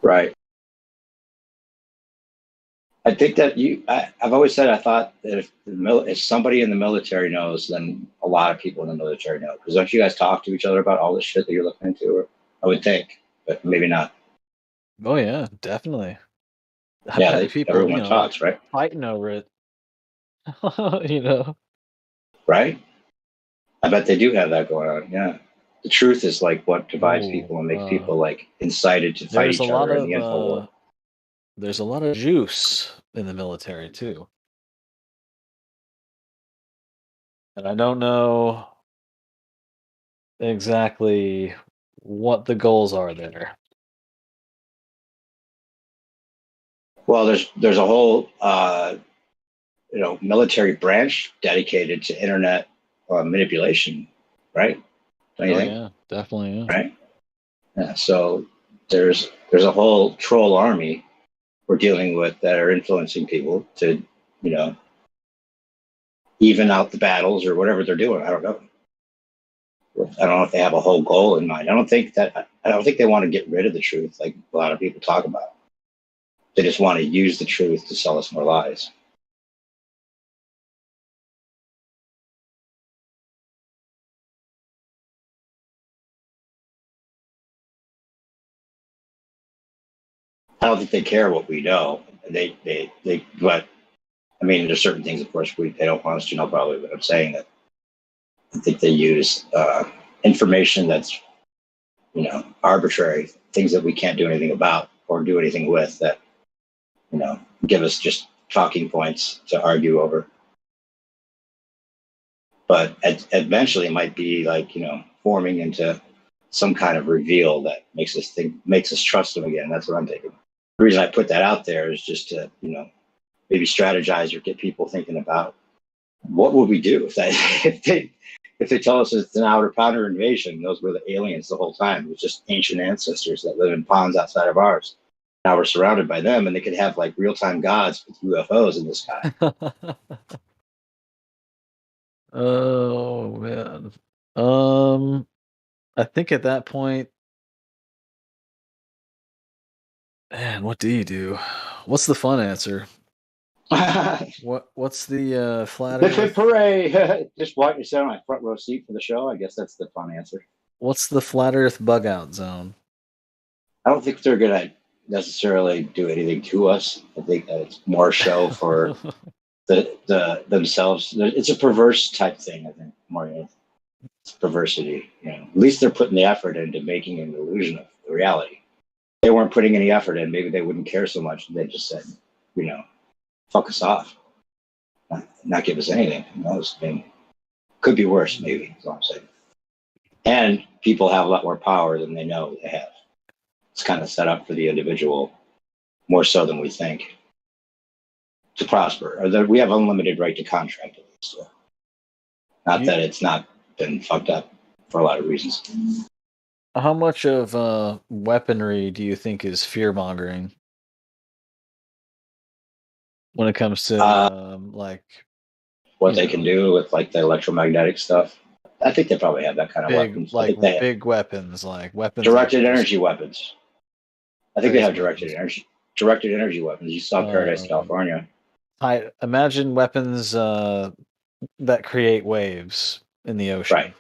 Right. I think that I've always said I thought that if somebody in the military knows, then a lot of people in the military know. Because don't you guys talk to each other about all the shit that you're looking into? Or, I would think, but maybe not. Oh yeah, definitely. I Yeah, bet people, everyone talks, right? fighting over it. you know. Right. I bet they do have that going on. Yeah. The truth is like what divides Oh, people and makes people like incited to fight there's a each lot other in the of info war. there's a lot of juice in the military too, and I don't know exactly what the goals are there. Well, there's a whole military branch dedicated to internet manipulation, right? Don't you Oh think? yeah, definitely. Yeah. Right. Yeah, so there's a whole troll army we're dealing with that are influencing people to, you know, even out the battles or whatever they're doing. I don't know. I don't know if they have a whole goal in mind. I don't think they want to get rid of the truth like a lot of people talk about. They just want to use the truth to sell us more lies. I don't think they care what we know. But I mean, there's certain things, of course, they don't want us to know probably, but I'm saying that I think they use information that's, arbitrary, things that we can't do anything about or do anything with that, give us just talking points to argue over. But eventually it might be like, forming into some kind of reveal that makes us trust them again. That's what I'm thinking. The reason I put that out there is just to, maybe strategize or get people thinking about what would we do if they tell us it's an outer pounder invasion. Those were the aliens the whole time. It was just ancient ancestors that live in ponds outside of ours. Now we're surrounded by them, and they could have like real-time gods with UFOs in the sky. Oh man. I think at that point, man, what do you do? What's the fun answer? What's the flat Hip hip Earth? hooray! Just want you to sit on my front row seat for the show. I guess that's the fun answer. What's the flat Earth bug out zone? I don't think they're gonna necessarily do anything to us. I think that it's more show for the themselves. It's a perverse type thing. I think more it's perversity. At least they're putting the effort into making an illusion of the reality. If they weren't putting any effort in, maybe they wouldn't care so much. They just said, fuck us off, not give us anything. Could be worse. Maybe is all I'm saying. And people have a lot more power than they know they have. It's kind of set up for the individual more so than we think to prosper. Or that we have unlimited right to contract. So, not that it's not been fucked up for a lot of reasons. How much of weaponry do you think is fear mongering when it comes to like what they can do with like the electromagnetic stuff? I think they probably have that kind of weapons. like big weapons, like weapons directed energy weapons. I think they have directed weapons. energy weapons. You saw Paradise, California. I imagine weapons that create waves in the ocean.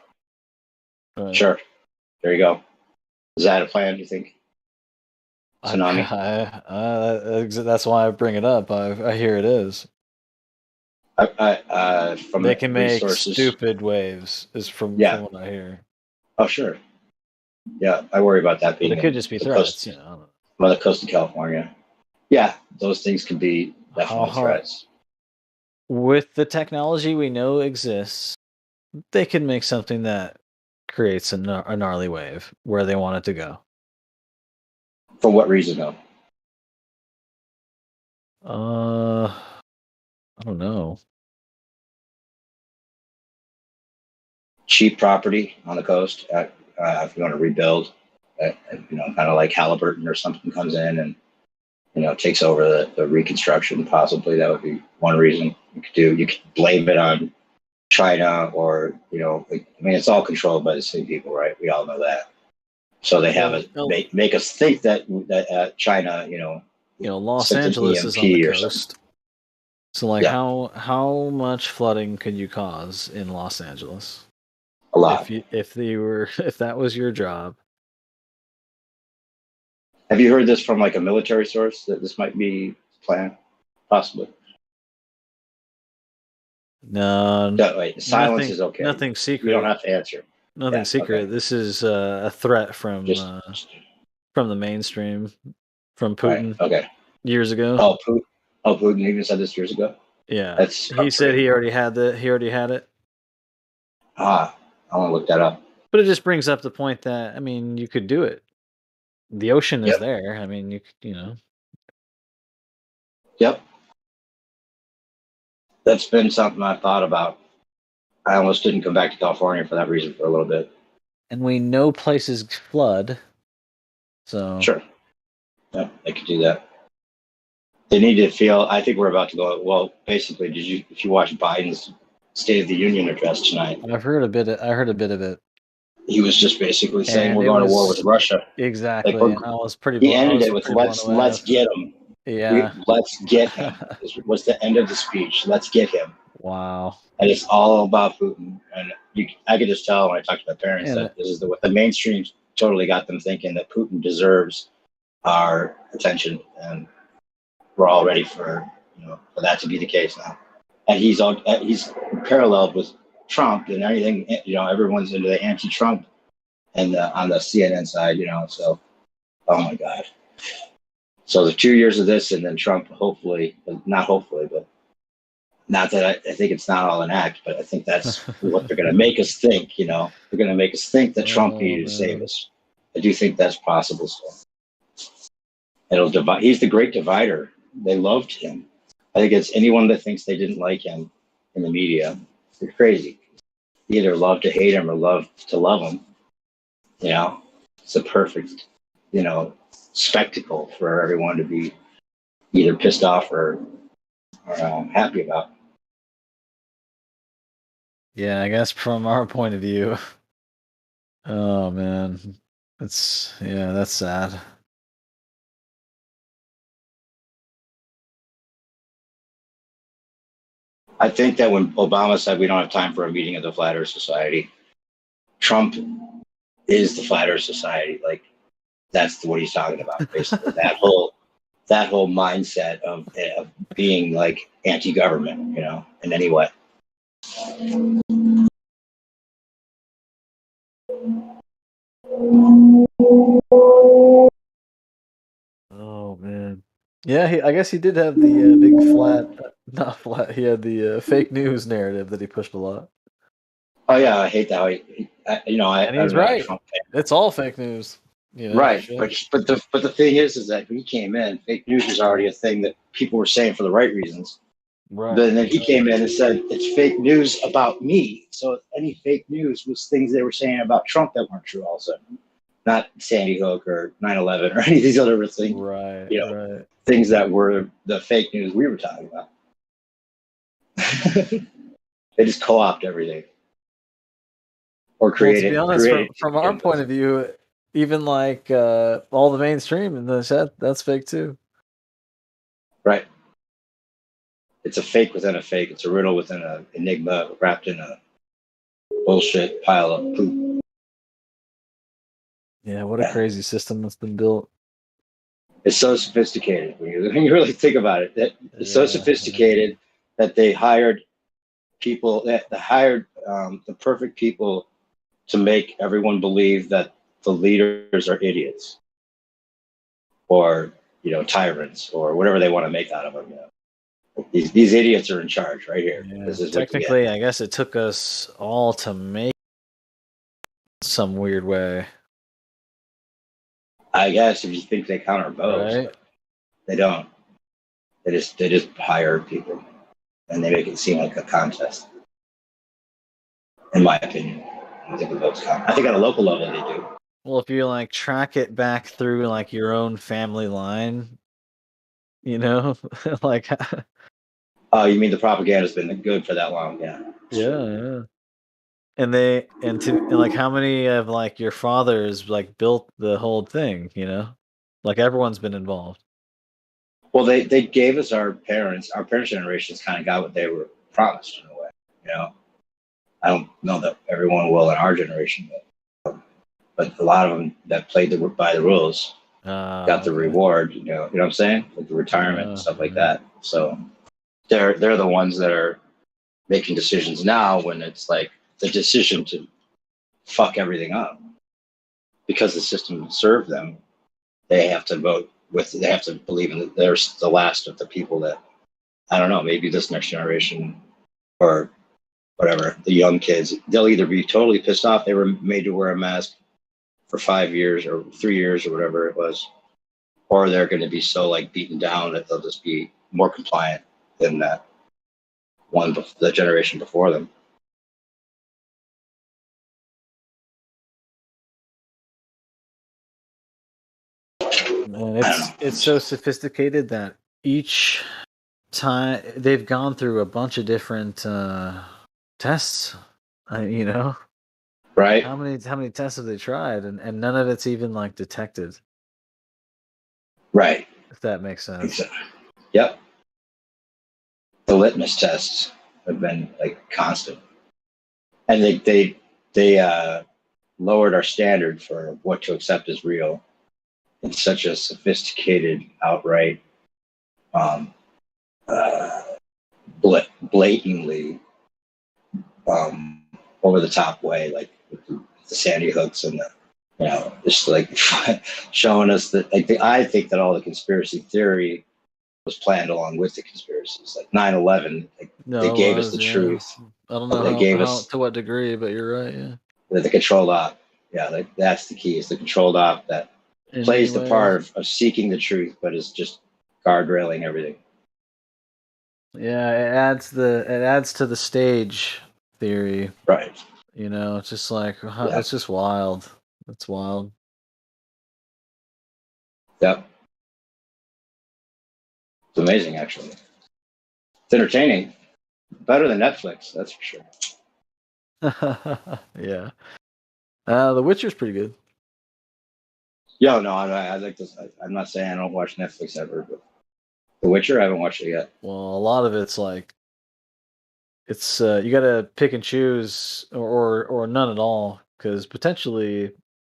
Right. Sure. There you go. Is that a plan, do you think? Tsunami? That's why I bring it up. I hear it is. From they can make resources. Stupid waves, is from what I hear. Oh, sure. Yeah, I worry about that being. But it could just be threats, on the coast of California. Yeah, those things could be definitely threats. With the technology we know exists, they can make something that creates a gnarly wave where they want it to go. For what reason, though? I don't know. Cheap property on the coast. If you want to rebuild, kind of like Halliburton or something comes in and takes over the reconstruction. Possibly that would be one reason you could do. You could blame it on China or it's all controlled by the same people, right? We all know that. So they have make us think that China, Los sent an Angeles is on the EMP or something. coast. So like Yeah. how much flooding could you cause in Los Angeles? A lot. If that was your job. Have you heard this from like a military source that this might be planned? Possibly. No, Wait, silence is okay. Nothing secret. You don't have to answer. Nothing secret. Okay. This is a threat from the mainstream, from Putin. Right. Okay. Years ago. Putin even said this years ago. Yeah. He said he already had it. I want to look that up. But it just brings up the point that you could do it. The ocean is there. you know. Yep. That's been something I thought about. I almost didn't come back to California for that reason for a little bit. And we know places flood. So sure. Yeah, they could do that. They need to feel. I think we're about to go. Well, basically, if you watch Biden's State of the Union address tonight? I heard a bit of it. He was just basically saying we're going to war with Russia. Exactly. And I was pretty. He ended it with let's get him. Yeah. Let's get him. This was the end of the speech. Let's get him. Wow. And it's all about Putin. And I could just tell when I talked to my parents that this is what the mainstream totally got them thinking that Putin deserves our attention, and we're all ready for that to be the case now. And he's paralleled with Trump and everything. Everyone's into the anti-Trump and on the CNN side. So oh my God. So the 2 years of this, and then Trump, not hopefully, but not that I think it's not all an act, but I think that's what they're going to make us think. They're going to make us think that Trump needed to save us. I do think that's possible. So it'll divide. He's the great divider. They loved him. I think it's anyone that thinks they didn't like him in the media, they're crazy. You either love to hate him or love to love him. It's a perfect, spectacle for everyone to be either pissed off or happy about. Yeah, I guess from our point of view. Oh man, that's sad. I think that when Obama said we don't have time for a meeting of the Flat Earth Society, Trump is the Flat Earth Society. Like that's what he's talking about. Basically, that whole mindset of being like anti-government, in any way. Oh man, yeah. I guess he did have the big not flat. He had the fake news narrative that he pushed a lot. Oh yeah, I hate that. And he's right. It's all fake news. Right, but the thing is that when he came in, fake news was already a thing that people were saying for the right reasons. Right. But then he came in and said it's fake news about me. So any fake news was things they were saying about Trump that weren't true. Also, not Sandy Hook or 9/11 or any of these other things. Right. Right. Things that were the fake news we were talking about. They just co-opt everything or create it. To be honest, from our point of view, even like all the mainstream in the chat, that's fake too. Right. It's a fake within a fake. It's a riddle within an enigma wrapped in a bullshit pile of poop. Yeah, what a crazy system that's been built. It's so sophisticated when you really think about it. It's so sophisticated that they hired people, the perfect people to make everyone believe that the leaders are idiots or, tyrants or whatever they want to make out of them. These idiots are in charge right here. Yeah, this is technically, I guess it took us all to make some weird way. I guess if you think they count our votes, right? They don't. They just hire people and they make it seem like a contest. In my opinion, I don't think the votes count. I think at a local level they do. Well, if you like track it back through like your own family line, like. Oh, you mean the propaganda's been good for that long? Yeah. Yeah. and like how many of like your fathers like built the whole thing, you know? Like everyone's been involved. Well, they gave us our parents' generations kind of got what they were promised in a way. You know, I don't know that everyone will in our generation, but a lot of them that played by the rules got the Okay. reward. You know what I'm saying, like the retirement and Yeah, stuff like yeah. that. So they're the ones that are making decisions now when it's like the decision to fuck everything up because the system served them. They have to vote with. They have to believe in that they're the last of the people that I don't know. Maybe this next generation or whatever the young kids, they'll either be totally pissed off they were made to wear a mask for 5 years or 3 years or whatever it was, or they're going to be so like beaten down that they'll just be more compliant than that the generation before them. Man, I don't know. it's so sophisticated that each time they've gone through a bunch of different tests, you know? Right? How many tests have they tried and none of it's even like detected, Right. if that makes sense. Yep. The litmus tests have been like constant, and they lowered our standard for what to accept as real in such a sophisticated, outright, um, uh, blatantly over the top way, like with the Sandy Hooks and the, just like showing us that, like, I think that all the conspiracy theory was planned along with the conspiracies, like 9/11. Like, they No, it gave us was, the yeah. truth. I don't They know gave how us to what degree, but you're right, yeah. the controlled op. Yeah, like, that's the key. Is the controlled op that In any plays the way. part of seeking the truth, but is just guardrailing everything. Yeah, it adds to the stage theory, Right. you know, it's just like Yeah. it's just wild. It's wild. Yep. It's amazing, actually. It's entertaining. Better than Netflix, that's for sure. Yeah. The Witcher's pretty good. Yo, no, I like this. I'm not saying I don't watch Netflix ever, but The Witcher, I haven't watched it yet. Well, a lot of it's like it's you got to pick and choose or none at all cuz potentially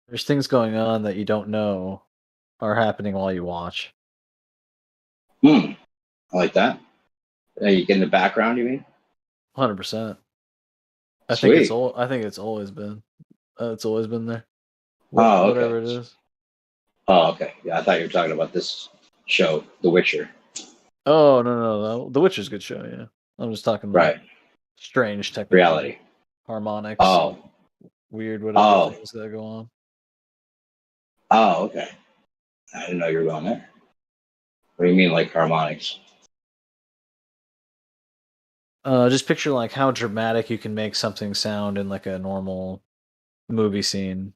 there's things going on that you don't know are happening while you watch. I like that. You get in the background, you mean? 100%. Sweet. I think it's always been there. Oh, okay. Whatever it is. Oh, okay. Yeah, I thought you were talking about this show, The Witcher. Oh, no. The Witcher's a good show, yeah. I'm just talking like Right. strange technology, Reality. harmonics and Oh, weird whatever oh, things that go on. oh, okay. I didn't know you were going there. What do you mean, like harmonics? Just picture like how dramatic you can make something sound in like a normal movie scene.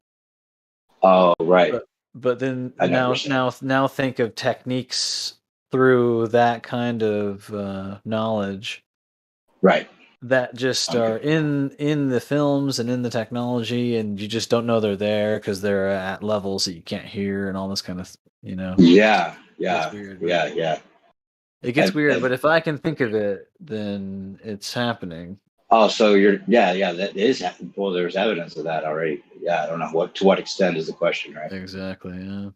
Oh, right. But then I know what you're saying. now think of techniques through that kind of knowledge Right. that just Okay. are in the films and in the technology, and you just don't know they're there because they're at levels that you can't hear and all this kind of, you know, Yeah. gets Yeah. weird. But Yeah. Yeah. it gets And, weird. and But if I can think of it, then it's happening. oh, so yeah. That is well. There's evidence of that already. Yeah. I don't know to what extent is the question, right? Exactly. Yeah.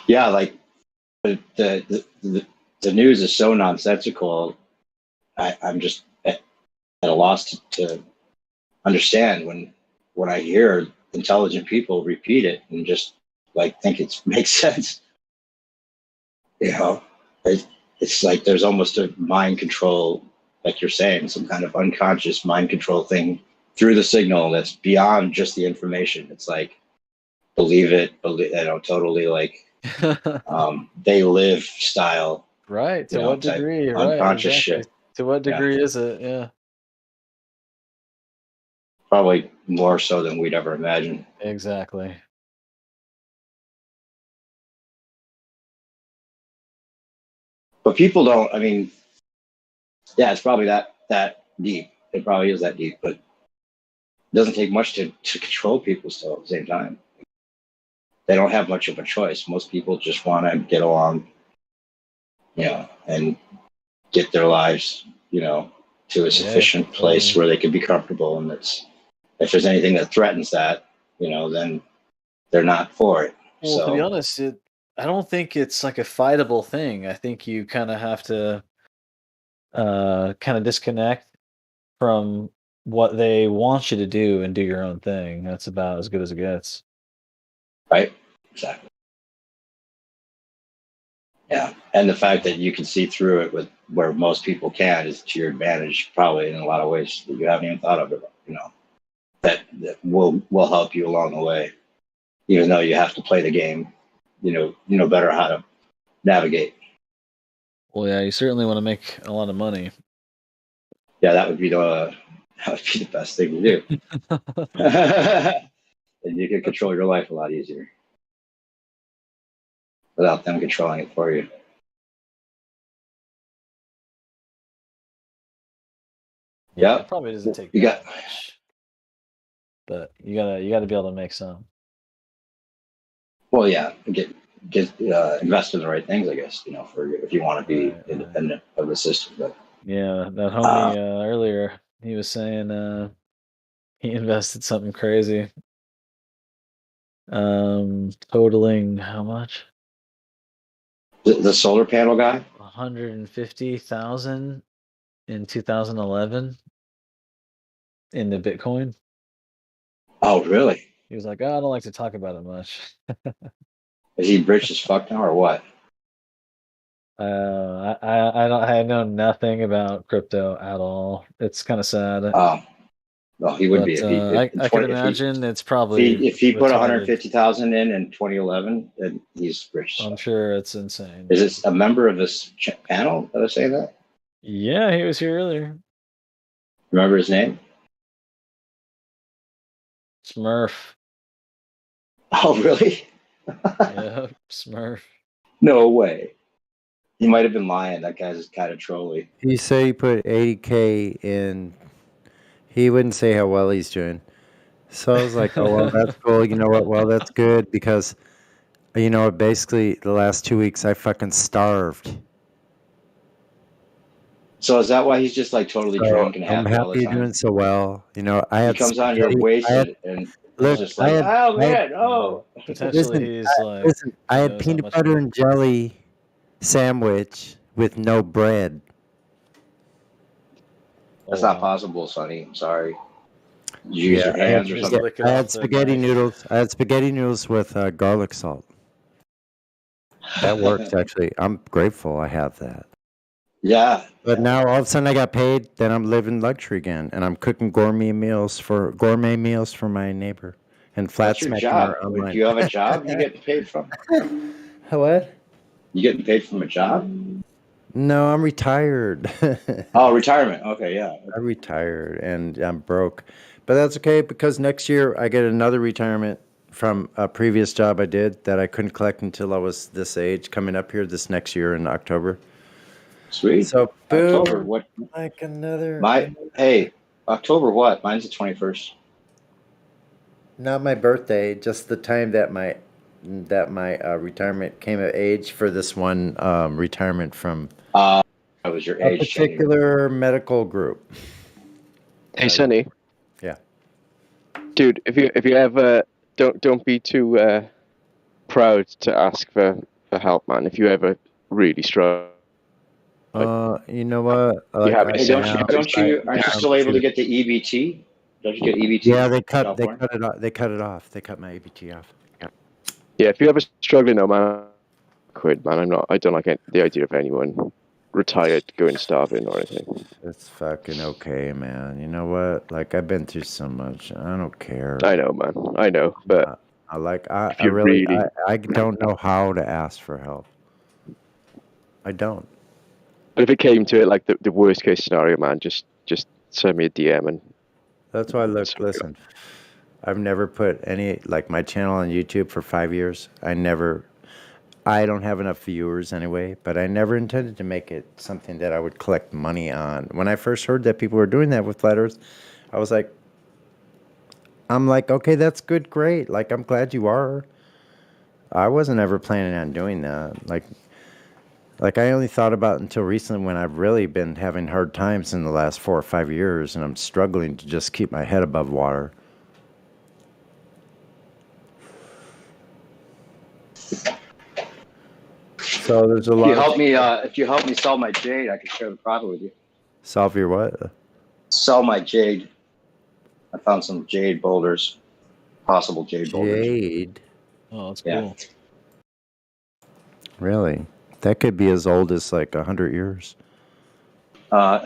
Yeah. Like the news is so nonsensical. I'm just at a loss to understand when I hear intelligent people repeat it and just like think it makes sense. You know, it, it's like there's almost a mind control, like you're saying, some kind of unconscious mind control thing through the signal that's beyond just the information. It's like believe, totally like they live style, Right. To what type degree? Right. unconscious Exactly. shit. To what Yeah, degree is it? Yeah. probably more so than we'd ever imagine. Exactly. But people don't. I mean, yeah, it's probably that deep. It probably is that deep, but it doesn't take much to control people still at the same time. They don't have much of a choice. Most people just want to get along, and get their lives, to a sufficient place where they can be comfortable. And if there's anything that threatens that, then they're not for it. Well, to be honest, I don't think it's like a fightable thing. I think you kind of have to kind of disconnect from what they want you to do and do your own thing. That's about as good as it gets. Right? Exactly. Yeah. And the fact that you can see through it with where most people can is to your advantage, probably in a lot of ways that you haven't even thought of it, that will help you along the way, even though you have to play the game, you know better how to navigate. Well, yeah, you certainly want to make a lot of money. Yeah, that would be the best thing to do. And you can control your life a lot easier without them controlling it for you. Yeah, it probably doesn't take much, but you gotta be able to make some. Well, yeah, get invest in the right things, I guess. For if you want to be independent of the system. But yeah, that homie earlier, he was saying he invested something crazy, totaling how much? The solar panel guy, 150,000 in 2011 in the Bitcoin. Oh, really? He was like, "Oh, I don't like to talk about it much." Is he rich as fuck now, or what? I know nothing about crypto at all. It's kind of sad. Oh, well, he would be if he. I could imagine it's probably if he put retarded. 150,000 in 2011, then he's rich. I'm sure it's insane. Is this a member of this panel that was saying that? Yeah, he was here earlier. Remember his name? Smurf. Oh, really? Yeah, Smurf. No way. He might have been lying. That guy's kind of trolly. He said he put 80K in. He wouldn't say how well he's doing. So I was like, oh, well, that's cool. You know what? Well, that's good because, basically the last 2 weeks I fucking starved. So is that why he's just like totally drunk and happy? I'm happy all the you're time? doing so well. I had he comes on here wasted and look, just like, oh man, potentially he's like. Listen, I had peanut butter and jelly sandwich with no bread. That's not possible, Sonny. I'm sorry. You use your hands or something. I had spaghetti noodles. I had spaghetti noodles with garlic salt. That works, actually. I'm grateful I have that. Yeah. But now all of a sudden I got paid, then I'm living luxury again, and I'm cooking gourmet meals for my neighbor and flat smacking her online. Do you have a job you get paid from? What? You getting paid from a job? No, I'm retired. Oh, retirement. Okay, yeah. I'm retired and I'm broke. But that's okay because next year I get another retirement from a previous job I did that I couldn't collect until I was this age, coming up here this next year in October. Sweet. So boom, October, what? Like another. October what? Mine's the 21st. Not my birthday, just the time that my retirement came of age for this one retirement from. That was your age. A particular medical group. Hey, Sonny. Yeah. Dude, if you ever don't be too proud to ask for help, man. If you ever really struggle. You know what? Aren't you still able to get the EBT? Don't you get EBT? Yeah, they cut it off. They cut it off. They cut my EBT off. Yeah, if you're ever struggling, though, man, quit, man. I don't like the idea of anyone retired going starving or anything. It's fucking okay, man. You know what? Like, I've been through so much. I don't care. I know, man. I know, but I don't know how to ask for help. I don't. But if it came to it, like the worst case scenario, man, just send me a DM and. That's why. Listen, I've never put any my channel on YouTube for 5 years. I don't have enough viewers anyway, but I never intended to make it something that I would collect money on. When I first heard that people were doing that with Flat Earth, I was like, okay, that's good, great. Like, I'm glad you are. I wasn't ever planning on doing that. Like I only thought about it until recently when I've really been having hard times in the last 4 or 5 years, and I'm struggling to just keep my head above water. So there's a If lot. you help me sell my jade, I can share the profit with you. Solve your what? Sell my jade. I found some jade boulders, possible jade boulders. Jade. Oh, that's Yeah. cool. Really? That could be as old as like 100 years. More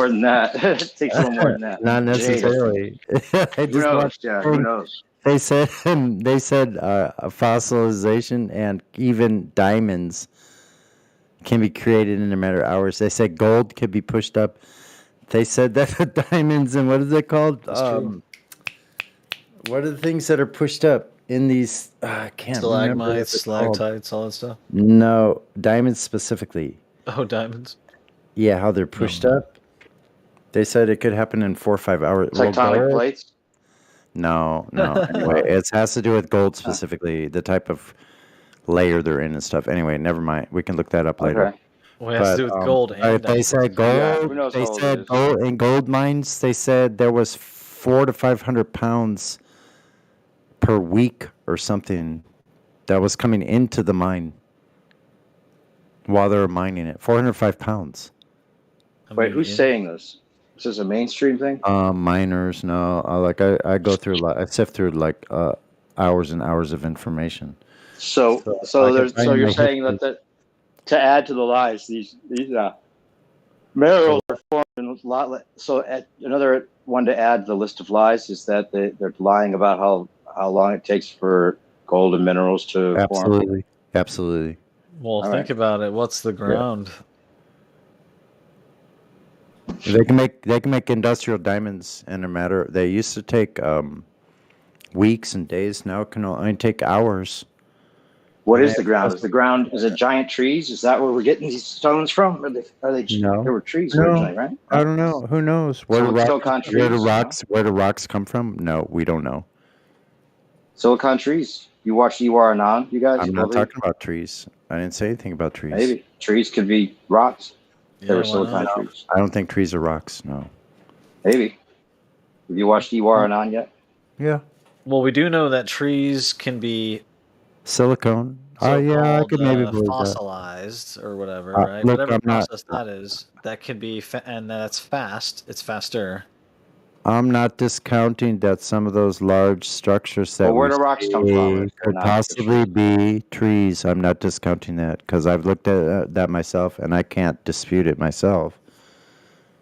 than that. It takes a little more than that. Not necessarily. I Who just knows? want- Yeah, who knows? They said fossilization and even diamonds can be created in a matter of hours. They said gold could be pushed up. They said that the diamonds and what is it called? That's true. What are the things that are pushed up in these? I can't remember. what Stalagmites, it's called. stalactites, all that stuff. No, diamonds specifically. Oh, diamonds. Yeah, how they're pushed up. They said it could happen in 4 or 5 hours. Tectonic gold? plates? No. Anyway, it has to do with gold specifically, the type of layer they're in and stuff. Anyway, never mind. We can look that up later. Okay. Well, it has to do with gold and They diamonds. said Yeah, gold. who knows They how old said it is? gold in gold mines. They said there was 400 to 500 pounds per week or something that was coming into the mine while they were mining it. 405 pounds. Wait, who's saying this? Is this a mainstream thing? Miners, no. I go through I sift through hours and hours of information. So you're saying that to add to the lies, these minerals are formed in a lot. So another one to add to the list of lies is that they're lying about how long it takes for gold and minerals to form. Absolutely. Well, All think right. about it. What's the ground? They can make industrial diamonds in a matter. They used to take weeks and days. Now it can only take hours. What is the ground? Is it giant trees? Is that where we're getting these stones from? Are they No. There were trees No. originally, right? I don't know. Who knows? Where do Silicon trees, rocks come from? No, we don't know. Silicon trees. You watch Iwar Anand, you guys? I'm not talking about trees. I didn't say anything about trees. Maybe. Trees could be rocks. Yeah, They were why silicon not? trees. I don't think trees are rocks. No. Maybe. Have you watched Iwar Anand yet? Yeah. Well, we do know that trees can be Silicone. Oh yeah, I could maybe believe that. fossilized or whatever, right? Look, Whatever I'm not- process that is, that can be, and that's fast. It's faster. I'm not discounting that some of those large structures that Well, where we do rocks come see from if they're could not possibly be trees. I'm not discounting that because I've looked at that myself and I can't dispute it myself.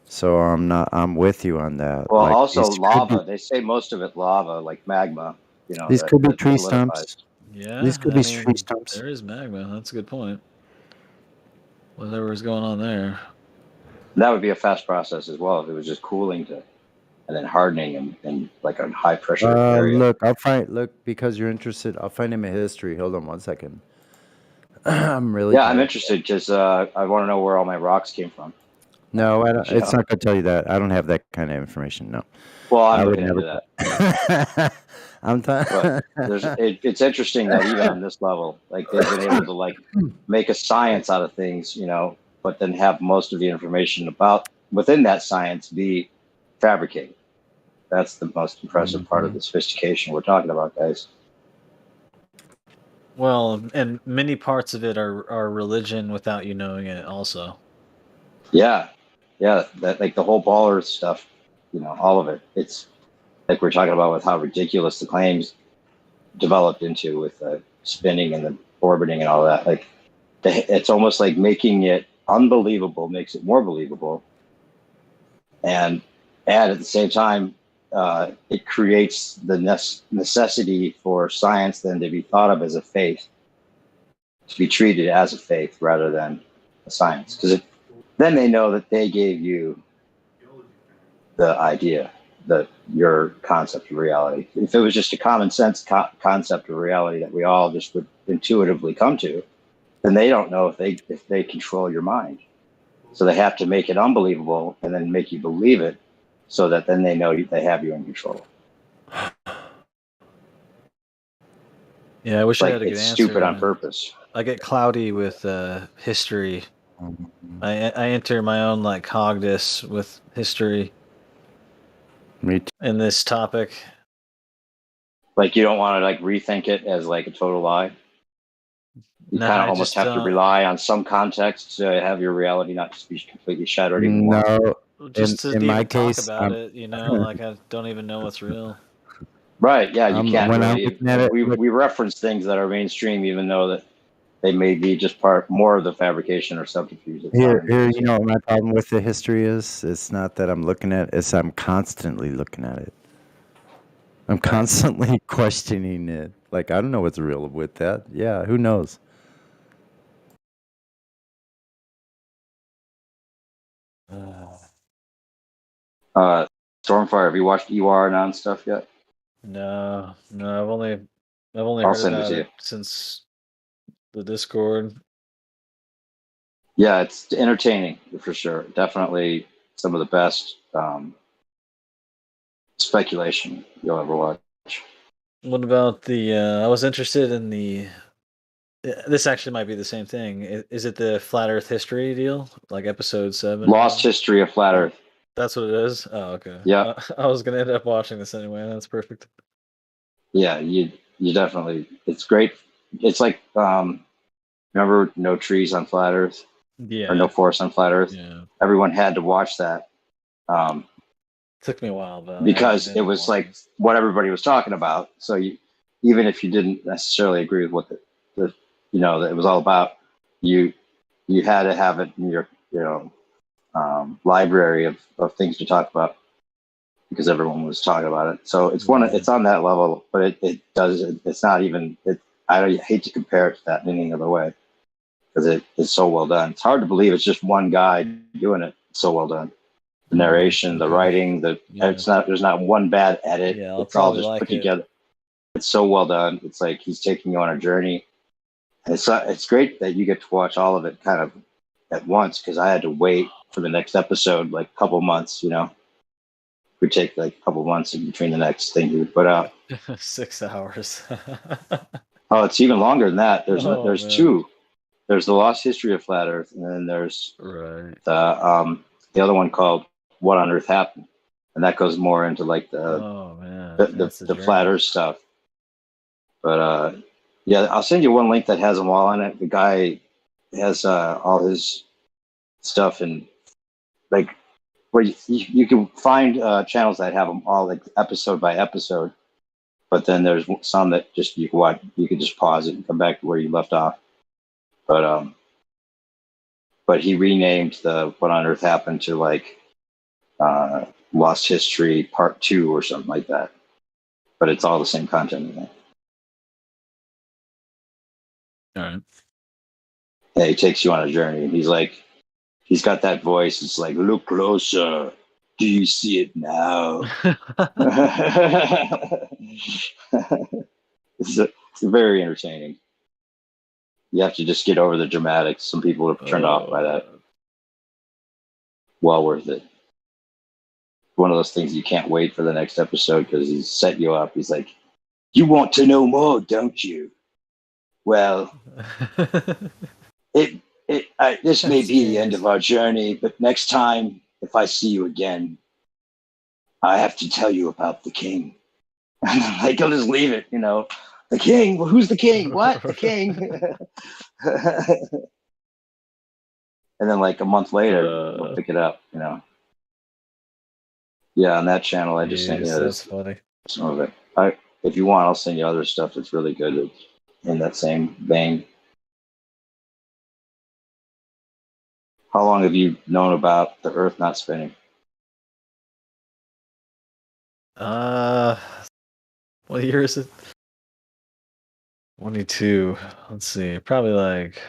So I'm with you on that. Well, Like, also these could lava. be- They say most of it lava, like magma. These could be that tree solidifies. stumps. Yeah, These could be tree stumps. There is magma. That's a good point. Whatever's going on there. That would be a fast process as well if it was just cooling and then hardening and like a high pressure area. Look, because you're interested, I'll find him a history. Hold on one second. I'm really I'm interested because I want to know where all my rocks came from. No, I don't, Yeah. it's not going to tell you that. I don't have that kind of information. No. Well, I I'm would looking into never- that. I'm But it's interesting that even on this level, like they've been able to like make a science out of things, but then have most of the information about within that science be fabricated. That's the most impressive part of the sophistication we're talking about, guys. Well, and many parts of it are religion without you knowing it also. Yeah. That like the whole baller stuff, all of it. It's like we're talking about with how ridiculous the claims developed into with the spinning and the orbiting and all that. Like it's almost like making it unbelievable makes it more believable, and at the same time, it creates the necessity for science then to be thought of as a faith, to be treated as a faith rather than a science, because then they know that they gave you the idea. your concept of reality. If it was just a common sense concept of reality that we all just would intuitively come to, then they don't know if they control your mind. So they have to make it unbelievable and then make you believe it, so that then they know they have you in control. Yeah, I wish I Like had a good it's answer. stupid on man. purpose. I get cloudy with history. I enter my own like cognitus with history Me too. in this topic. Like you don't want to like rethink it as like a total lie. You Nah, kind of I almost just have to don't. rely on some context to have your reality not just be completely shattered even more. No, Just to in even my talk case, about it, you know, like I don't even know what's real. Right? Yeah, you can't when I'm really. looking at it, We reference things that are mainstream, even though that they may be just more of the fabrication or subterfuge that's here, behind it. you know what my problem with the history is? It's not that I'm looking at it, it's I'm constantly looking at it. I'm constantly questioning it. Like, I don't know what's real with that. Yeah, who knows? Stormfire, have you watched EWAR and on stuff yet? No, I've only I'll heard send it about to you. it since the Discord. Yeah, it's entertaining for sure. Definitely some of the best speculation you'll ever watch. What about the? I was interested in the. This actually might be the same thing. Is it the flat Earth history deal, like episode 7? Lost History of Flat Earth. That's what it is. Oh, okay. Yeah. I was gonna end up watching this anyway. That's perfect. Yeah, you definitely. It's great. It's like remember No Trees on Flat Earth Yeah. or No Forest on Flat Earth. Yeah. Everyone had to watch that Took me a while, but because it was like what everybody was talking about. So even if you didn't necessarily agree with what the that it was all about, you had to have it in your library of things to talk about because everyone was talking about it. So it's it's on that level, but it's not even I hate to compare it to that in any other way because it's so well done. It's hard to believe it's just one guy doing it. It's so well done. The narration, the writing, there's not one bad edit. Yeah, I'll it's all probably just like put it. together. It's so well done. It's like he's taking you on a journey. And it's great that you get to watch all of it kind of at once because I had to wait for the next episode like a couple months. It would take like a couple months in between the next thing he would put out. 6 hours. Oh, it's even longer than that. There's man. two. There's the Lost History of Flat Earth, and then there's the other one called What on Earth Happened, and that goes more into like the flat Earth stuff. But yeah, I'll send you one link that has them all on it. The guy has all his stuff and like where you can find channels that have them all like episode by episode, but then there's some that just you can watch. You can just pause it and come back to where you left off. But he renamed the What on Earth Happened to like Lost History Part 2 or something like that. But it's all the same content. All right. Yeah, he takes you on a journey. And he's got that voice. It's like, look closer. Do you see it now? It's very entertaining. You have to just get over the dramatics. Some people are turned off by that. Well worth it. One of those things you can't wait for the next episode because he's set you up. He's like, you want to know more, don't you? Well, this may be the end of our journey, but next time, if I see you again, I have to tell you about the king. Like, he'll just leave it, The king? Well, who's the king? What? The king? And then, like, a month later, we'll pick it up, Yeah, on that channel, I just sent you that's funny. some of it. If you want, I'll send you other stuff that's really good in that same vein. How long have you known about the Earth not spinning? What year is it? 22. Let's see. Probably like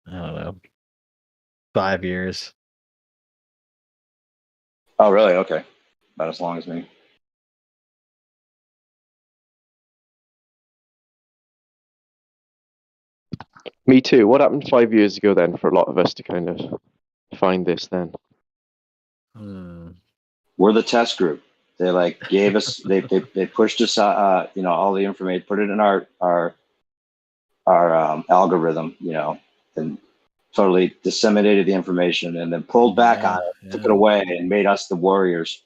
I don't know. 5 years. Oh, really? Okay. about as long as me. Me too. What happened 5 years ago then for a lot of us to kind of find this then? We're the test group. They like gave us, they pushed us, all the information, put it in our algorithm, and totally disseminated the information, and then pulled back on it, took it away, and made us the warriors.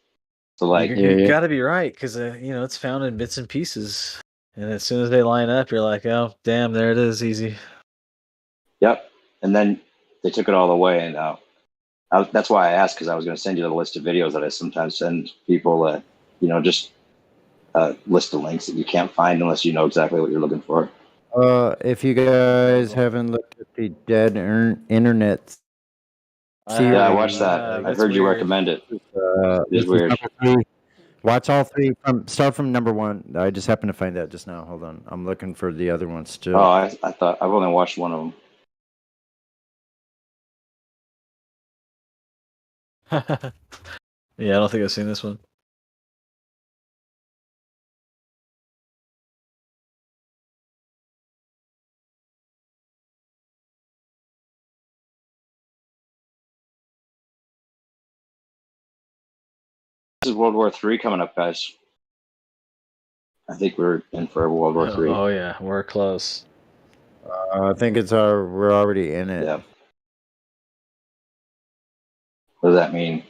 So like, you got to be right because it's found in bits and pieces, and as soon as they line up, you're like, oh damn, there it is, easy. Yep. And then they took it all away, and that's why I asked, because I was going to send you the list of videos that I sometimes send people. Just a list of links that you can't find unless you know exactly what you're looking for. If you guys haven't looked at the dead internet series, yeah, I watched that. I heard you recommend it. It is weird. Watch all three start from number one. I just happened to find that just now. Hold on, I'm looking for the other one still. Oh, I thought I've only watched one of them. Yeah, I don't think I've seen this one. This is World War III coming up, guys. I think we're in for World War III. Oh yeah, we're close. I think we're already in it. Yeah. What does that mean?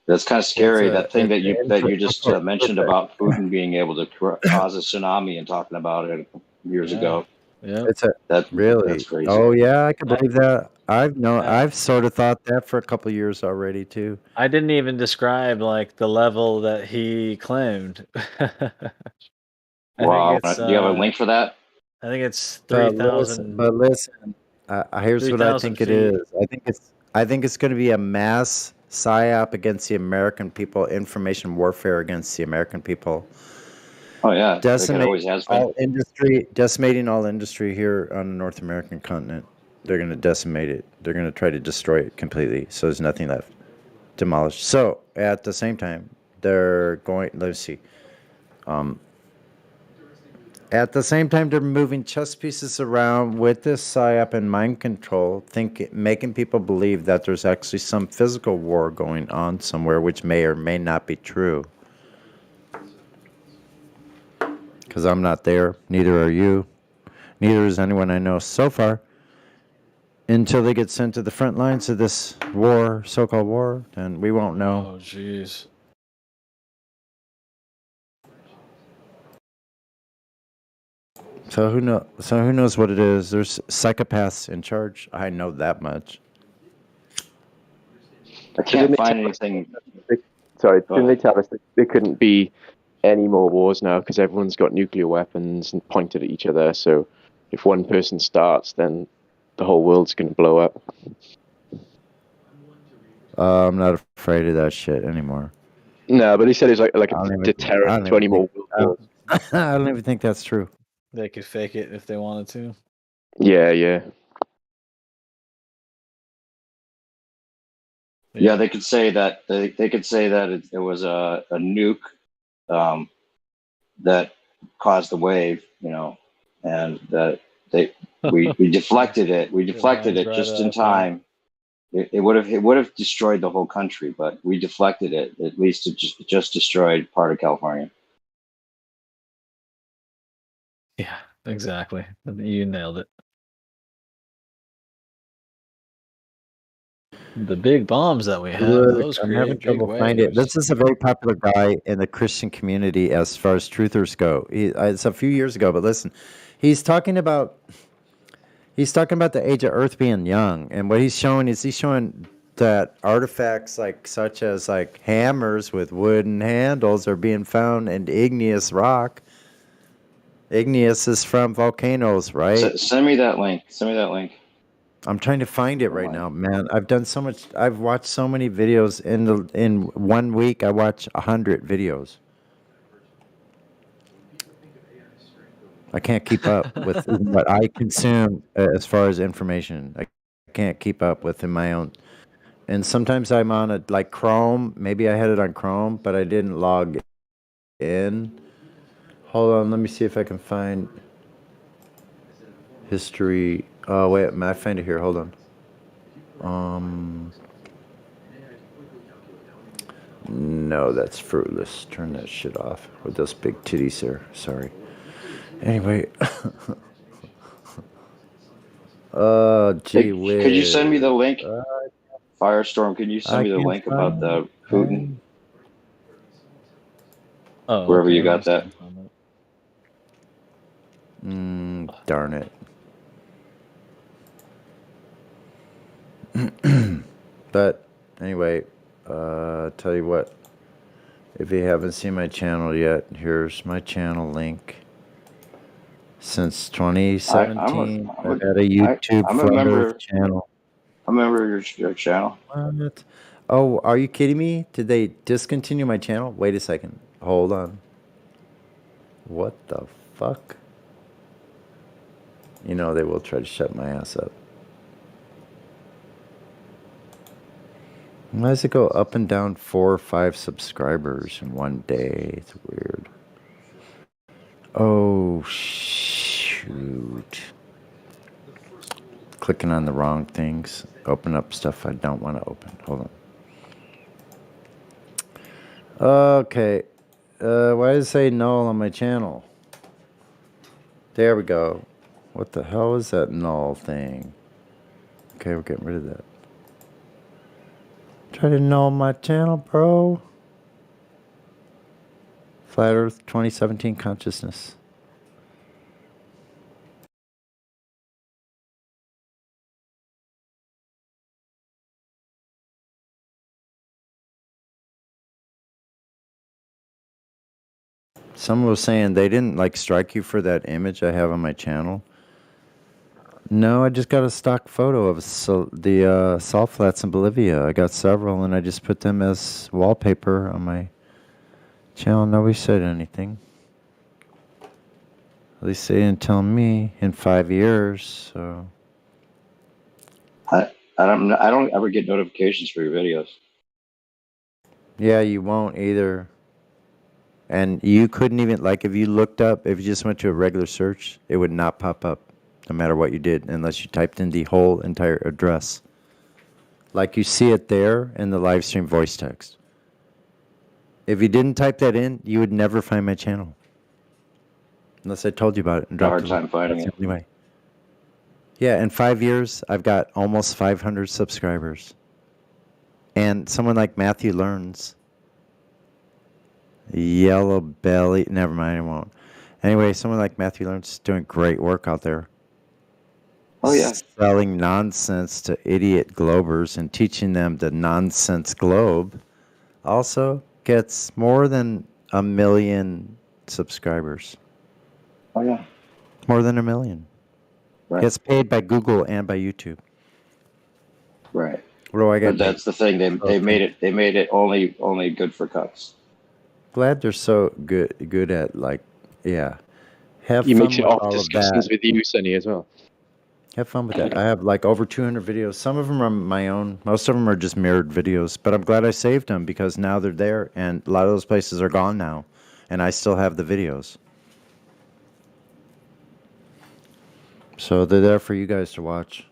That's kind of scary. That thing that you just mentioned about Putin being able to cause a tsunami and talking about it years ago. Yeah, that's crazy. Oh yeah, I can believe that. I've sort of thought that for a couple of years already too. I didn't even describe like the level that he claimed. Wow, do you have a link for that? I think it's 3,000. But listen, here's what I think it is. I think it's going to be a mass psyop against the American people, information warfare against the American people. Oh yeah, decimating all industry here on the North American continent. They're going to decimate it. They're going to try to destroy it completely, so there's nothing left. Demolished. So at the same time, they're going. Let's see. At the same time, they're moving chess pieces around with this psyop and mind control, making people believe that there's actually some physical war going on somewhere, which may or may not be true. Because I'm not there, neither are you, neither is anyone I know so far. Until they get sent to the front lines of this war, so-called war, then we won't know. Oh, jeez. So who knows what it is? There's psychopaths in charge. I know that much. I can't find anything. Didn't they tell us that there couldn't be any more wars now because everyone's got nuclear weapons and pointed at each other? So if one person starts, then the whole world's going to blow up. I'm not afraid of that shit anymore. No, but he said it's like a deterrent to any more world wars. I don't even think that's true. They could fake it if they wanted to. Yeah. Yeah, they could say that they could say that it was a nuke that caused the wave, and that we deflected it. We deflected it just in time. It would have destroyed the whole country, but we deflected it. At least it just destroyed part of California. Yeah, exactly. You nailed it. The big bombs that we have, those I'm having trouble finding it. This is a very popular guy in the Christian community as far as truthers go. It's a few years ago, but listen, he's talking about the age of Earth being young, and what he's showing that artifacts such as hammers with wooden handles are being found in igneous rock. Igneous is from volcanoes, right? Send me that link. I'm trying to find it right now, man. I've watched so many videos in 1 week. I watch 100 videos. I can't keep up with what I consume as far as information. I can't keep up with in my own and sometimes I'm on it like Chrome. Maybe I had it on Chrome, but I didn't log in. Hold on, let me see if I can find history. Oh wait, I find it here. Hold on. No, that's fruitless. Turn that shit off with those big titties there. Sorry. Anyway. Gee Hey, whiz. could you send me the link? Firestorm, can you send I me the can't link about the Putin? Oh, Wherever okay, you let me got see if I that. can find Darn it. But anyway, tell you what. If you haven't seen my channel yet, here's my channel link. Since 2017, I've had a YouTube I'm a Flat member. Earth channel. I'm a member of your channel. What? Oh, are you kidding me? Did they discontinue my channel? Wait a second. Hold on. What the fuck? You know they will try to shut my ass up. Why does it go up and down 4 or 5 subscribers in one day? It's weird. Oh, shoot. Clicking on the wrong things. Open up stuff I don't want to open. Hold on. Okay. Why does it say null on my channel? There we go. What the hell is that null thing? Okay, we're getting rid of that. Try to null my channel, bro. Flat Earth 2017 Consciousness. Someone was saying they didn't like strike you for that image I have on my channel. No, I just got a stock photo of the salt flats in Bolivia. I got several, and I just put them as wallpaper on my channel. Nobody said anything. At least they didn't tell me in 5 years. So I don't ever get notifications for your videos. yeah, you won't either. And you couldn't even, like, if you looked up, if you just went to a regular search, it would not pop up no matter what you did unless you typed in the whole entire address. Like you see it there in the live stream voice text. If you didn't type that in, you would never find my channel. Unless I told you about it and dropped Hard time finding it. Anyway. Yeah, in 5 years, I've got almost 500 subscribers. And someone like Matthew Learns, Yellow Belly, never mind, I won't. Anyway, someone like Matthew Learns is doing great work out there. Oh, yeah. Selling nonsense to idiot globers and teaching them the nonsense globe also gets more than 1 million subscribers. Oh, yeah. More than 1 million. Right. Gets paid by Google and by YouTube. Right. What do I get? But that's the thing. They made it only good for cuts. Glad they're so good at, like, yeah. Have You fun make it with off all of discussions that. with you, Sonny, as well. Have fun with that. I have like over 200 videos. Some of them are my own. Most of them are just mirrored videos. But I'm glad I saved them because now they're there, and a lot of those places are gone now, and I still have the videos. So they're there for you guys to watch.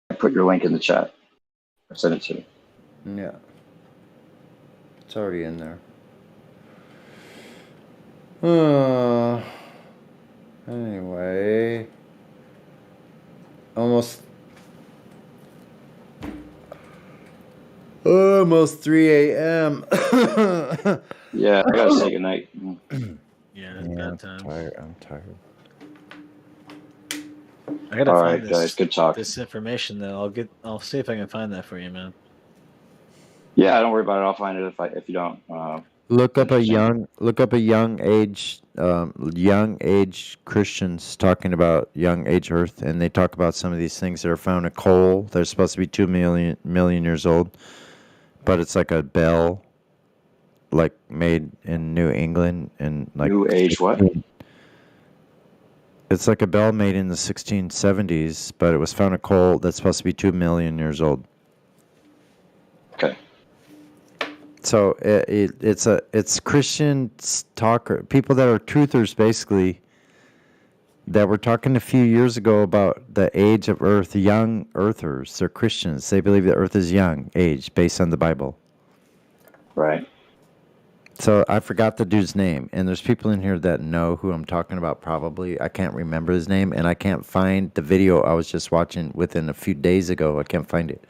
I put your link in the chat. I sent it to you. Yeah. It's already in there. Anyway. Almost 3 a.m. Yeah, I gotta say goodnight. Yeah, it's bad time. I'm tired. I gotta All find right, guys. Good talk. this information though. I'll see if I can find that for you, man. Yeah, don't worry about it. I'll find it if you don't. Look up a young age Christians talking about young age Earth, and they talk about some of these things that are found in coal. They're supposed to be 2 million years old, but it's like a bell, like made in New England and like New age what? It's like a bell made in the 1670s, but it was found in coal that's supposed to be 2 million years old. Okay. So it's Christian talker, people that are truthers basically, that were talking a few years ago about the age of Earth, young Earthers. They're Christians. They believe the Earth is young age based on the Bible. Right. So I forgot the dude's name, and there's people in here that know who I'm talking about probably. I can't remember his name, and I can't find the video I was just watching within a few days ago. I can't find it.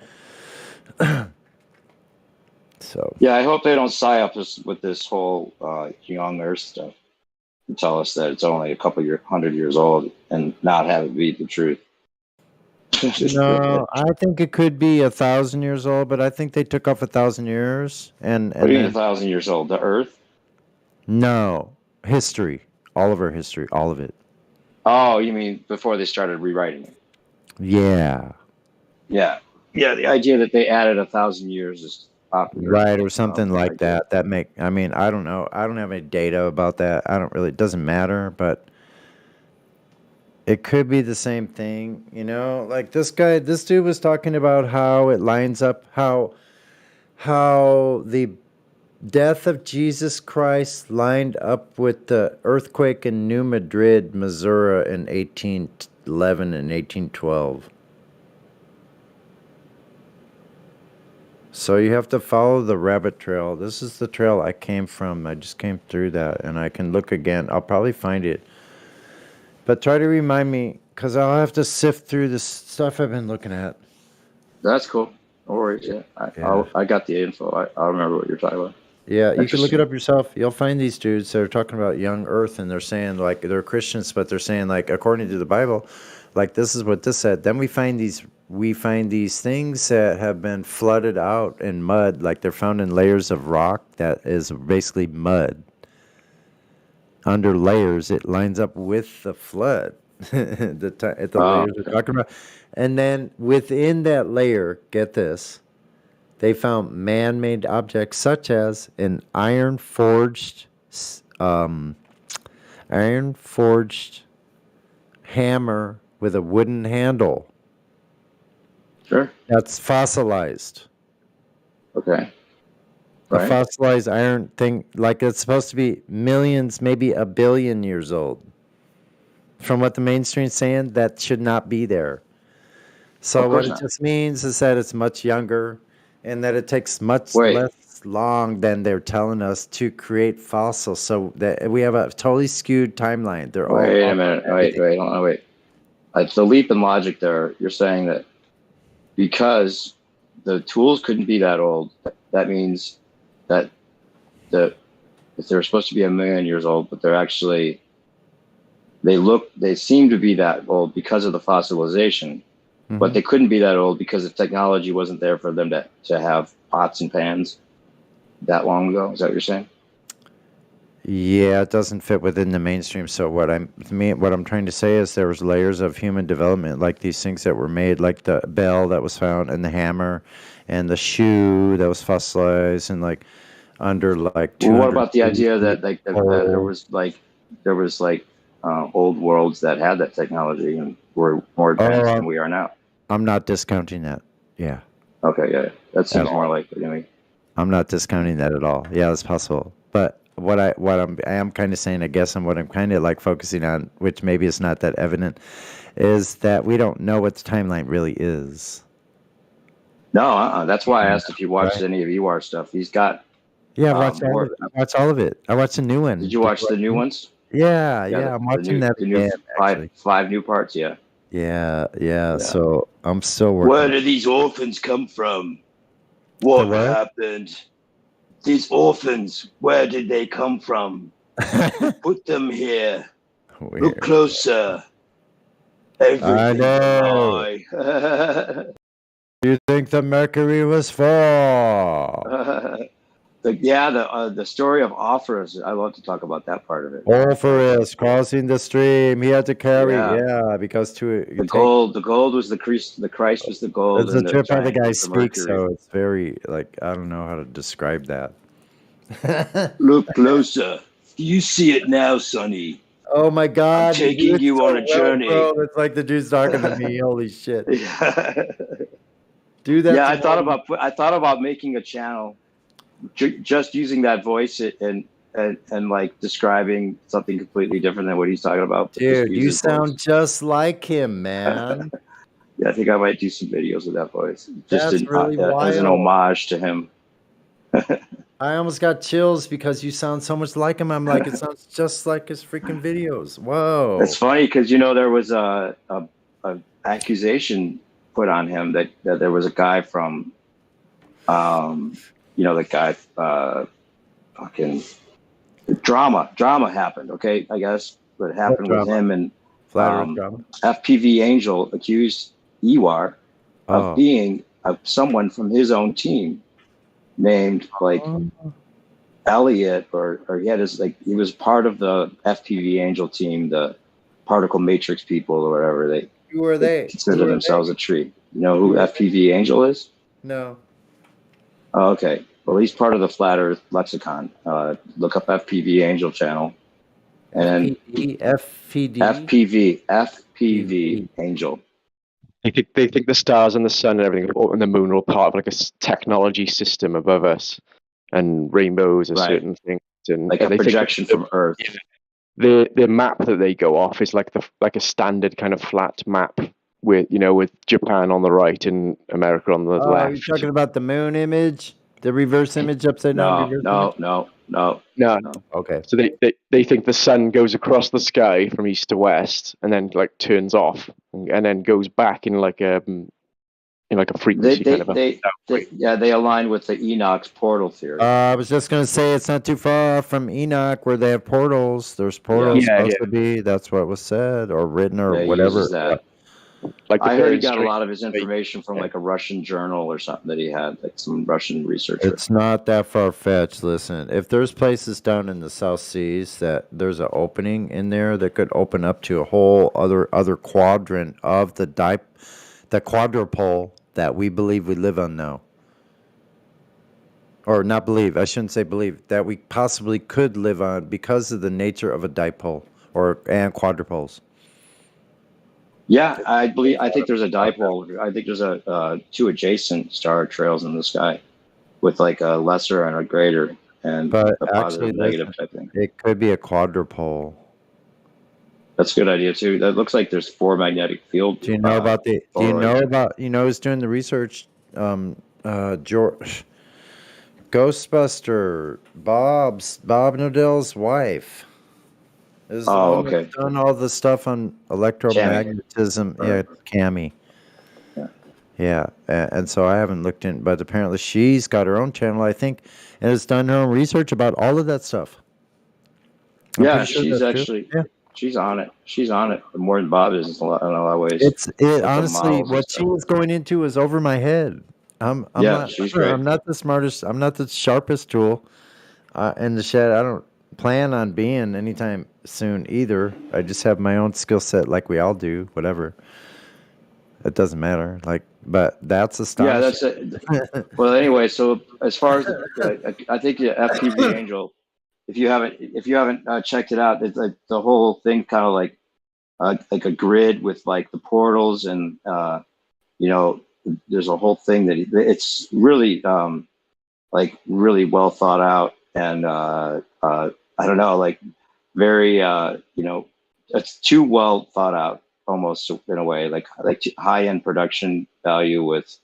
So Yeah, I hope they don't psy up us with this whole young Earth stuff and tell us that it's only a couple 100 years old and not have it be the truth. no, I think it could be 1,000 years old, but I think they took off 1,000 years, and What do you mean then 1,000 years old? The Earth? no history, all of our history, all of it. Oh, you mean before they started rewriting it? Yeah, Yeah. Yeah, the idea that they added 1,000 years is popular. right, or something like that. That make, I mean, I don't know. I don't have any data about that. I don't really. It doesn't matter, but it could be the same thing. You know, like this dude was talking about how it lines up, how the death of Jesus Christ lined up with the earthquake in New Madrid, Missouri in 1811 and 1812. So you have to follow the rabbit trail. This is the trail I came from. I just came through that, and I can look again. I'll probably find it. But try to remind me, because I'll have to sift through this stuff I've been looking at. That's cool. No worries. Yeah. I got the info. I'll remember what you're talking about. Yeah, you can look it up yourself. You'll find these dudes that are talking about young Earth, and they're saying, like, they're Christians, but they're saying, like, according to the Bible, like, this is what this said. Then we find these things that have been flooded out in mud, like they're found in layers of rock that is basically mud. Under layers, it lines up with the flood. The layers we're talking about. And then within that layer, get this, they found man-made objects such as an iron-forged hammer with a wooden handle. Sure. That's fossilized. Okay. A Right. fossilized iron thing, like it's supposed to be millions, maybe 1 billion years old. From what the mainstream's saying, that should not be there. So what it just means is that it's much younger, and that it takes much less long than they're telling us to create fossils. So that we have a totally skewed timeline. They're all. Wait a minute. Wait. It's a leap in logic there. You're saying that because the tools couldn't be that old, that means that if they're supposed to be 1 million years old, but they're actually they seem to be that old because of the fossilization. Mm-hmm. But they couldn't be that old because the technology wasn't there for them to have pots and pans that long ago. Is that what you're saying? Yeah, it doesn't fit within the mainstream. So what I'm trying to say is there was layers of human development, like these things that were made, like the bell that was found, and the hammer, and the shoe that was fossilized, and like under like. Well, what about the idea that like that there was old worlds that had that technology and were more advanced than we are now? I'm not discounting that. Yeah. Okay. Yeah, that seems more likely to me. I'm not discounting that at all. Yeah, it's possible, but. I am kind of saying, I guess, and what I'm kind of like focusing on, which maybe is not that evident, is that we don't know what the timeline really is. No, that's why I asked if you watched any of Ewar's stuff. He's got. Yeah, I watched all of it. I watched the new one. Did you watch the new ones? Yeah, I'm watching that again. Five new parts, yeah. Yeah. So I'm still working. Where do these orphans come from? What happened? These orphans, where did they come from? Put them here. Weird. Look closer. I know. You think the mercury was full? The story of Orpheus. I love to talk about that part of it. Orpheus crossing the stream. He had to carry, because the gold was the Christ. The Christ was the gold. It's the trip how the guy speaks, so it's very like I don't know how to describe that. Look closer. Do you see it now, Sonny? Oh my God! I'm taking you on a journey. bro. It's like the dude's talking to me. Holy shit! Do that. Yeah, I thought about making a channel just using that voice and like describing something completely different than what he's talking about. Dude, you sound just like him, man. Yeah, I think I might do some videos with that voice, just That's really as an wild. homage to him. I almost got chills because you sound so much like him. I'm like, it sounds just like his freaking videos. Whoa. It's funny because there was a accusation put on him that there was a guy from, the guy, fucking drama happened. Okay, I guess what happened with him and FPV Angel accused Ewar of being someone from his own team named like Elliot, or he had his he was part of the FPV Angel team, the Particle Matrix people or whatever. Who are they? Consider themselves a tree. You know who FPV Angel is? No. Oh, okay. Well, he's part of the Flat Earth Lexicon. Look up FPV Angel channel. And FPV Angel. They think the stars and the sun and everything and the moon are all part of like a technology system above us, and rainbows are certain things, and like a projection from Earth. The map that they go off is like a standard kind of flat map with Japan on the right and America on the left. Are you talking about the moon image, the reverse image upside down? No. Okay. So they think the sun goes across the sky from east to west and then like turns off and then goes back in like a frequency they align with the Enoch's portal theory. I was just gonna say it's not too far from Enoch where they have portals. There's portals supposed to be. That's what was said or written or whatever. Like I heard he got a lot of his information from like a Russian journal or something that he had, like some Russian researcher. It's not that far fetched. Listen, if there's places down in the South Seas that there's an opening in there that could open up to a whole other quadrant of the quadrupole that we believe we live on now. Or not believe, I shouldn't say believe, that we possibly could live on because of the nature of a dipole and quadrupoles. Yeah, I think there's a dipole. I think there's two adjacent star trails in the sky with like a lesser and a greater and a positive negative type thing. It could be a quadrupole. That's a good idea too. That looks like there's 4 magnetic field. Do you know about who's doing the research? George Ghostbuster, Bob Nodell's wife. Okay. Done all the stuff on electromagnetism. Cami. Yeah, and so I haven't looked in, but apparently she's got her own channel, I think, and has done her own research about all of that stuff. She's actually she's on it. She's on it more than Bob is in a lot of ways. Honestly, what she was going into is over my head. I'm not the smartest. I'm not the sharpest tool in the shed. I don't plan on being anytime soon either. I just have my own skill set, like we all do. Whatever. It doesn't matter. But that's astonishing. Yeah, that's it. Well, anyway, so as far as I think the FPV Angel, if you haven't checked it out, it's like the whole thing kind of like a grid with like the portals and there's a whole thing that it's really really well thought out and I don't know, like very it's too well thought out almost in a way, like high end production value with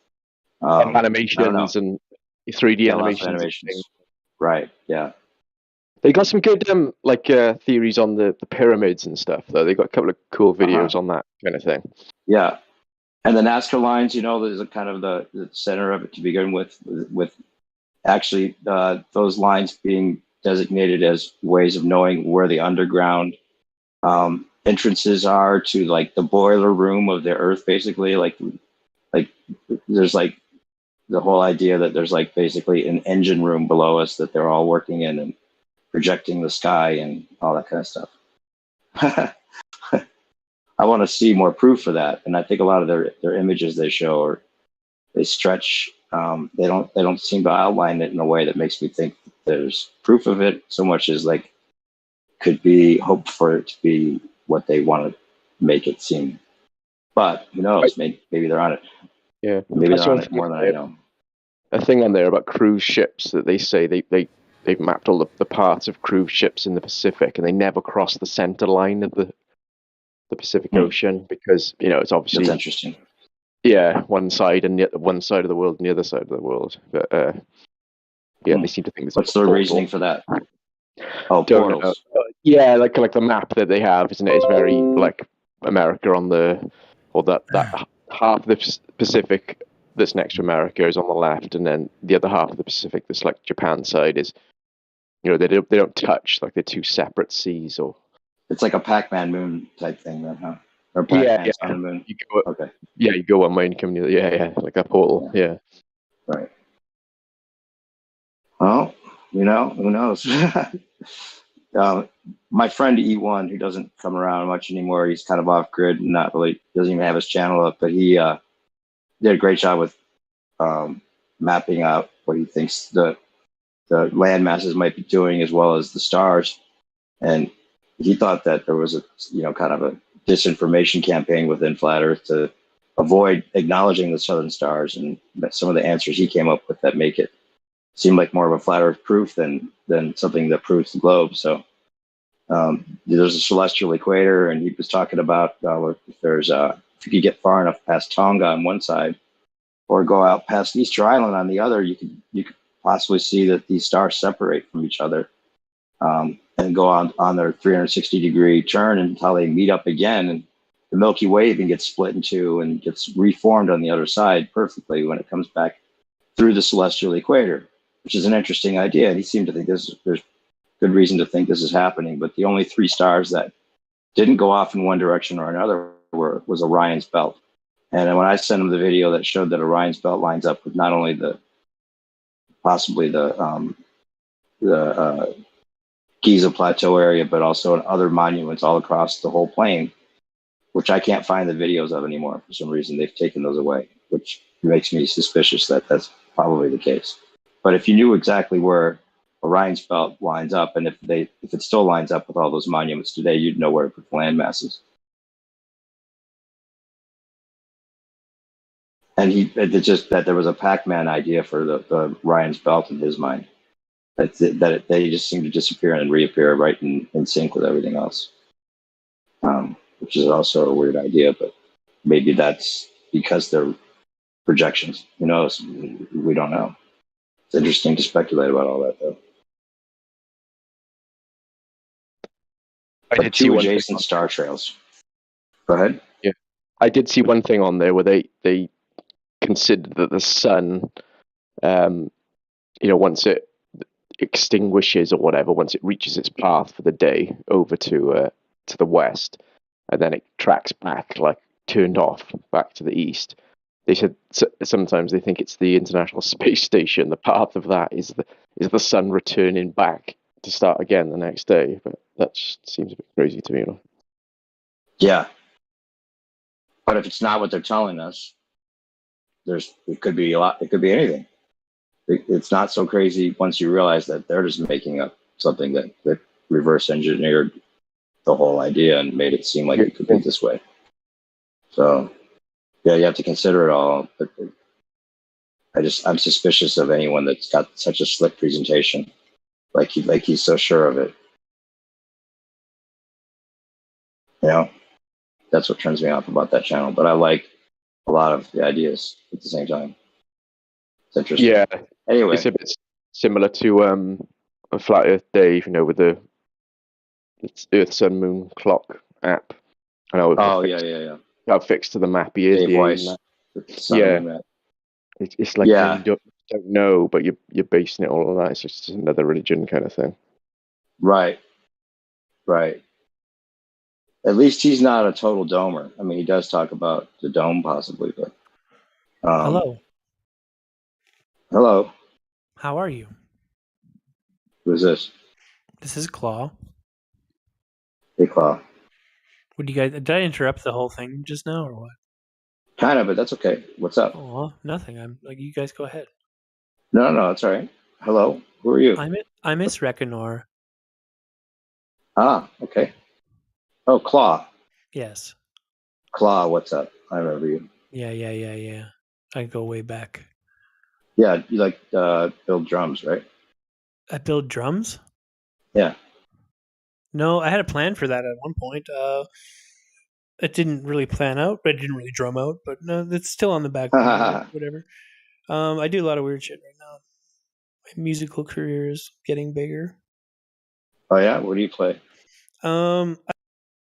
animations and 3D animations. Right. Yeah. They got some good theories on the pyramids and stuff though. They got a couple of cool videos on that kind of thing. Yeah. And the Nazca lines, there's a kind of the center of it to begin with actually those lines being designated as ways of knowing where the underground entrances are to like the boiler room of the Earth, basically. Like there's like the whole idea that there's like basically an engine room below us that they're all working in and projecting the sky and all that kind of stuff. I want to see more proof of that, and I think a lot of their images they show they stretch. They don't seem to outline it in a way that makes me think that there's proof of it so much as like could be hoped for it to be what they want to make it seem. But who knows? Maybe they're on it. Yeah, Maybe they're on it more than I know. A thing on there about cruise ships that they say they've mapped all the parts of cruise ships in the Pacific, and they never cross the center line of the Pacific Ocean because it's obviously That's interesting. Yeah, one side and one side of the world and the other side of the world. But they seem to think there's what's their reasoning for that? Oh, Don't portals. know. Yeah, like the map that they have, isn't it? Is very like America on that half of the Pacific that's next to America is on the left, and then the other half of the Pacific that's like Japan side is, they don't touch, like they're two separate seas. Or it's like a Pac-Man moon type thing, then, huh? Or Pac-Man on the moon. You go one way and you come the other. Yeah, like that portal. Yeah. Right. Well, who knows? My friend E1, who doesn't come around much anymore, he's kind of off grid and doesn't even have his channel up, but he did a great job with mapping out what he thinks the land masses might be doing as well as the stars. And he thought that there was a kind of a disinformation campaign within Flat Earth to avoid acknowledging the southern stars, and some of the answers he came up with that make it seem like more of a flat Earth proof than something that proves the globe. So there's a celestial equator, and he was talking about if you could get far enough past Tonga on one side, or go out past Easter Island on the other, you could possibly see that these stars separate from each other and go on their 360-degree turn until they meet up again, and the Milky Way even gets split in two and gets reformed on the other side perfectly when it comes back through the celestial equator, which is an interesting idea. And he seemed to think there's good reason to think this is happening. But the only three stars that didn't go off in one direction or another was Orion's belt. And when I sent him the video that showed that Orion's belt lines up with not only possibly the Giza Plateau area, but also in other monuments all across the whole plain, which I can't find the videos of anymore. For some reason, they've taken those away, which makes me suspicious that that's probably the case. But if you knew exactly where Orion's belt lines up, and if it still lines up with all those monuments today, you'd know where to put the land masses. And it's just that there was a Pac-Man idea for the Orion's belt in his mind. They just seem to disappear and reappear right in sync with everything else, which is also a weird idea, but maybe that's because they're projections. Who knows? We don't know. It's interesting to speculate about all that, though. I did see adjacent star trails. Go ahead. Yeah, I did see one thing on there where they considered that the sun, once it extinguishes or whatever, once it reaches its path for the day over to the west, and then it tracks back, like turned off back to the east. They said sometimes they think it's the International Space Station. The path of that is the sun returning back to start again the next day. But that seems a bit crazy to me. Yeah, but if it's not what they're telling us, it could be a lot. It could be anything. It's not so crazy once you realize that they're just making up something that reverse engineered the whole idea and made it seem like it could be this way. So, yeah, you have to consider it all. But I'm suspicious of anyone that's got such a slick presentation, like he's so sure of it. That's what turns me off about that channel. But I like a lot of the ideas at the same time. It's interesting. Yeah. Anyway, it's a bit similar to a Flat Earth Dave, with the Earth, Sun, Moon clock app. Yeah. How fixed to the map he is. Dave Weiss. Yeah. It's like you don't know, but you're basing it all on that. It's just another religion kind of thing. Right. At least he's not a total domer. I mean, he does talk about the dome possibly, but Hello. How are you? Who's this? This is Claw. Hey, Claw. Did I interrupt the whole thing just now or what? Kind of, but that's okay. What's up? Oh, well, nothing. I'm like, you guys go ahead. No, that's all right. Hello. Who are you? I miss Reconor. Ah, okay. Oh, Claw. Yes. Claw, what's up? I remember you. Yeah. I go way back. Yeah, you like build drums, right? I build drums? Yeah. No, I had a plan for that at one point. It didn't really plan out, but it didn't really drum out. But no, it's still on the back burner. Oh Whatever. I do a lot of weird shit right now. My musical career is getting bigger. yeah, what do you play?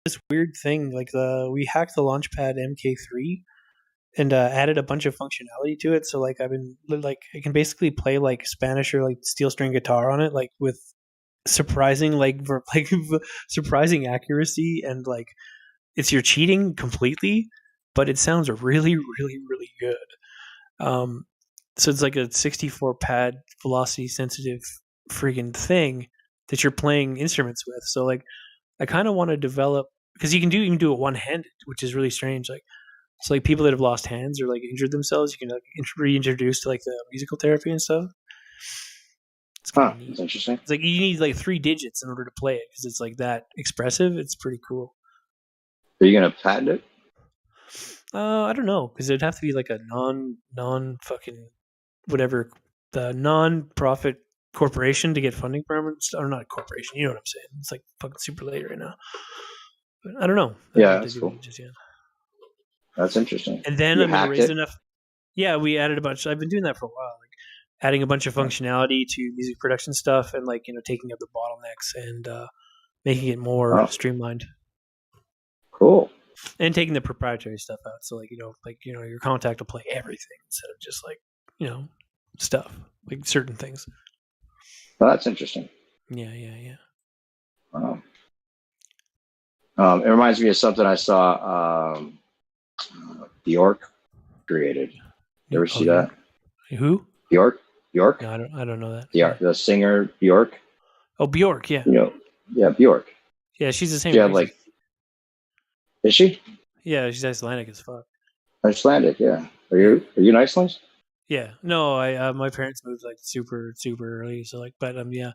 This weird thing like we hacked the Launchpad MK3 and added a bunch of functionality to it. So like I've been like I can basically play like Spanish or like steel string guitar on it, like with surprising surprising accuracy, and like you're cheating completely, but it sounds really really good. So it's like a 64 pad velocity sensitive friggin' thing that you're playing instruments with. So like I kind of want to develop, because you can even do it one handed, which is really strange. Like so, like people that have lost hands or like injured themselves, you can like reintroduce to like the musical therapy and stuff. It's kind of neat. That's interesting. It's like you need like 3 digits in order to play it because it's like that expressive. It's pretty cool. Are you gonna patent it? I don't know, because it'd have to be like a non fucking whatever, the non-profit corporation to get funding from it, or not a corporation. You know what I'm saying? It's like fucking super late right now. But I don't know. I don't know Yeah, what that's they do cool. just yet. That's interesting. And then You I'm gonna hacked raise it? enough. Yeah, we added a bunch. I've been doing that for a while, like adding a bunch of functionality to music production stuff, and like taking out the bottlenecks and making it more streamlined, Cool. and taking the proprietary stuff out. So like your contact will play everything instead of just like stuff like certain things. Well, that's interesting. Yeah. It reminds me of something I saw Bjork created. You ever see that? Who? Bjork? No, I don't know that. The singer Bjork. Oh, Bjork, yeah. Yeah, Bjork. Yeah, she's the same. She had like, is she? Yeah, she's Icelandic as fuck. Icelandic, yeah. Are you in Iceland? Yeah, no, I my parents moved like super early, so like, but yeah,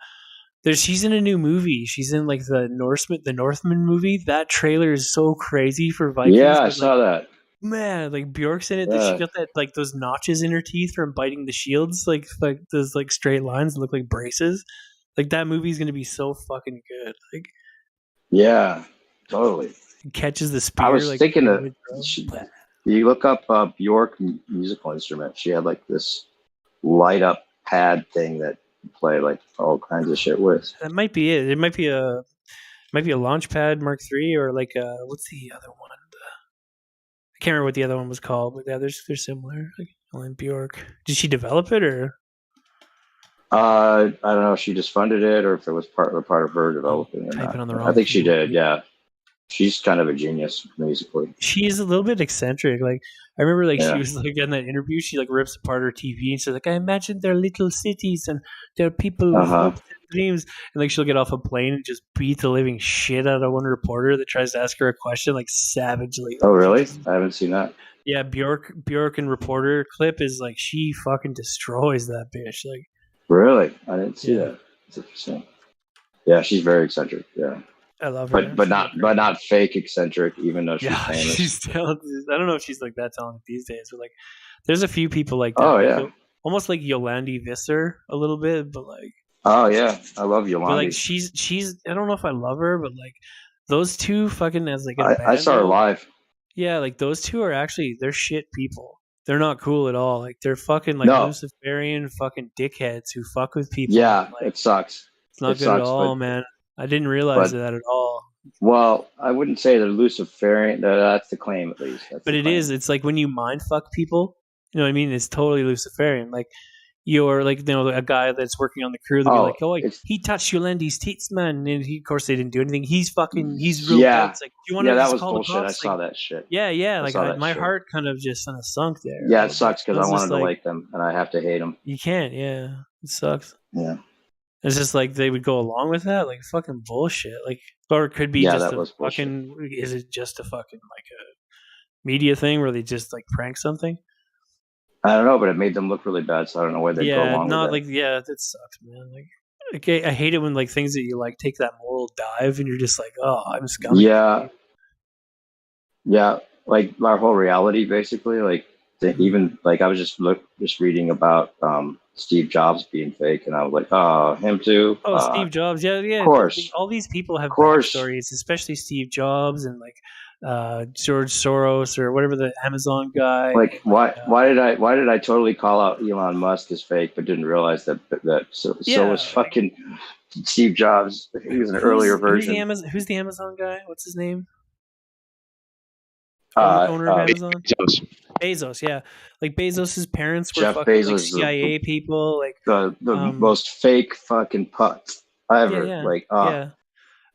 she's in a new movie. She's in like the Northman movie. That trailer is so crazy for Vikings. Yeah, I saw that. Man, like Bjork's in it. Yeah. She got that like those notches in her teeth from biting the shields, like those like straight lines that look like braces. Like that movie's gonna be so fucking good. Like, yeah, totally. Catches the spear. I was thinking that you look up Bjork musical instrument. She had like this light up pad thing that you play like all kinds of shit with. That might be it. It might be a Launchpad Mark III, or like what's the other one? I can't remember what the other one was called, but yeah, they're similar. Like Bjork. Did she develop it or? I don't know if she just funded it or if it was part of her developing it. I think she did. Yeah, she's kind of a genius musically. She's a little bit eccentric. Like I remember, like she was like in that interview, she like rips apart her TV and she's like, "I imagine they're little cities and they're people with hopes and dreams." And like she'll get off a plane and just beat the living shit out of one reporter that tries to ask her a question, like savagely. Oh, really? I haven't seen that. Yeah, Bjork and reporter clip is like she fucking destroys that bitch. Like. Really? I didn't see that. It's interesting. Yeah, she's very eccentric. Yeah. I love her. But not fake eccentric, even though she's famous. She's talented. I don't know if she's like that talented these days, but like there's a few people like that. Oh, like, yeah. Almost like Yolandi Visser a little bit, but like. Oh yeah, I love Yolandi. But like she's I don't know if I love her, but like those two fucking as like I saw her live. Yeah, like those two are actually they're shit people. They're not cool at all. Like they're fucking like Luciferian fucking dickheads who fuck with people. Yeah, like, it sucks. It's not good at all, man. I didn't realize that at all. Well, I wouldn't say they're Luciferian. That's the claim, at least. But it is. It's like when you mind fuck people. You know what I mean? It's totally Luciferian. Like you're like a guy that's working on the crew. They'll be like, "Oh, he touched Yolandi's teats, man," and of course they didn't do anything. He's real bad. It's like, do you want to that just was call bullshit. the cops? I saw that shit. Yeah. Like my heart kind of just kind of sunk there. Yeah, it sucks because I wanted to like them and I have to hate them. You can't. Yeah, it sucks. Yeah. It's just like they would go along with that, like fucking bullshit. Like, or it could be just a fucking. Is it just a fucking like a media thing where they just like prank something? I don't know, but it made them look really bad, so I don't know why they go along with it. Like that sucks, man. Like Okay, I hate it when like things that you like take that moral dive and you're just like, oh, I'm scummy. Yeah, like our whole reality, basically. Like even like I was just reading about Steve Jobs being fake, and I was like, oh, him too. Oh, Steve Jobs, yeah. Of course, All these people have of course. backstories, especially Steve Jobs and like George Soros or whatever the Amazon guy. Like why did I totally call out Elon Musk as fake, but didn't realize that so was fucking Steve Jobs. He was an earlier version. Who's the Amazon guy? What's his name? Owner of Amazon. Bezos, yeah. Like Bezos's parents were fucking like CIA people, like the most fake fucking putz ever. Yeah.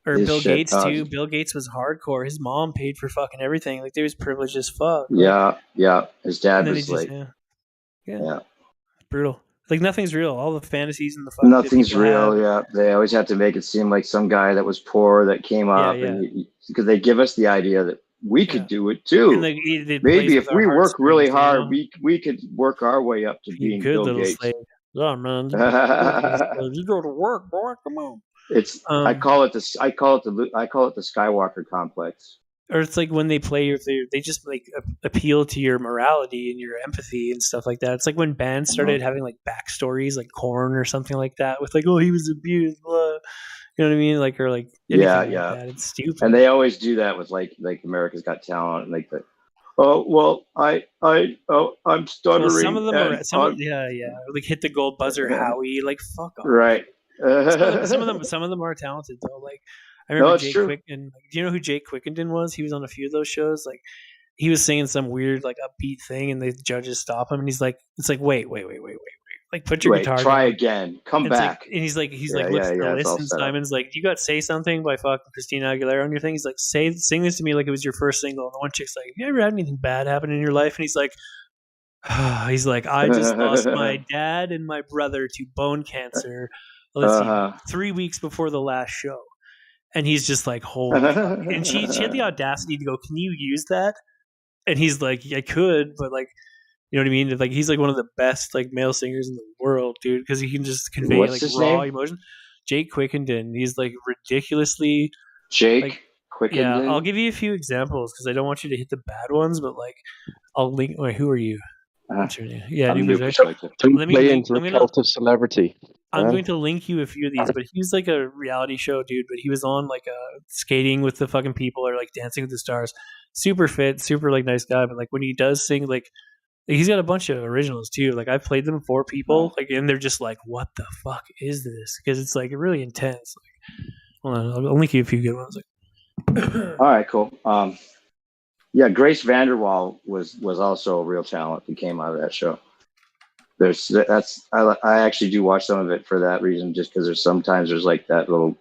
Or Bill Gates too. Bill Gates was hardcore. His mom paid for fucking everything. Like they was privileged as fuck. Right? Yeah. His dad was like, yeah, brutal. Like nothing's real. All the fantasies and the fucking nothing's real. Yeah, they always have to make it seem like some guy that was poor that came up, and because they give us the idea that we could do it too. And maybe if we work really hard, we could work our way up to being Bill Gates. Slave. Yeah, man. You go to work, boy. Come on. It's I call it the Skywalker complex. Or it's like when they play, they just like appeal to your morality and your empathy and stuff like that. It's like when bands started having like backstories, like Korn or something like that, with like, oh, he was abused, blah. You know what I mean? Like, or like, like that. It's stupid. And they always do that with like America's Got Talent, and like the, oh well, I'm stuttering. Well, some of them are, like hit the gold buzzer, Howie. Like, fuck off. Right. some of them are talented though. Like, I remember Jake Quickenden. Like, do you know who Jake Quickenden was? He was on a few of those shows. Like, he was singing some weird like upbeat thing, and the judges stop him, and he's like, "It's like wait. Like, put your guitar. Try again. Come back." Like, and he's like, looks at the list, and Simon's like, "You got Say Something by fucking Christina Aguilera on your thing." He's like, sing this to me like it was your first single. And the one chick's like, "Have you ever had anything bad happen in your life?" And he's like, I just lost my dad and my brother to bone cancer. Let's see, 3 weeks before the last show. And he's just like, holy fuck. And she had the audacity to go, "Can you use that?" And he's like, "I could, but like," you know what I mean? Like, he's like one of the best like male singers in the world, dude, because he can just convey like raw emotion. Jake Quickenden. He's like ridiculously Quickenden. Yeah, I'll give you a few examples because I don't want you to hit the bad ones, but like, I'll link. Wait, who are you? What's your name? Yeah, let me play into the cult of celebrity. I'm going to link you a few of these, but he was like a reality show dude, but he was on like skating with the fucking people or like Dancing with the Stars. Super fit, super like nice guy, but like when he does sing, like he's got a bunch of originals too. Like I've played them for people, like, and they're just like, "What the fuck is this?" Because it's like really intense. Like, hold on, I'll link you a few good ones. Like, all right, cool. Yeah, Grace Vanderwaal was also a real talent who came out of that show. I actually do watch some of it for that reason, just because there's like that little,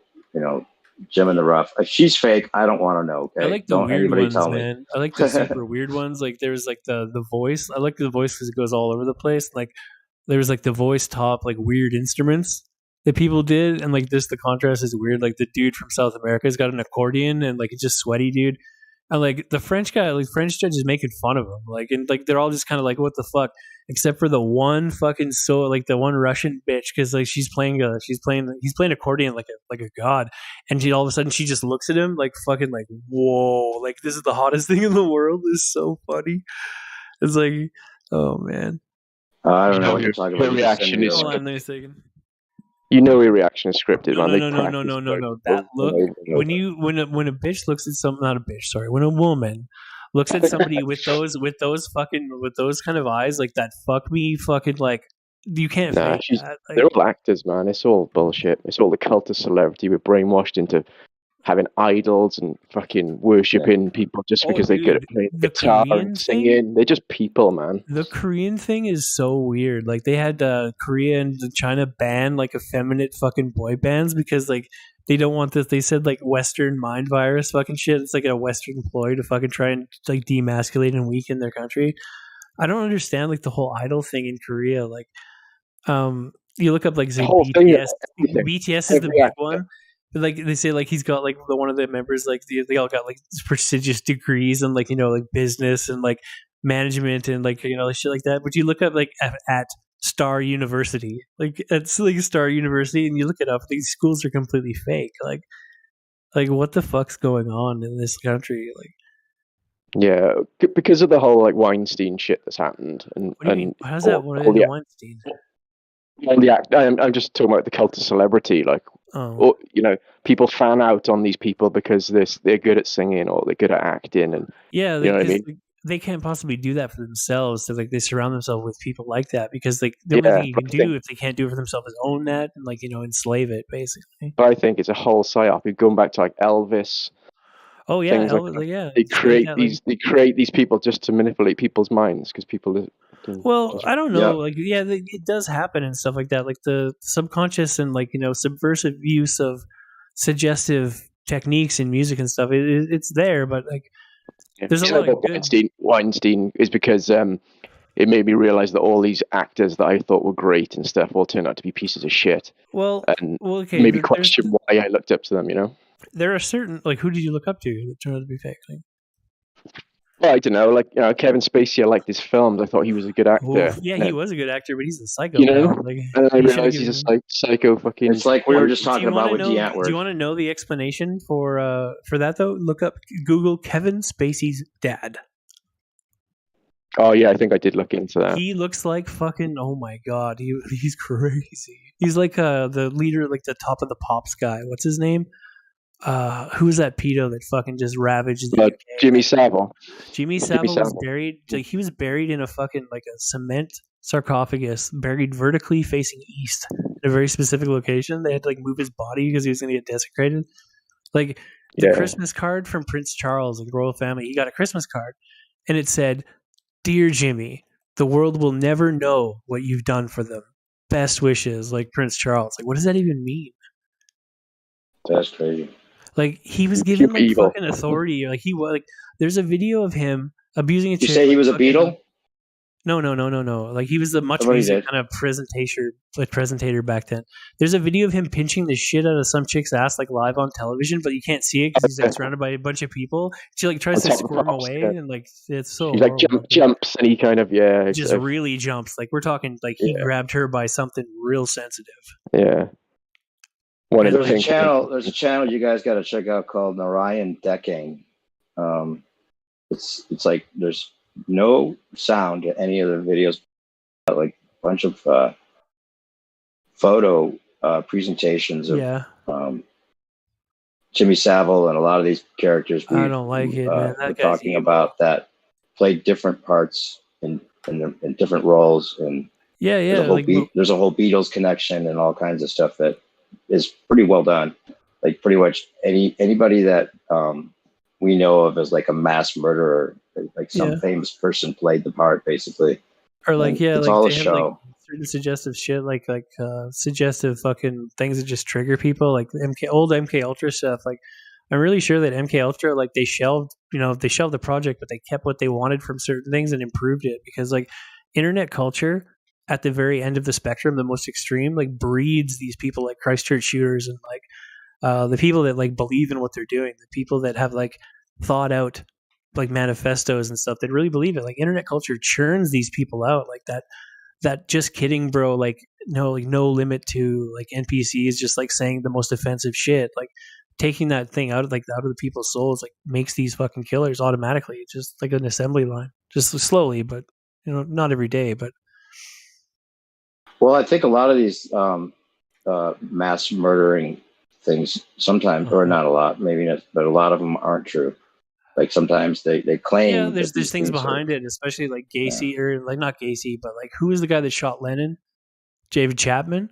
gem in the rough. If she's fake, I don't want to know. Okay, I like the weird ones, man. I like the super weird ones. Like there's like the voice. I like the voice because it goes all over the place. Like there's like the voice top like weird instruments that people did, and like this the contrast is weird. Like the dude from South America has got an accordion, and like it's just sweaty dude. And like the French guy, like French judge is making fun of him, like, and like they're all just kind of like, "What the fuck?" Except for the one fucking like the one Russian bitch, because like he's playing accordion like a god, and she all of a sudden she just looks at him like fucking like, whoa, like this is the hottest thing in the world. It's so funny. It's like, oh man, I don't know what you're talking about. Reaction is. Hold on a second. You know your reaction is scripted, man. No. That look when a bitch looks at not a bitch, sorry. When a woman looks at somebody with those kind of eyes, like that, fuck me, fucking like you can't. Fake that. Like, they're all actors, man. It's all bullshit. It's all the cult of celebrity. We're brainwashed into having idols and fucking worshipping people just because they're good at playing the guitar and singing. They're just people, man. The Korean thing is so weird. Like they had Korea and China ban like effeminate fucking boy bands because like they don't want this. They said like Western mind virus fucking shit. It's like a Western ploy to fucking try and like demasculate and weaken their country. I don't understand like the whole idol thing in Korea. Like, you look up like say BTS. BTS is the big one. Like they say, like he's got like one of the members, like they all got like prestigious degrees and like like business and like management and like shit like that. But you look up like at Star University. Like it's like Star University, and you look it up. These schools are completely fake. Like what the fuck's going on in this country? Like, Yeah, because of the whole like Weinstein shit that's happened, and what do you mean? How's all, that? What all the the Weinstein? all the act. I'm just talking about the cult of celebrity. Like, Oh, people fan out on these people because they're good at singing or they're good at acting, and yeah. you know what I mean. They can't possibly do that for themselves. So like they surround themselves with people like that because like the only Yeah, thing you but can do if they can't do it for themselves is own that and like enslave it basically. I think it's a whole psyop. You're going back to like Elvis, Oh yeah, things like Elvis, that. like, yeah. They it's like create that, these. They create these people just to manipulate people's minds because people can well, just. I don't know. Yep. Like, yeah, it does happen and stuff like that. Like the subconscious and like subversive use of suggestive techniques in music and stuff. It's there, but like Yeah. there's a It's lot like of good. Weinstein is because it made me realize that all these actors that I thought were great and stuff all turned out to be pieces of shit, Well, and okay. maybe question why I looked up to them. There are certain like who did you look up to that turned out to be fake? Like, Well, I don't know. Like Kevin Spacey, I liked his films. I thought he was a good actor. oof, yeah, he was a good actor, but he's a You know, psychopath. Like, and then I he should've realized he's a given- psycho fucking. It's like we were just Do talking you about wanna with know? the Antwoord. Do you want to know the explanation for that though? Look up Google Kevin Spacey's dad. Oh yeah, I think I did look into that. He looks like fucking. Oh my god, he's crazy. He's like the leader, like the top of the pops guy. What's his name? Who's that pedo that fucking just ravaged the UK? Jimmy Savile. Jimmy Savile was buried. Like he was buried in a fucking like a cement sarcophagus, buried vertically facing east in a very specific location. They had to like move his body because he was going to get desecrated. Like the Christmas card from Prince Charles, like the royal family, he got a Christmas card, and it said, "Dear Jimmy, the world will never know what you've done for them. Best wishes," like Prince Charles. Like, what does that even mean? That's crazy. Like he was given like evil. fucking authority. Like he was like. There's a video of him abusing a chick. You say he was a Beatle? No. Like he was a much Somebody music did. kind of presentator back then. There's a video of him pinching the shit out of some chick's ass like live on television, but you can't see it because he's like surrounded by a bunch of people. She like tries to squirm away, and like it's so. He like jumps, and he kind of just really jumps. Like we're talking like he grabbed her by something real sensitive. Yeah. There's a channel you guys got to check out called Narayan Decking. It's like there's no sound to any of the videos, like a bunch of photo presentations of Jimmy Savile and a lot of these characters. I don't like it, man. We're talking about that played different parts in different roles, and there's a whole Beatles connection and all kinds of stuff that is pretty well done. Like pretty much anybody that we know of as like a mass murderer, like some famous person played the part basically. Or like it's like all a they have, show. like, certain suggestive shit, like suggestive fucking things that just trigger people, like old MK Ultra stuff. Like I'm really sure that MK Ultra, like they shelved the project, but they kept what they wanted from certain things and improved it because like internet culture at the very end of the spectrum, the most extreme, like breeds these people like Christchurch shooters and like the people that like believe in what they're doing, the people that have like thought out like manifestos and stuff that really believe it. Like internet culture churns these people out like that just kidding bro, like no limit to like NPCs just like saying the most offensive shit, like taking that thing out of the people's souls, like makes these fucking killers automatically. It's just like an assembly line, just slowly, but not every day. But well, I think a lot of these mass murdering things sometimes, or not a lot, maybe not, but a lot of them aren't true. Like sometimes they claim there's things behind it, especially like Gacy or like not Gacy, but like who was the guy that shot Lennon? David Chapman.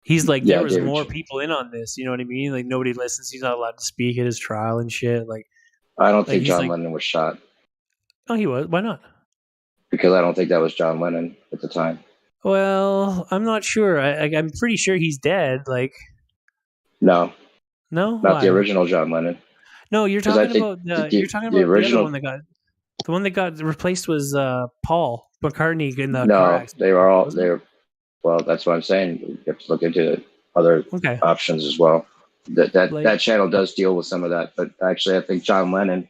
He's like there was more people in on this. You know what I mean? Like nobody listens. He's not allowed to speak at his trial and shit. Like I don't think John Lennon was shot. Oh, he was. Why not? Because I don't think that was John Lennon at the time. Well, I'm not sure. I'm pretty sure he's dead. Like no, not the original John Lennon. No, you're talking about the original other one the one that got replaced was Paul McCartney in the car No, accident. they were all they were. Well, that's what I'm saying. You have to look into other options as well. That channel does deal with some of that, but actually, I think John Lennon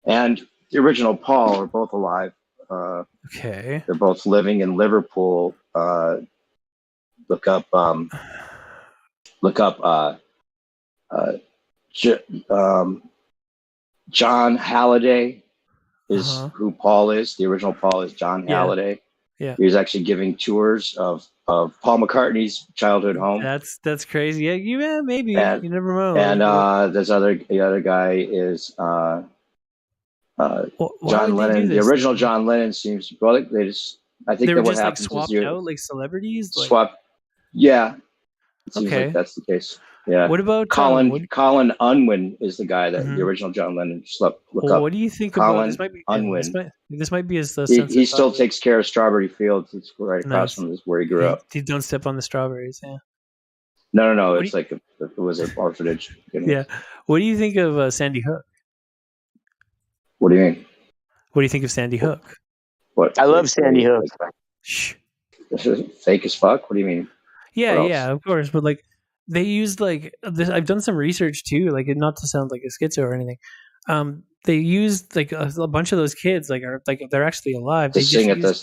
and the original Paul are both alive. Okay, they're both living in Liverpool, look up John Halliday is who Paul is. The original Paul is John Halliday. Yeah. He was actually giving tours of Paul McCartney's childhood home. That's crazy. Yeah, maybe. And, you never know. And the other guy is John Lennon. The original John Lennon seems they just. I think they that were what just like happens swapped is out like celebrities. Swap. Yeah. It seems like that's the case. Yeah. What about Colin Unwin is the guy that the original John Lennon look up. What do you think Colin about this? Unwin. This might be his. He still takes care of Strawberry Fields. It's right across from where he grew up. He don't step on the strawberries. Yeah. No. It's like it was an orphanage. Yeah. What do you think of Sandy Hook? What do you mean? What do you think of Sandy Hook? What? I love Sandy Hook. Shh. This is fake as fuck. What do you mean? Yeah, of course. But like, they used like this. I've done some research too. Like, not to sound like a schizo or anything. They used like a bunch of those kids. Like, they're actually alive. They sing at the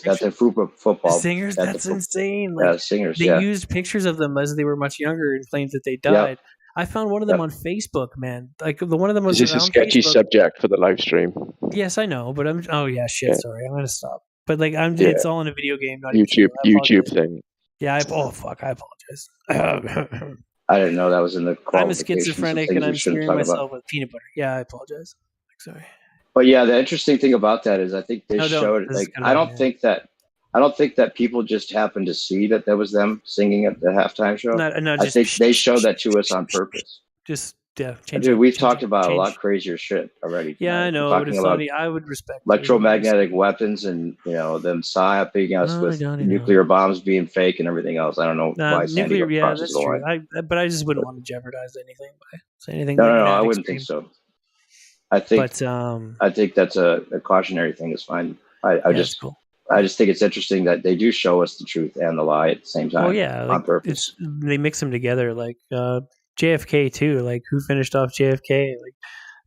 football. Singers. That's insane. Like, yeah, singers. They used pictures of them as they were much younger and claimed that they died. Yeah. I found one of them on Facebook, man. Like the one of them was. This is a sketchy subject for the live stream. Yes, I know, but I'm. Oh yeah, shit. Yeah. Sorry, I'm gonna stop. But like, It's all in a video game, not YouTube thing. Yeah. Fuck. I apologize. I didn't know that was in the. I'm a schizophrenic, and I'm smearing myself with peanut butter. Yeah, I apologize. Sorry. But yeah, the interesting thing about that is I think they showed. Like, I don't think that people just happened to see that was them singing at the halftime show. No, I think they showed that to us on purpose. Dude, we've talked about a lot crazier shit already. Yeah, I know. But it's funny. I would respect electromagnetic weapons and them psyoping us with nuclear bombs being fake and everything else. I don't know why nuclear. Yeah, that's true. But I just wouldn't want to jeopardize anything by saying anything. No, I wouldn't think so. I think that's a cautionary thing. Is fine. I just think it's interesting that they do show us the truth and the lie at the same time. Oh yeah, on purpose. They mix them together, like JFK too. Like, who finished off JFK? Like,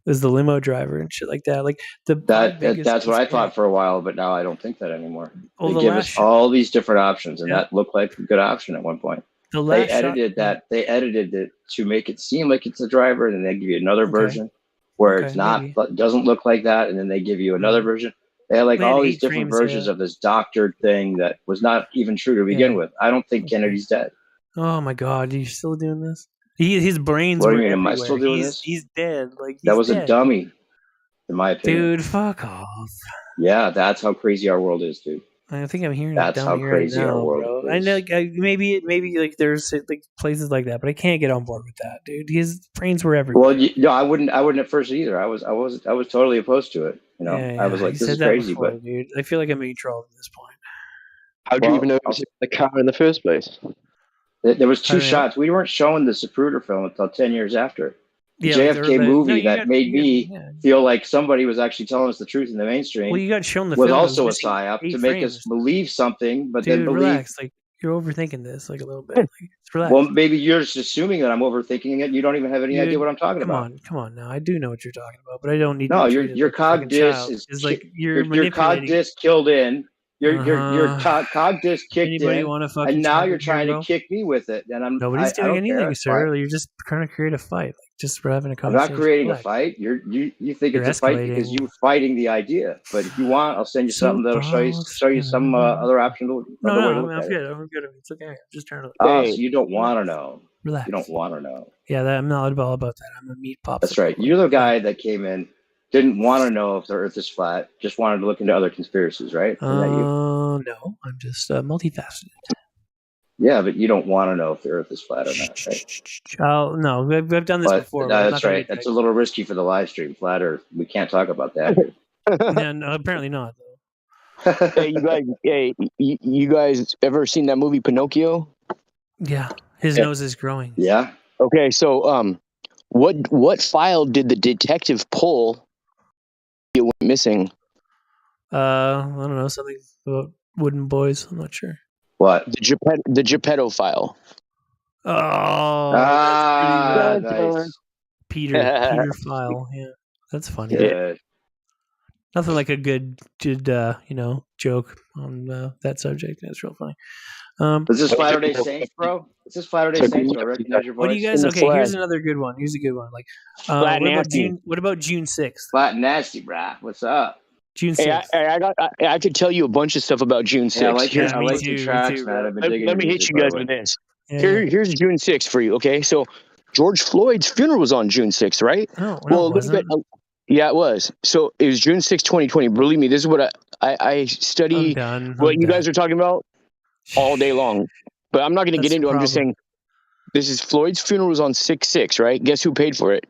was the limo driver and shit like that. Like that's what I thought for a while, but now I don't think that anymore. They give us all these different options, and that looked like a good option at one point. They edited it to make it seem like it's a driver, and then they give you another version where it's not, doesn't look like that, and then they give you another version. They had all these different versions of this doctored thing that was not even true to begin with. I don't think Kennedy's dead. Oh my God, are you still doing this? His brains. What do you mean? Am I still doing this? He's dead. Like, that was a dummy, in my opinion. Dude, fuck off. Yeah, that's how crazy our world is, dude. I think I'm hearing that's how crazy our world is. I know, maybe like there's like places like that, but I can't get on board with that, dude. His brains were everywhere. Well, I wouldn't at first either. I was totally opposed to it. I was like, this is crazy, before, but dude, I feel like I'm being trolled at this point. How do you even know it was in the car in the first place? There was two shots. We weren't showing the Zapruder film until 10 years after. The JFK movie that made me feel like somebody was actually telling us the truth in the mainstream. Well, you got shown the was film. Also a psyop to make us believe something, but then believe. Relax. Like, you're overthinking this like a little bit. Like, relax. Well, maybe you're just assuming that I'm overthinking it. You don't even have any idea what I'm talking about. Come on now. I do know what you're talking about, but I don't need. No, your cog disc is like your cog disc killed in. Your cog disc kicked in, and now you're trying to kick me with it. And nobody's doing anything, sir. You're just trying to create a fight. Like, just for having a conversation. I'm not creating a fight. You think it's a fight because you're fighting the idea. But if you want, I'll send you something that'll show you some other option. No, I'm good. I'm good. It's okay. I'm just trying to. Oh, so you don't want to know. Relax. You don't want to know. Yeah, I'm not all about that. I'm a meat popsicle. That's right. You're the guy that came in. Didn't want to know if the Earth is flat. Just wanted to look into other conspiracies, right? No, I'm just multifaceted. Yeah, but you don't want to know if the Earth is flat or not, right? Oh no, we've done this before. That's right. That's a little risky for the live stream. Flat Earth. We can't talk about that. Yeah, no, apparently not. Though. You guys ever seen that movie Pinocchio? Yeah, his nose is growing. Yeah. Okay, so what file did the detective pull? It went missing. I don't know, something about wooden boys. I'm not sure. What? The Geppetto file. Oh, nice. Peter file. Yeah, that's funny. Yeah. Nothing like a good joke on that subject. That's real funny. Is this Latter-day Saints, bro? Is this Latter-day Saints? Do I recognize your What do voice? you guys? In the Okay, here's flag. another good one. Here's a good one. Like, Flat what about nasty. June? What about June 6th? Flat and nasty, brah. What's up? June Hey, 6th. I could tell you a bunch of stuff about June 6th. Yeah, I like Here's I me like too, your me tracks, too, man. bro. I've been digging let your me hit music, you by the guys way. with this. Yeah, Here's June 6th for you. Okay, so George Floyd's funeral was on June 6th, right? No, Well, it a little bit. wasn't. Yeah, it was. So it was June 6th, 2020. Believe me, this is what I I'm study done. what you guys are talking about all day long. But I'm not going to get That's into it. the I'm just problem. saying this is Floyd's funeral was on 6/6, right? Guess who paid for it?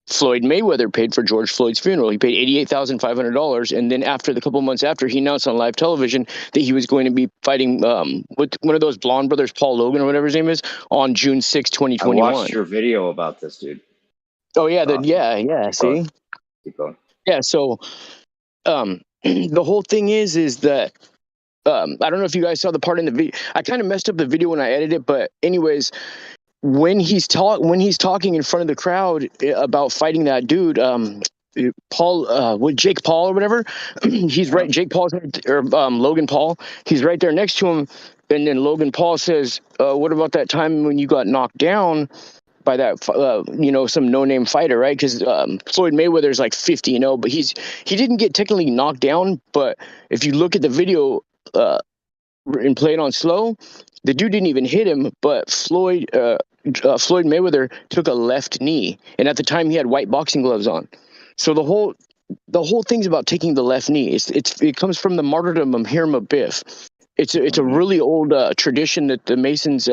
Floyd Mayweather paid for George Floyd's funeral. He paid $88,500, and then after the couple months after, he announced on live television that he was going to be fighting with one of those blonde brothers, Paul Logan or whatever his name is, on June 6, I 2021. watched your video about this, dude. Oh yeah, Awesome. yeah. Keep See, going. Keep going. yeah. So, the whole thing is that I don't know if you guys saw the part in the video. I kind of messed up the video when I edited it, but anyways, when he's talking in front of the crowd about fighting that dude, Paul, with Jake Paul or whatever, he's right. Jake Paul's or Logan Paul, he's right there next to him, and then Logan Paul says, "What about that time when you got knocked down by that, some no-name fighter, right? Because Floyd Mayweather's like 50, but he didn't get technically knocked down, but if you look at the video and play it on slow, the dude didn't even hit him, but Floyd Mayweather took a left knee, and at the time he had white boxing gloves on. So the whole thing's about taking the left knee. It comes from the martyrdom of Hiram Abiff. It's a really old tradition that the Masons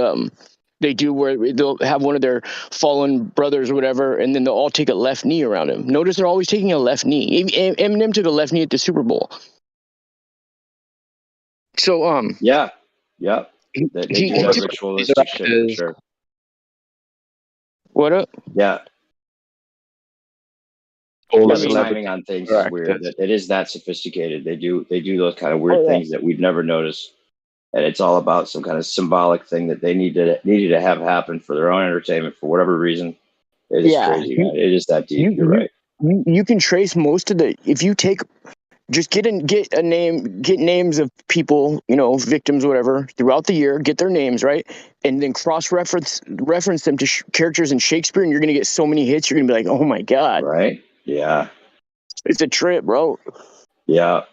they do, where they'll have one of their fallen brothers or whatever, and then they'll all take a left knee around him. Notice they're always taking a left knee. Eminem took a left knee at the Super Bowl. So Yeah. They do that he- ritualistic shit for sure. What up? Yeah. All Yeah, the me celebrities timing on things are is weird. actors. It is that sophisticated. They do those kind of weird Oh, yeah. things that we'd never notice. And it's all about some kind of symbolic thing that they needed to have happen for their own entertainment for whatever reason. It is crazy, man. It is that deep. You're right. You can trace most of the, if you take, just get names of people, victims, whatever, throughout the year, get their names, right? And then reference them to characters in Shakespeare, and you're going to get so many hits, you're going to be like, oh my God. Right? Yeah. It's a trip, bro. Yeah.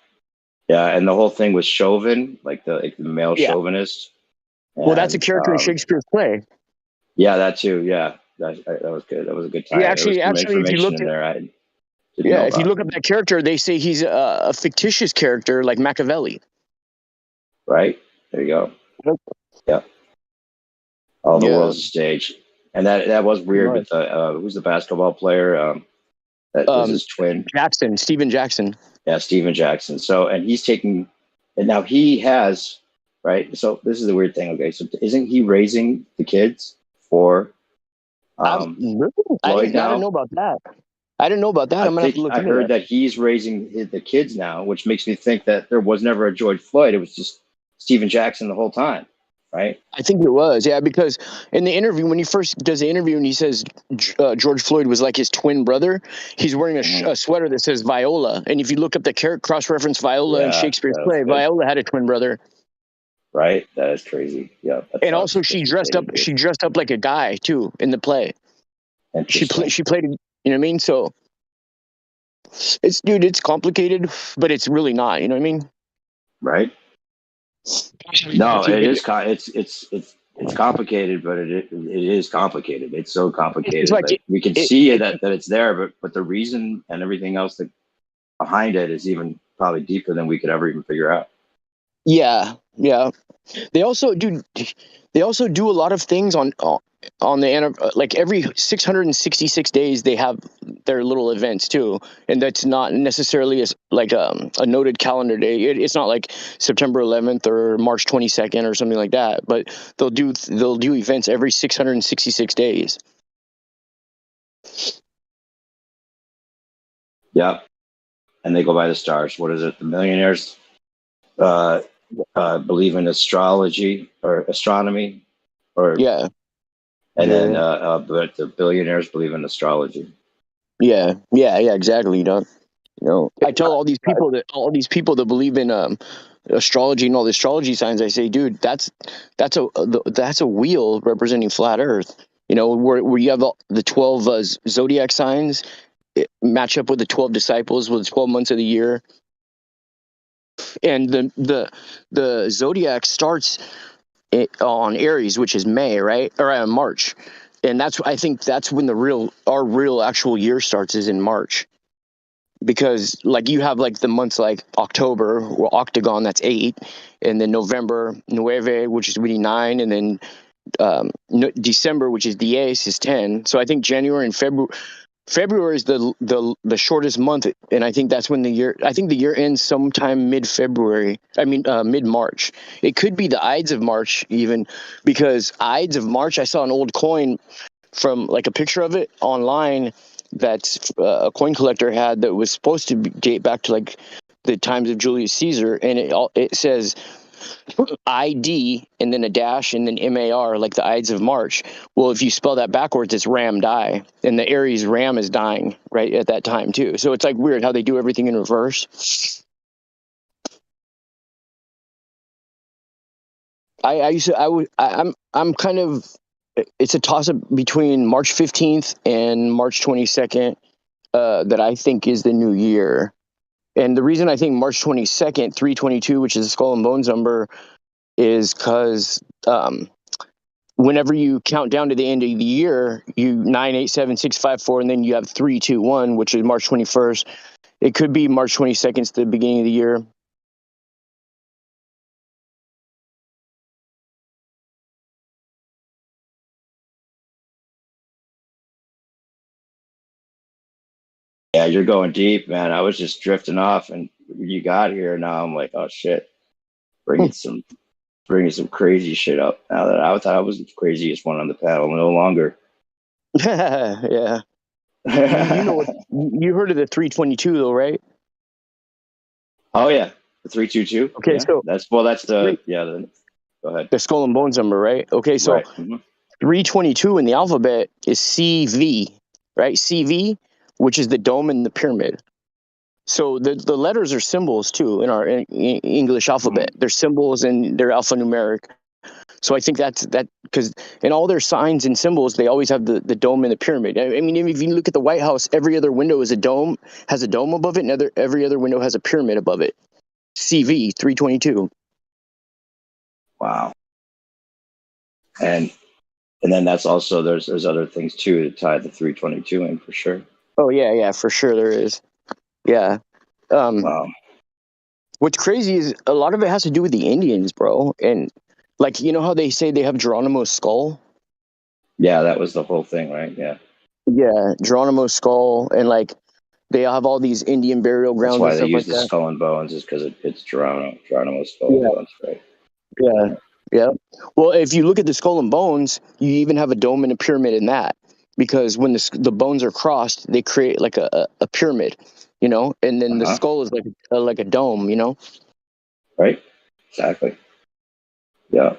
Yeah. And the whole thing with Chauvin, like the male chauvinist. Well, that's a character in Shakespeare's play. Yeah, that too. Yeah. That was good. That was a good time. Yeah, actually, if you look in there, if you look up that character, they say he's a fictitious character like Machiavelli. Right? There you go. Yeah. All the world's a stage. And that was weird with who's the basketball player? That was his twin. Steven Jackson. Yeah, Steven Jackson. So, and he's taking, and now he has, right? So this is the weird thing. Okay, so isn't he raising the kids for Floyd now? I didn't know about that. I'm gonna have to look into I heard that he's raising the kids now, which makes me think that there was never a George Floyd. It was just Steven Jackson the whole time, right? I think it was, yeah, because in the interview, when he first does the interview and he says George Floyd was like his twin brother, he's wearing a sweater that says Viola. And if you look up the cross-reference Viola in Shakespeare's play, Viola had a twin brother. Right? That is crazy. Yeah. And also she dressed up like a guy too in the play. She played, you know what I mean? So it's complicated, but it's really not, you know what I mean? Right. No, it is. It's complicated, but it is complicated. It's so complicated. It's like we can see that it's there, but the reason and everything else that behind it is even probably deeper than we could ever even figure out. Yeah. They also do a lot of things on the, like every 666 days they have their little events too, and that's not necessarily like a noted calendar day. It's not like September 11th or March 22nd or something like that, but they'll do events every 666 days. Yeah, and they go by the stars. What is it? The millionaires believe in astrology or astronomy, or and then but the billionaires believe in astrology. Yeah, exactly, Don. You know, I tell all these people that believe in astrology and all the astrology signs. I say, dude, that's a wheel representing flat Earth. You know, where you have the 12 zodiac signs match up with the 12 disciples with the 12 months of the year, and the zodiac starts on Aries, which is May, right, or March, and I think that's when our real actual year starts, is in March. Because like you have like the months like October or Octagon, that's 8, and then November Nueve, which is really 9, and then December, which is Diez, is 10. So I think January and February is the shortest month, and I think that's when the year ends sometime mid-February. I mean mid-March. It could be the Ides of March even, because Ides of March, I saw an old coin from like a picture of it online that a coin collector had that was supposed to date back to like the times of Julius Caesar, and it says ID and then a dash and then MAR, like the Ides of March. Well, if you spell that backwards, it's Ram Die, and the Aries Ram is dying right at that time too. So it's like weird how they do everything in reverse. I'm kind of, it's a toss up between March 15th and March 22nd that I think is the new year. And the reason I think March 22nd, 322, which is a skull and bones number, is because whenever you count down to the end of the year, you 9, 8, 7, 6, 5, 4, and then you have 3, 2, 1, which is March 21st. It could be March 22nd to the beginning of the year. Yeah, you're going deep, man. I was just drifting off, and you got here. Now I'm like, oh shit, bringing some crazy shit up. Now that I thought I was the craziest one on the panel, no longer. Yeah. You know what? You heard of the 322 though, right? Oh yeah, the 322. Okay, yeah. so that's the go ahead. The skull and bones number, right? Okay, so right. Mm-hmm. 322 in the alphabet is CV, right? CV, which is the dome and the pyramid. So the letters are symbols too in our English alphabet. Mm-hmm. They're symbols and they're alphanumeric. So I think that because in all their signs and symbols, they always have the dome and the pyramid. I mean, if you look at the White House, every other window has a dome above it, and every other window has a pyramid above it. CV 322. Wow. And then that's also there's other things too to tie the 322 in for sure. Oh yeah, for sure there is. Yeah. Wow. What's crazy is a lot of it has to do with the Indians, bro. And like, you know how they say they have Geronimo's skull? Yeah, that was the whole thing, right? Yeah. Yeah, Geronimo's skull, and like they have all these Indian burial grounds. That's why and they stuff use like the that. skull and bones, is because it's Geronimo's skull and bones, right? Yeah. Well, if you look at the skull and bones, you even have a dome and a pyramid in that, because when the bones are crossed, they create like a pyramid, you know, and then the skull is like a dome, you know. Right. Exactly. Yeah.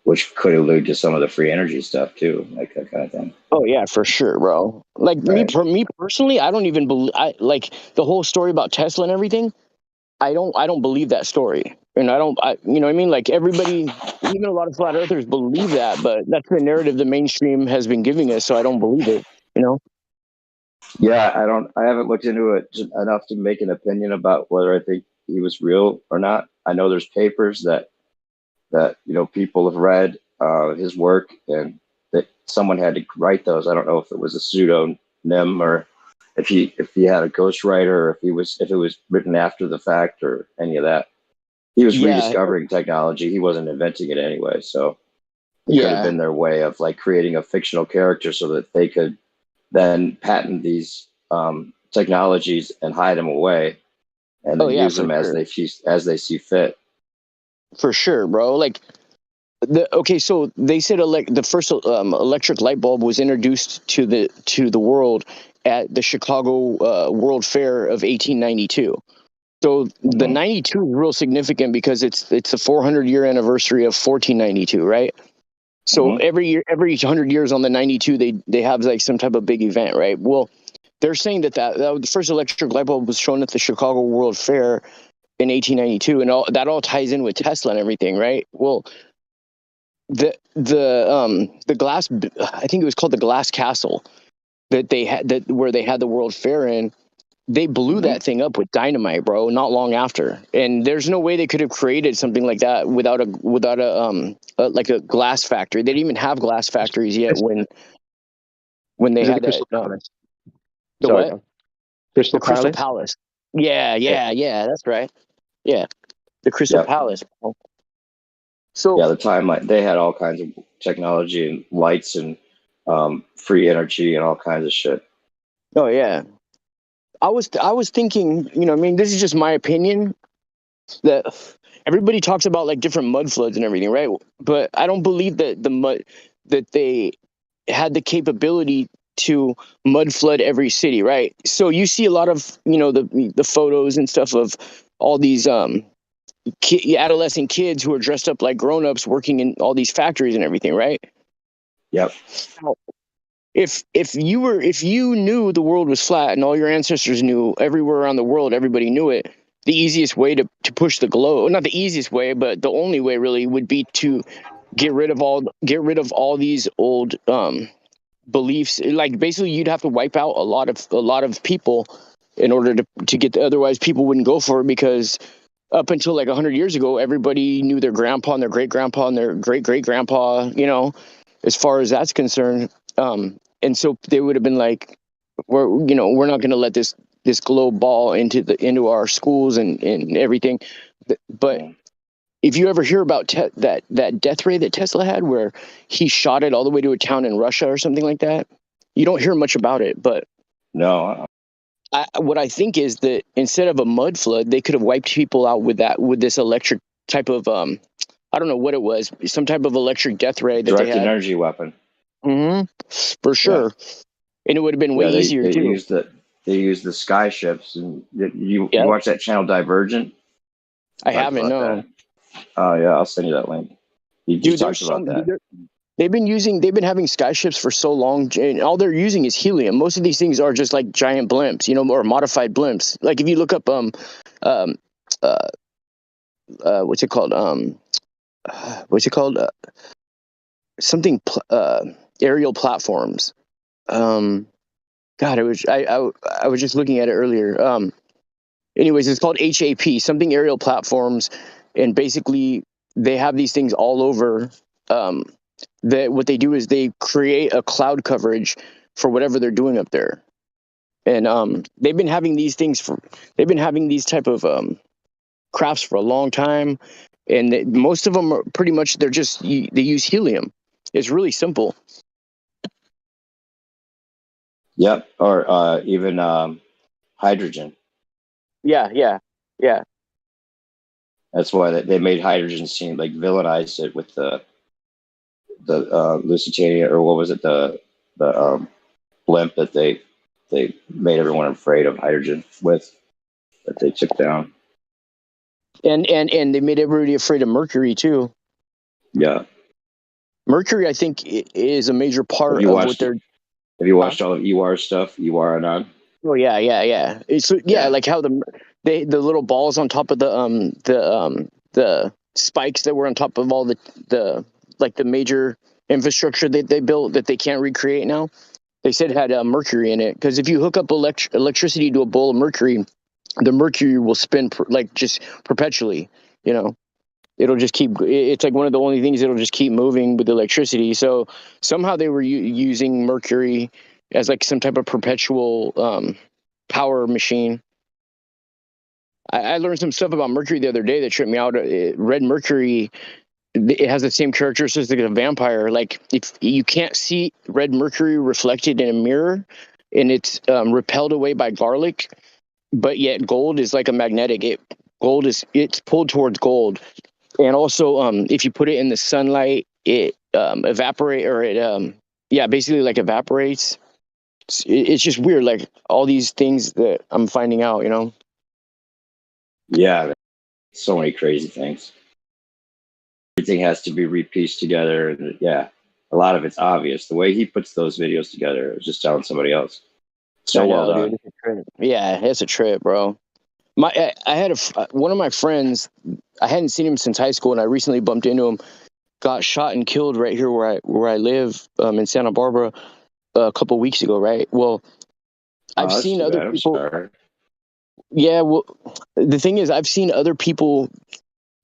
Which could allude to some of the free energy stuff too, like that kind of thing. Oh yeah, for sure, bro. Like me personally, I don't even believe. I like the whole story about Tesla and everything. I don't believe that story, and you know what I mean? Like everybody, even a lot of flat earthers believe that, but that's the narrative the mainstream has been giving us. So I don't believe it. You know? Yeah, I haven't looked into it enough to make an opinion about whether I think he was real or not. I know there's papers that people have read his work, and that someone had to write those. I don't know if it was a pseudonym or if he had a ghostwriter, or if it was written after the fact or any of that. He was rediscovering technology. He wasn't inventing it anyway, so it could have been their way of like creating a fictional character so that they could then patent these technologies and hide them away, and then use them as they see fit. For sure, bro. Like so they said the first electric light bulb was introduced to the world at the Chicago World Fair of 1892. So the 92 is real significant because it's the 400-year anniversary of 1492, right? So every 100 years on the 92, they have like some type of big event, right? Well, they're saying that the first electric light bulb was shown at the Chicago World Fair in 1892, and that all ties in with Tesla and everything, right? Well, the glass, I think it was called the Glass Castle, that they had where they had the World Fair in. They blew that thing up with dynamite, bro, not long after. And there's no way they could have created something like that without a like a glass factory. They didn't even have glass factories yet when they had Crystal Palace. The Sorry, what? man. Crystal Crystal Palace. Yeah, that's right. Yeah, the Crystal Palace. Bro. So yeah, the timeline, they had all kinds of technology and lights and free energy and all kinds of shit. Oh yeah. I was thinking, I mean, this is just my opinion, that everybody talks about like different mud floods and everything, right? But I don't believe that that they had the capability to mud flood every city, right? So you see a lot of, the photos and stuff of all these adolescent kids who are dressed up like grown-ups working in all these factories and everything, right? Yep. If you knew the world was flat and all your ancestors knew, everywhere around the world everybody knew it, the easiest way to push the globe, not the easiest way, but the only way really, would be to get rid of all these old beliefs. Like basically you'd have to wipe out a lot of people in order to get otherwise people wouldn't go for it, because up until like 100 years ago everybody knew their grandpa and their great grandpa and their great great grandpa, as far as that's concerned. And so they would have been like, we're not going to let this globe ball into our schools and everything. But if you ever hear about that death ray that Tesla had, where he shot it all the way to a town in Russia or something like that, you don't hear much about it. But no, what I think is that instead of a mud flood, they could have wiped people out with this electric type of I don't know what it was, some type of electric death ray that direct they had. energy weapon. For sure. And it would have been way easier they too. They use the sky ships, and you watch that channel Divergent. I haven't. No. Oh yeah, I'll send you that link. He just talks about that. They've been having sky ships for so long, and all they're using is helium. Most of these things are just like giant blimps, or modified blimps. Like if you look up what's it called? Something aerial platforms. God, I was just looking at it earlier. Anyways, it's called HAP, something aerial platforms, and basically they have these things all over. That what they do is they create a cloud coverage for whatever they're doing up there, and they've been having these type of crafts for a long time, and most of them are pretty much they use helium. It's really simple. Yep, or even hydrogen. Yeah. That's why they made hydrogen seem like villainized it with the Lusitania, or what was it, the blimp that they made everyone afraid of hydrogen with, that they took down. And they made everybody afraid of Mercury too. Yeah. Mercury, I think, is a major part of what they're. Have you watched all of EWAR stuff? EWAR Anon? Oh yeah. It's like how the little balls on top of the spikes that were on top of all the major infrastructure that they built that they can't recreate now. They said it had mercury in it, because if you hook up electricity to a bowl of mercury, the mercury will spin just perpetually. It'll just keep. It's like one of the only things that'll just keep moving with electricity. So somehow they were using mercury as like some type of perpetual power machine. I learned some stuff about mercury the other day that tripped me out. Red mercury, it has the same characteristics as a vampire. Like if you can't see red mercury reflected in a mirror, and it's repelled away by garlic, but yet gold is like a magnetic. It's pulled towards gold. And also, if you put it in the sunlight, it basically like evaporates. It's just weird, like all these things that I'm finding out, Yeah, so many crazy things. Everything has to be repieced together, and a lot of it's obvious. The way he puts those videos together, I was just telling somebody else, So I well know, done. dude. It's a trip. Yeah, it's a trip, bro. I had one of my friends. I hadn't seen him since high school, and I recently bumped into him. Got shot and killed right here where I live in Santa Barbara a couple weeks ago. Right. Well, I've That's seen too other bad. I'm people. sorry. Yeah. Well, the thing is, I've seen other people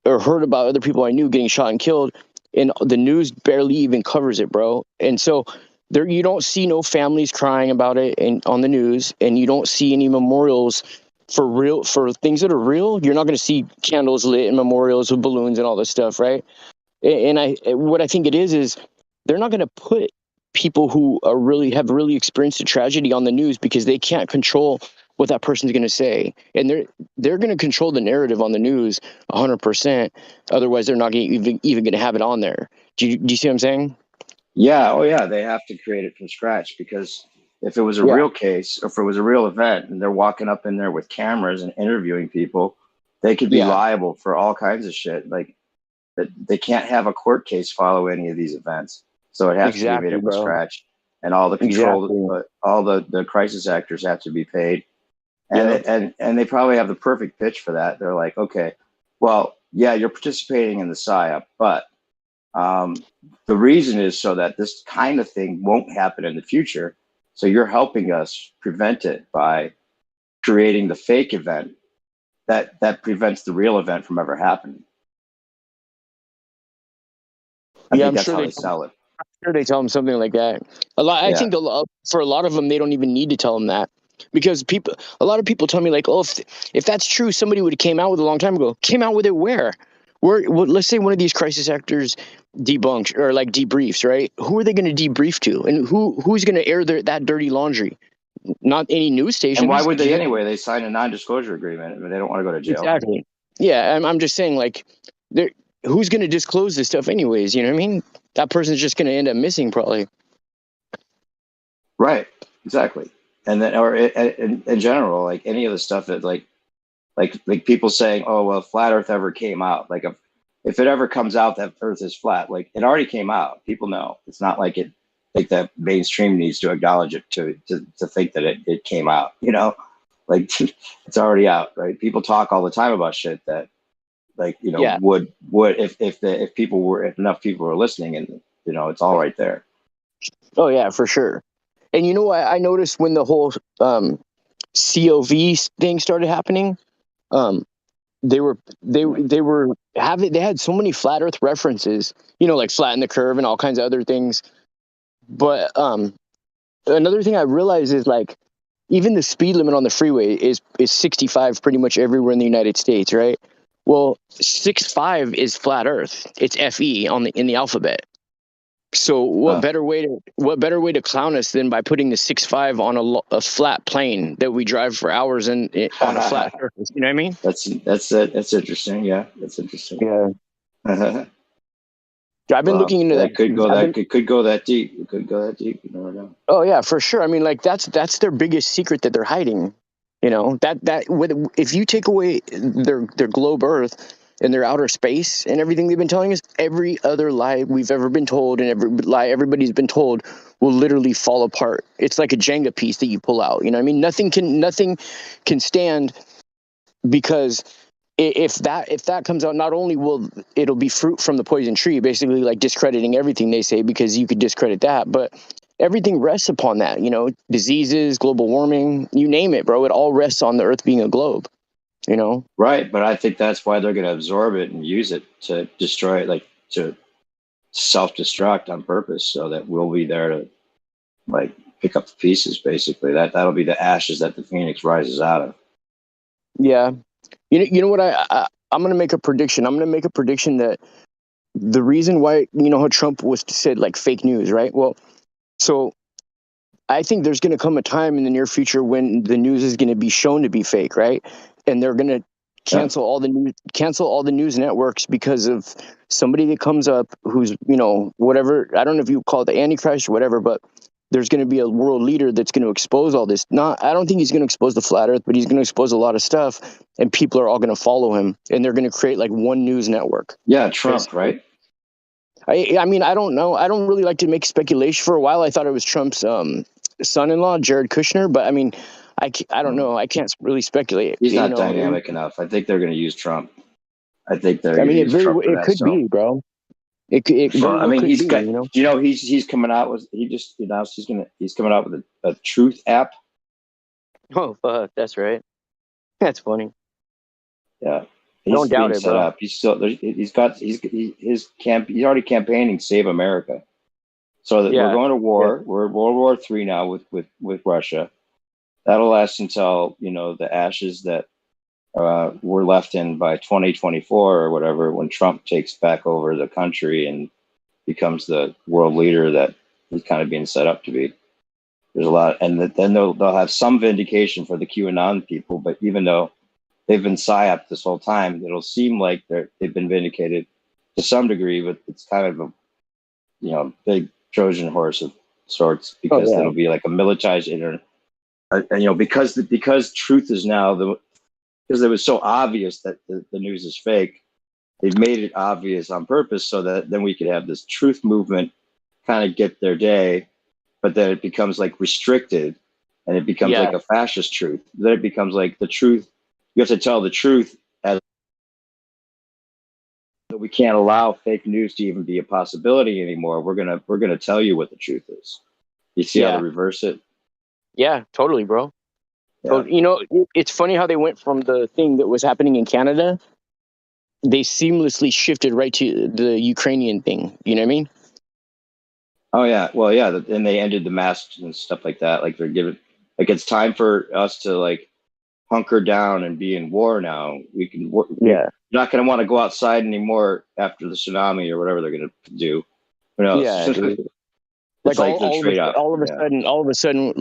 or heard about other people I knew getting shot and killed, and the news barely even covers it, bro. And so there, you don't see no families crying about it on the news, and you don't see any memorials for things that are real. You're not going to see candles lit and memorials with balloons and all this stuff, right? And what I think it is they're not going to put people who are have really experienced a tragedy on the news because they can't control what that person's going to say, and they're going to control the narrative on the news 100%. Otherwise, they're not even going to have it on there. Do you see what I'm saying? Yeah. Oh, yeah. They have to create it from scratch because if it was a Yeah, real case, or if it was a real event, and they're walking up in there with cameras and interviewing people, they could be yeah, liable for all kinds of shit. Like they can't have a court case follow any of these events, so it has to be made exactly, up from bro. scratch, and all the control, Exactly. all the crisis actors have to be paid, and Yeah, and they probably have the perfect pitch for that. They're like, okay, well, yeah, you're participating in the PSYOP, but the reason is so that this kind of thing won't happen in the future. So you're helping us prevent it by creating the fake event that prevents the real event from ever happening. I yeah. think I'm that's sure how they sell it. they tell them something like that. I Yeah. think for a lot of them, they don't even need to tell them that because a lot of people tell me like, oh, if that's true, somebody would have came out with it a long time ago. Came out with it where? Let's say one of these crisis actors debunked or like debriefs, right? Who are they going to debrief to, and who's going to air that dirty laundry? Not any news And why stations. would they anyway? They signed a non-disclosure agreement. I mean, they don't want to go to jail. Exactly. Yeah, I'm just saying like, who's going to disclose this stuff anyways? You know what I mean? That person's just going to end up missing probably. Right. Exactly. And then, or in general, like any of the stuff that like people saying, oh, well, if flat Earth ever came out, like if it ever comes out that Earth is flat, like it already came out. People know. It's not like that mainstream needs to acknowledge it to think that it came out. You know, like it's already out, right? People talk all the time about shit that, like, Yeah. would if enough people were listening, and it's all right there. Oh yeah, for sure. And you know what I noticed when the whole COV thing started happening? They had so many flat Earth references, like flatten the curve and all kinds of other things. But another thing I realized is like even the speed limit on the freeway is 65 pretty much everywhere in the United States, right? Well, 65 is flat Earth. It's FE in the alphabet. So what better way to clown us than by putting the 65 on a flat plane that we drive for hours on a flat surface? You know what I mean? That's interesting. Yeah, that's interesting. Yeah. I've been looking into that. Could go that deep. It could go that deep. You never know. Oh yeah, for sure. I mean, like that's their biggest secret that they're hiding. If you take away their globe Earth and their outer space and everything they've been telling us, every other lie we've ever been told and every lie everybody's been told will literally fall apart. It's like a Jenga piece that you pull out. You know what I mean? Nothing can stand because if that comes out, not only will it'll be fruit from the poison tree, basically like discrediting everything they say because you could discredit that, but everything rests upon that. Diseases, global warming, you name it, bro. It all rests on the Earth being a globe. Right, but I think that's why they're going to absorb it and use it to destroy it, like to self-destruct on purpose, so that we'll be there to like pick up the pieces. Basically, that'll be the ashes that the phoenix rises out of. Yeah. You know what? I'm going to make a prediction. I'm going to make a prediction that the reason why, how Trump was said like fake news, right? Well, so I think there's going to come a time in the near future when the news is going to be shown to be fake, right? And they're going to cancel all the news networks because of somebody that comes up who's, whatever. I don't know if you call it the Antichrist or whatever, but there's going to be a world leader that's going to expose all this. I don't think he's going to expose the flat Earth, but he's going to expose a lot of stuff, and people are all going to follow him, and they're going to create like one news network. Yeah, Trump, right? I mean, I don't know. I don't really like to make speculation. For a while, I thought it was Trump's son-in-law, Jared Kushner. But I mean, I don't know. I can't really speculate. He's not dynamic enough. I think they're going to use Trump. I think they're going to use Trump for that. It could be, bro. It well, I mean, he's got. You know? Do you know he's coming out with? He just announced he's coming out with a truth app. Oh fuck, that's right. That's funny. Yeah, Don't doubt it, set bro. up. He's already campaigning Save America. So that we're going to war. Yeah. We're World War III now with Russia. That'll last until the ashes that were left in by 2024 or whatever, when Trump takes back over the country and becomes the world leader that he's kind of being set up to be. There's a lot, and then they'll have some vindication for the QAnon people. But even though they've been psyoped this whole time, it'll seem like they've been vindicated to some degree. But it's kind of a big Trojan horse of sorts, because it'll be like a militarized internet. And because truth is now because it was so obvious that the news is fake, they've made it obvious on purpose so that then we could have this truth movement kind of get their day, but then it becomes like restricted, and it becomes like a fascist truth. Then it becomes like the truth. You have to tell the truth, as we can't allow fake news to even be a possibility anymore. We're gonna tell you what the truth is. You see how to reverse it? Yeah, totally, bro. Yeah. So, it's funny how they went from the thing that was happening in Canada. They seamlessly shifted right to the Ukrainian thing. You know what I mean? Oh yeah. Well, yeah. And they ended the masks and stuff like that. Like it's time for us to hunker down and be in war now. We can. You're not going to want to go outside anymore after the tsunami or whatever they're going to do. Who knows? Yeah. All of a sudden,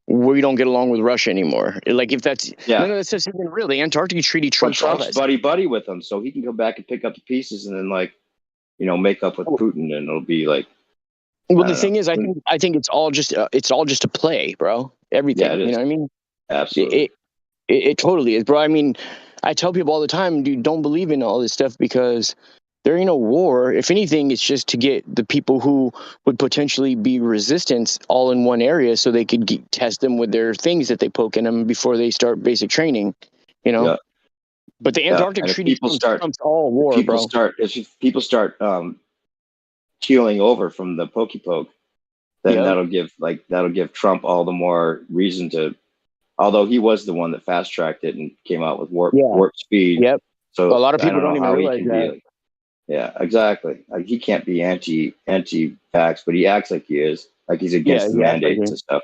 we don't get along with Russia anymore. If that's none of that's just even real. The Antarctic Treaty Trump's buddy with them, so he can go back and pick up the pieces and then make up with Putin, and it'll be like. Well, the thing is, I think it's all just a play, bro. Everything, you know what I mean? Absolutely. It totally is, bro. I mean, I tell people all the time, dude, don't believe in all this stuff, because there ain't no war. If anything, it's just to get the people who would potentially be resistance all in one area, so they could test them with their things that they poke in them before they start basic training. Yeah. But the Antarctic Treaty trumps all war, bro. If people start keeling over from the pokey poke, then that'll give Trump all the more reason to. Although he was the one that fast tracked it and came out with warp speed. Yep. So a lot of people don't even realize that. Yeah, exactly. He can't be anti-vax, but he acts like he is. Like he's against the mandates and stuff.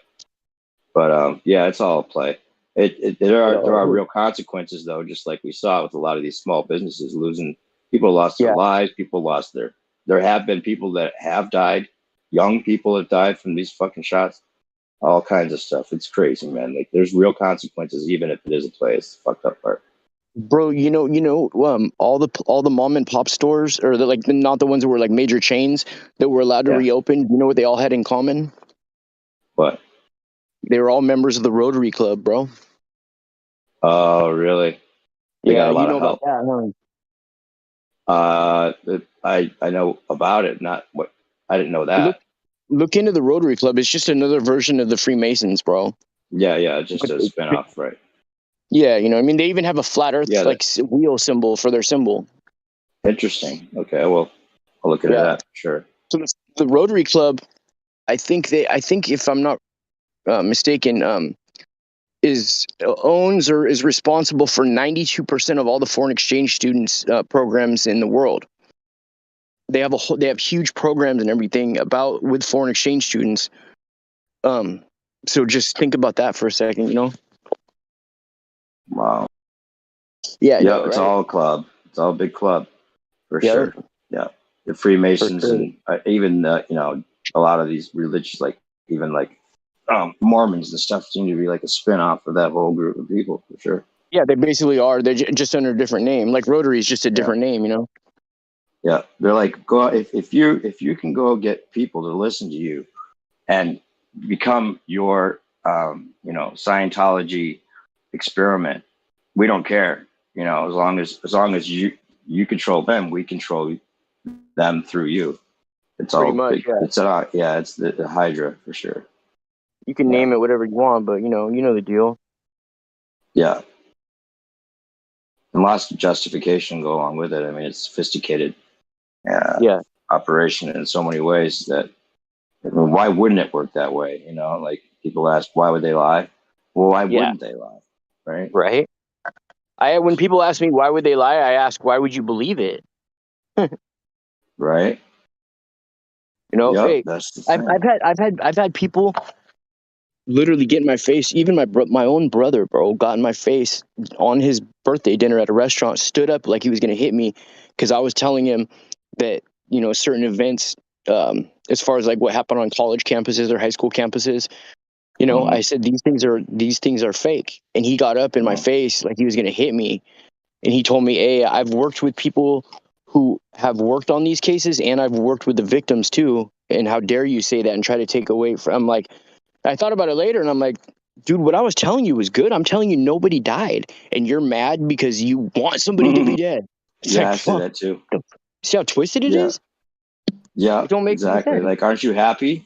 But it's all a play. There are real consequences, though, just like we saw with a lot of these small businesses losing. People lost their lives. People lost their. There have been people that have died. Young people have died from these fucking shots. All kinds of stuff. It's crazy, man. There's real consequences, even if it is a play. It's the fucked up part. Bro, all the mom and pop stores, or not the ones that were major chains that were allowed to reopen. You know what they all had in common? What? They were all members of the Rotary Club, bro. Oh, really? They got a lot of help. About that, huh? I know about it. Not what. I didn't know that. Look into the Rotary Club. It's just another version of the Freemasons, bro. Yeah, just a spinoff, right? Yeah, I mean, they even have a flat Earth wheel symbol for their symbol. Interesting. Okay, well, I'll look into that. Sure. So the Rotary Club, I think if I'm not mistaken, owns or is responsible for 92% of all the foreign exchange students programs in the world. They have huge programs and everything with foreign exchange students. So just think about that for a second, Wow. Yeah, it's all a club. It's all a big club, for sure. Yeah, the Freemasons and even a lot of these religious, Mormons and stuff, seem to be like a spin-off of that whole group of people, for sure. Yeah, they basically are. They're just under a different name. Like Rotary is just a different name, Yeah, they're like, go if you can go get people to listen to you and become your Scientology experiment, we don't care. As long as you control them, we control them through you. It's all much, big, it's the Hydra, for sure. You can name it whatever you want, but you know the deal. Yeah. And lots of justification go along with it. I mean, it's sophisticated operation in so many ways that, I mean, why wouldn't it work that way? You know, like people ask, why would they lie? Well, why wouldn't they lie? Right? Right. When people ask me why would they lie, I ask why would you believe it? Right. You know, Yep, hey, that's the thing. I've had people literally get in my face. Even my own brother, bro, got in my face on his birthday dinner at a restaurant. Stood up like he was gonna hit me because I was telling him that certain events, as far as like what happened on college campuses or high school campuses. I said these things are fake, and he got up in my face like he was gonna hit me, and he told me, "Hey, I've worked with people who have worked on these cases, and I've worked with the victims too. And how dare you say that and try to take away from?" I'm like, I thought about it later, and I'm like, dude, what I was telling you was good. I'm telling you nobody died, and you're mad because you want somebody to be dead. It's Yeah, like, I say fuck. that too. See how twisted it is? Yeah, It don't make any exactly. sense. Like, aren't you happy?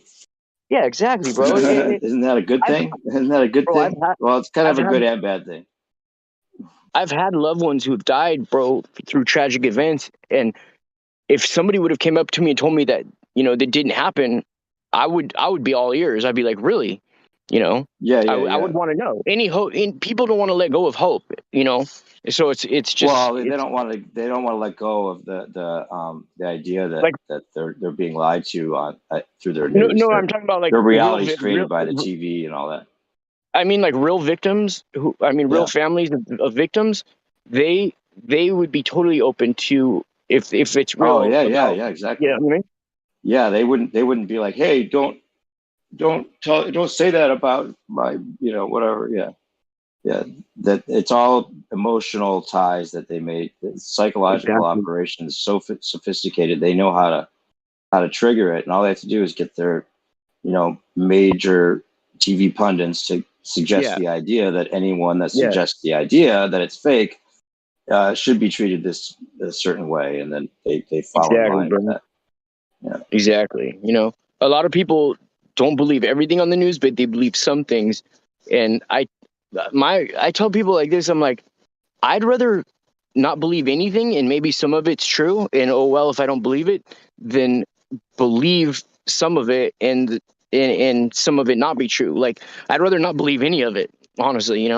Yeah, exactly, bro. Isn't that a good thing? Isn't that a good Bro, thing? Well, it's kind of a good had and bad thing. I've had loved ones who've died, bro, through tragic events, and if somebody would have came up to me and told me that that didn't happen, I would be all ears. I'd be like, really, Yeah. I would want to know. Any hope, people don't want to let go of hope, So it's just well, they don't want to. They don't want to let go of the idea that like that they're being lied to on through their news. no, I'm talking about like Their real, reality is created by the TV and all that. I mean, like real victims real families of victims. They would be totally open to if it's real. Oh yeah, exactly. You know what I mean? Yeah, they wouldn't be like, hey, don't say that about my whatever. Yeah, that it's all emotional ties that they made. The psychological Exactly. operation is so sophisticated. They know how to trigger it, and all they have to do is get their major TV pundits to suggest the idea that anyone that suggests the idea that it's fake should be treated a certain way, and then they follow in line with that. Yeah. Exactly. A lot of people don't believe everything on the news, but they believe some things. And I tell people like this, I'm like, I'd rather not believe anything, and maybe some of it's true. And oh well, if I don't believe it, then believe some of it, and some of it not be true. Like I'd rather not believe any of it, honestly.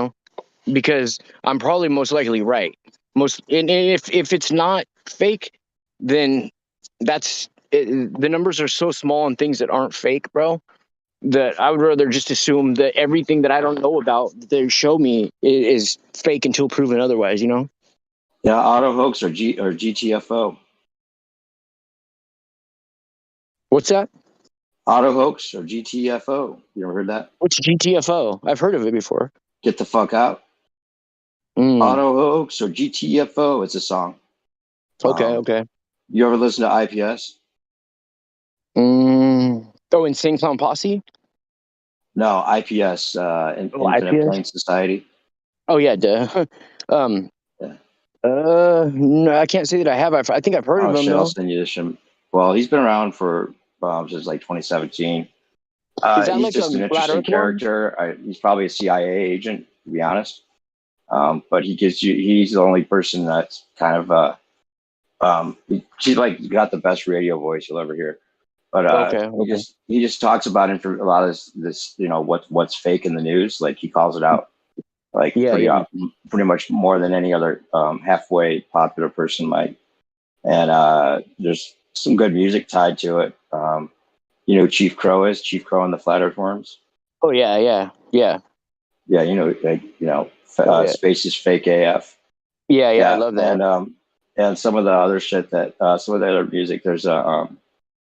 Because I'm probably most likely right. And if it's not fake, then the numbers are so small on things that aren't fake, bro, that I would rather just assume that everything that I don't know about that they show me is fake until proven otherwise. Yeah, auto hoax or GTFO. What's that? Auto hoax or GTFO. You ever heard that? What's GTFO? I've heard of it before. Get the fuck out. Auto hoax or GTFO. It's a song. Okay. You ever listen to IPS? Oh, Insane Clown Posse? No, IPS. Infinite IPS? Plane Society. Oh yeah, duh. No, I can't say that I have. I think I've heard of him though. I'll send you this. Well, he's been around for since like 2017. Is that he's like just a an Flat interesting Earth character. He's probably a CIA agent, to be honest. But he's the only person that's kind of she's like got the best radio voice you'll ever hear. But okay. he just talks about a lot of this what's fake in the news. Like he calls it out, like pretty much more than any other halfway popular person might. And there's some good music tied to it. Chief Crow and the Flat Earth Worms. Oh yeah. Space is fake AF. Yeah, I love that. And some of the other shit that some of the other music. There's a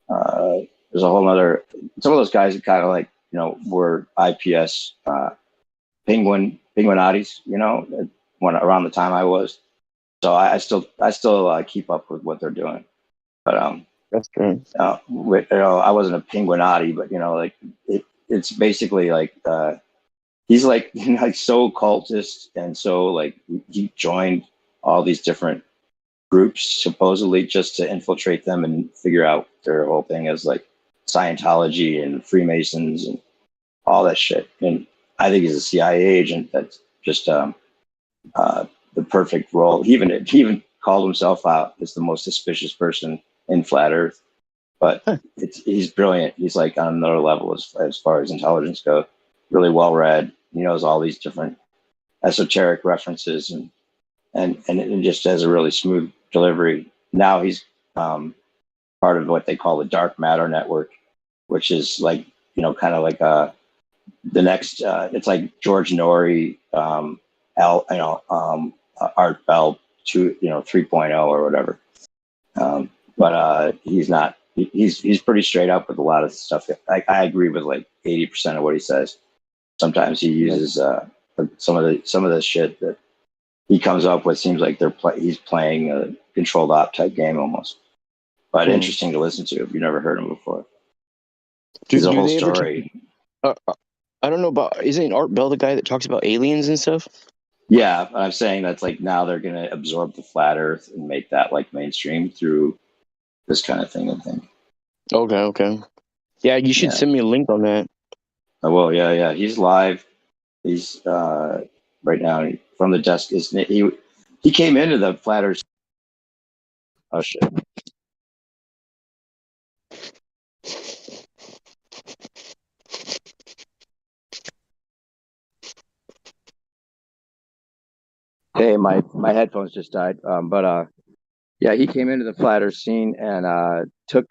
whole other. Some of those guys are kind of like were IPS penguinati's. When around the time I was, so I still keep up with what they're doing. But that's true. I wasn't a penguinati, but it's basically like he's like like so cultist, and so like he joined all these different groups supposedly just to infiltrate them and figure out their whole thing as like Scientology and Freemasons and all that shit. And I think he's a CIA agent that's just the perfect role. He even called himself out as the most suspicious person in flat Earth. But he's brilliant. He's like on another level as far as intelligence goes. Really well read. He knows all these different esoteric references and it just has a really smooth delivery. Now he's part of what they call the dark matter network, which is like, kind of like the next. It's like George Norrie, Art Bell 3.0 or whatever. But he's not. He's pretty straight up with a lot of stuff. I agree with like 80% of what he says. Sometimes he uses some of the shit that he comes up with. Seems like he's playing a controlled op type game almost. But interesting to listen to if you've never heard him before. There's a whole story. I don't know about. Isn't Art Bell the guy that talks about aliens and stuff? Yeah, I'm saying that's like now they're going to absorb the flat Earth and make that like mainstream through this kind of thing, I think. Okay. Yeah, you should send me a link on that. Oh, well, yeah. He's live. He's right now from the desk. He came into the flat Earth. Oh shit. Hey, my headphones just died. But yeah, he came into the flat Earth scene and took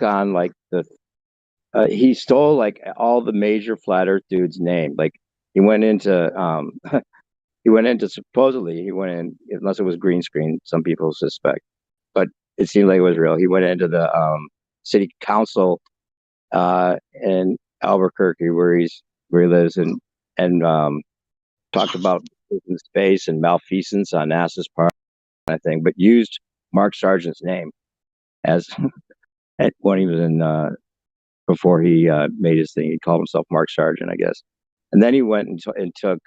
on like he stole like all the major flat Earth dudes' name. Like he went into supposedly he went in, unless it was green screen, some people suspect, but it seemed like it was real. He went into the city council in Albuquerque where he lives and talked about space and malfeasance on NASA's part kind of thing, but used Mark Sargent's name as when he was in before he made his thing. He called himself Mark Sargent, I guess. And then he went and took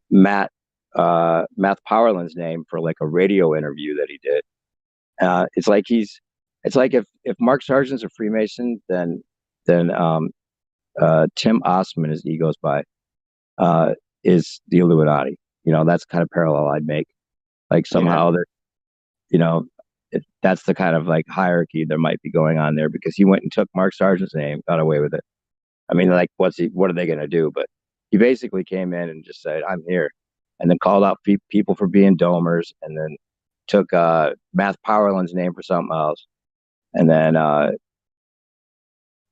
Matt Powerland's name for like a radio interview that he did. It's like if Mark Sargent's a Freemason, then Tim Osman, as he goes by, is the Illuminati. That's the kind of parallel I'd make. Like somehow that's the kind of like hierarchy there might be going on there, because he went and took Mark Sargent's name, got away with it. I mean, like, what are they going to do? But he basically came in and just said, "I'm here," and then called out people for being domers, and then took Matt Powerland's name for something else, and then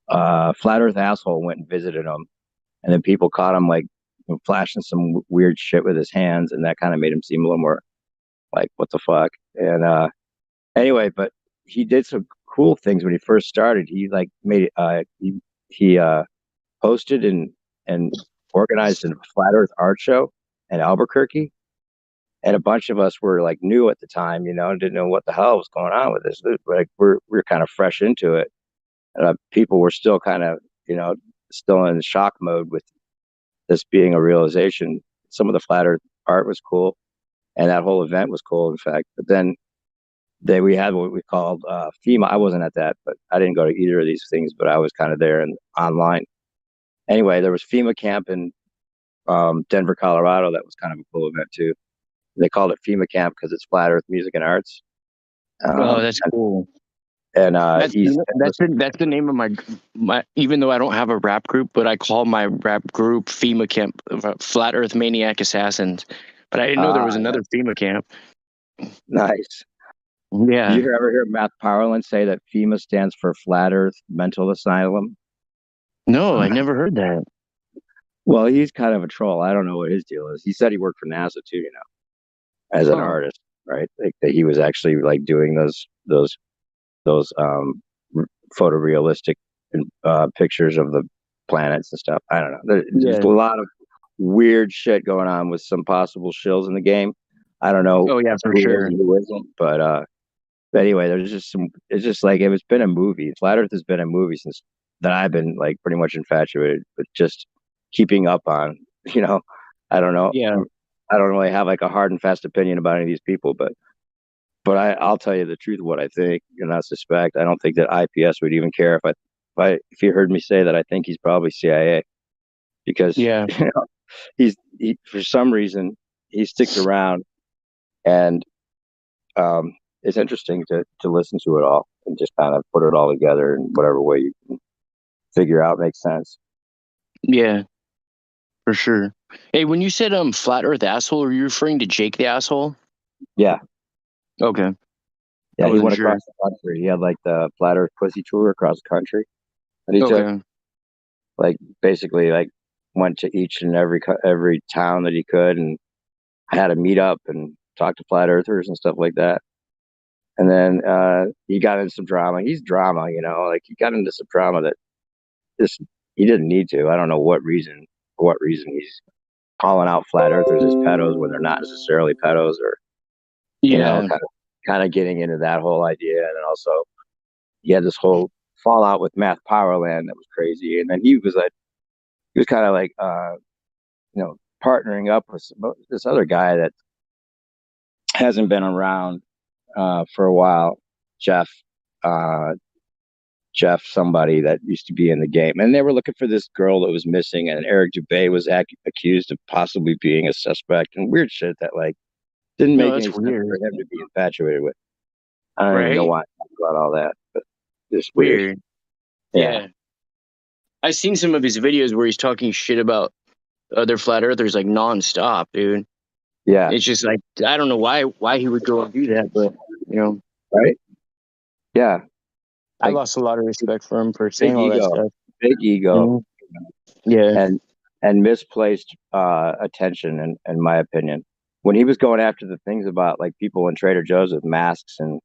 Flat Earth Asshole went and visited him, and then people caught him like flashing some weird shit with his hands, and that kind of made him seem a little more like, what the fuck? And anyway, but he did some cool things when he first started. He like made he hosted and organized a flat Earth art show in Albuquerque, and a bunch of us were like new at the time, didn't know what the hell was going on with this. Like we're kind of fresh into it. People were still kind of still in shock mode with this being a realization. Some of the flat Earth art was cool, and that whole event was cool, in fact. But then we had what we called FEMA. I wasn't at that, but I didn't go to either of these things, but I was kind of there and online. Anyway, there was FEMA camp in Denver, Colorado. That was kind of a cool event too. They called it FEMA camp because it's Flat Earth Music and Arts. That's cool. And that's the name of my. Even though I don't have a rap group, but I call my rap group FEMA Camp, Flat Earth Maniac Assassins. But I didn't know there was another FEMA camp. Nice. Yeah. Did you ever hear Matt Powerland say that FEMA stands for Flat Earth Mental Asylum? No, I never heard that. Well, he's kind of a troll. I don't know what his deal is. He said he worked for NASA too, as an artist, right? Like that he was actually like doing those photorealistic pictures of the planets and stuff. I don't know. There's a lot of weird shit going on with some possible shills in the game. I don't know. Oh yeah, for sure. Who isn't, but anyway, there's just some. It's just like it's been a movie. Flat Earth has been a movie since that I've been like pretty much infatuated with just keeping up on. I don't know. Yeah. I don't really have like a hard and fast opinion about any of these people, but I'll tell you the truth of what I think and not suspect. I don't think that IPS would even care if if he heard me say that, I think he's probably CIA, because Yeah. he for some reason he sticks around, and it's interesting to listen to it all and just kind of put it all together in whatever way you can figure out makes sense. Yeah, for sure. Hey, when you said flat Earth asshole, are you referring to Jake the asshole? Yeah, Okay. yeah. I He wasn't went sure. across the country. He had like the flat Earth pussy tour across the country, and he took Okay. like basically like went to each and every town that he could, and had a meetup and talked to flat earthers and stuff like that. And then he got into some drama. He's drama, like he got into some drama that just he didn't need to. I don't know for what reason he's calling out flat earthers as pedos when they're not necessarily pedos, or Yeah. kind of getting into that whole idea. And then also he had this whole fallout with Math Powerland that was crazy. And then he was kind of like partnering up with this other guy that hasn't been around for a while, Jeff. Jeff, somebody that used to be in the game, and they were looking for this girl that was missing, and Eric Dubay was accused of possibly being a suspect, and weird shit that like didn't No, make that's any sense weird. for him to be infatuated with. I don't even know Right? why I talk about all that, but just Weird. weird. Yeah. I've seen some of his videos where he's talking shit about other flat earthers like nonstop, dude. Yeah. It's just like I don't know why he would go and do that, but Right. Yeah. I lost a lot of respect for him for saying Big all that ego. stuff. Big ego. Yeah. And misplaced attention, in my opinion. When he was going after the things about like people in Trader Joe's with masks, and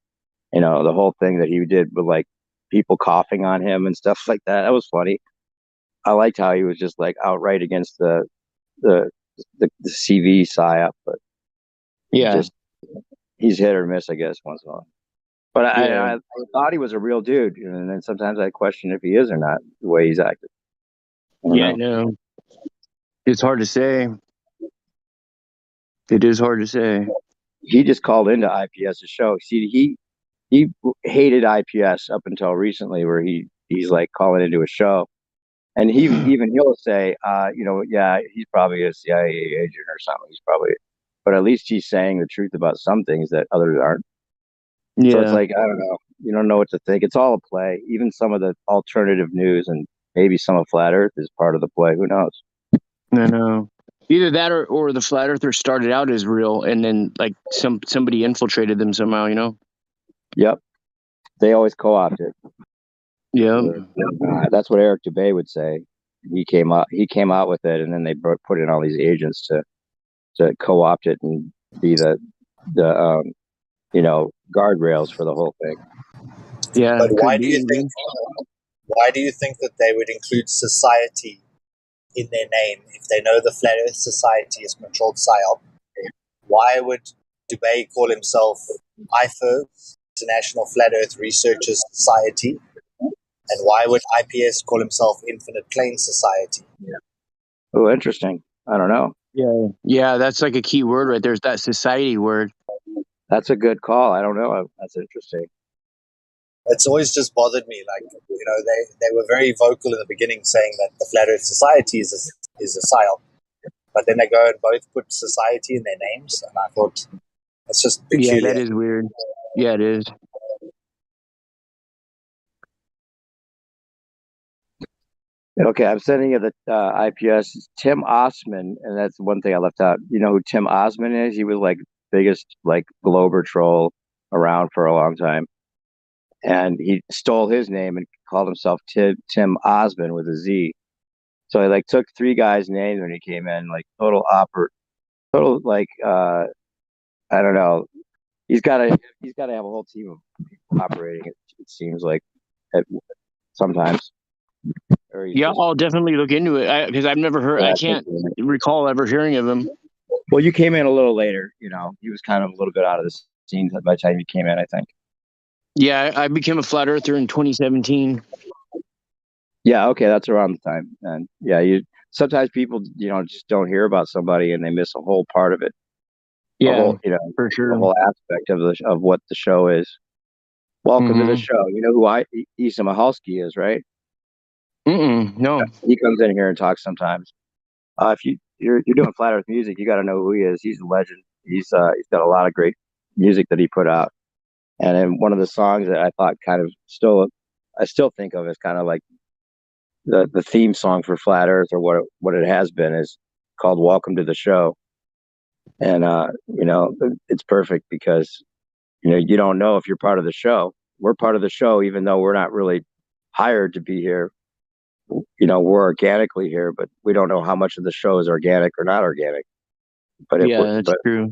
the whole thing that he did with like people coughing on him and stuff like that, that was funny. I liked how he was just like outright against the CV psyop, but Yeah. he's hit or miss, I guess, once in a while. But Yeah. I thought he was a real dude, and then sometimes I question if he is or not, the way he's acted. I know. It's hard to say. It is hard to say. He just called into IPS's show. See, he hated IPS up until recently, where he's like calling into a show, and he'll say, yeah, he's probably a CIA agent or something. But at least he's saying the truth about some things that others aren't. Yeah. So it's like, I don't know. You don't know what to think. It's all a play. Even some of the alternative news and maybe some of Flat Earth is part of the play. Who knows? I know. Either that or the flat earthers started out as real and then like somebody infiltrated them somehow, Yep. They always co-opt it. Yeah. That's what Eric Dubay would say. He came out with it, and then they put in all these agents to co-opt it and be the guardrails for the whole thing. Yeah. But why do you think that they would include society in their name if they know the Flat Earth Society is controlled psyop? Why would Dubay call himself IFER, International Flat Earth Researchers Society? And why would IPS call himself Infinite Plane Society? Oh, interesting. I don't know. Yeah. Yeah, that's like a key word right there. That society word. That's a good call. I don't know. That's interesting. It's always just bothered me. Like, they were very vocal in the beginning saying that the Flat Earth Society is a psyop. But then they go and both put society in their names. And I thought, that's just peculiar. Yeah, that is weird. Yeah, it is. Okay, I'm sending you the IPS. Tim Osman, and that's one thing I left out. You know who Tim Osman is? He was like biggest like Glober troll around for a long time, and he stole his name and called himself Tim Osman with a Z. So he like took three guys' names when he came in, like total like I don't know. He's got to have a whole team of people operating. It seems like sometimes. Yeah, I'll definitely look into it because I've never heard. I can't recall ever hearing of him. Well, you came in a little later. He was kind of a little bit out of the scene by the time you came in, I think. Yeah, I became a flat earther in 2017. Yeah, okay, that's around the time. And yeah, sometimes people, just don't hear about somebody and they miss a whole part of it. Yeah, for sure. The whole aspect of what the show is. Welcome to the show. You know who Isa Mahalski is, right? No. He comes in here and talks sometimes. If you're doing Flat Earth music, you got to know who he is. He's a legend. He's got a lot of great music that he put out. And then one of the songs that I thought I still think of as kind of like the theme song for Flat Earth, or what it has been, is called "Welcome to the Show." And it's perfect because you don't know if you're part of the show. We're part of the show, even though we're not really hired to be here. We're organically here, but we don't know how much of the show is organic or not organic. But That's true.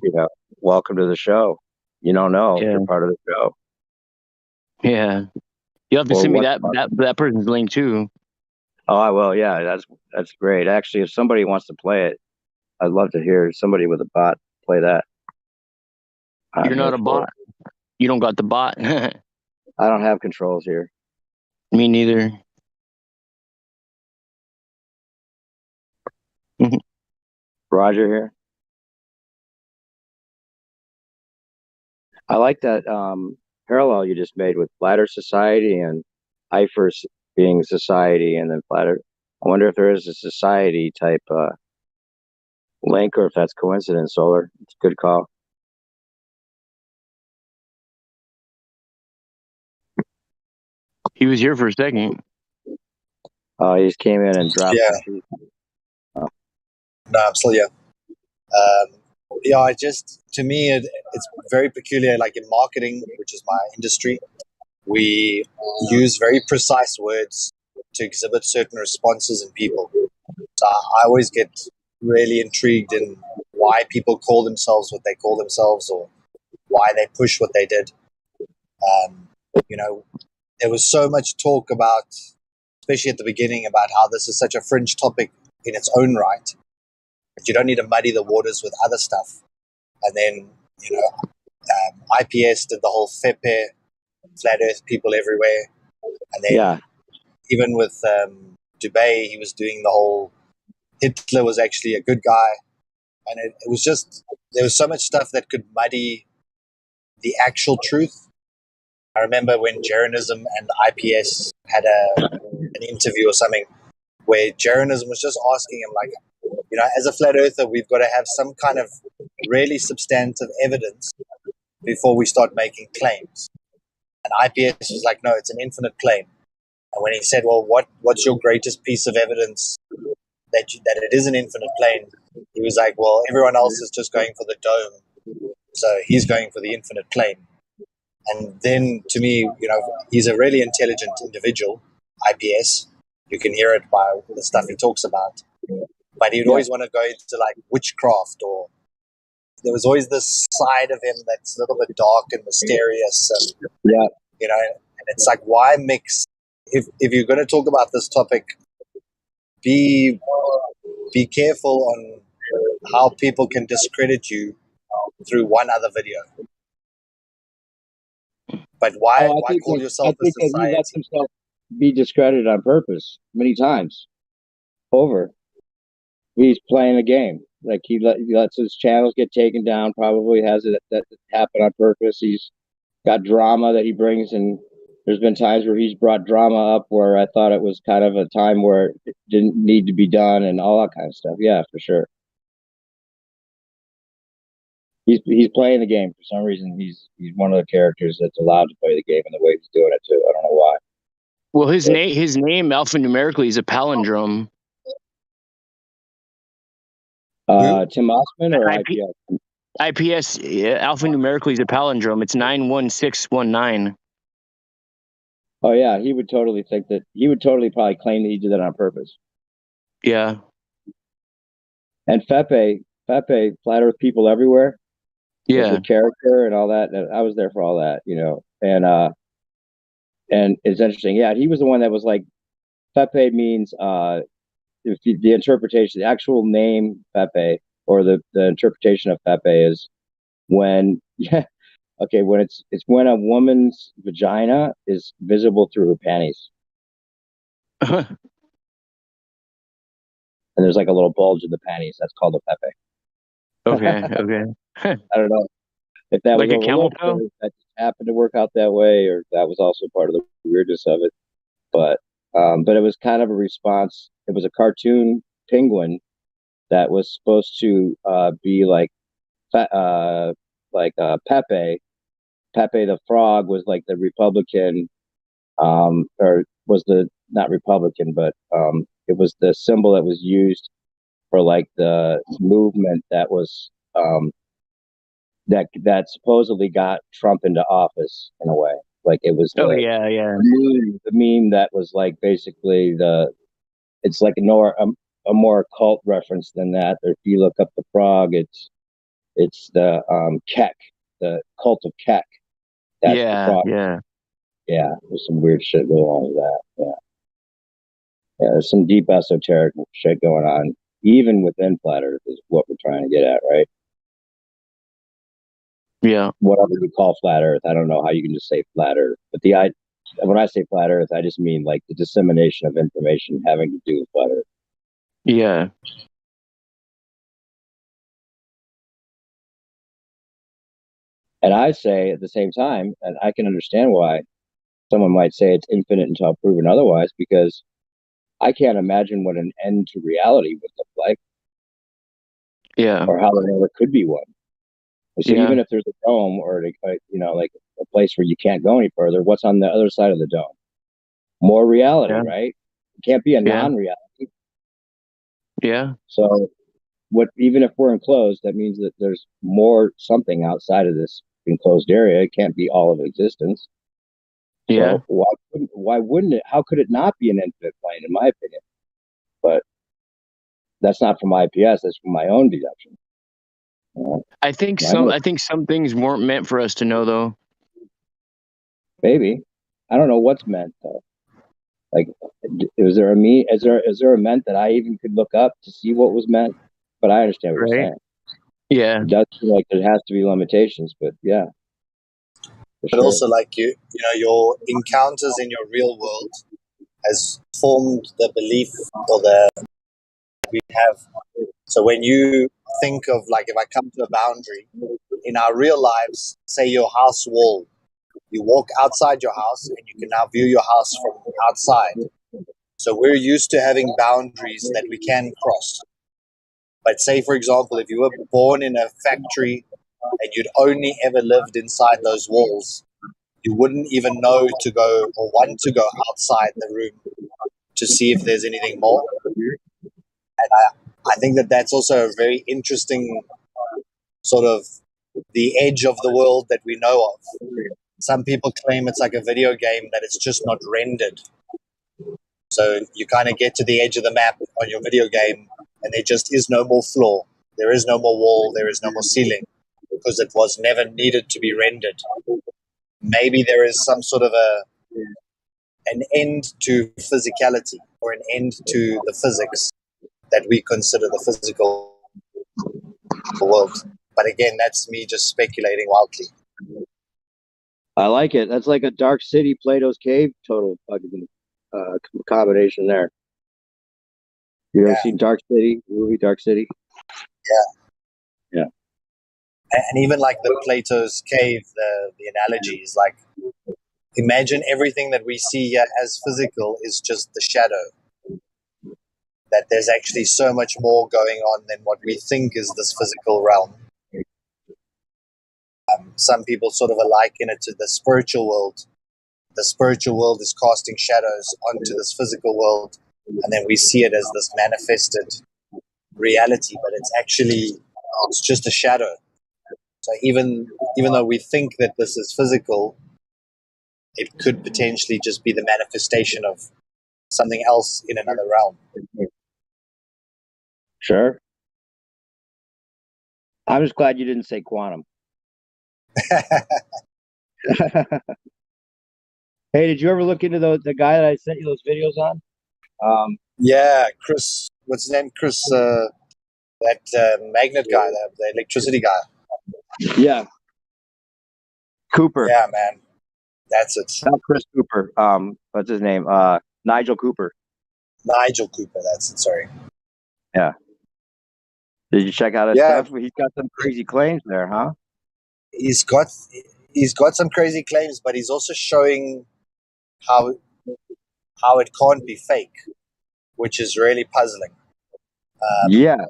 welcome to the show. You don't know if Yeah. you're part of the show. Yeah. You'll have to send me that person's link too. Oh, I will. Yeah, that's great. Actually, if somebody wants to play it, I'd love to hear somebody with a bot play that. You're not a bot. You don't got the bot. I don't have controls here. Me neither. Roger here. I like that parallel you just made with Flat Earth Society and IFER being society, and then Flat Earth. I wonder if there is a society type link, or if that's coincidence. Solar. It's a good call. He was here for a second. He just came in and dropped. Yeah. No, I'm still here. To me, it's very peculiar. Like in marketing, which is my industry, we use very precise words to exhibit certain responses in people. So I always get really intrigued in why people call themselves what they call themselves, or why they push what they did. There was so much talk about, especially at the beginning, about how this is such a fringe topic in its own right. But you don't need to muddy the waters with other stuff. And then, IPS did the whole FEPE, flat earth people everywhere. And then even with Dubay, he was doing the whole Hitler was actually a good guy. And it was just, there was so much stuff that could muddy the actual truth. I remember when Jeranism and IPS had an interview or something where Jeranism was just asking him, like, as a flat earther, we've got to have some kind of really substantive evidence before we start making claims. And IPS was like, no, it's an infinite claim. And when he said, well, what's your greatest piece of evidence that it is an infinite plane? He was like, well, everyone else is just going for the dome, so he's going for the infinite plane. And then, to me, he's a really intelligent individual, IPS. You can hear it by the stuff he talks about. But he'd always want to go into like witchcraft, or there was always this side of him that's a little bit dark and mysterious. And, and it's like, why mix? If you're going to talk about this topic, be careful on how people can discredit you through one other video. But why call yourself a society? He lets himself be discredited on purpose many times over. He's playing a game. Like he lets his channels get taken down. Probably has that happen on purpose. He's got drama that he brings, and there's been times where he's brought drama up where I thought it was kind of a time where it didn't need to be done, and all that kind of stuff. Yeah, for sure. He's playing the game for some reason. He's one of the characters that's allowed to play the game in the way he's doing it too. I don't know why. Well, his name alphanumerically is a palindrome. Tim Osman or IPS? IPS alphanumerically is a palindrome. It's 91619. Oh yeah, he would totally think that. He would totally probably claim that he did that on purpose. Yeah. And FEPE, Flat Earth People Everywhere. Yeah. The character and all that. I was there for all that, and it's interesting. Yeah, he was the one that was like, FEPE means if the interpretation, the actual name FEPE, or the interpretation of FEPE is when when it's when a woman's vagina is visible through her panties. And there's like a little bulge in the panties. That's called a FEPE. Okay. I don't know if that like was a camel toe. That happened to work out that way, or that was also part of the weirdness of it. But But it was kind of a response. It was a cartoon penguin that was supposed to be like Pepe. Pepe the Frog was like the Republican, or was the not Republican, but it was the symbol that was used for like the movement that was that supposedly got Trump into office in a way. Like it was Oh yeah, yeah, the meme that was like basically it's like a more occult reference than that. If you look up the frog, it's the Kek, the cult of Kek. That's the yeah, frog. yeah. Yeah, there's some weird shit going on with that. Yeah. Yeah, there's some deep esoteric shit going on, even within flat Earth, is what we're trying to get at, right? Yeah. Whatever you call flat Earth, I don't know how you can just say flat Earth, but when I say flat Earth, I just mean like the dissemination of information having to do with flat Earth. Yeah. And I say at the same time, and I can understand why someone might say it's infinite until proven otherwise, because I can't imagine what an end to reality would look like, Yeah. or how there ever could be one. So Yeah. even if there's a dome or like a place where you can't go any further, what's on the other side of the dome? More reality, Yeah. right? It can't be a Yeah. non-reality. Yeah. So even if we're enclosed, that means that there's more something outside of this enclosed area. It can't be all of existence. Yeah. So why wouldn't it? How could it not be an infinite plane, in my opinion? But that's not from IPS. That's from my own deduction. I think some things weren't meant for us to know, though. Maybe. I don't know what's meant though. Like, is there a meant that I even could look up to see what was meant? But I understand what you're Right. saying. Yeah. It does feel like there has to be limitations, but yeah. But Sure. also, like your encounters in your real world has formed the belief or the we have. So when you think of, like, if I come to a boundary in our real lives, say your house wall, you walk outside your house and you can now view your house from outside. So we're used to having boundaries that we can cross. But say, for example, if you were born in a factory and you'd only ever lived inside those walls, you wouldn't even know to go or want to go outside the room to see if there's anything more. And I think that that's also a very interesting sort of the edge of the world that we know of. Some people claim it's like a video game, that it's just not rendered. So you kind of get to the edge of the map on your video game and there just is no more floor. There is no more wall. There is no more ceiling because it was never needed to be rendered. Maybe there is some sort of an end to physicality or an end to the physics that we consider the physical world. But again, that's me just speculating wildly. I like it. That's like a Dark City, Plato's Cave, total fucking combination there. You ever seen Dark City, movie Dark City? Yeah. And even like the Plato's Cave, the analogy is like, imagine everything that we see here as physical is just the shadow. That there's actually so much more going on than what we think is this physical realm. Some people sort of liken it to the spiritual world. The spiritual world is casting shadows onto this physical world, and then we see it as this manifested reality, but it's just a shadow. So even though we think that this is physical, it could potentially just be the manifestation of something else in another realm. Sure. I'm just glad you didn't say quantum. Hey, did you ever look into the guy that I sent you those videos on? Yeah, Chris. What's his name? Chris. That magnet guy, the electricity guy. Yeah. Cooper. Yeah, man. That's it. Not Chris Cooper. What's his name? Nigel Cooper. Nigel Cooper. That's it. Sorry. Yeah. Did you check out his stuff? He's got some crazy claims there, huh? He's got some crazy claims, but he's also showing how how it can't be fake, which is really puzzling. Yeah.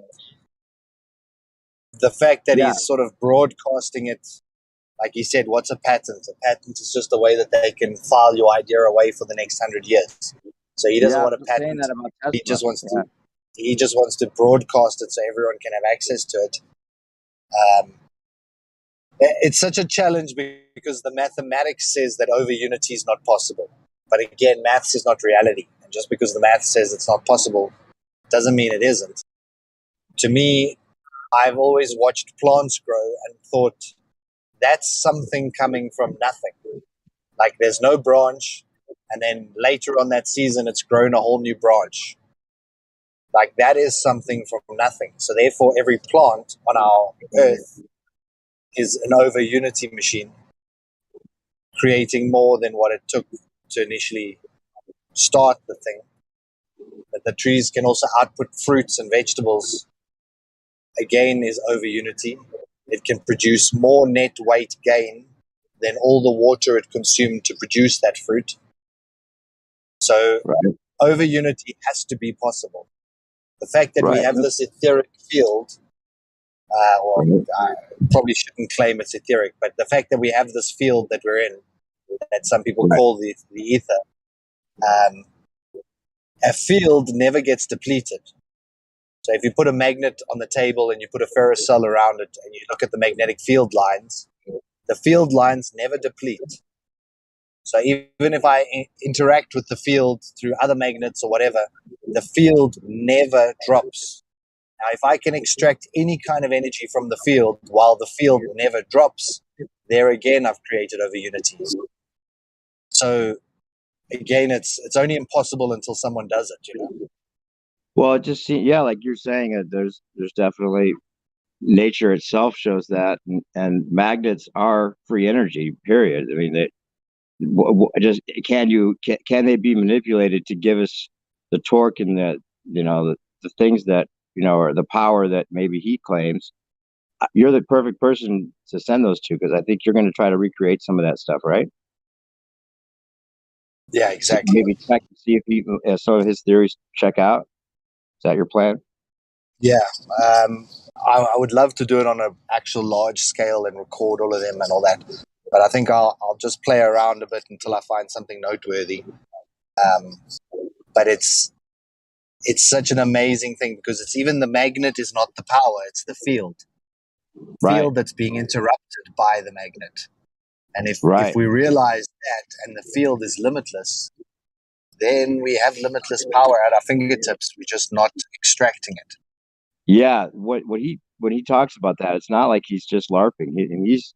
The fact that Yeah. he's sort of broadcasting it, like he said, what's a patent? A patent is just a way that they can file your idea away for the next 100 years. So he doesn't Yeah, want I a was saying patent. that about He Tesla. just wants Yeah. to. He just wants to broadcast it so everyone can have access to it. It's such a challenge because the mathematics says that over unity is not possible. But again, maths is not reality. And just because the math says it's not possible doesn't mean it isn't. To me, I've always watched plants grow and thought that's something coming from nothing. Like there's no branch, and then later on that season, it's grown a whole new branch. Like that is something from nothing. So therefore, every plant on our earth is an over unity machine, creating more than what it took to initially start the thing. But the trees can also output fruits and vegetables. Again, is over unity. It can produce more net weight gain than all the water it consumed to produce that fruit. So Right. over unity has to be possible. The fact that we Right. have this etheric field, I probably shouldn't claim it's etheric, but the fact that we have this field that we're in, that some people Right. call the ether, a field never gets depleted. So if you put a magnet on the table and you put a ferrous cell around it and you look at the magnetic field lines, the field lines never deplete. So even if I interact with the field through other magnets or whatever, the field never drops. Now, if I can extract any kind of energy from the field while the field never drops, there again I've created over unities. So again, it's only impossible until someone does it, you know. Well, it just seems, yeah, like you're saying, there's definitely nature itself shows that, and magnets are free energy. Period. I mean, just can they be manipulated to give us the torque and the things that or the power that maybe he claims? You're the perfect person to send those to, because I think you're going to try to recreate some of that stuff, right? Yeah, exactly. Maybe check to see if some of his theories check out. Is that your plan? Yeah, I would love to do it on an actual large scale and record all of them and all that. But I think I'll just play around a bit until I find something noteworthy. But it's such an amazing thing because it's even the magnet is not the power; it's the field. Right. Field that's being interrupted by the magnet. And if Right. we realize that and the field is limitless, then we have limitless power at our fingertips. We're just not extracting it. Yeah. When he talks about that, it's not like he's just LARPing. And he's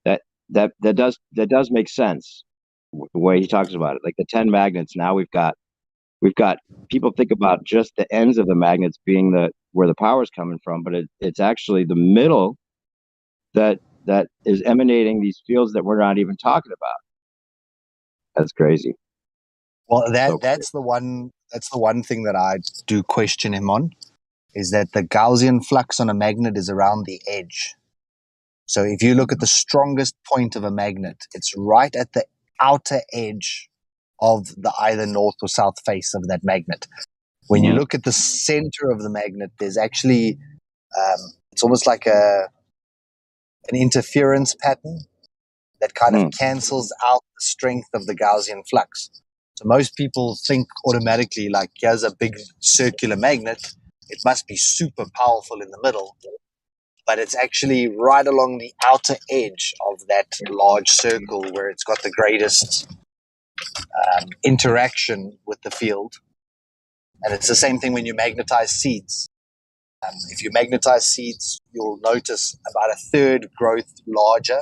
that does make sense the way he talks about it. Like the 10 magnets. Now we've got people think about just the ends of the magnets being where the power is coming from, but it's actually the middle that is emanating these fields that we're not even talking about. That's crazy. Well, that's the one thing that I do question him on, is that the Gaussian flux on a magnet is around the edge. So if you look at the strongest point of a magnet, it's right at the outer edge of the either north or south face of that magnet. When you look at the center of the magnet, there's actually it's almost like an interference pattern that kind of cancels out the strength of the Gaussian flux. So most people think automatically, like, here's a big circular magnet, it must be super powerful in the middle, but it's actually right along the outer edge of that large circle where it's got the greatest interaction with the field. And it's the same thing when you magnetize seeds. If you magnetize seeds, you'll notice about a third growth larger,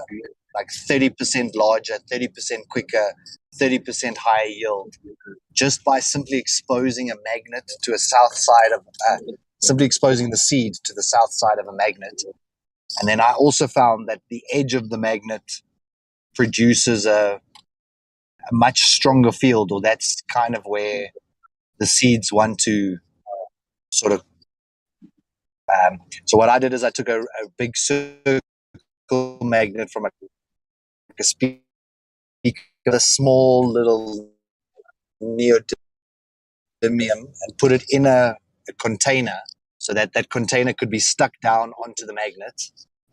like 30% larger, 30% quicker, 30% higher yield, just by simply exposing a magnet to a south side of, simply exposing the seed to the south side of a magnet. And then I also found that the edge of the magnet produces a much stronger field, or that's kind of where the seeds want to sort of. So what I did is I took a big circle magnet from a speaker, a small little aluminum and put it in a container so that that container could be stuck down onto the magnet,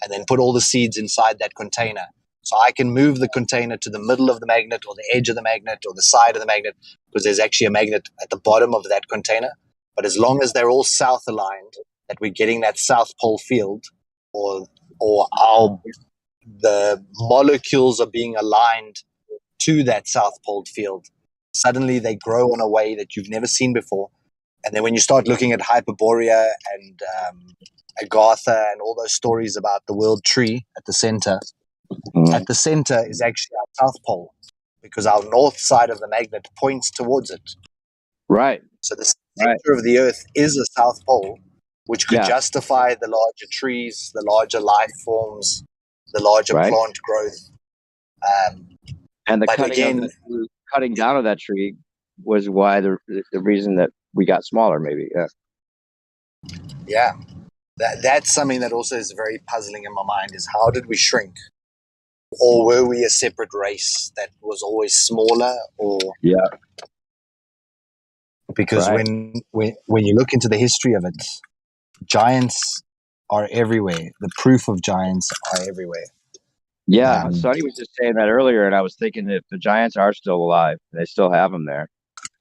and then put all the seeds inside that container. So I can move the container to the middle of the magnet or the edge of the magnet or the side of the magnet, because there's actually a magnet at the bottom of that container. But as long as they're all south aligned, that we're getting that south pole field, or the molecules are being aligned to that south pole field, suddenly they grow in a way that you've never seen before. And then when you start looking at Hyperborea and Agatha and all those stories about the world tree at the center is actually our south pole, because our north side of the magnet points towards it. Right. So the center of the earth is a south pole, which could Yeah. justify the larger trees, the larger life forms, the larger Right. plant growth. And the But cutting down of that tree was why the reason that we got smaller, maybe. Yeah. Yeah, that's something that also is very puzzling in my mind, is how did we shrink? Or were we a separate race that was always smaller? Or Yeah. Because Right. when you look into the history of it, giants are everywhere. The proof of giants are everywhere. Yeah. Sonny was just saying that earlier, and I was thinking if the giants are still alive, they still have them there,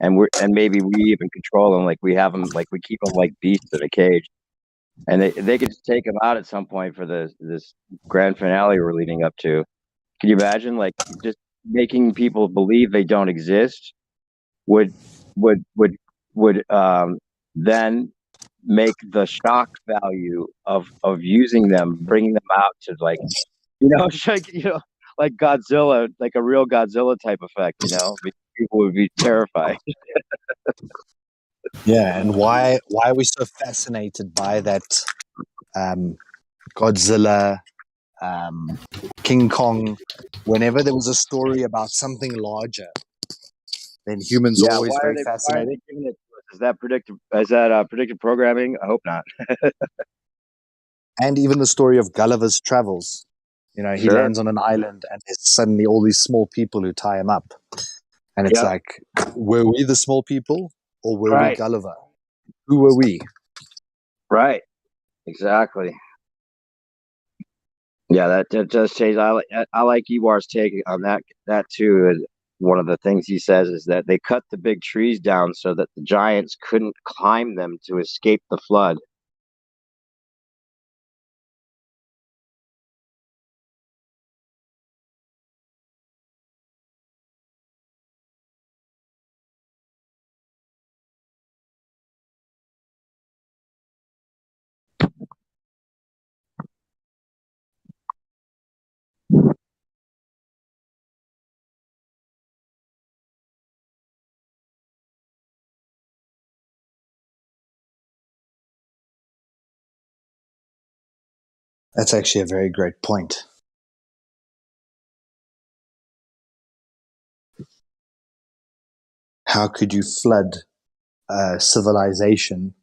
and maybe we even control them, like we have them, like we keep them like beasts in a cage, and they could just take them out at some point for this grand finale we're leading up to. Can you imagine, like, just making people believe they don't exist would then make the shock value of using them, bringing them out to, like, like Godzilla, like a real Godzilla type effect, people would be terrified. Yeah, and why are we so fascinated by that Godzilla, King Kong? Whenever there was a story about something larger, then humans are always very fascinated. Why are they giving it to us? Is that predictive programming? I hope not. And even the story of Gulliver's Travels. He lands on an island and there's suddenly all these small people who tie him up. And it's like, were we the small people, or were we Gulliver? Who were we? Right. Exactly. Yeah, that does change. I like Ewar's take on that too. One of the things he says is that they cut the big trees down so that the giants couldn't climb them to escape the flood. That's actually a very great point. How could you flood a civilization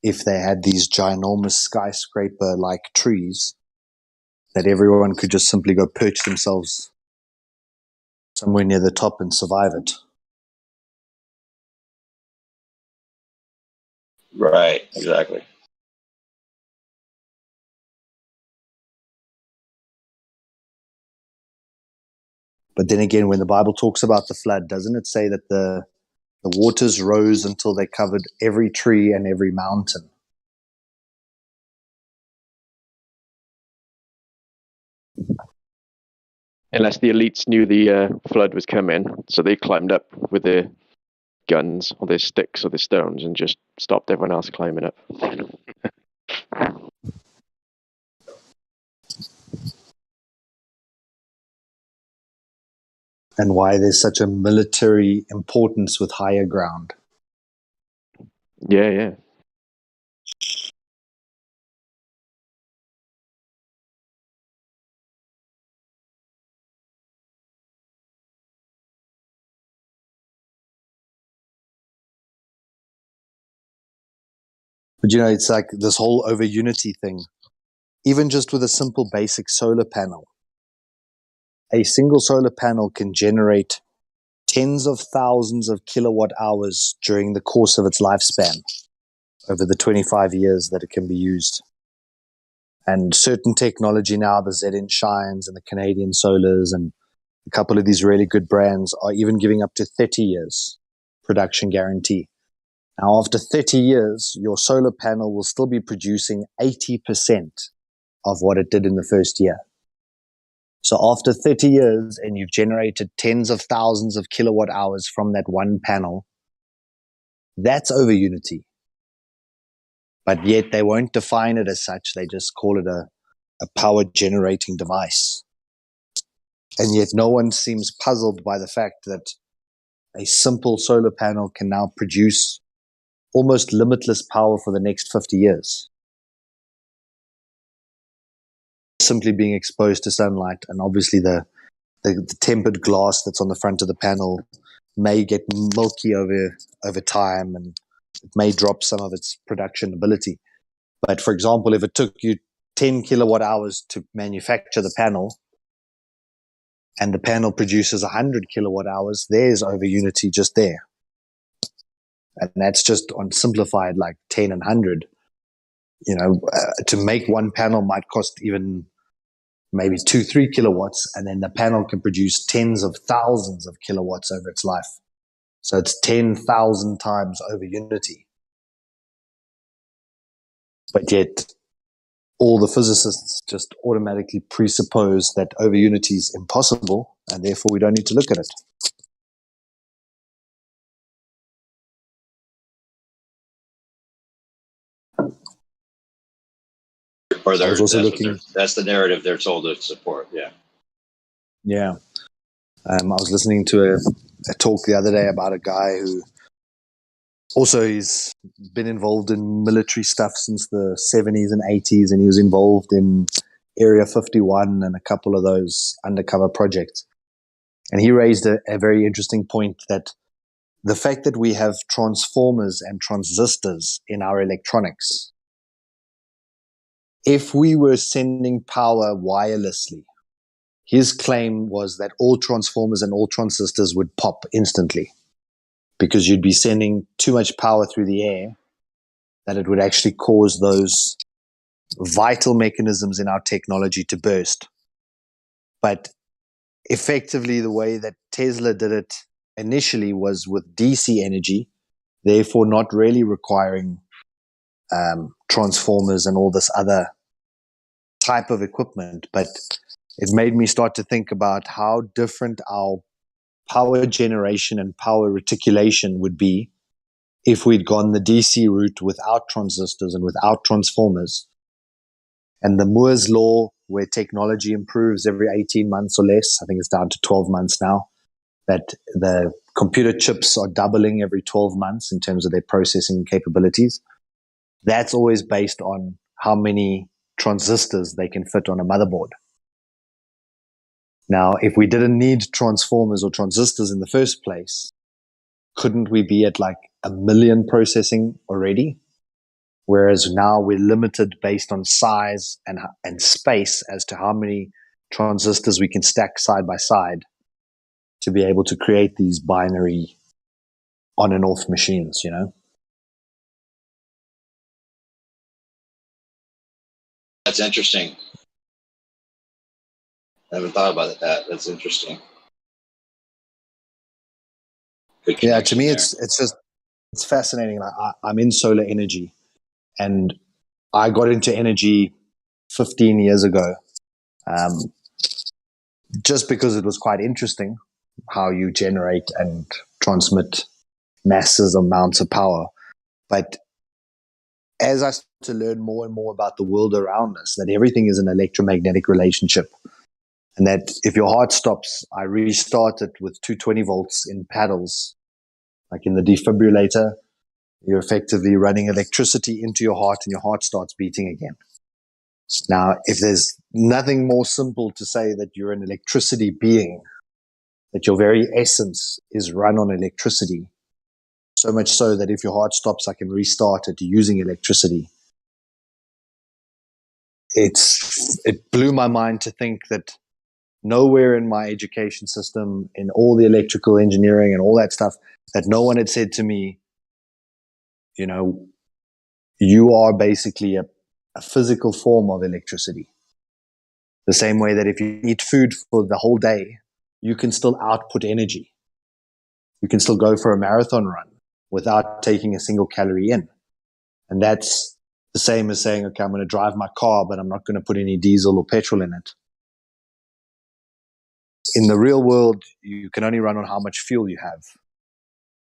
if they had these ginormous skyscraper-like trees that everyone could just simply go perch themselves somewhere near the top and survive it? Right, exactly. But then again, when the Bible talks about the flood, doesn't it say that the waters rose until they covered every tree and every mountain? Unless the elites knew the flood was coming, so they climbed up with their guns or their sticks or their stones and just stopped everyone else climbing up. And why there's such a military importance with higher ground. Yeah. But it's like this whole over unity thing. Even just with a simple basic solar panel. A single solar panel can generate tens of thousands of kilowatt hours during the course of its lifespan over the 25 years that it can be used. And certain technology now, the ZN Shines and the Canadian Solars and a couple of these really good brands are even giving up to 30 years production guarantee. Now, after 30 years, your solar panel will still be producing 80% of what it did in the first year. So after 30 years and you've generated tens of thousands of kilowatt hours from that one panel, that's over Unity. But yet they won't define it as such. They just call it a power generating device. And yet no one seems puzzled by the fact that a simple solar panel can now produce almost limitless power for the next 50 years. Simply being exposed to sunlight, and obviously the tempered glass that's on the front of the panel may get milky over time, and it may drop some of its production ability. But for example, if it took you 10 kilowatt hours to manufacture the panel, and the panel produces 100 kilowatt hours, there's over Unity just there. And that's just on simplified, like 10 and 100. To make one panel might cost even maybe 2-3 kilowatts, and then the panel can produce tens of thousands of kilowatts over its life. So it's 10,000 times over Unity. But yet all the physicists just automatically presuppose that over Unity is impossible, and therefore we don't need to look at it. Or I was also looking. That's the narrative they're told to support. Yeah. Yeah. I was listening to a talk the other day about a guy who also he's been involved in military stuff since the 70s and 80s, and he was involved in Area 51 and a couple of those undercover projects. And he raised a very interesting point, that the fact that we have transformers and transistors in our electronics, if we were sending power wirelessly, his claim was that all transformers and all transistors would pop instantly, because you'd be sending too much power through the air, that it would actually cause those vital mechanisms in our technology to burst. But effectively, the way that Tesla did it initially was with DC energy, therefore not really requiring transformers and all this other type of equipment. But it made me start to think about how different our power generation and power reticulation would be if we'd gone the DC route without transistors and without transformers. And the Moore's law, where technology improves every 18 months or less, I think it's down to 12 months now, that the computer chips are doubling every 12 months in terms of their processing capabilities. That's always based on how many transistors they can fit on a motherboard. Now, if we didn't need transformers or transistors in the first place, couldn't we be at like 1 million processing already? Whereas now we're limited based on size and space as to how many transistors we can stack side by side to be able to create these binary on and off machines, you know? That's interesting. I haven't thought about that. That's interesting. Good Yeah, to me, there. it's fascinating. Like, I'm in solar energy, and I got into energy 15 years ago, just because it was quite interesting how you generate and transmit massive amounts of power. But as I started to learn more and more about the world around us, that everything is an electromagnetic relationship, and that if your heart stops, I restart it with 220 volts in paddles, like in the defibrillator. You're effectively running electricity into your heart, and your heart starts beating again. Now, if there's nothing more simple to say that you're an electricity being, that your very essence is run on electricity, so much so that if your heart stops, I can restart it using electricity. It blew my mind to think that nowhere in my education system, in all the electrical engineering and all that stuff, that no one had said to me, you know, you are basically a physical form of electricity. The same way that if you eat food for the whole day, you can still output energy. You can still go for a marathon run without taking a single calorie in. And that's the same as saying, okay, I'm going to drive my car, but I'm not going to put any diesel or petrol in it. In the real world, you can only run on how much fuel you have.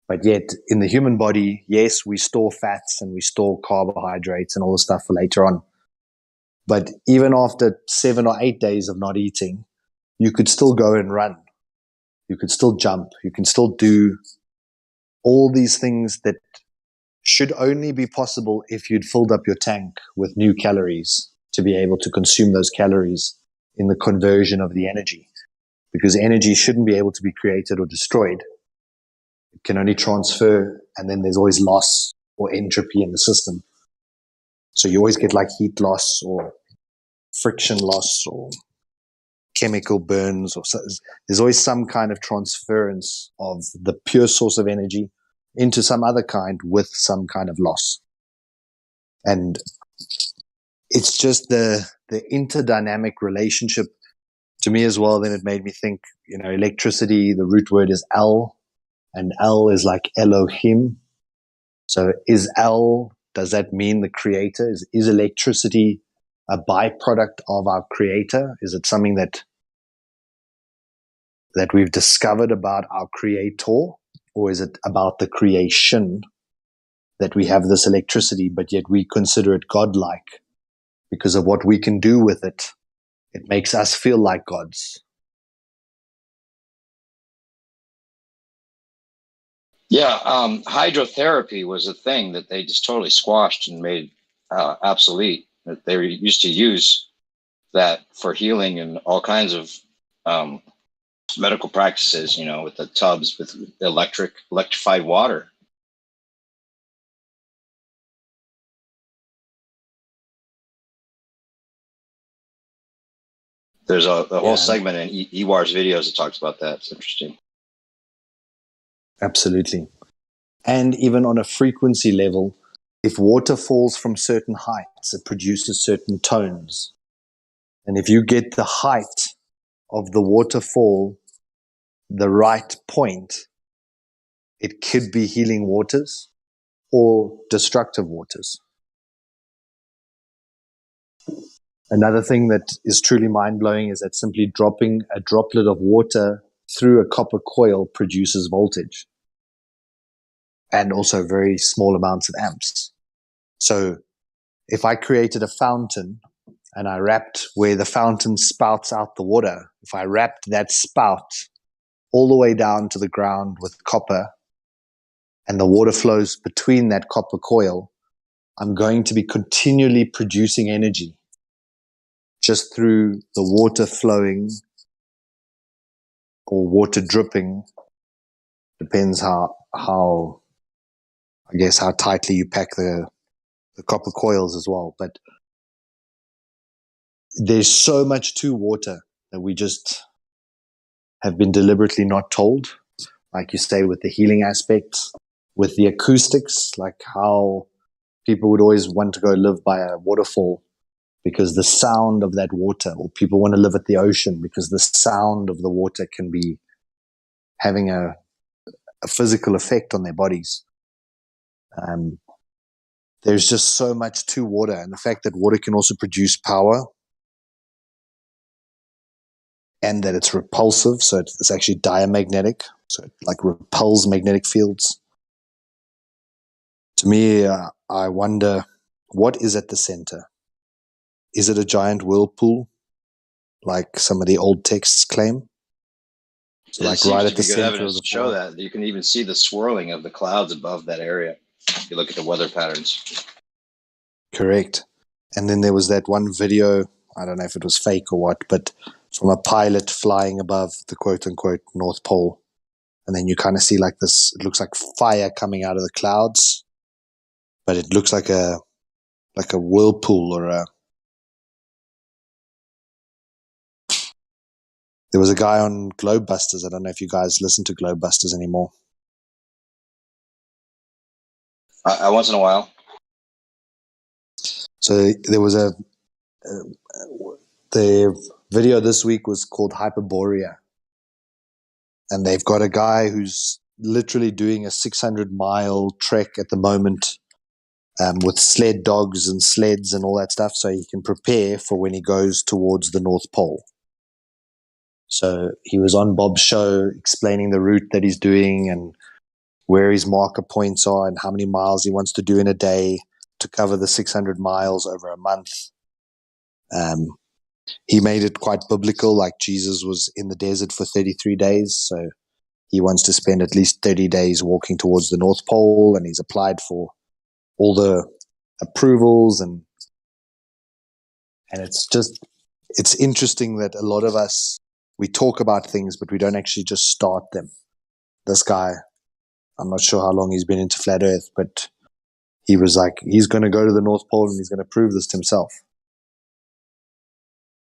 But yet, in the human body, yes, we store fats and we store carbohydrates and all the stuff for later on. But even after 7 or 8 days of not eating, you could still go and run. You could still jump. You can still do all these things that should only be possible if you'd filled up your tank with new calories to be able to consume those calories in the conversion of the energy. Because energy shouldn't be able to be created or destroyed. It can only transfer, and then there's always loss or entropy in the system. So you always get like heat loss or friction loss or chemical burns, or so. There's always some kind of transference of the pure source of energy into some other kind with some kind of loss. And it's just the interdynamic relationship to me as well. Then it made me think, you know, electricity, the root word is El, and El is like Elohim. So is El, does that mean the creator? Is electricity a byproduct of our creator? Is it something that we've discovered about our creator? Or is it about the creation that we have this electricity, but yet we consider it godlike because of what we can do with it? It makes us feel like gods. Yeah, hydrotherapy was a thing that they just totally squashed and made obsolete. That they used to use that for healing and all kinds of medical practices, you know, with the tubs with electrified water. There's a whole segment in Ewar's videos that talks about that. It's interesting. Absolutely. And even on a frequency level, if water falls from certain heights, it produces certain tones. And if you get the height of the waterfall, the right point, it could be healing waters or destructive waters. Another thing that is truly mind-blowing is that simply dropping a droplet of water through a copper coil produces voltage and also very small amounts of amps. So if I created a fountain and I wrapped where the fountain spouts out the water, if I wrapped that spout all the way down to the ground with copper and the water flows between that copper coil, I'm going to be continually producing energy just through the water flowing or water dripping. Depends how I guess how tightly you pack the copper coils as well. But there's so much to water that we just have been deliberately not told. Like you say, with the healing aspects, with the acoustics, like how people would always want to go live by a waterfall because the sound of that water, or people want to live at the ocean because the sound of the water can be having a physical effect on their bodies. There's just so much to water, and the fact that water can also produce power and that it's repulsive, so it's actually diamagnetic, so it like repels magnetic fields. To me, I wonder, what is at the center? Is it a giant whirlpool, like some of the old texts claim? So, like right at the center of the show that you can even see the swirling of the clouds above that area. If you look at the weather patterns. Correct. And then there was that one video, I don't know if it was fake or what, but from a pilot flying above the quote-unquote North Pole. And then you kind of see like this, it looks like fire coming out of the clouds, but it looks like a whirlpool or There was a guy on Globebusters. I don't know if you guys listen to Globebusters anymore. Once in a while. So there was the video this week was called Hyperborea. And they've got a guy who's literally doing a 600-mile trek at the moment with sled dogs and sleds and all that stuff, so he can prepare for when he goes towards the North Pole. So he was on Bob's show explaining the route that he's doing and where his marker points are and how many miles he wants to do in a day to cover the 600 miles over a month. He made it quite biblical, like Jesus was in the desert for 33 days, so he wants to spend at least 30 days walking towards the North Pole, and he's applied for all the approvals, and it's interesting that a lot of us, we talk about things, but we don't actually just start them. This guy, I'm not sure how long he's been into flat earth, but he was like, he's going to go to the North Pole and he's going to prove this to himself.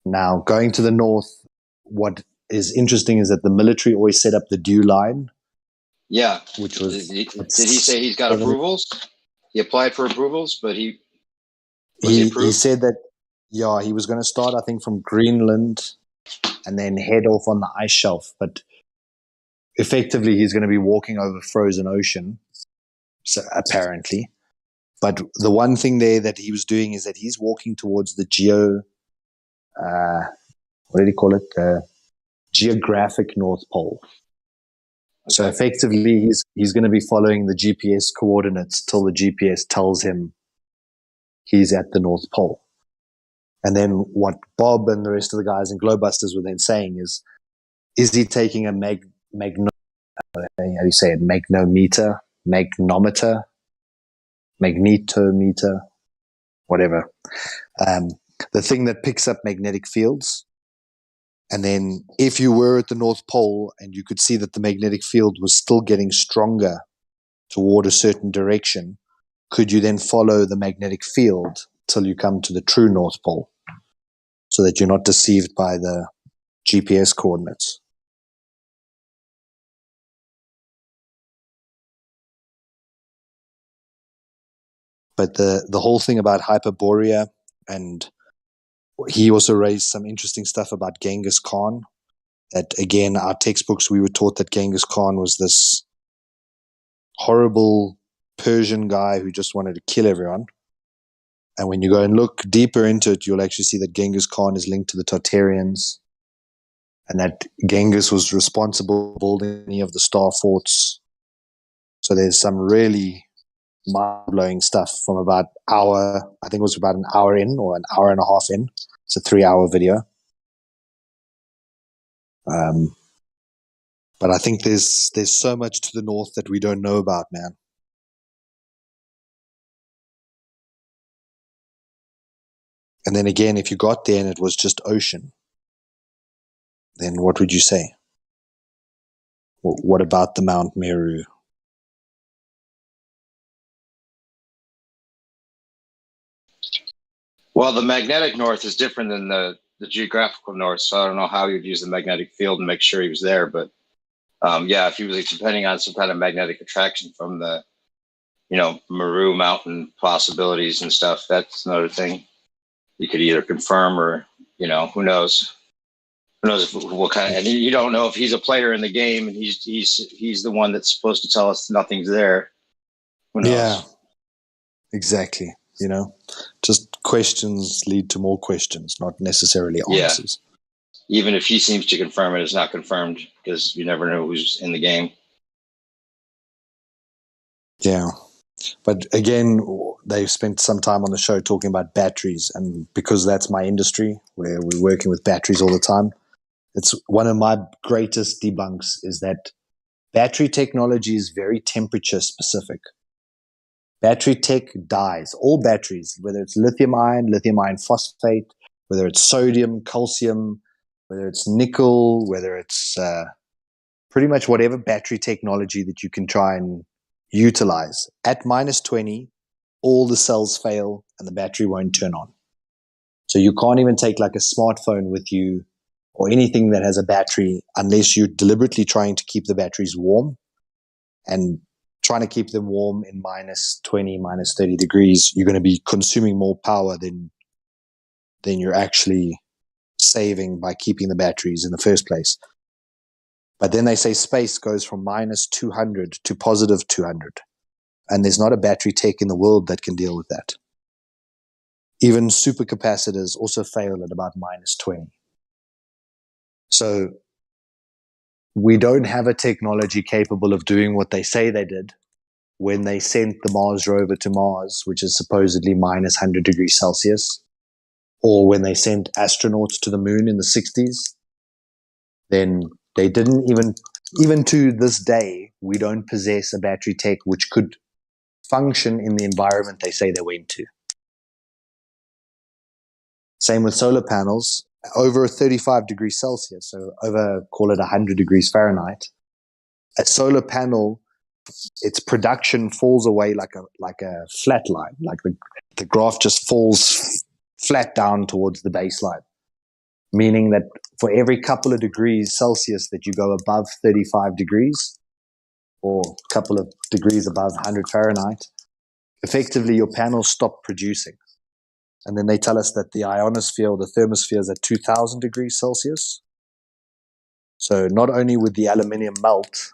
Now, going to the North, what is interesting is that the military always set up the due line. Yeah. Which was... Did he say he's got approvals? He applied for approvals, but he said that, yeah, he was going to start, I think, from Greenland and then head off on the ice shelf. But effectively, he's going to be walking over frozen ocean, so apparently. But the one thing there that he was doing is that he's walking towards the what did he call it? Geographic North Pole. So effectively, he's going to be following the GPS coordinates till the GPS tells him he's at the North Pole. And then what Bob and the rest of the guys in Globebusters were then saying is he taking a magnetometer, whatever, the thing that picks up magnetic fields. And then if you were at the North Pole and you could see that the magnetic field was still getting stronger toward a certain direction, could you then follow the magnetic field till you come to the true North Pole so that you're not deceived by the GPS coordinates? But the whole thing about Hyperborea, and he also raised some interesting stuff about Genghis Khan, that again, our textbooks, we were taught that Genghis Khan was this horrible Persian guy who just wanted to kill everyone. And when you go and look deeper into it, you'll actually see that Genghis Khan is linked to the Tartarians, and that Genghis was responsible for building any of the star forts. So there's some really mind-blowing stuff from about I think it was about an hour in or an hour and a half in. It's a 3-hour video. But I think there's so much to the north that we don't know about, man. And then again, if you got there and it was just ocean, then what would you say? What about the Mount Meru? Well, the magnetic north is different than the geographical north, so I don't know how you'd use the magnetic field and make sure he was there. But yeah, if he was depending on some kind of magnetic attraction from the, Meru Mountain possibilities and stuff, that's another thing. You could either confirm or, who knows? Who knows what kind of? And you don't know if he's a player in the game and he's the one that's supposed to tell us nothing's there. Who knows? Yeah, exactly. Just questions lead to more questions, not necessarily answers. Yeah. Even if he seems to confirm it, it's not confirmed because you never know who's in the game. Yeah. But again, they've spent some time on the show talking about batteries, and because that's my industry where we're working with batteries all the time, it's one of my greatest debunks is that battery technology is very temperature specific. Battery tech dies. All batteries, whether it's lithium ion phosphate, whether it's sodium, calcium, whether it's nickel, whether it's pretty much whatever battery technology that you can try and utilize. At -20, all the cells fail and the battery won't turn on. So you can't even take like a smartphone with you or anything that has a battery, unless you're deliberately trying to keep the batteries warm and trying to keep them warm in minus 20, minus 30 degrees, you're going to be consuming more power than you're actually saving by keeping the batteries in the first place. But then they say space goes from minus 200 to positive 200. And there's not a battery tech in the world that can deal with that. Even supercapacitors also fail at about minus 20. So we don't have a technology capable of doing what they say they did when they sent the Mars rover to Mars, which is supposedly minus 100 degrees Celsius, or when they sent astronauts to the moon in the 60s. Then they didn't even to this day, we don't possess a battery tech which could function in the environment they say they went to. Same with solar panels, over 35 degrees Celsius, so over, call it 100 degrees Fahrenheit. A solar panel, its production falls away like a flat line, like the graph just falls flat down towards the baseline, meaning that for every couple of degrees Celsius that you go above 35 degrees, or a couple of degrees above 100 Fahrenheit, effectively your panels stop producing. And then they tell us that the ionosphere or the thermosphere is at 2000 degrees Celsius. So not only would the aluminium melt,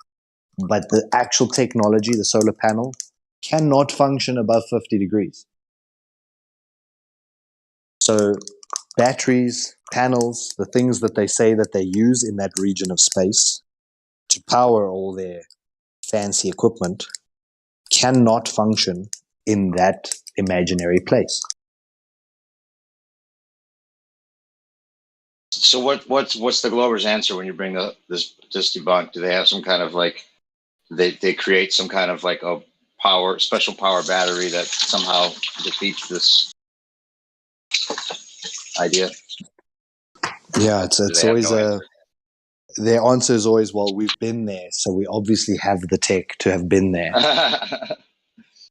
but the actual technology, the solar panel, cannot function above 50 degrees. So batteries, panels, the things that they say that they use in that region of space to power all their fancy equipment cannot function in that imaginary place. So what's the Glover's answer when you bring this debunk? Do they have some kind of like they create some kind of like a special power battery that somehow defeats this idea? Yeah, it's always their answer is always, well, we've been there, so we obviously have the tech to have been there.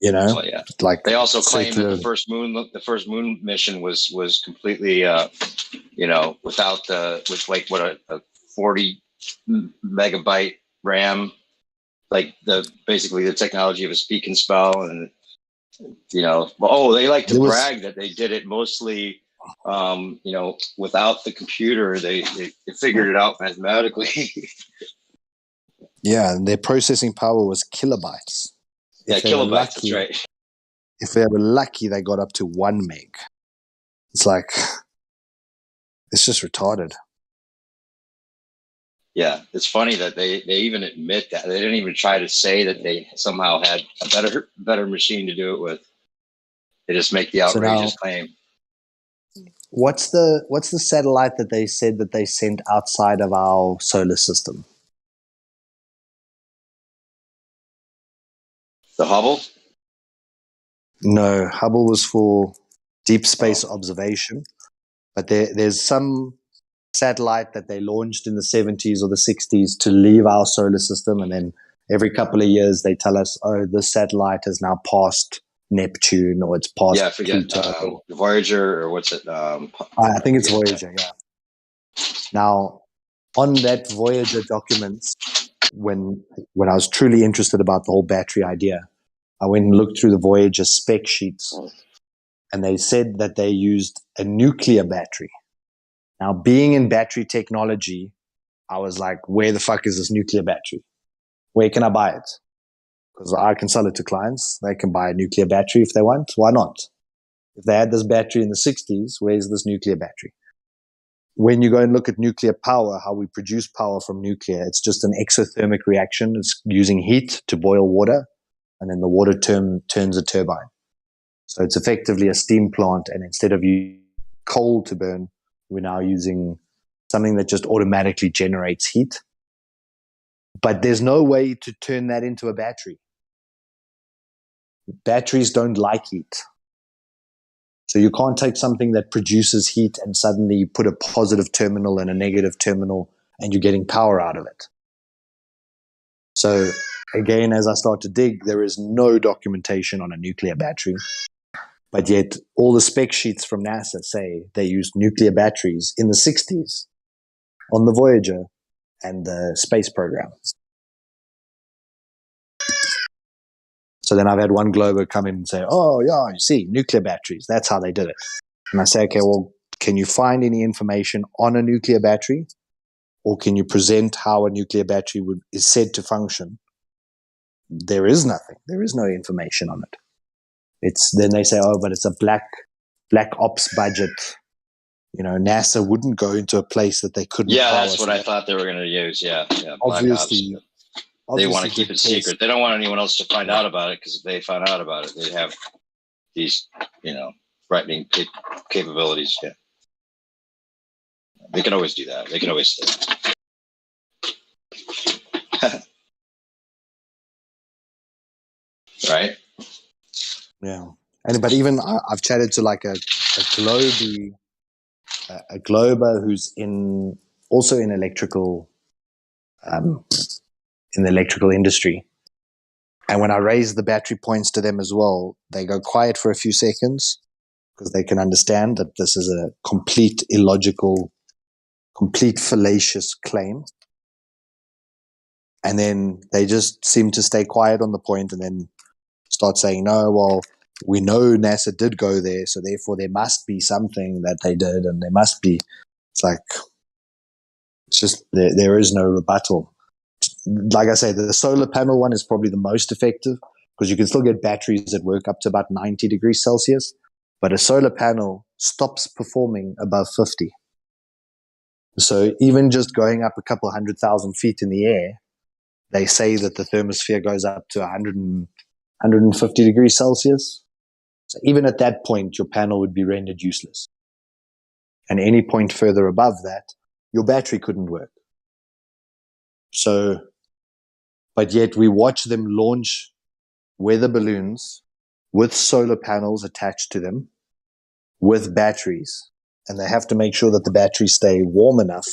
You know, so, yeah. Like they also claim that the first moon mission was completely, without a 40 megabyte RAM, like basically the technology of a speak and spell, and they like to brag that they did it mostly, without the computer. They figured it out mathematically. Yeah, and their processing power was kilobytes. Kilobytes, that's right. If they were lucky, they got up to 1 meg. It's like, it's just retarded. Yeah, it's funny that they even admit that. They didn't even try to say that they somehow had a better machine to do it with. They just make the outrageous claim. What's the satellite that they said that they sent outside of our solar system? The Hubble? No, Hubble was for deep space observation. But there's some satellite that they launched in the 70s or the 60s to leave our solar system. And then every couple of years they tell us, oh, this satellite has now passed Neptune, or it's past Pluto. Voyager, or what's it? I think it's Voyager, yeah. Now, on that Voyager documents, when I was truly interested about the whole battery idea, I went and looked through the Voyager spec sheets, and they said that they used a nuclear battery. Now, being in battery technology, I was like, where the fuck is this nuclear battery? Where can I buy it? Because I can sell it to clients. They can buy a nuclear battery if they want. Why not? If they had this battery in the 60s, where's this nuclear battery? When you go and look at nuclear power, how we produce power from nuclear, it's just an exothermic reaction. It's using heat to boil water, and then the water turns a turbine. So it's effectively a steam plant, and instead of using coal to burn, we're now using something that just automatically generates heat. But there's no way to turn that into a battery. Batteries don't like heat. So you can't take something that produces heat and suddenly put a positive terminal and a negative terminal and you're getting power out of it. So again, as I start to dig, there is no documentation on a nuclear battery. But yet all the spec sheets from NASA say they used nuclear batteries in the 60s. on the Voyager and the space program. So then I've had one Glober come in and say, oh, yeah, you see, nuclear batteries, that's how they did it. And I say, okay, well, can you find any information on a nuclear battery? Or can you present how a nuclear battery is said to function? There is nothing. There is no information on it. Then they say, oh, but it's a black ops budget. NASA wouldn't go into a place that they couldn't. Yeah, that's what I thought they were going to use. Yeah, obviously, they want to keep it secret. They don't want anyone else to find out about it, because if they found out about it, they'd have these, threatening capabilities. Yeah, they can always do that. They can always say that. Right? Yeah, but even I've chatted to like a Glober who's also in electrical, in the electrical industry. And when I raise the battery points to them as well, they go quiet for a few seconds because they can understand that this is a complete illogical, complete fallacious claim. And then they just seem to stay quiet on the point and then start saying, no, well, we know NASA did go there, so therefore there must be something that they did, and there must be. It's like, it's just, there is no rebuttal. Like I say, the solar panel one is probably the most effective because you can still get batteries that work up to about 90 degrees Celsius, but a solar panel stops performing above 50. So even just going up a couple 100,000 feet in the air, they say that the thermosphere goes up to 150 degrees Celsius. So even at that point, your panel would be rendered useless. And any point further above that, your battery couldn't work. So, but yet we watch them launch weather balloons with solar panels attached to them with batteries. And they have to make sure that the batteries stay warm enough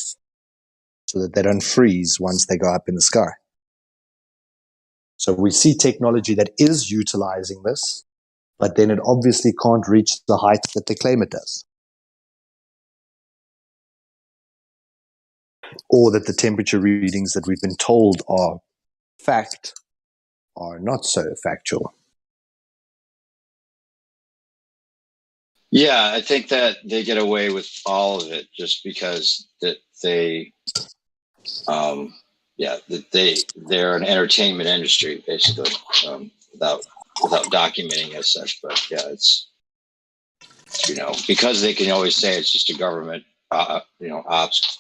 so that they don't freeze once they go up in the sky. So we see technology that is utilizing this, but then it obviously can't reach the heights that they claim it does. Or that the temperature readings that we've been told are fact are not so factual. Yeah, I think that they get away with all of it just because that they're an entertainment industry basically, without documenting as such. But yeah, it's because they can always say it's just a government ops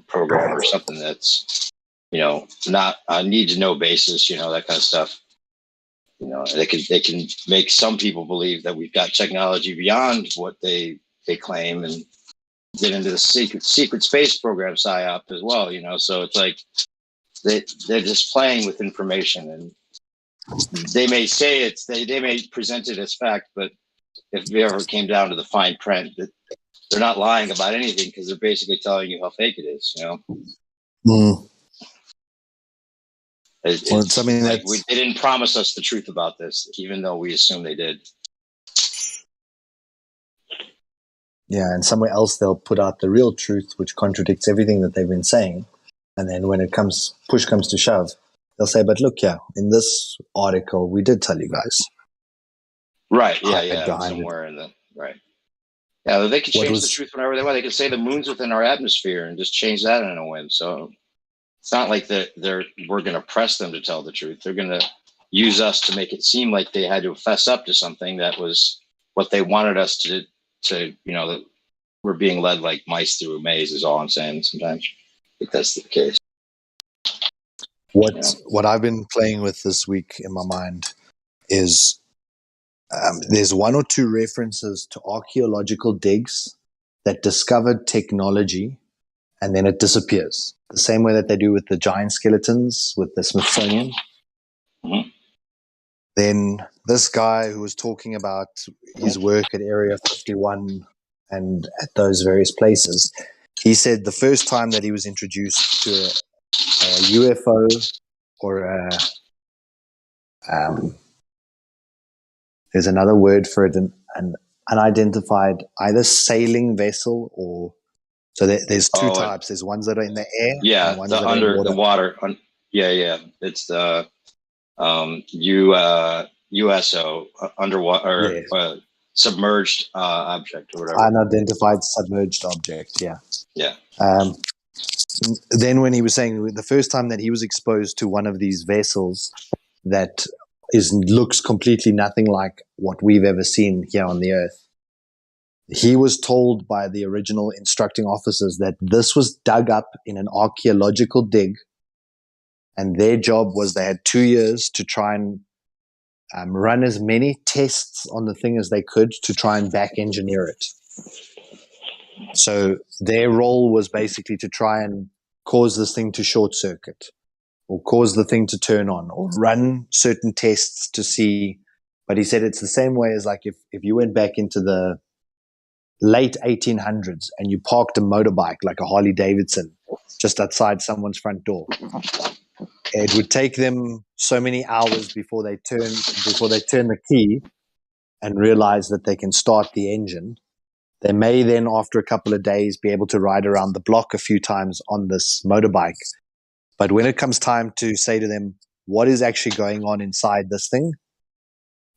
program or something that's not a need to know basis, that kind of stuff. They can make some people believe that we've got technology beyond what they claim, and get into the secret space program psyop as well. So it's like they're just playing with information, and they may say they may present it as fact, but if it ever came down to the fine print, that they're not lying about anything because they're basically telling you how fake it is. It's something like they didn't promise us the truth about this, even though we assume they did. Yeah, and somewhere else they'll put out the real truth, which contradicts everything that they've been saying. And then when push comes to shove, they'll say, but look, in this article, we did tell you guys. Right, somewhere in the, right. Yeah, they can change the truth whenever they want. They can say the moon's within our atmosphere and just change that in a whim. So it's not like we're going to press them to tell the truth. They're going to use us to make it seem like they had to fess up to something that was what they wanted us to that we're being led like mice through a maze is all I'm saying sometimes, if that's the case. What I've been playing with this week in my mind is there's one or two references to archaeological digs that discovered technology and then it disappears. The same way that they do with the giant skeletons with the Smithsonian. Mm-hmm. Then this guy who was talking about his work at Area 51 and at those various places, he said the first time that he was introduced to a UFO or there's another word for it, an unidentified either sailing vessel or So there's two Oh, types. There's ones that are in the air yeah, and ones the that are in under water. the water. Yeah. It's the USO underwater Yeah. or submerged object or whatever. Unidentified submerged object. Yeah. Yeah. Then when he was saying the first time that he was exposed to one of these vessels that looks completely nothing like what we've ever seen here on the earth, he was told by the original instructing officers that this was dug up in an archaeological dig, and their job was they had 2 years to try and run as many tests on the thing as they could to try and back engineer it. So their role was basically to try and cause this thing to short circuit or cause the thing to turn on or run certain tests to see. But he said it's the same way as like if you went back into the late 1800s and you parked a motorbike like a Harley Davidson just outside someone's front door. It would take them so many hours before they turn the key and realize that they can start the engine. They may then, after a couple of days, be able to ride around the block a few times on this motorbike. But when it comes time to say to them, what is actually going on inside this thing,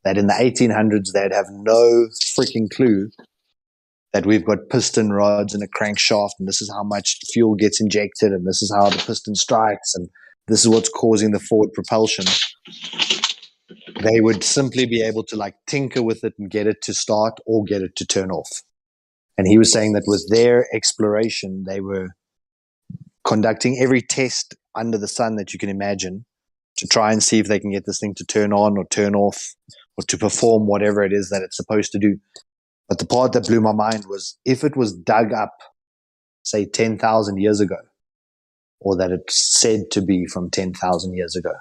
that in the 1800s, they'd have no freaking clue that we've got piston rods and a crankshaft, and this is how much fuel gets injected, and this is how the piston strikes, and this is what's causing the forward propulsion. They would simply be able to like tinker with it and get it to start or get it to turn off. And he was saying that with their exploration, they were conducting every test under the sun that you can imagine to try and see if they can get this thing to turn on or turn off or to perform whatever it is that it's supposed to do. But the part that blew my mind was if it was dug up, say, 10,000 years ago, or that it's said to be from 10,000 years ago,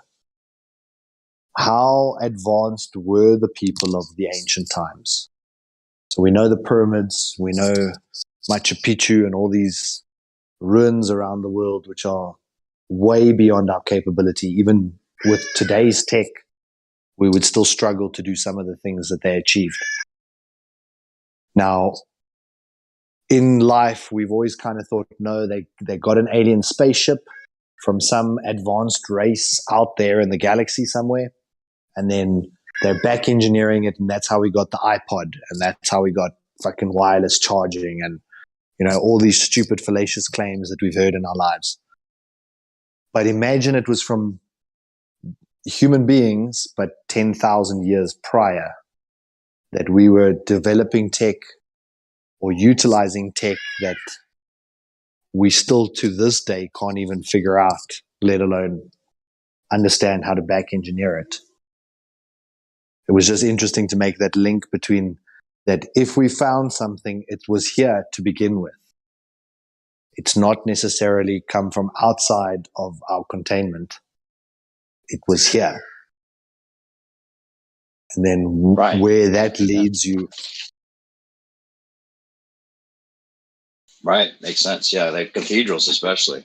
how advanced were the people of the ancient times? So we know the pyramids, we know Machu Picchu and all these ruins around the world, which are way beyond our capability. Even with today's tech, we would still struggle to do some of the things that they achieved. Now, in life, we've always kind of thought, no, they got an alien spaceship from some advanced race out there in the galaxy somewhere, and then they're back engineering it, and that's how we got the iPod, and that's how we got fucking wireless charging, and all these stupid fallacious claims that we've heard in our lives. But imagine it was from human beings, but 10,000 years prior, that we were developing tech or utilizing tech that we still to this day can't even figure out, let alone understand how to back engineer it. It was just interesting to make that link between that if we found something, it was here to begin with. It's not necessarily come from outside of our containment. It was here. And then where that leads you. Right. Makes sense. Yeah. Like cathedrals, especially.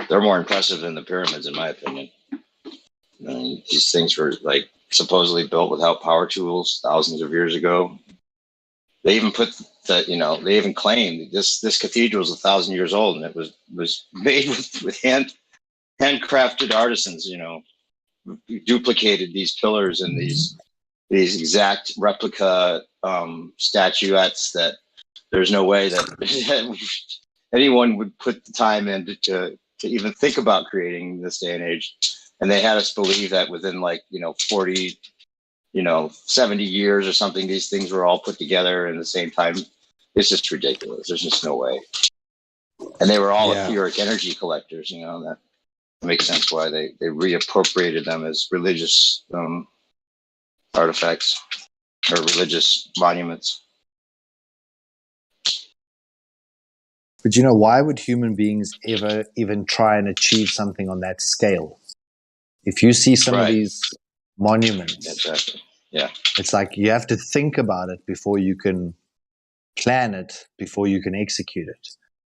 They're more impressive than the pyramids, in my opinion. These things were like supposedly built without power tools thousands of years ago. They even put that, they even claimed this cathedral is 1,000 years old, and it was made with handcrafted artisans, duplicated these pillars and these exact replica statuettes that there's no way that anyone would put the time in to even think about creating in this day and age. And they had us believe that within 40, 70 years or something, these things were all put together in the same time. It's just ridiculous. There's just no way. And they were all etheric energy collectors, that makes sense why they reappropriated them as religious artifacts or religious monuments. But why would human beings ever even try and achieve something on that scale? If you see some of these monuments, exactly. Yeah, it's like you have to think about it before you can plan it, before you can execute it.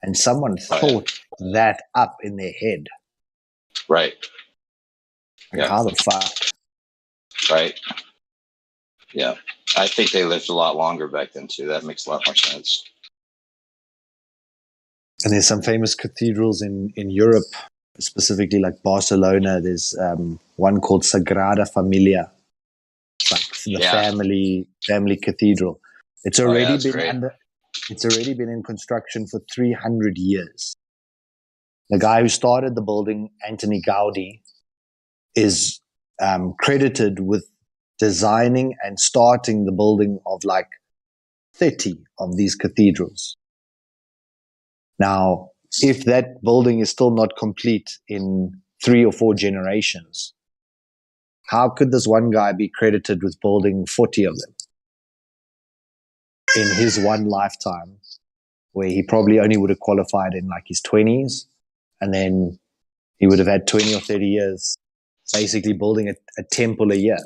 And someone thought that up in their head. Right. Like, how the fuck? Right. Yeah. I think they lived a lot longer back then too. That makes a lot more sense. And there's some famous cathedrals in Europe, specifically like Barcelona. There's one called Sagrada Familia, like the family cathedral. It's already it's already been in construction for 300 years. The guy who started the building, Antoni Gaudi, is credited with designing and starting the building of like 30 of these cathedrals. Now, if that building is still not complete in 3 or 4 generations, how could this one guy be credited with building 40 of them in his one lifetime, where he probably only would have qualified in like his 20s, and then he would have had 20 or 30 years basically building a temple a year.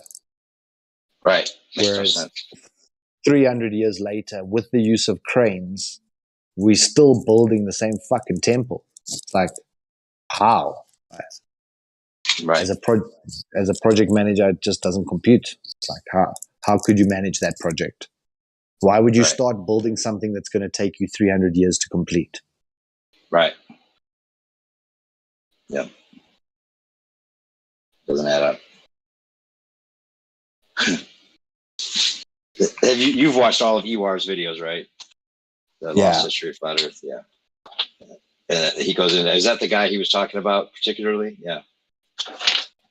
Right. Makes Whereas no sense. 300 years later, with the use of cranes, we're still building the same fucking temple. It's like, how? Right. As a project manager, it just doesn't compute. It's like, how could you manage that project? Why would you start building something that's going to take you 300 years to complete? Right. Yeah. Doesn't add up. You've watched all of Ewar's videos, right? The Lost History of Flat Earth. Yeah. He goes in. Is that the guy he was talking about particularly? Yeah.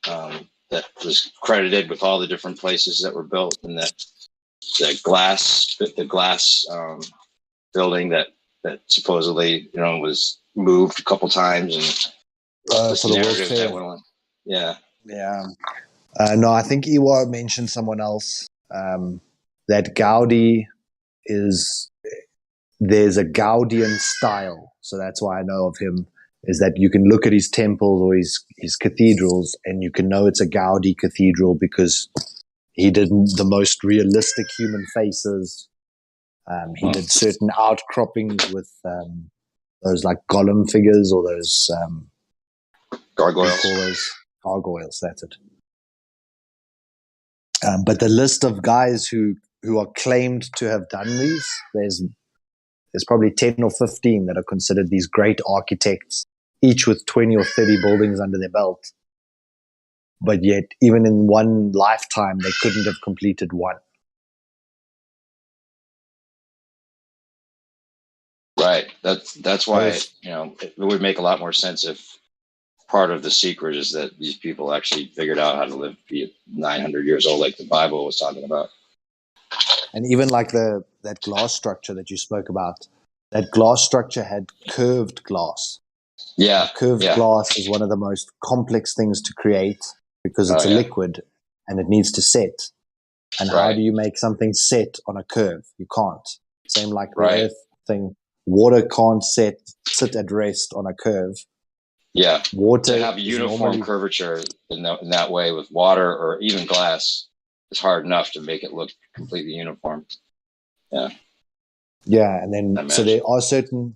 That was credited with all the different places that were built, and that the glass building that supposedly was moved a couple times, and for the World Fair. that went on. Yeah. Yeah. No, I think Ewar mentioned someone else. That Gaudi there's a Gaudian style. So that's why I know of him, is that you can look at his temples or his cathedrals and you can know it's a Gaudi cathedral because he did the most realistic human faces. He did certain outcroppings with those like golem figures or those gargoyles. Gargoyles, that's it. But the list of guys who are claimed to have done these, there's probably 10 or 15 that are considered these great architects, each with 20 or 30 buildings under their belt. But yet, even in one lifetime, they couldn't have completed one. Right. That's why it would make a lot more sense if part of the secret is that these people actually figured out how to live, be 900 years old, like the Bible was talking about. And even like that glass structure that you spoke about, that glass structure had curved glass. Yeah. Curved glass is one of the most complex things to create because it's a liquid and it needs to set. And how do you make something set on a curve? You can't. Same like the earth thing. Water can't sit at rest on a curve. Yeah. Water to have a uniform curvature in that way with water or even glass is hard enough to make it look completely uniform. Yeah. Yeah, and then so there are certain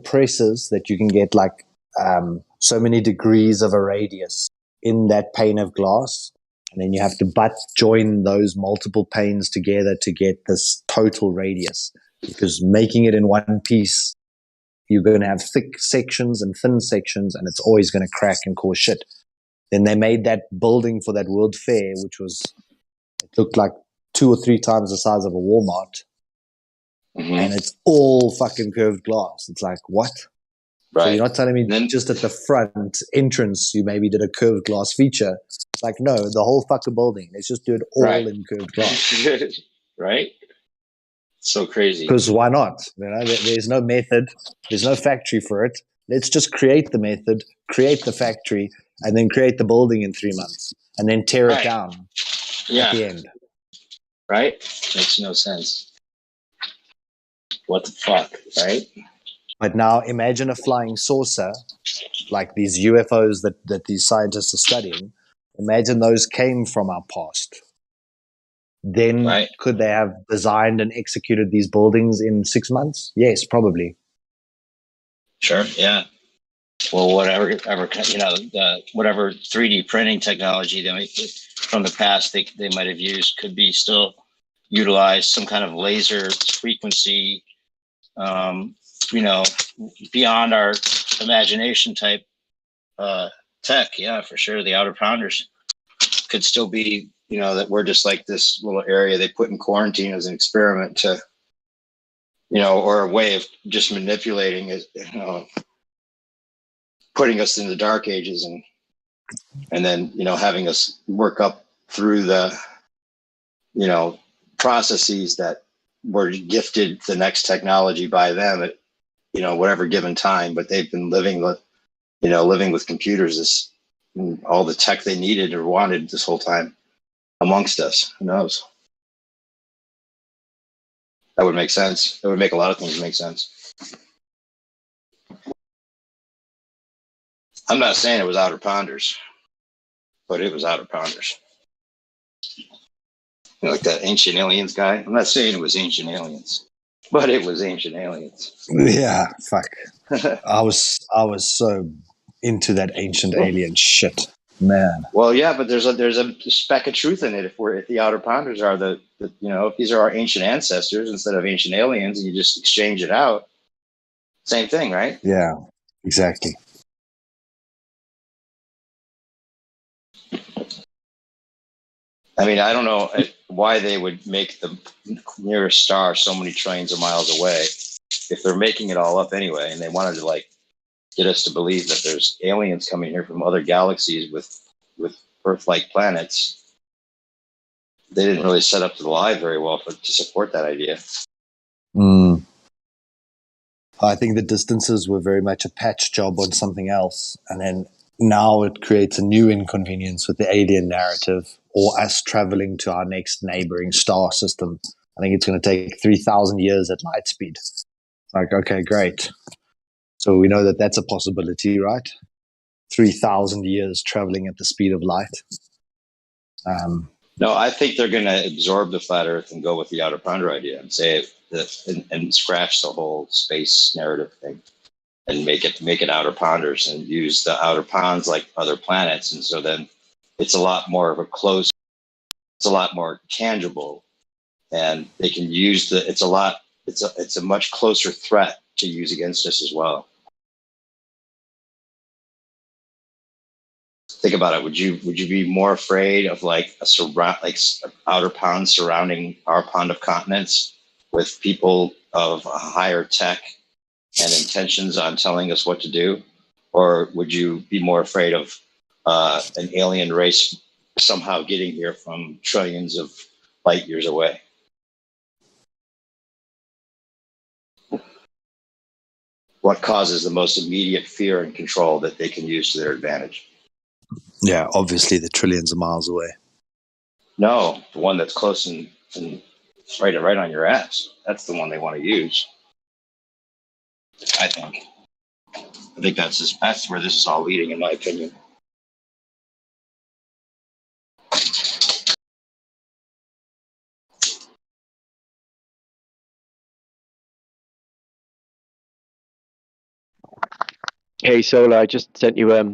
presses that you can get like so many degrees of a radius in that pane of glass, and then you have to join those multiple panes together to get this total radius. Because making it in one piece, you're going to have thick sections and thin sections, and it's always going to crack and cause shit. Then they made that building for that World Fair, which it looked like 2 or 3 times the size of a Walmart. Mm-hmm. And it's all fucking curved glass. It's like, what? Right. So you're not telling me just at the front entrance you maybe did a curved glass feature. It's like, no, the whole fucking building. Let's just do it all in curved glass. Right? So crazy. Because why not? There's no method. There's no factory for it. Let's just create the method, create the factory, and then create the building in 3 months. And then tear it down at the end. Right? Makes no sense. What the fuck, right? But now imagine a flying saucer, like these UFOs that these scientists are studying. Imagine those came from our past. Then could they have designed and executed these buildings in 6 months? Yes, probably. Sure, yeah. Well, whatever 3D printing technology from the past they might have used could be still utilized. Some kind of laser frequency beyond our imagination type tech. Yeah, for sure. The outer pounders could still be, that we're just like this little area they put in quarantine as an experiment to, or a way of just manipulating it, putting us in the dark ages and then, having us work up through the, processes that were gifted the next technology by them at, whatever given time, but they've been living with computers, all the tech they needed or wanted this whole time amongst us. Who knows? That would make sense. That would make a lot of things make sense. I'm not saying it was outer ponders, but it was outer ponders. Like that ancient aliens guy. I'm not saying it was ancient aliens, but it was ancient aliens. Yeah, fuck. I was so into that ancient alien shit, man. Well, yeah, but there's a speck of truth in it. If the outer ponders are the if these are our ancient ancestors instead of ancient aliens, and you just exchange it out, same thing, right? Yeah, exactly. I mean, I don't know why they would make the nearest star so many trillions of miles away if they're making it all up anyway, and they wanted to get us to believe that there's aliens coming here from other galaxies with Earth-like planets. They didn't really set up the lie very well to support that idea. I think the distances were very much a patch job on something else, and then now it creates a new inconvenience with the alien narrative or us traveling to our next neighboring star system. I think it's going to take 3,000 years at light speed. Like, okay, great. So we know that that's a possibility, right? 3,000 years traveling at the speed of light. No, I think they're going to absorb the flat Earth and go with the outer pounder idea and say and scratch the whole space narrative thing and make it outer pounders and use the outer ponds like other planets. And so then it's a lot more of it's a lot more tangible, and they can use it's a much closer threat to use against us as well. Think about it. Would you be more afraid of outer pond surrounding our pond of continents with people of higher tech and intentions on telling us what to do, or would you be more afraid of an alien race somehow getting here from trillions of light years away? What causes the most immediate fear and control that they can use to their advantage? Yeah, obviously the trillions of miles away. No, the one that's close and right on your ass. That's the one they want to use. I think that's where this is all leading, in my opinion. Hey, Sola, I just sent you a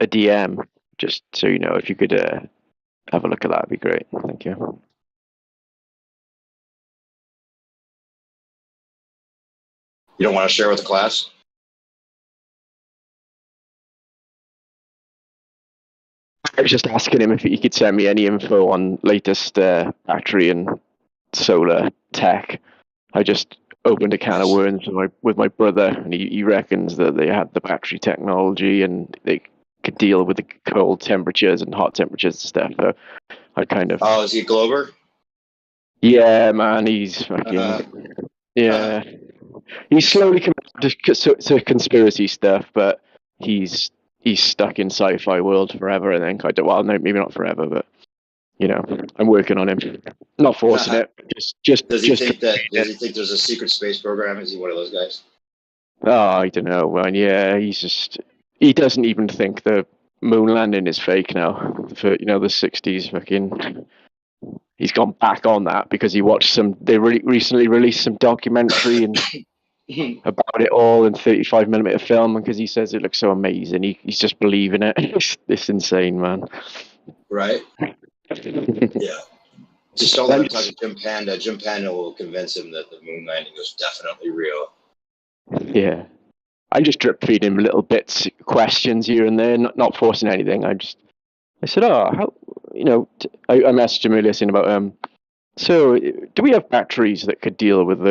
DM, just so you know. If you could have a look at that, it'd be great. Thank you. You don't want to share with the class? I was just asking him if he could send me any info on latest battery and solar tech. I just opened a can of worms with my brother, and he reckons that they had the battery technology and they could deal with the cold temperatures and hot temperatures and stuff. So I kind of... Oh, is he a Glober? Yeah, man, he's fucking... Yeah. He's slowly coming to conspiracy stuff, but he's stuck in sci-fi world forever, I think. Well, no, maybe not forever, but I'm working on him. Not forcing it. Does he think there's a secret space program? Is he one of those guys? Oh, I don't know, man. Yeah, he doesn't even think the moon landing is fake now. For the 60s, fucking. He's gone back on that because he watched they recently released some documentary and about it all in 35mm film, because he says it looks so amazing. He's just believing it. It's insane, man. Right? Yeah. Just don't let him talk to Jim Panda. Jim Panda will convince him that the moon landing was definitely real. Yeah. I just drip feed him little bits, questions here and there, not forcing anything. I said, how, I messaged him earlier saying about, so do we have batteries that could deal with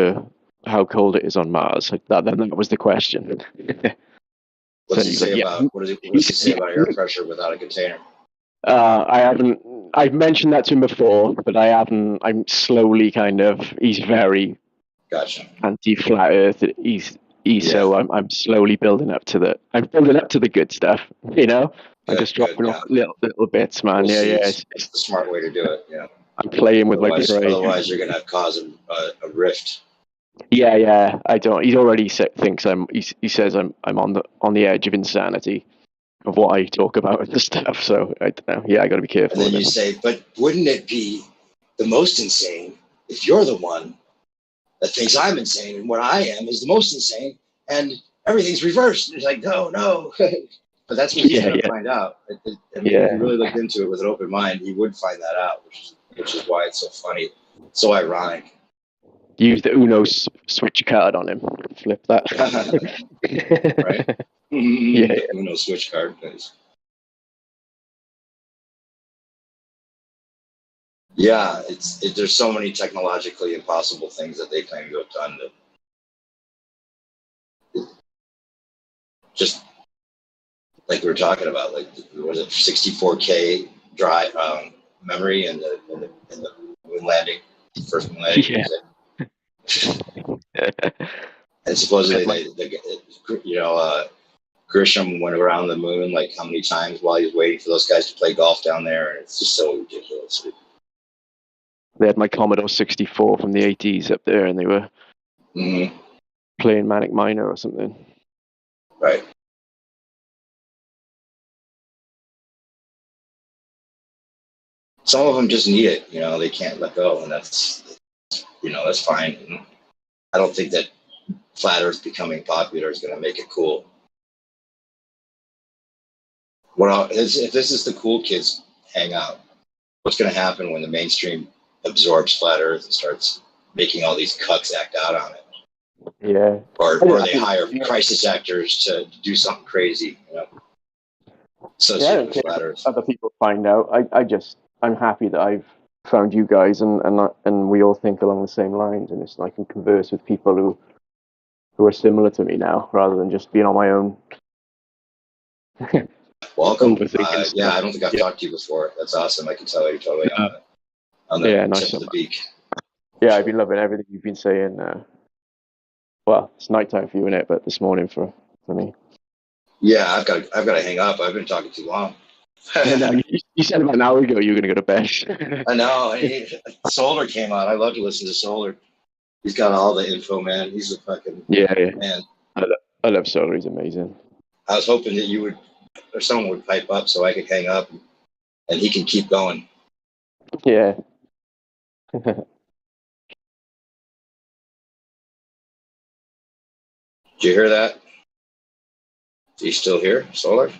how cold it is on Mars? That was the question. What's he say about what does he say about air pressure without a container? I haven't. I've mentioned that to him before, but I haven't. I'm slowly he's very anti-flat Earth. So I'm slowly building up to the. I'm building up to the good stuff. I'm just dropping off little bits, man. It's the smart way to do it. Yeah. I'm playing with my brain. Otherwise, you're gonna cause a rift. Yeah. I don't. He already thinks I'm. He says I'm on the edge of insanity of what I talk about and stuff. So I don't know. Yeah, I got to be careful. And then you say, but wouldn't it be the most insane if you're the one that thinks I'm insane and what I am is the most insane and everything's reversed? And it's like, no. But that's what he's going to find out. If he really looked into it with an open mind, he would find that out, which is why it's so funny, so ironic. Use the Uno switch card on him. Flip that. Right? Yeah. Uno switch card, please. Yeah, there's so many technologically impossible things that they claim to have done that just like we were talking about, like was it 64K drive memory in the moon landing, first moon landing. Yeah. And supposedly Grisham went around the moon like how many times while he was waiting for those guys to play golf down there, and it's just so ridiculous. They had my Commodore 64 from the 80s up there, and they were playing Manic Miner or something. Right. Some of them just need it, they can't let go, and that's fine. I don't think that flat Earth becoming popular is going to make it cool. If this is the cool kids hangout, what's going to happen when the mainstream absorbs flat Earth and starts making all these cucks act out on it? Yeah. Or they hire crisis actors to do something crazy, associated with flat Earth. Other people find out. I'm happy that I've found you guys and we all think along the same lines, and I can converse with people who are similar to me now, rather than just being on my own. Welcome. Yeah, I don't think I've talked to you before. That's awesome. I can tell you're totally on the tip of the beak. Yeah, I've been loving everything you've been saying. Well, it's nighttime for you, innit? But this morning for me. Yeah, I've got to hang up. I've been talking too long. You said about an hour ago you were going to go to bed. I know. Solar came out. I love to listen to Solar. He's got all the info, man. He's a fucking man. I love Solar. He's amazing. I was hoping that you would, or someone would pipe up so I could hang up, and he can keep going. Yeah. Did you hear that? Is he still here, Solar?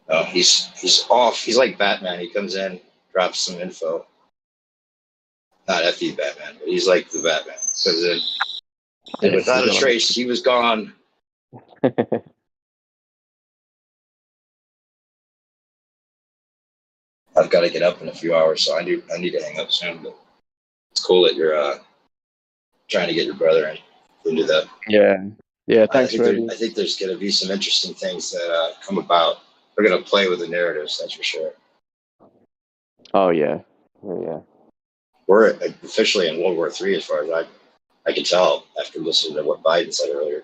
No, he's off. He's like Batman. He comes in, drops some info. Not FE Batman, but he's like the Batman. Comes in, and without a trace, he was gone. I've got to get up in a few hours, so I need to hang up soon. But it's cool that you're trying to get your brother into that. Yeah. Thanks for I think there's going to be some interesting things that come about. We're going to play with the narratives, that's for sure. Oh yeah. Yeah. We're officially in World War III, as far as I can tell after listening to what Biden said earlier.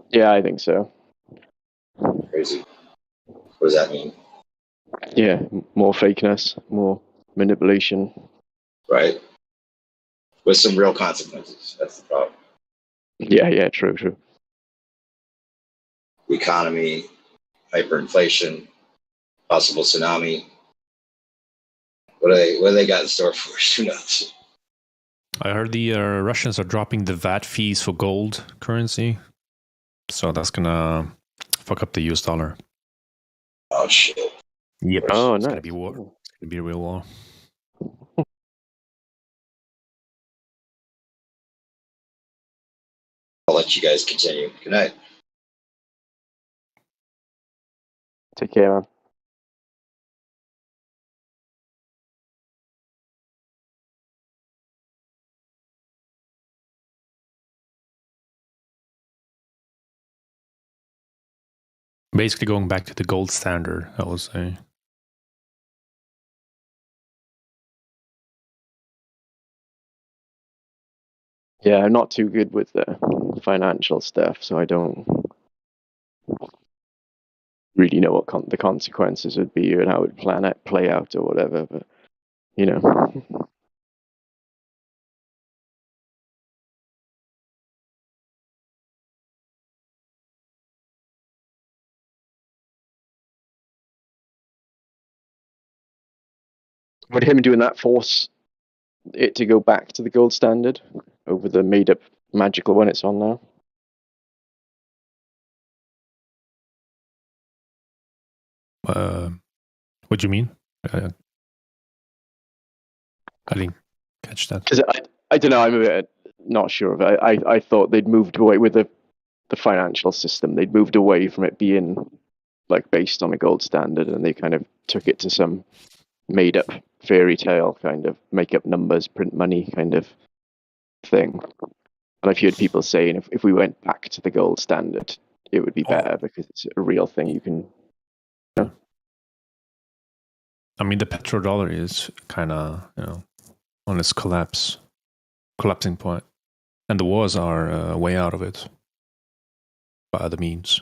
Yeah, I think so. Crazy. What does that mean? Yeah, more fakeness, more manipulation. Right. With some real consequences. That's the problem. Yeah, true. Economy, hyperinflation, possible tsunami. What do they got in store for us? Who knows? I heard the Russians are dropping the VAT fees for gold currency, so that's gonna fuck up the US dollar. Oh shit! Yep. Oh, it's nice. gonna be war. It's gonna be a real war. Well, let you guys continue. Good night. Take care, man. Basically going back to the gold standard, I would say. Yeah, I'm not too good with the financial stuff, so I don't really know what the consequences would be and how it would play out or whatever. But you know, would him doing that force it to go back to the gold standard over the made-up magical one it's on now? What do you mean? I didn't catch that. Because I don't know. I'm a bit not sure of it. I thought they'd moved away with the financial system. They'd moved away from it being like based on a gold standard, and they kind of took it to some made up fairy tale kind of make up numbers, print money kind of thing. And I've heard people saying if we went back to the gold standard, it would be better because it's a real thing you can. I mean, the petrodollar is kind of, on its collapsing point, and the wars are way out of it by other means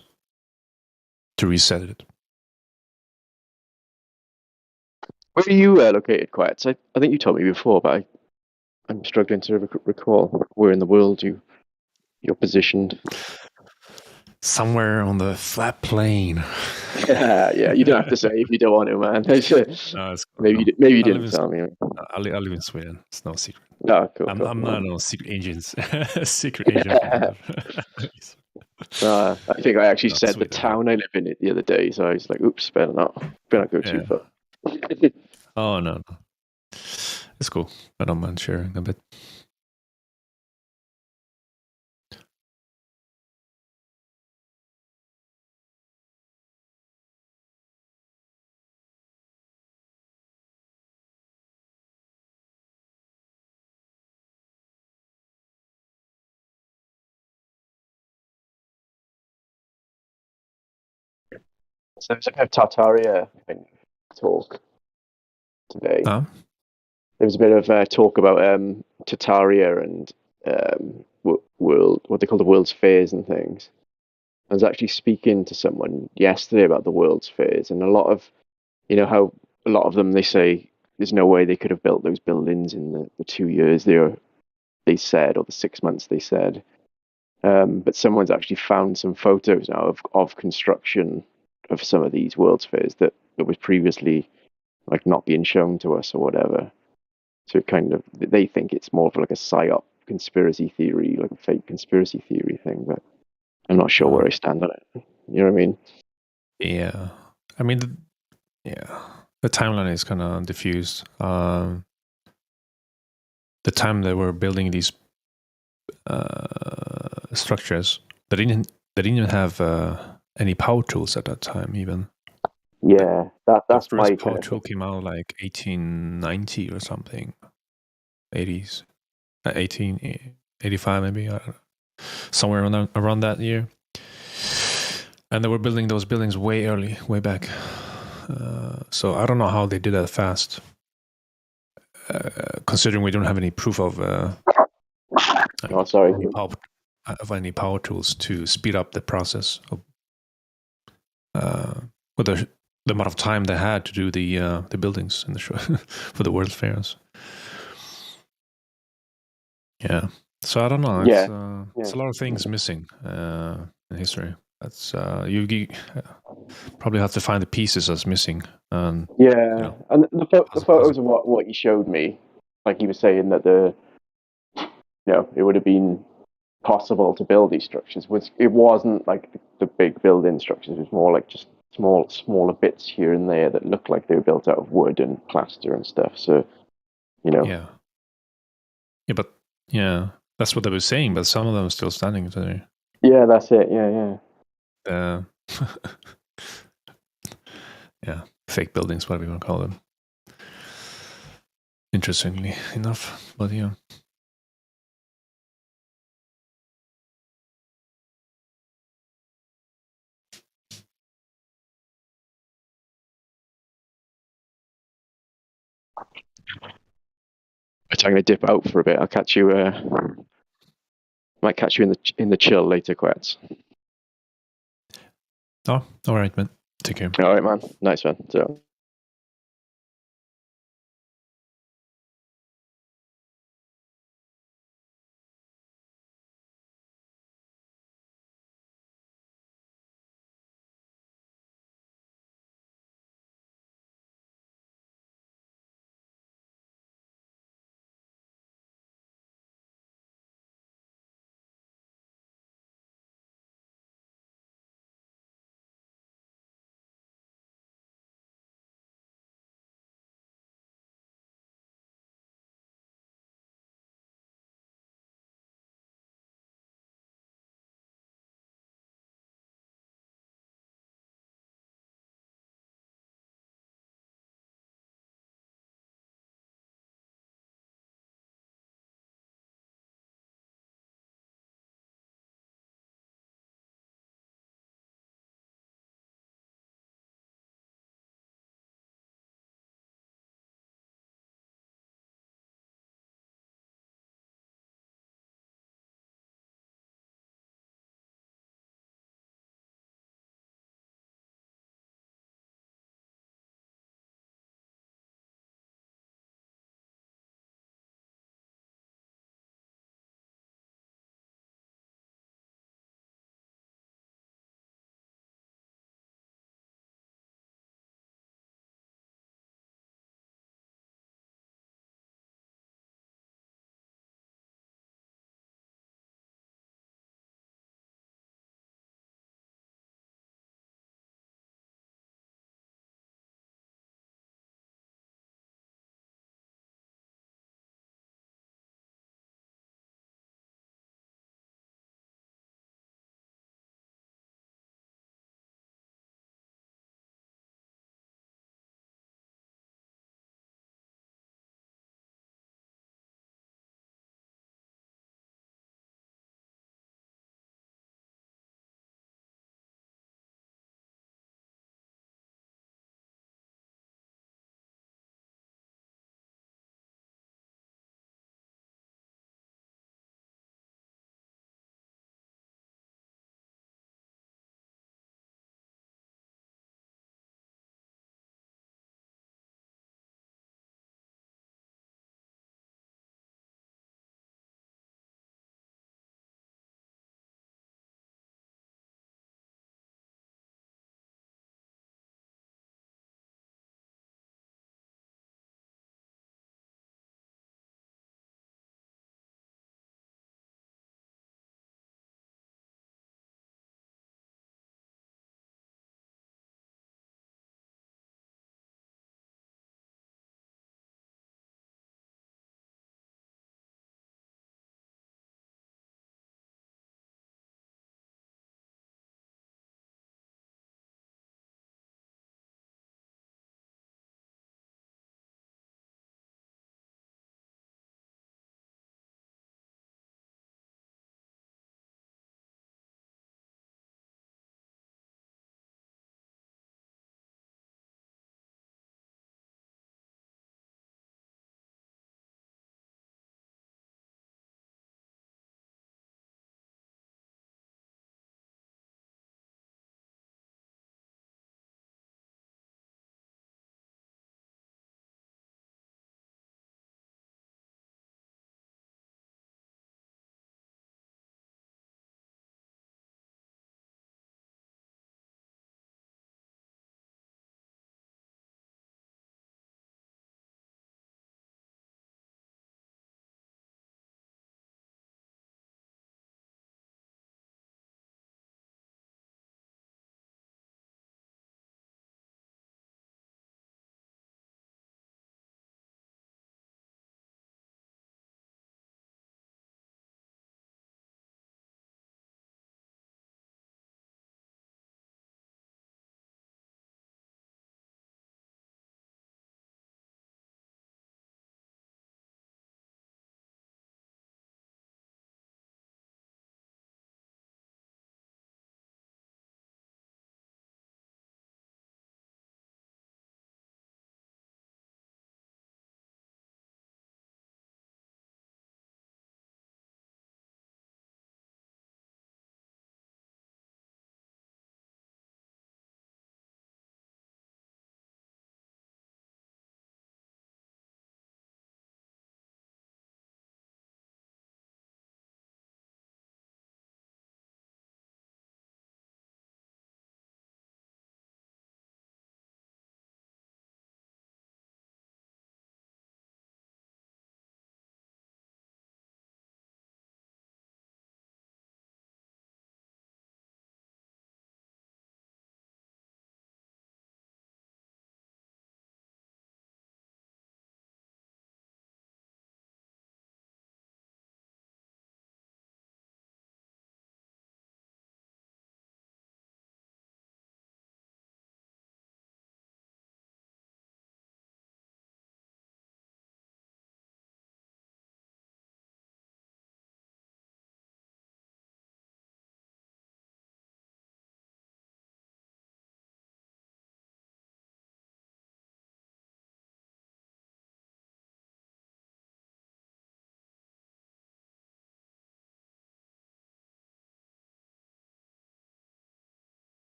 to reset it. Where are you located, Quets? I think you told me before, but I'm struggling to recall where in the world you're positioned. Somewhere on the flat plane. Yeah, you don't have to say if you don't want to, man. No, maybe you didn't tell me. I live in Sweden. It's no secret. Oh, cool. I'm not no secret agent. Secret agent. I think I actually said Sweden. the town I live in it the other day, so I was like, "Oops, better not go too far." Oh no, it's cool. I don't mind sharing a bit. So it's like a Tartaria kind of talk today. Huh? There was a bit of talk about Tartaria and world, what they call the world's fairs and things. I was actually speaking to someone yesterday about the world's fairs, and a lot of, how a lot of them, they say there's no way they could have built those buildings in the 2 years they said, or the 6 months they said. But someone's actually found some photos now of construction of some of these world's fairs that was previously like not being shown to us or whatever. So kind of, they think it's more of like a psyop conspiracy theory, like a fake conspiracy theory thing, but I'm not sure where I stand on it. You know what I mean? Yeah. I mean, the timeline is kind of diffused. The time they were building these structures, they didn't even have any power tools at that time, even. Yeah, that's the my first power tool came out like 1890 or something, 80s, 1885 maybe, I don't know, somewhere around that year. And they were building those buildings way early, way back. So I don't know how they did that fast, considering we don't have any proof of any power tools to speed up the process of with the amount of time they had to do the buildings in the show for the World Fairs. Yeah, so I don't know. It's a lot of things missing in history. That's you probably have to find the pieces that's missing. And and the photos of what he showed me, like he was saying that it would have been possible to build these structures. It wasn't like the big building structures. It was more like just smaller bits here and there that looked like they were built out of wood and plaster and stuff. So, but that's what they were saying. But some of them are still standing today. Yeah, that's it. Yeah, yeah. Yeah, fake buildings, whatever you want to call them. Interestingly enough, but yeah. I'm going to dip out for a bit. I'll catch you. Might catch you in the chill later, Quets. Oh, all right, man. Take care. All right, man. Nice one. So.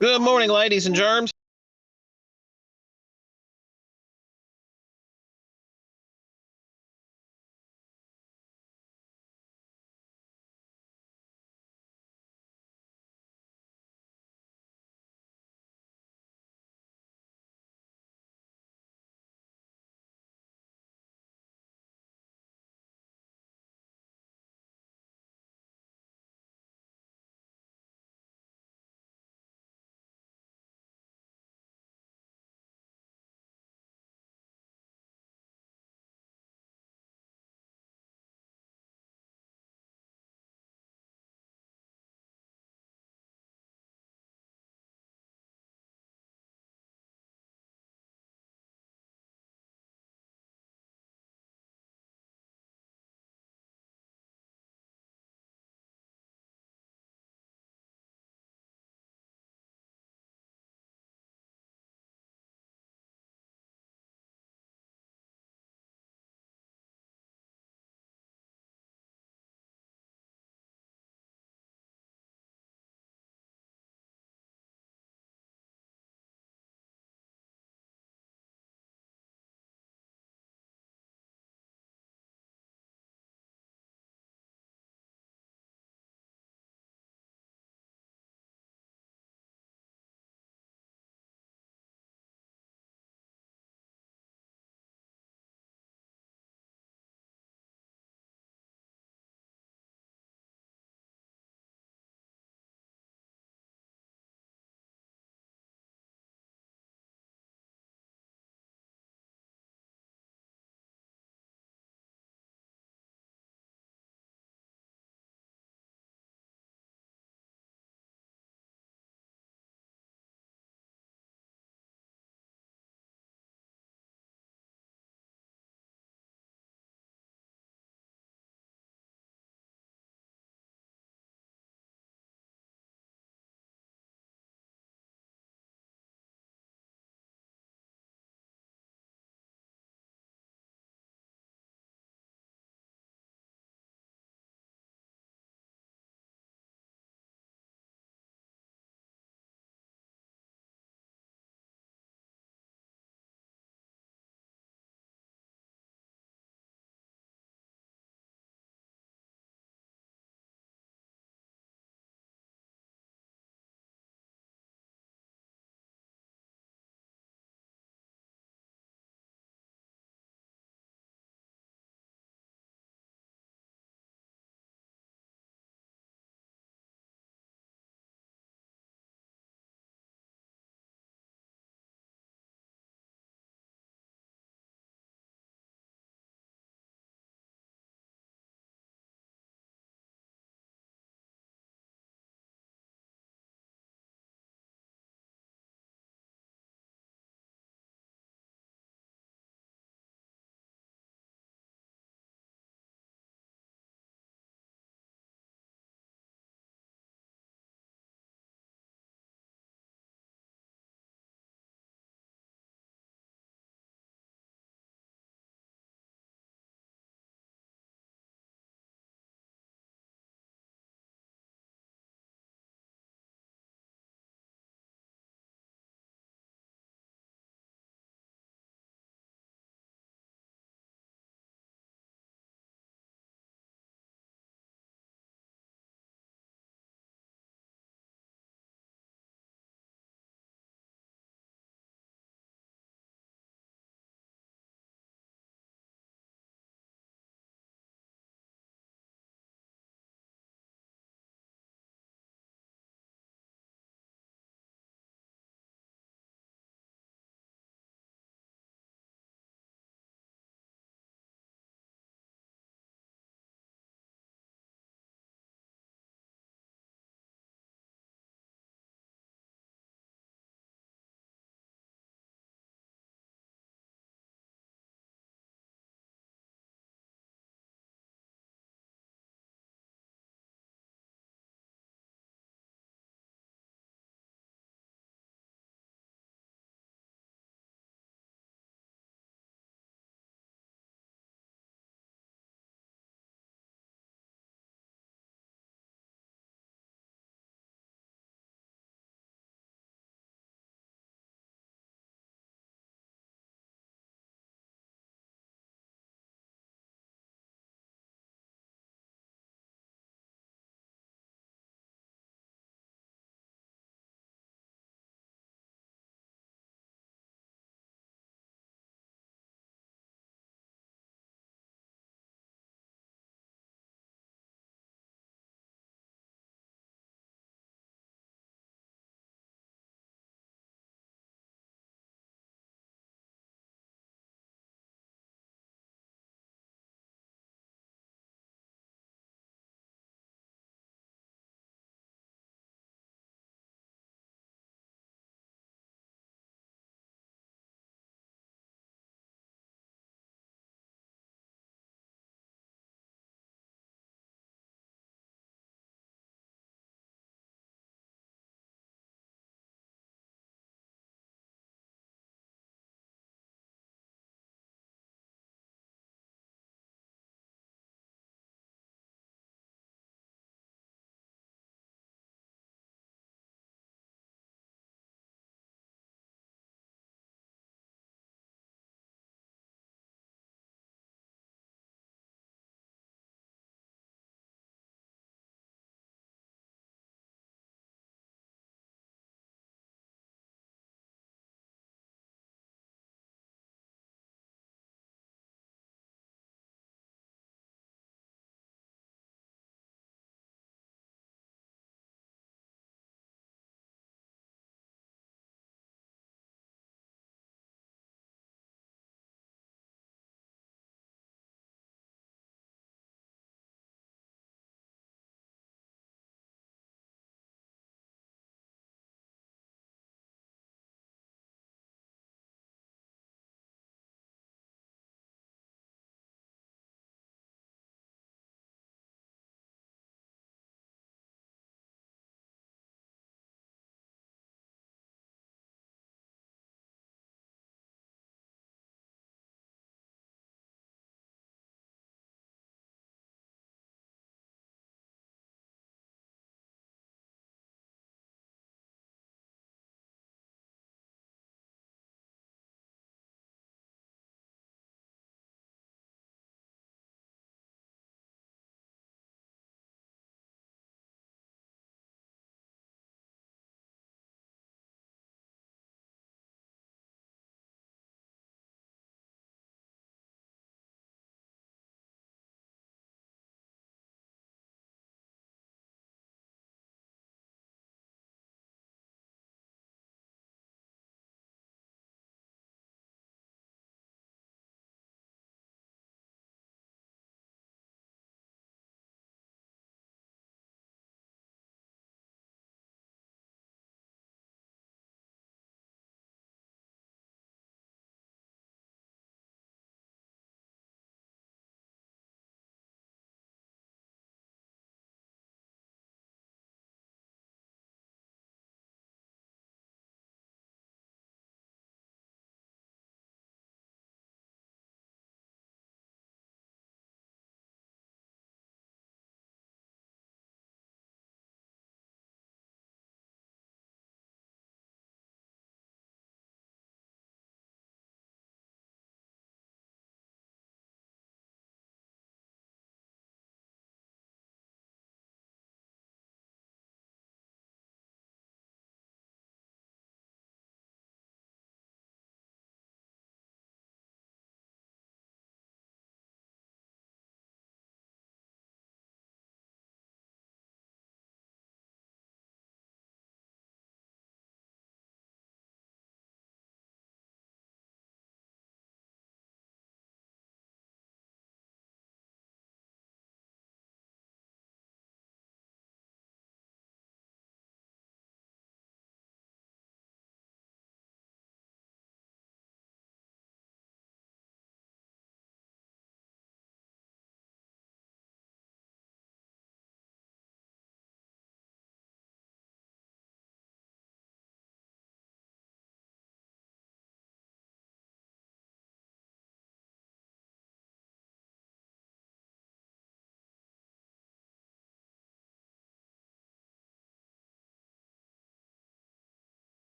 Good morning, ladies and germs.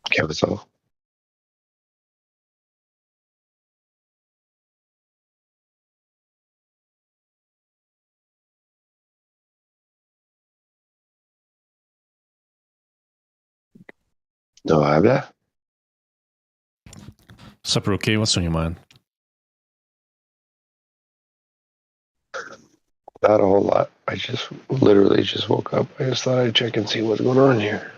Capital. No habla. Sup, Rookie? What's on your mind? Not a whole lot. I just literally just woke up. I just thought I'd check and see what's going on here.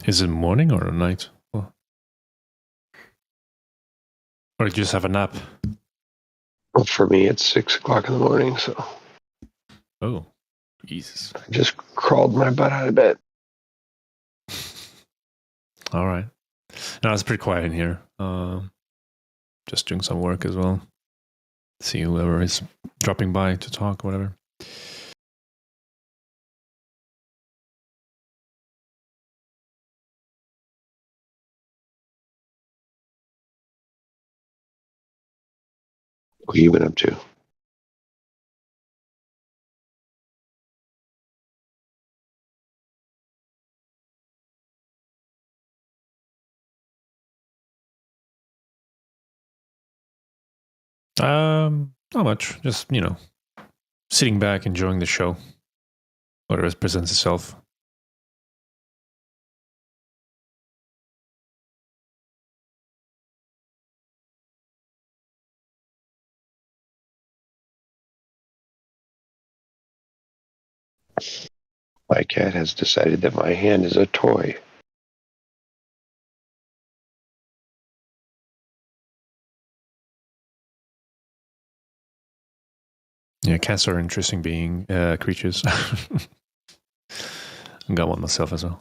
Is it morning or night? Or did you just have a nap? Well, for me, it's 6 o'clock in the morning, so. Oh, Jesus. I just crawled my butt out of bed. All right. No, it's pretty quiet in here. Just doing some work as well. See whoever is dropping by to talk, whatever. What have you been up to? Not much. Just, sitting back, enjoying the show. Whatever presents itself. My cat has decided that my hand is a toy. Yeah, cats are interesting creatures. I got one myself as well.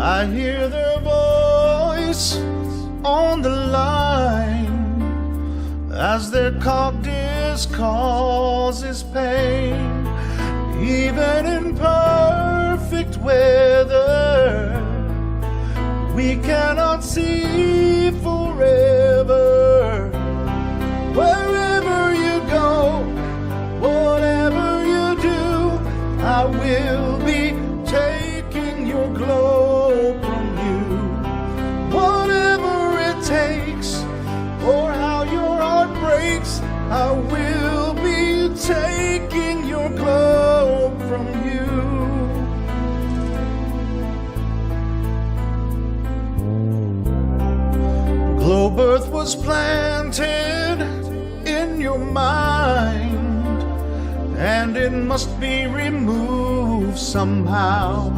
I hear their voice on the line as their cocktails causes pain. Even in perfect weather, we cannot see forever. Wherever you go, whatever you do, I will be taking your globe from you. Whatever it takes, or how your heart breaks, I will be taking your globe from you. Globe Earth was planted in your mind, and it must be removed somehow.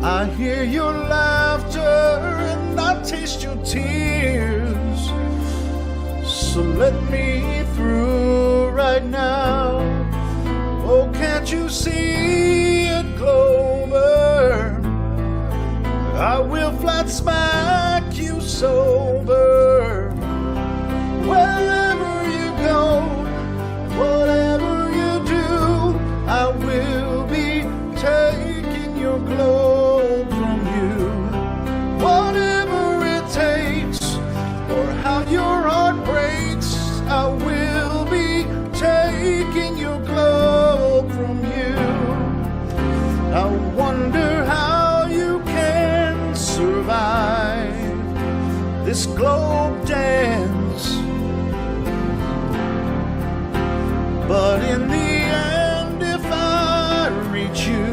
I hear your laughter and I taste your tears, so let me through right now. Oh, can't you see it, Clover? I will flat smack you sober. Wherever you go, whatever you do, I will be taking your globe from you. Whatever it takes, or how your heart breaks, I will be taking your globe from you. I wonder how you can survive this globe dance, but in the end, if I reach you,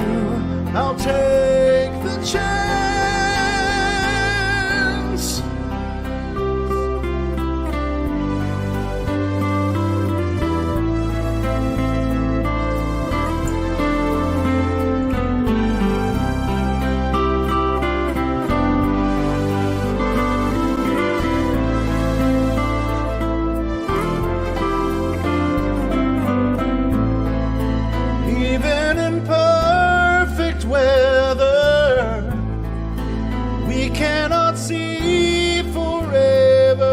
I'll take the chance. Even in perfect weather, we cannot see forever.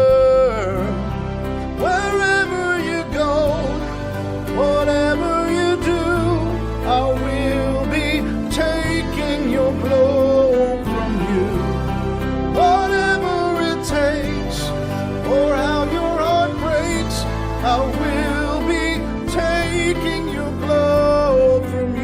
Wherever you go, whatever you do, I will be taking your globe from you. Whatever it takes, or how your heart breaks, I will be taking your globe from you.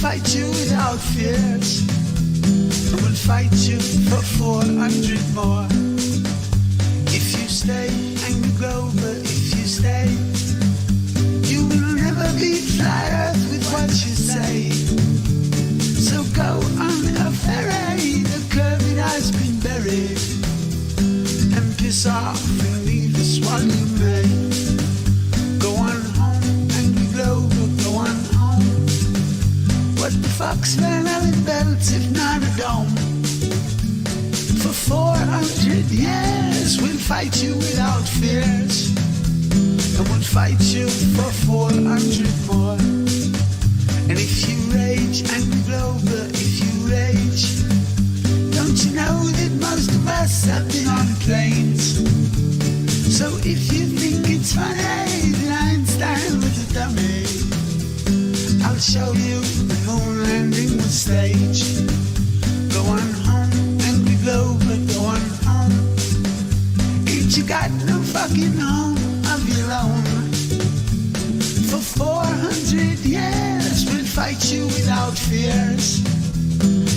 fight you without fears. We'll fight you for 400 more. If you stay and you go, but if you stay, you will never be fly earth with what you say. So go on a ferry, the curve it has been buried, and piss off and leave us while you may. fuck's Van Allen belt if not a dome? For 400 years we'll fight you without fears, and we'll fight you for 400 more. And if you rage, angry Glover, if you rage, don't you know that most of us have been on planes? So if you think it's funny that Einstein was a dummy, I'll show you the moon landing was staged. Go on home, angry Glover, go on home. Ain't you got no fucking home of your own? For 400 years we'll fight you without fears,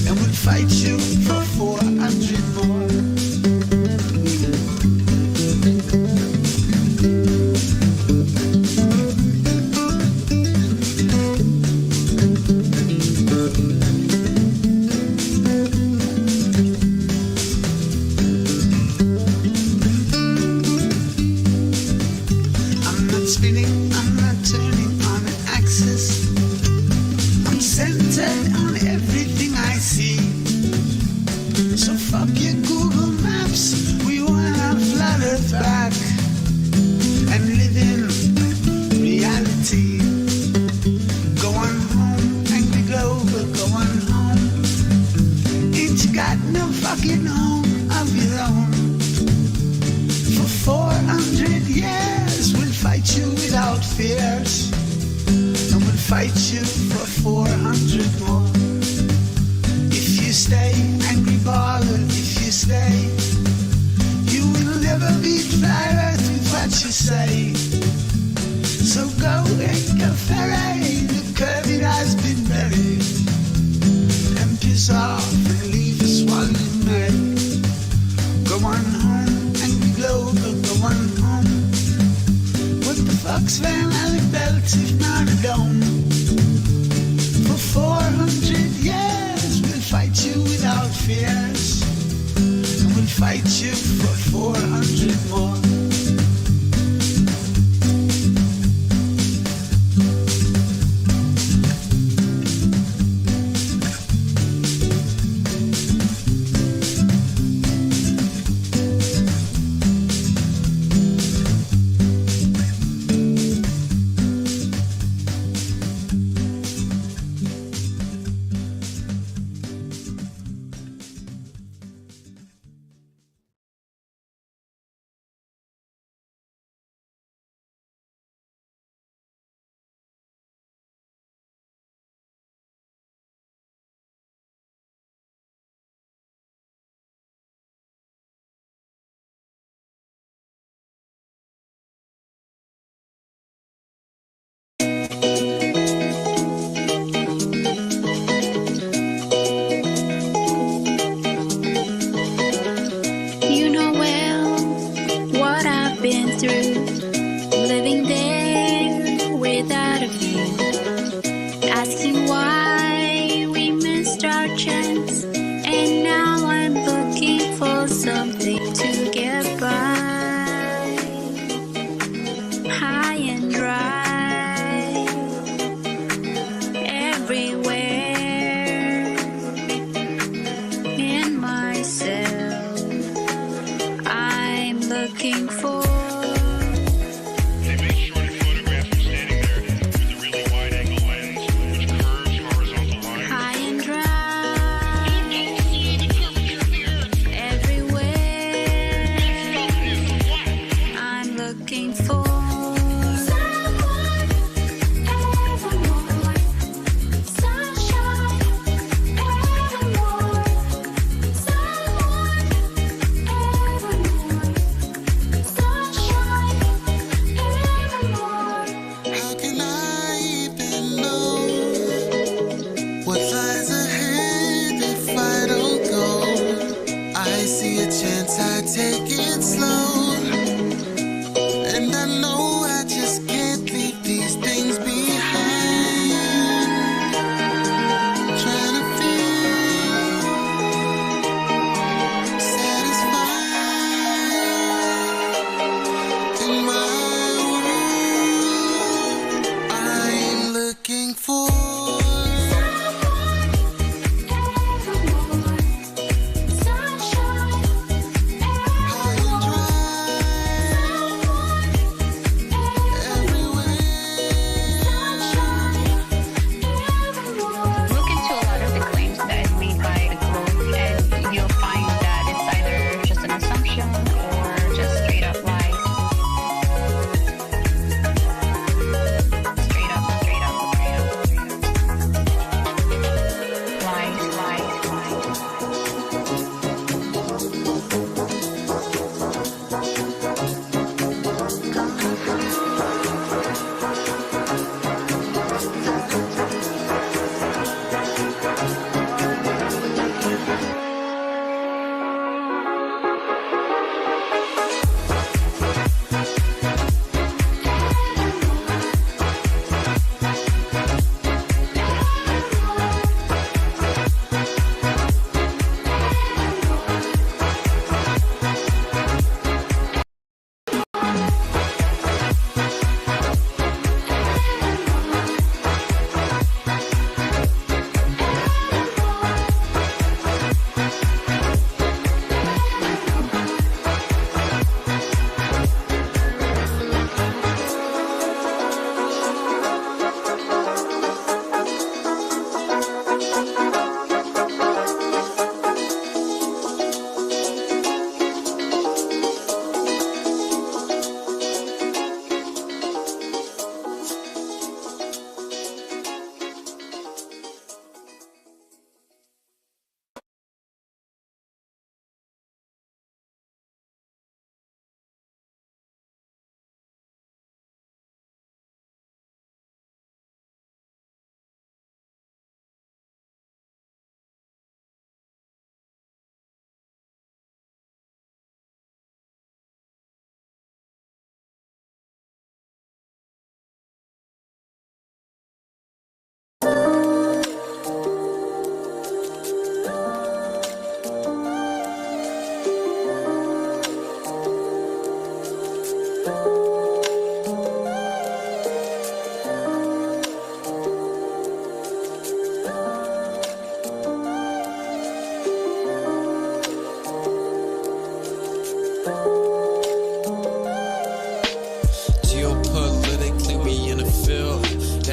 and we'll fight you for 400 more. I'm not spinning, I'm not turning on an axis. I'm centered on everything I see. So fuck your Google Maps, we want our flat Earth back and live in reality. Go on home, angry Glover, go on home. Ain't you got no fucking home of your own? For 400 years we'll fight you without fears, and we'll fight you for 400 more. If you stay, angry baller, if you stay, you will never beat fly Earth with what you say. So go take a ferry, the curvy has been buried, and piss off and leave us while you may. Go on home, angry Glover, go on home. What the fuck's Van Allen belt if not a dome? For 400 years we'll fight you without fears, and we'll fight you for 400 more. You know well what I've been through, living there without a view, asking why we missed our chance, and now I'm looking for something to get by, high and dry, everywhere in myself. I'm looking for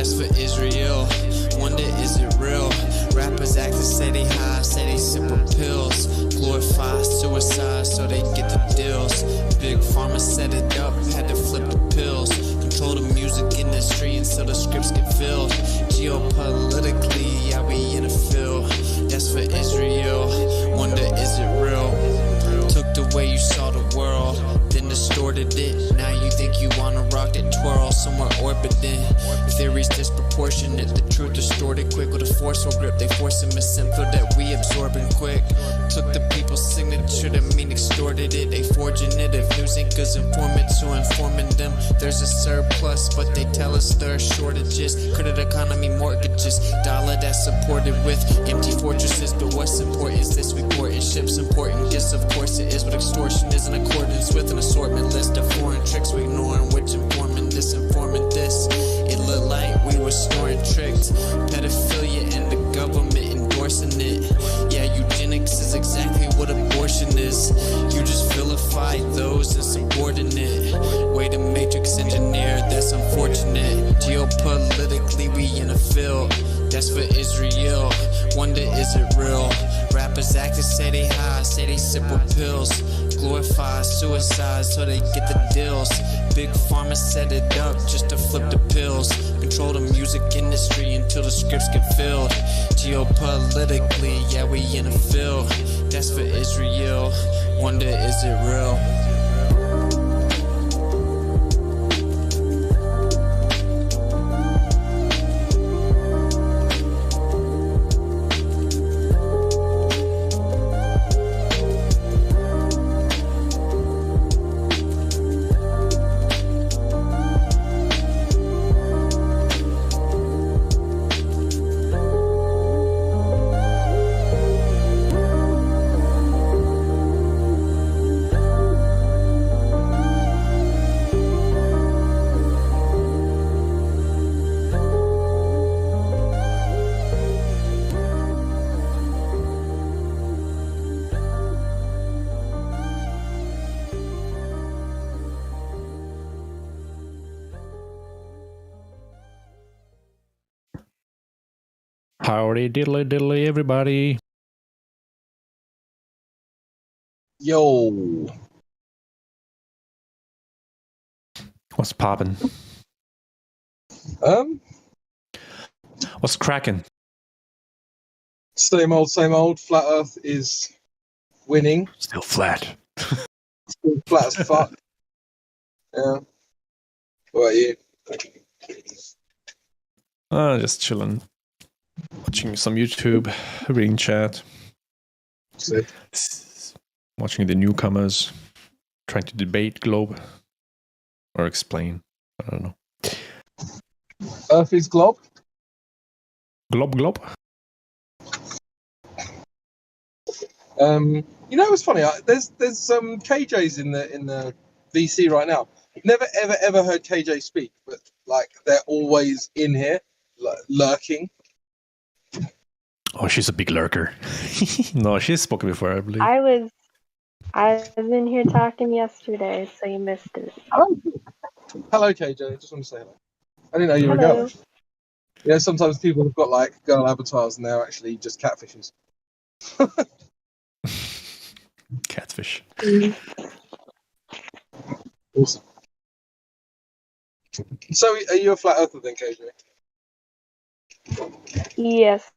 That's for Israel. Wonder is it real? Rappers acting say they high, say they simple pills. Glorify suicide so they get the deals. Big pharma set it up, had to flip the pills. Control the music industry until the scripts get filled. Geopolitically, yeah, we in the field. That's for Israel. Wonder is it real? Took the way you saw the world, then distorted it. Now you think you wanna rock that twirl somewhere orbiting. Theories disproportionate, the truth distorted quick with a forceful grip. They force a misinfo that we absorbing quick. Took the people's signature to mean extorted it. They forging it if news anchors informants who informing them. There's a surplus, but they tell us there are shortages. Credit economy mortgages, dollar that's supported with empty fortresses. But what's important is this report and ships important gifts. Of course it is, but extortion is in accordance with an assortment list of foreign tricks we ignoring, which informing this, informing this. It looked like we were snoring tricked. Pedophilia and the government endorsing it. Yeah, eugenics is exactly what abortion is. You just vilify those insubordinate. Way to matrix engineer, that's unfortunate. Geopolitically, we in a field. That's for Israel. Wonder is it real? Rappers acting say they high, say they simple pills. Glorify suicide so they get the deals. Big pharma set it up just to flip the pills. Control the music industry until the scripts get filled. Geopolitically, yeah, we in a field. That's for Israel. Wonder is it real? Howdy diddly diddly, everybody. Yo. What's poppin'? What's cracking? Same old. Flat Earth is winning. Still flat. Still flat as fuck. Yeah. What about you? Just chilling. Watching some YouTube, reading chat. See. Watching the newcomers trying to debate Globe or explain. I don't know. Earth is glob. Glob. You know what's funny? There's some KJs in the VC right now. Never ever heard KJ speak, but like they're always in here, lurking. Oh, she's a big lurker. No, she's spoken before, I believe. I was in here talking yesterday, so you missed it. Hello, KJ. Just want to say hello. I didn't know you were a Hello. girl. Yeah, sometimes people have got like girl avatars and they're actually just catfishes. Catfish. Awesome. So, are you a flat earther then, KJ? Yes.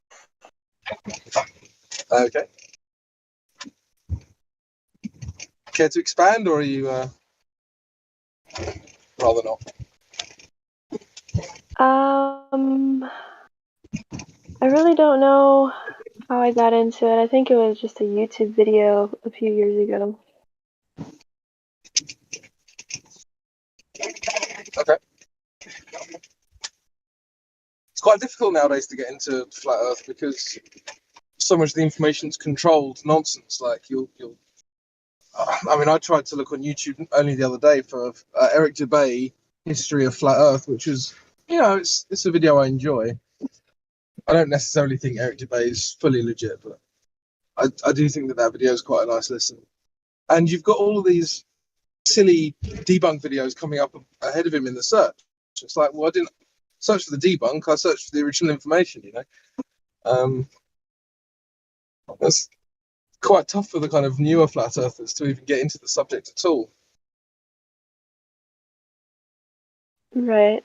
Okay. Care to expand, or are you rather not? I really don't know how I got into it. I think it was just a YouTube video a few years ago. Okay. It's quite difficult nowadays to get into flat Earth because so much of the information's controlled nonsense. Like you'll. I mean, I tried to look on YouTube only the other day for Eric Dubay History of Flat Earth, which is, you know, it's a video I enjoy. I don't necessarily think Eric Dubay is fully legit, but I do think that video is quite a nice listen. And you've got all of these silly debunk videos coming up ahead of him in the search. It's like, well, search for the debunk. I search for the original information. That's quite tough for the kind of newer flat earthers to even get into the subject at all. Right.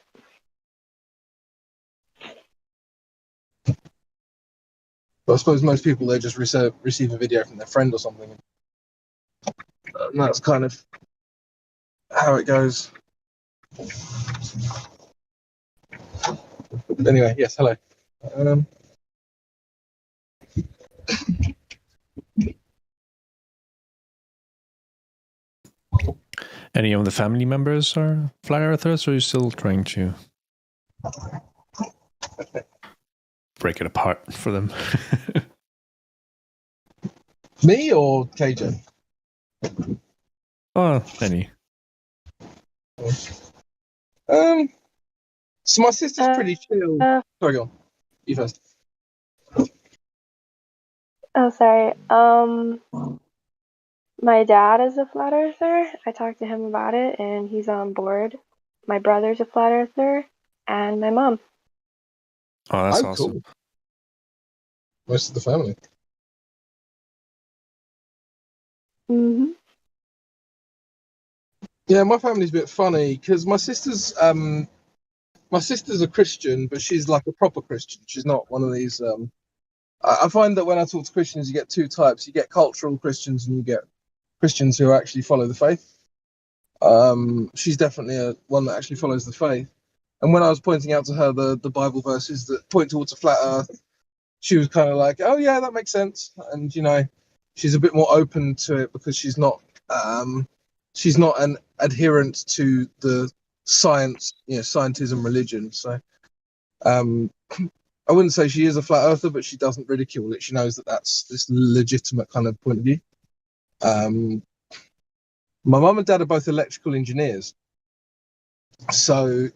But I suppose most people, they just receive a video from their friend or something. And that's kind of how it goes. Anyway, yes, hello. Any of the family members are flat earthers, or are you still trying to break it apart for them? Me or KJ? Oh, any. So my sister's pretty chill. Sorry, go on. You first. Oh, sorry. My dad is a flat earther. I talked to him about it, and he's on board. My brother's a flat earther, and my mom. Oh, that's awesome. Cool. Most of the family. Mm-hmm. Yeah, my family's a bit funny because my sister's a Christian, but she's like a proper Christian. She's not one of these. I find that when I talk to Christians, you get two types. You get cultural Christians, and you get Christians who actually follow the faith. She's definitely one that actually follows the faith. And when I was pointing out to her the Bible verses that point towards a flat Earth, she was kind of like, "Oh yeah, that makes sense." And she's a bit more open to it because she's not an adherent to the science, scientism religion. So I wouldn't say she is a flat earther, but she doesn't ridicule it. She knows that that's this legitimate kind of point of view. My mum and dad are both electrical engineers, so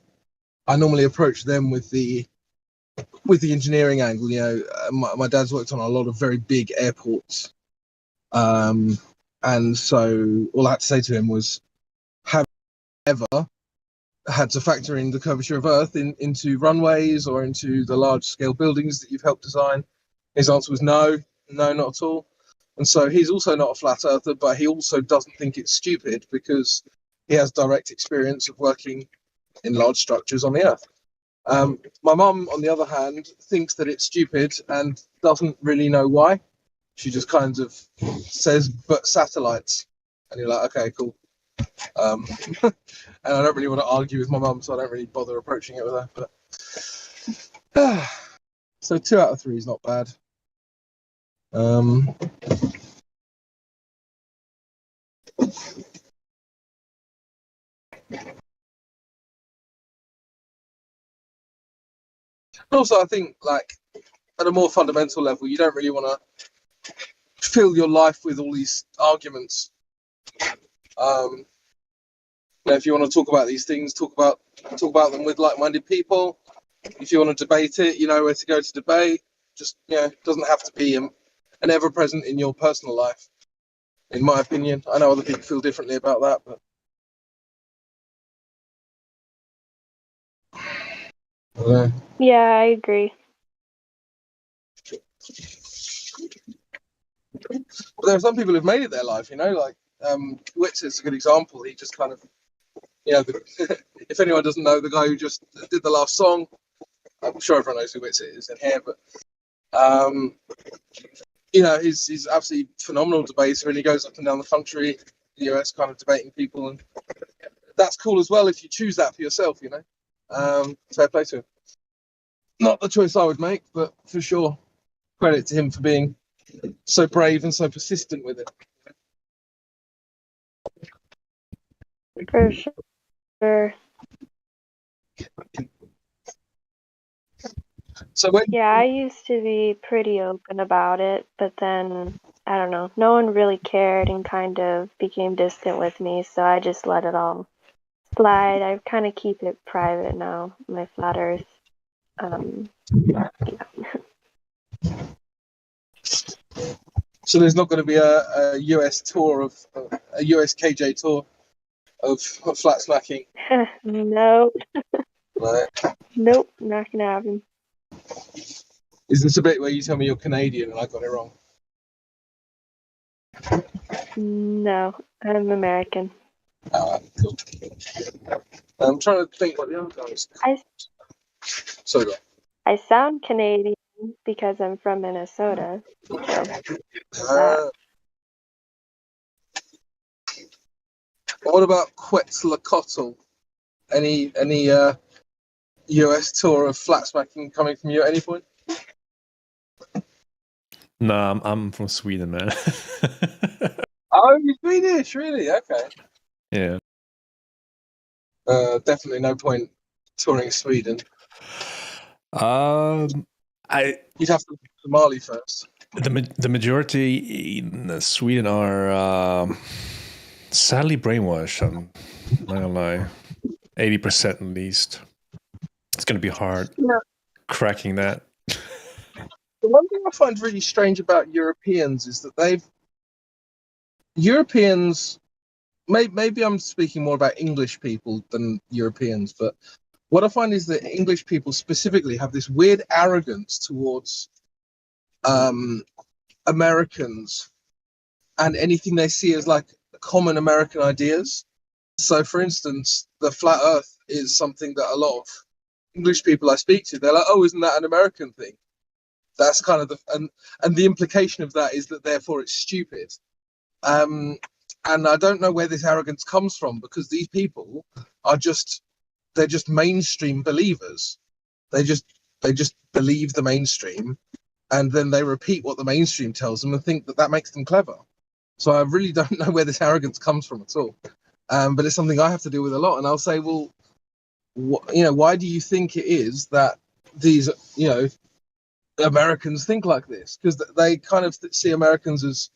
I normally approach them with the engineering angle. My dad's worked on a lot of very big airports, and so all I had to say to him was, have you ever had to factor in the curvature of Earth into runways or into the large scale buildings that you've helped design? His answer was no, not at all. And so he's also not a flat earther, but he also doesn't think it's stupid because he has direct experience of working in large structures on the Earth. My mum, on the other hand, thinks that it's stupid and doesn't really know why. She just kind of says, but satellites. And you're like, okay, cool. And I don't really want to argue with my mum, so I don't really bother approaching it with her. But so 2 out of 3 is not bad. Also, I think, like, at a more fundamental level, you don't really want to fill your life with all these arguments. If you want to talk about these things, talk about them with like-minded people. If you want to debate it, you know where to go to debate. Just, it doesn't have to be an ever-present in your personal life, in my opinion. I know other people feel differently about that, but I don't know. Yeah, I agree. But there are some people who've made it their life, like Witz is a good example. He just kind of, if anyone doesn't know, the guy who just did the last song, I'm sure everyone knows who Witz is in here, but he's absolutely phenomenal debater, and he goes up and down the country, the US, kind of debating people, and that's cool as well if you choose that for yourself. Fair play to him. Not the choice I would make, but for sure, credit to him for being so brave and so persistent with it. For sure. So I used to be pretty open about it, but then I don't know, no one really cared and kind of became distant with me, so I just let it all slide. I kind of keep it private now, my flat earth. So there's not going to be a US tour a US KJ tour of flat smacking. No. Right. Nope, not gonna happen. Is this a bit where you tell me you're Canadian and I got it wrong? No, I'm American. Cool. I'm trying to think what the other guys. Sorry, go on. I sound Canadian because I'm from Minnesota. So that. What about Quetzalcoatl? Any US tour of flat smacking coming from you at any point? No, I'm from Sweden, man. Oh, you're Swedish, really? Okay. Yeah. Definitely no point touring Sweden. You'd have to to Mali first. The majority in Sweden are sadly brainwashed. I'm not gonna lie, 80% at least. It's gonna be hard cracking that. The one thing I find really strange about Europeans is that Europeans, maybe I'm speaking more about English people than Europeans, but what I find is that English people specifically have this weird arrogance towards Americans and anything they see as like common American ideas. So, for instance, the flat Earth is something that a lot of English people I speak to, they're like, "Oh, isn't that an American thing?" That's kind of and the implication of that is that therefore it's stupid. And I don't know where this arrogance comes from, because these people are they're just mainstream believers. They just believe the mainstream, and then they repeat what the mainstream tells them and think that makes them clever. So I really don't know where this arrogance comes from at all. But it's something I have to deal with a lot. And I'll say, well, why do you think it is that these, Americans think like this? Because they kind of see Americans as,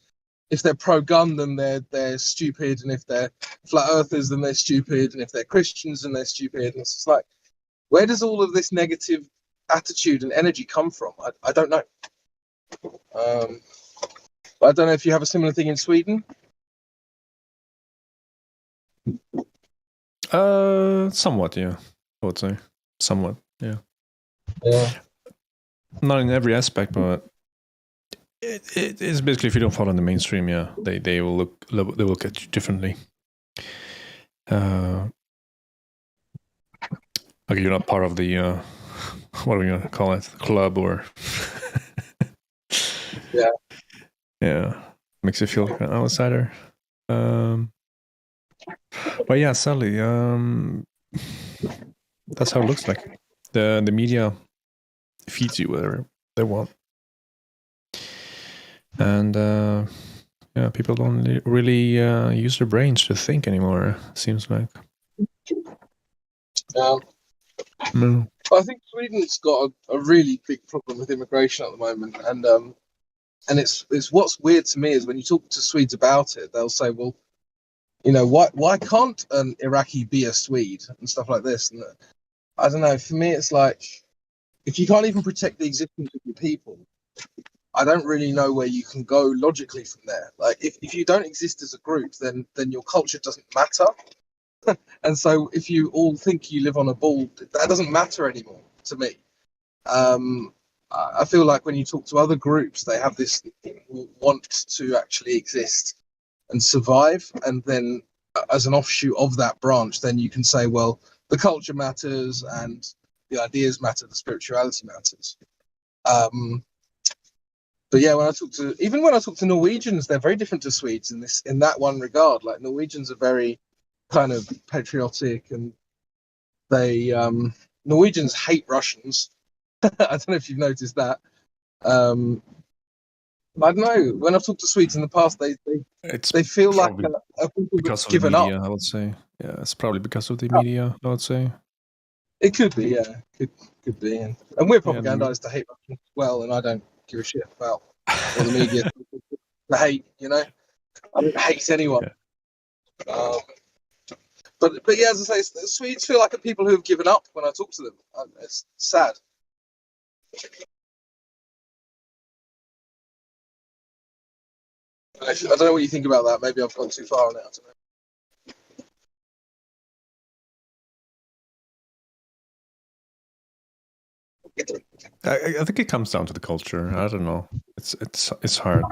if they're pro-gun, then they're stupid, and if they're flat earthers, then they're stupid, and if they're Christians, then they're stupid. And it's just like, where does all of this negative attitude and energy come from? I don't know. I don't know if you have a similar thing in Sweden. Somewhat, yeah. I would say somewhat, yeah. Yeah. Not in every aspect, but it's basically, if you don't follow the mainstream, yeah, they will look at you differently. Okay, you're not part of the what are we gonna call it, club, or yeah, makes you feel like an outsider. But yeah, sadly, that's how it looks like. The media feeds you whatever they want, and yeah, people don't really use their brains to think anymore. Seems like. I think Sweden's got a really big problem with immigration at the moment, and it's what's weird to me is when you talk to Swedes about it, they'll say, well, why can't an Iraqi be a Swede and stuff like this? And I don't know. For me, it's like, if you can't even protect the existence of your people, I don't really know where you can go logically from there. Like, if you don't exist as a group, then your culture doesn't matter. And so if you all think you live on a ball, that doesn't matter anymore to me. I feel like when you talk to other groups, they have this want to actually exist and survive. And then as an offshoot of that branch, then you can say, well, the culture matters and the ideas matter, the spirituality matters. But yeah, when I talk to Norwegians, they're very different to Swedes in that one regard. Like, Norwegians are very kind of patriotic, and they Norwegians hate Russians. I don't know if you've noticed that. I don't know. When I've talked to Swedes in the past, they feel like a people that's given of the media, up. I would say. Yeah, it's probably because of the media, I would say. It could be, yeah. Could be. And we're propagandized to hate Russians as well, and I don't give a shit about all the media to hate, I don't hate anyone. Yeah. But yeah, as I say, Swedes feel like people who have given up when I talk to them. It's sad. I don't know what you think about that. Maybe I've gone too far on it. I think it comes down to the culture. I don't know. It's hard.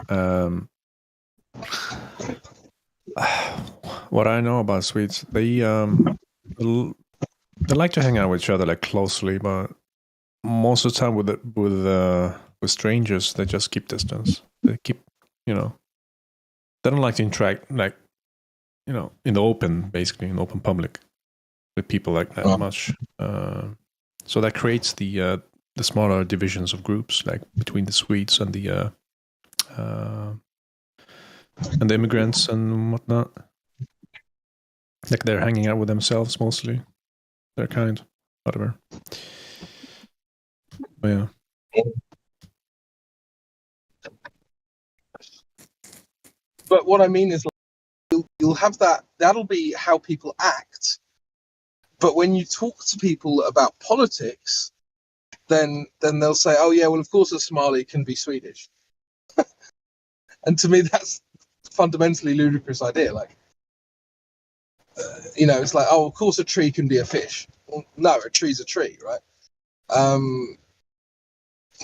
What I know about Swedes, they like to hang out with each other like closely, but most of the time with strangers, they just keep distance. They keep, they don't like to interact like, in the open, basically in open public with people like that much. So that creates the smaller divisions of groups, like between the Swedes and the immigrants and whatnot. Like they're hanging out with themselves mostly. Their kind, whatever. But yeah. But what I mean is, like, you'll have that. That'll be how people act. But when you talk to people about politics, then they'll say, "Oh yeah, well of course a Somali can be Swedish." And to me, that's fundamentally ludicrous idea. Like, it's like, oh, of course a tree can be a fish. Well, no, a tree's a tree, right? And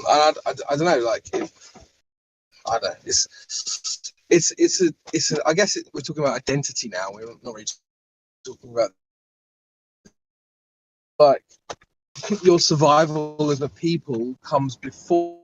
I don't know. Like, I don't know. It's I guess we're talking about identity now. We're not really talking about like your survival as a people comes before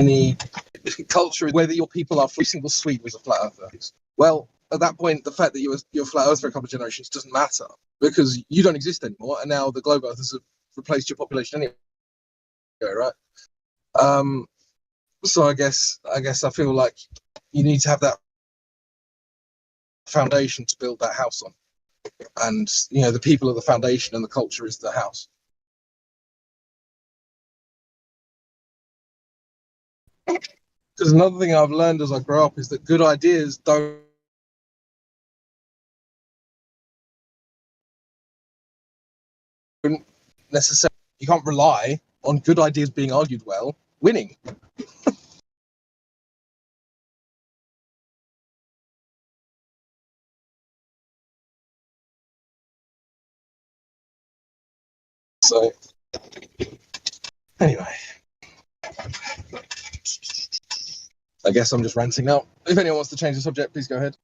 any culture. Whether your people are every single Swede was a flat earther. Well, at that point, the fact that you're a flat earth for a couple of generations doesn't matter because you don't exist anymore, and now the globe earthers have replaced your population anyway, right? So I guess I feel like you need to have that foundation to build that house on, and the people are the foundation, and the culture is the house. Because another thing I've learned as I grow up is that good ideas don't necessarily, you can't rely on good ideas being argued well winning. So anyway, I guess I'm just ranting now. If anyone wants to change the subject, please go ahead.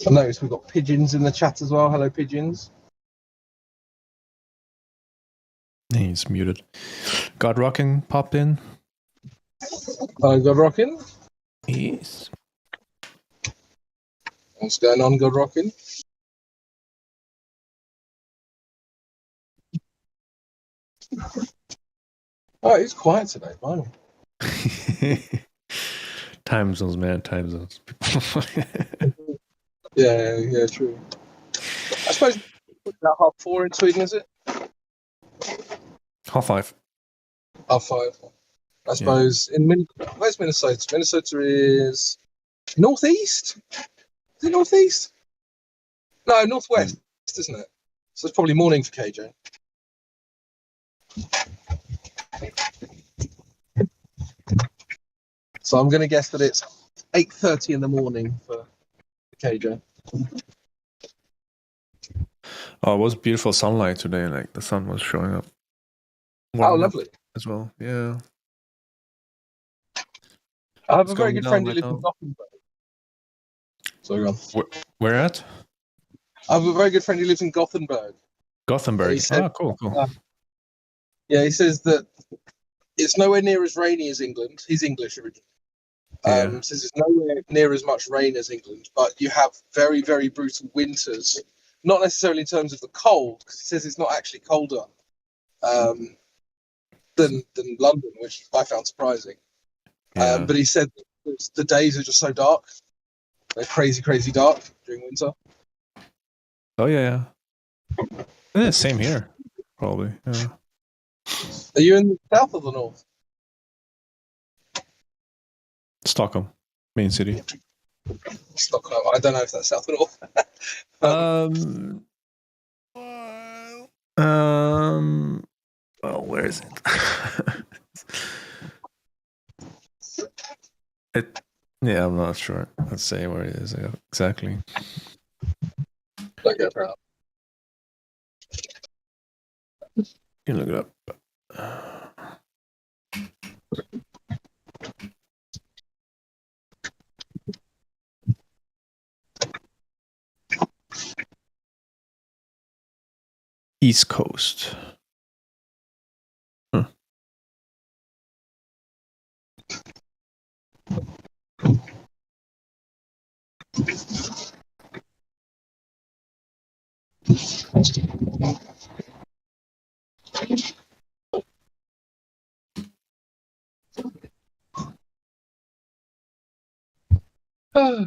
I noticed we've got pigeons in the chat as well. Hello, pigeons. He's muted. God Rockin' popped in. Hello, God Rockin'. Yes. What's going on, God Rockin'? Oh, it's quiet today, finally. Time zones, man. Time zones. Yeah, true. I suppose it's about 4:30 in Sweden, is it? 5:30. 5:30. I suppose where's Minnesota? Minnesota is northeast. Is it northeast? No, northwest, isn't it? So it's probably morning for KJ. So I'm going to guess that it's 8:30 in the morning for KJ. Oh, it was beautiful sunlight today. Like the sun was showing up. Oh, Warming up lovely. as well. Yeah. I have It's a very going good down friend who right lives in now. Gothenburg. Sorry, go on. Where at? I have a very good friend who lives in Gothenburg. Gothenburg. He said, Cool. yeah, he says that it's nowhere near as rainy as England. He's English originally. Yeah. Says it's nowhere near as much rain as England, but you have very, very brutal winters. Not necessarily in terms of the cold, because he says it's not actually colder than London, which I found surprising. Yeah. But he said the days are just so dark. They're crazy, crazy dark during winter. Oh yeah. Yeah, same here. Probably. Yeah. Are you in the south or the north? Stockholm, main city. Stockholm. I don't know if that's south or north. Well, where is it? Yeah, I'm not sure. Let's say where it is exactly. Look it up. You can look it up. East Coast. Huh.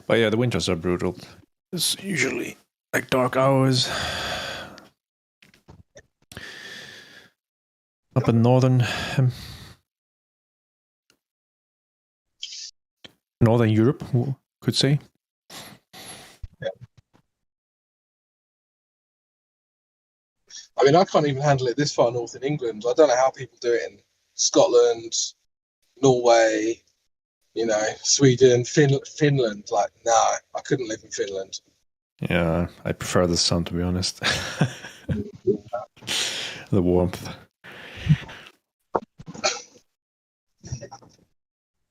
But yeah, the winters are brutal. It's usually like dark hours. Up in northern Europe, could say. Yeah. I mean, I can't even handle it this far north in England. I don't know how people do it in Scotland, Norway, Sweden, Finland. Like, no, I couldn't live in Finland. Yeah, I prefer the sun, to be honest. The warmth.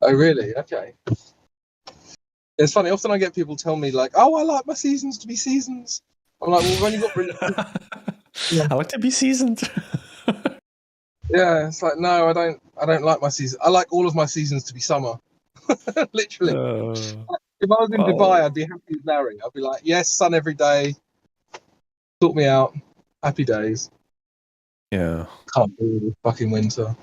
Oh, really? Okay. It's funny. Often I get people tell me like, "Oh, I like my seasons to be seasons." I'm like, "Well, we've only got really." I like to be seasoned. Yeah, it's like, no, I don't like my season. I like all of my seasons to be summer. Literally. If I was in Dubai, I'd be happy as Larry. I'd be like, yes, sun every day. Sort me out. Happy days. Yeah. Can't do the fucking winter.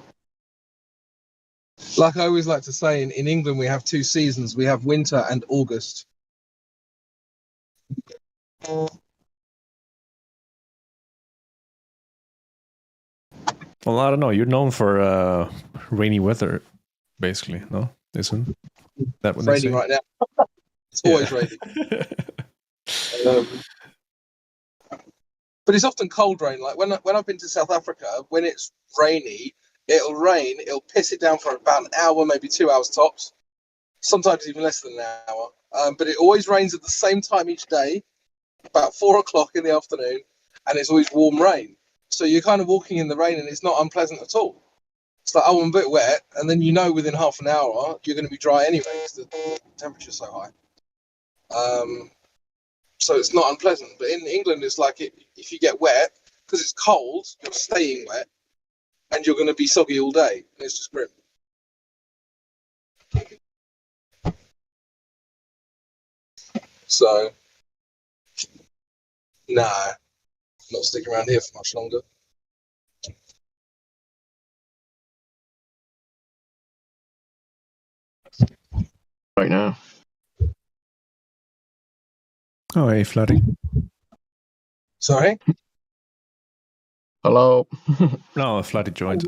Like I always like to say, in England we have two seasons. We have winter and August. Well, I don't know. You're known for rainy weather, basically, no? Isn't that what it's raining right now? It's always raining. But it's often cold rain. Like when I've been to South Africa, when it's rainy, it'll rain. It'll piss it down for about an hour, maybe 2 hours tops. Sometimes even less than an hour. But it always rains at the same time each day, about 4 o'clock in the afternoon, and it's always warm rain. So you're kind of walking in the rain, and it's not unpleasant at all. It's like, oh, I'm a bit wet, and then within half an hour you're going to be dry anyway because the temperature's so high. So it's not unpleasant. But in England, it's like if you get wet, because it's cold, you're staying wet, and you're going to be soggy all day. And it's just grim. So, nah, not sticking around here for much longer. Right now. Oh, hey, Flatty. Sorry? Hello. No, Flatty joined.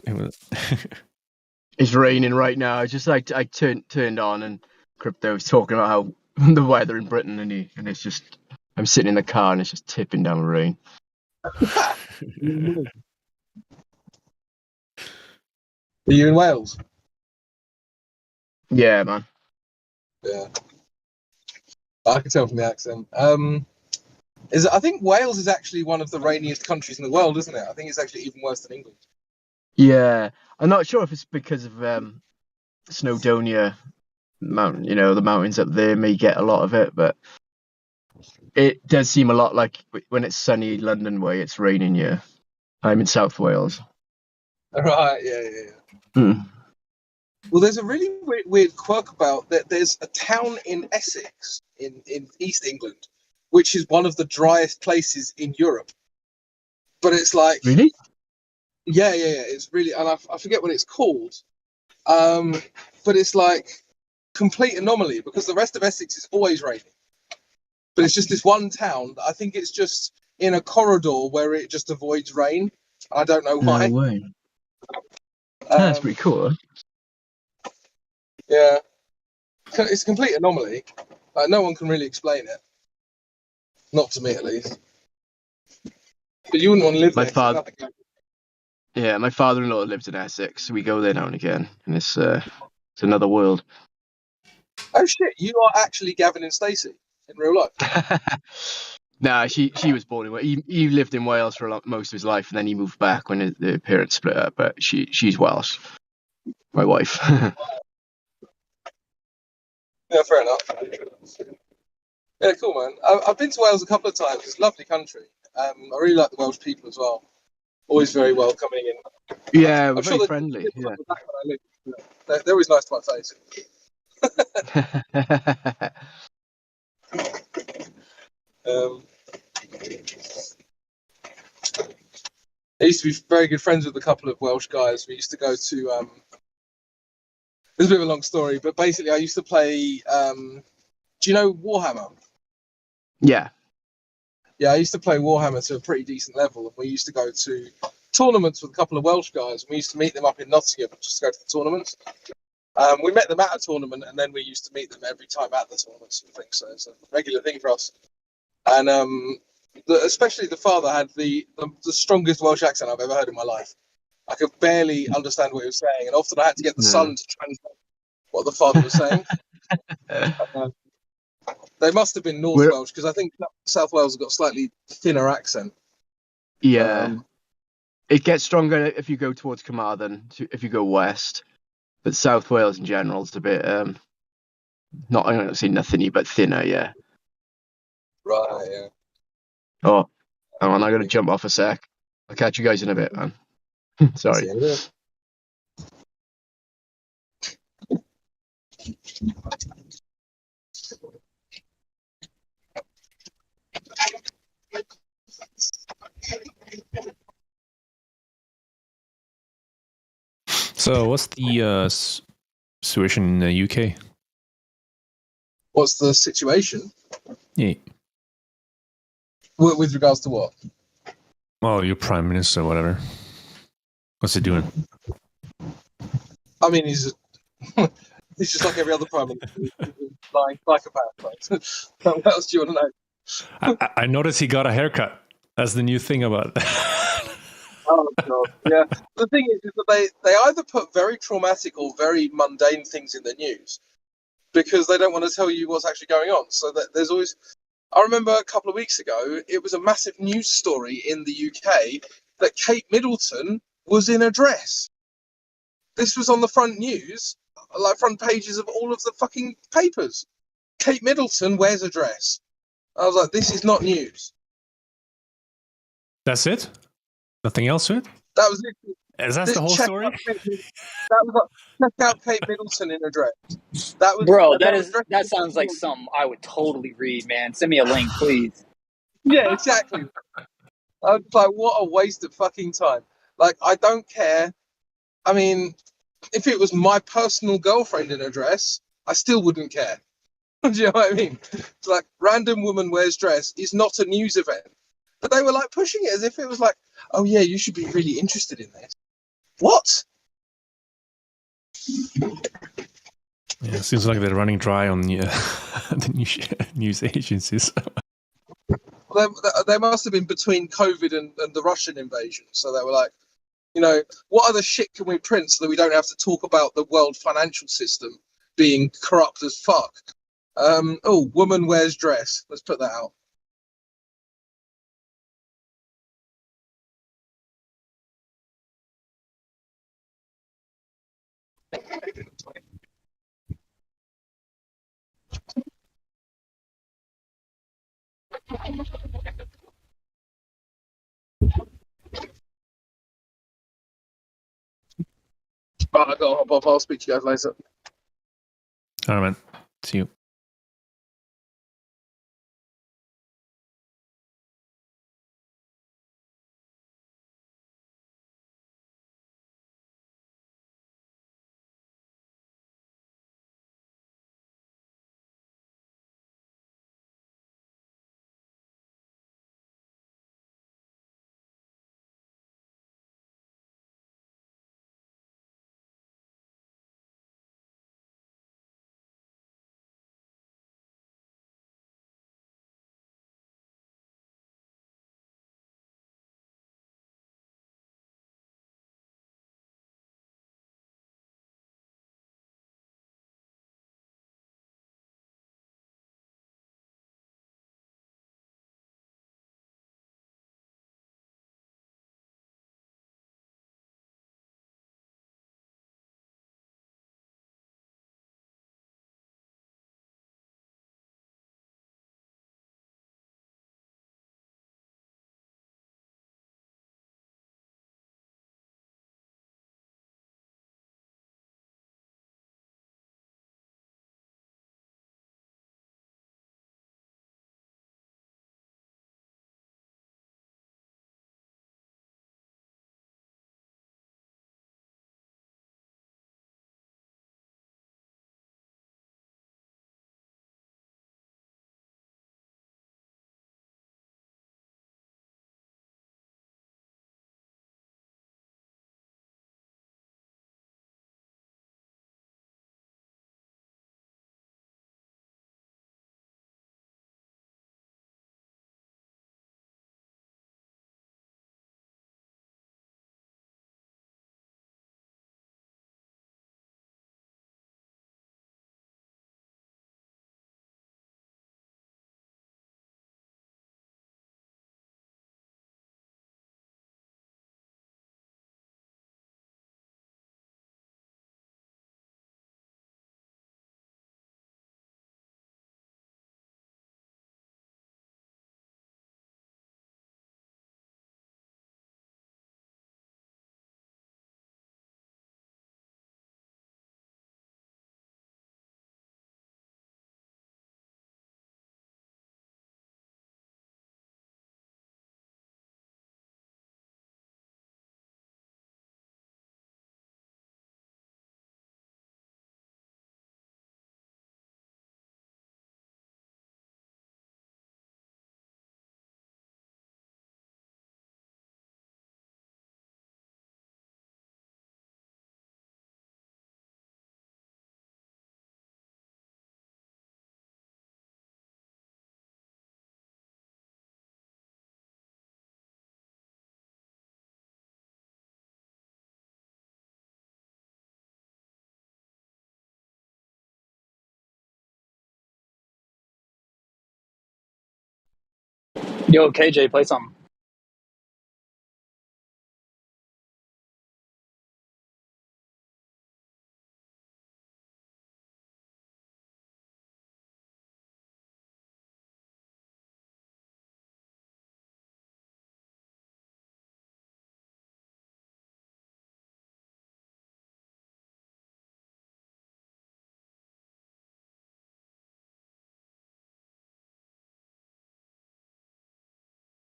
It's raining right now. It's just like I turned on and Crypto was talking about how the weather in Britain and it's just I'm sitting in the car and it's just tipping down with rain. Are you in Wales? Yeah, man. Yeah. I can tell from the accent. I think Wales is actually one of the rainiest countries in the world, isn't it? I think it's actually even worse than England. Yeah, I'm not sure if it's because of Snowdonia Mountain. You know, the mountains up there may get a lot of it, but it does seem a lot like when it's sunny London way, it's raining here. I'm in South Wales. Right, yeah. Mm. Well, there's a really weird quirk about that. There's a town in Essex, in East England, which is one of the driest places in Europe. But it's like... Really? Yeah. It's really... And I forget what it's called. But it's like complete anomaly, because the rest of Essex is always raining. But it's just this one town. I think it's just in a corridor where it just avoids rain. I don't know why. No way. That's pretty cool. Huh? Yeah. It's a complete anomaly. No one can really explain it. Not to me, at least. But you wouldn't want to live there. Yeah, my father-in-law lives in Essex. We go there now and again, and it's another world. Oh shit! You are actually Gavin and Stacey in real life. Nah, she was born in Wales. He lived in Wales for most of his life, and then he moved back when the parents split up. But she's Welsh. My wife. Yeah, fair enough. Yeah, cool, man. I've been to Wales a couple of times. It's a lovely country. I really like the Welsh people as well. Always very welcoming. And yeah, we're very friendly. Yeah. They're always nice to my face. I used to be very good friends with a couple of Welsh guys. We used to go to... It's a bit of a long story, but basically I used to play... do you know Warhammer? Yeah. Yeah, I used to play Warhammer to a pretty decent level, and we used to go to tournaments with a couple of Welsh guys, and we used to meet them up in Nottingham just to go to the tournaments. We met them at a tournament, and then we used to meet them every time at the tournaments and things, so it's a regular thing for us. And especially the father had the strongest Welsh accent I've ever heard in my life. I could barely understand what he was saying, and often I had to get the son to translate what the father was saying. They must have been North Welsh, because I think South Wales has got a slightly thinner accent. Yeah. It gets stronger if you go towards Carmarthen, if you go west. But South Wales in general is a bit, not, I'm going to say nothing-y, but thinner, yeah. Right, yeah. Oh, hang on, I'm going to jump off a sec. I'll catch you guys in a bit, man. Sorry. So, what's the situation in the UK? What's the situation? Yeah. With regards to what? Well, your prime minister, whatever. What's he doing? I mean, he's just like every other prime minister. He's lying psychopath. Right? What else do you want to know? I noticed he got a haircut. That's the new thing about it. Oh god, yeah. The thing is that they either put very traumatic or very mundane things in the news because they don't want to tell you what's actually going on. So that there's always... I remember a couple of weeks ago, it was a massive news story in the UK that Kate Middleton was in a dress. This was on the front news, like front pages of all of the fucking papers. Kate Middleton wears a dress. I was like, this is not news. That's it? Nothing else to it? That was literally... Is that the whole story? That was like, check out Kate Middleton in a dress. That was, bro, that sounds like something I would totally read, man. Send me a link, please. Yeah, exactly. I was like, what a waste of fucking time. Like, I don't care. I mean, if it was my personal girlfriend in a dress, I still wouldn't care. Do you know what I mean? It's like, random woman wears dress is not a news event. But they were like pushing it as if it was like, oh yeah, you should be really interested in this. What? Yeah, it seems like they're running dry on the news agencies. They must have been between COVID and the Russian invasion. So they were like, you know, what other shit can we print so that we don't have to talk about the world financial system being corrupt as fuck. Woman wears dress. Let's put that out. Right, I gotta hop off. I'll speak to you guys later. All right, man. See you. Yo, KJ, play something.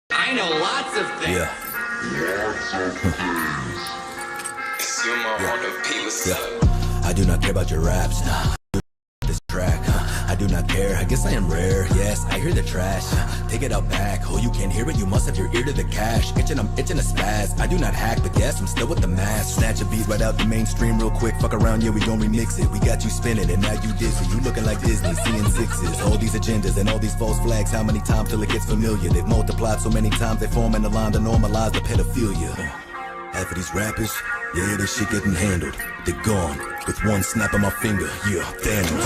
I know lots of things. Yeah. Sumo on the P, what's up? I do not care about your raps, nah. This track, I do not care. I guess I am rare. Yes, I hear the trash. Take it out back. Oh, you can't hear it. You must have your ear to the cash. I'm itching a spaz. I do not hack, but yes, I'm still with the mask. Snatch a beat right out the mainstream real quick. Fuck around, yeah, we gon' remix it. We got you spinning, and now you dizzy. You looking like Disney, seeing sixes. All these agendas and all these false flags. How many times till it gets familiar? They've multiplied so many times they form in the line to normalize the pedophilia. Half of these rappers, yeah, this shit getting handled. They're gone. with one snap of my finger. Yeah, Thanos.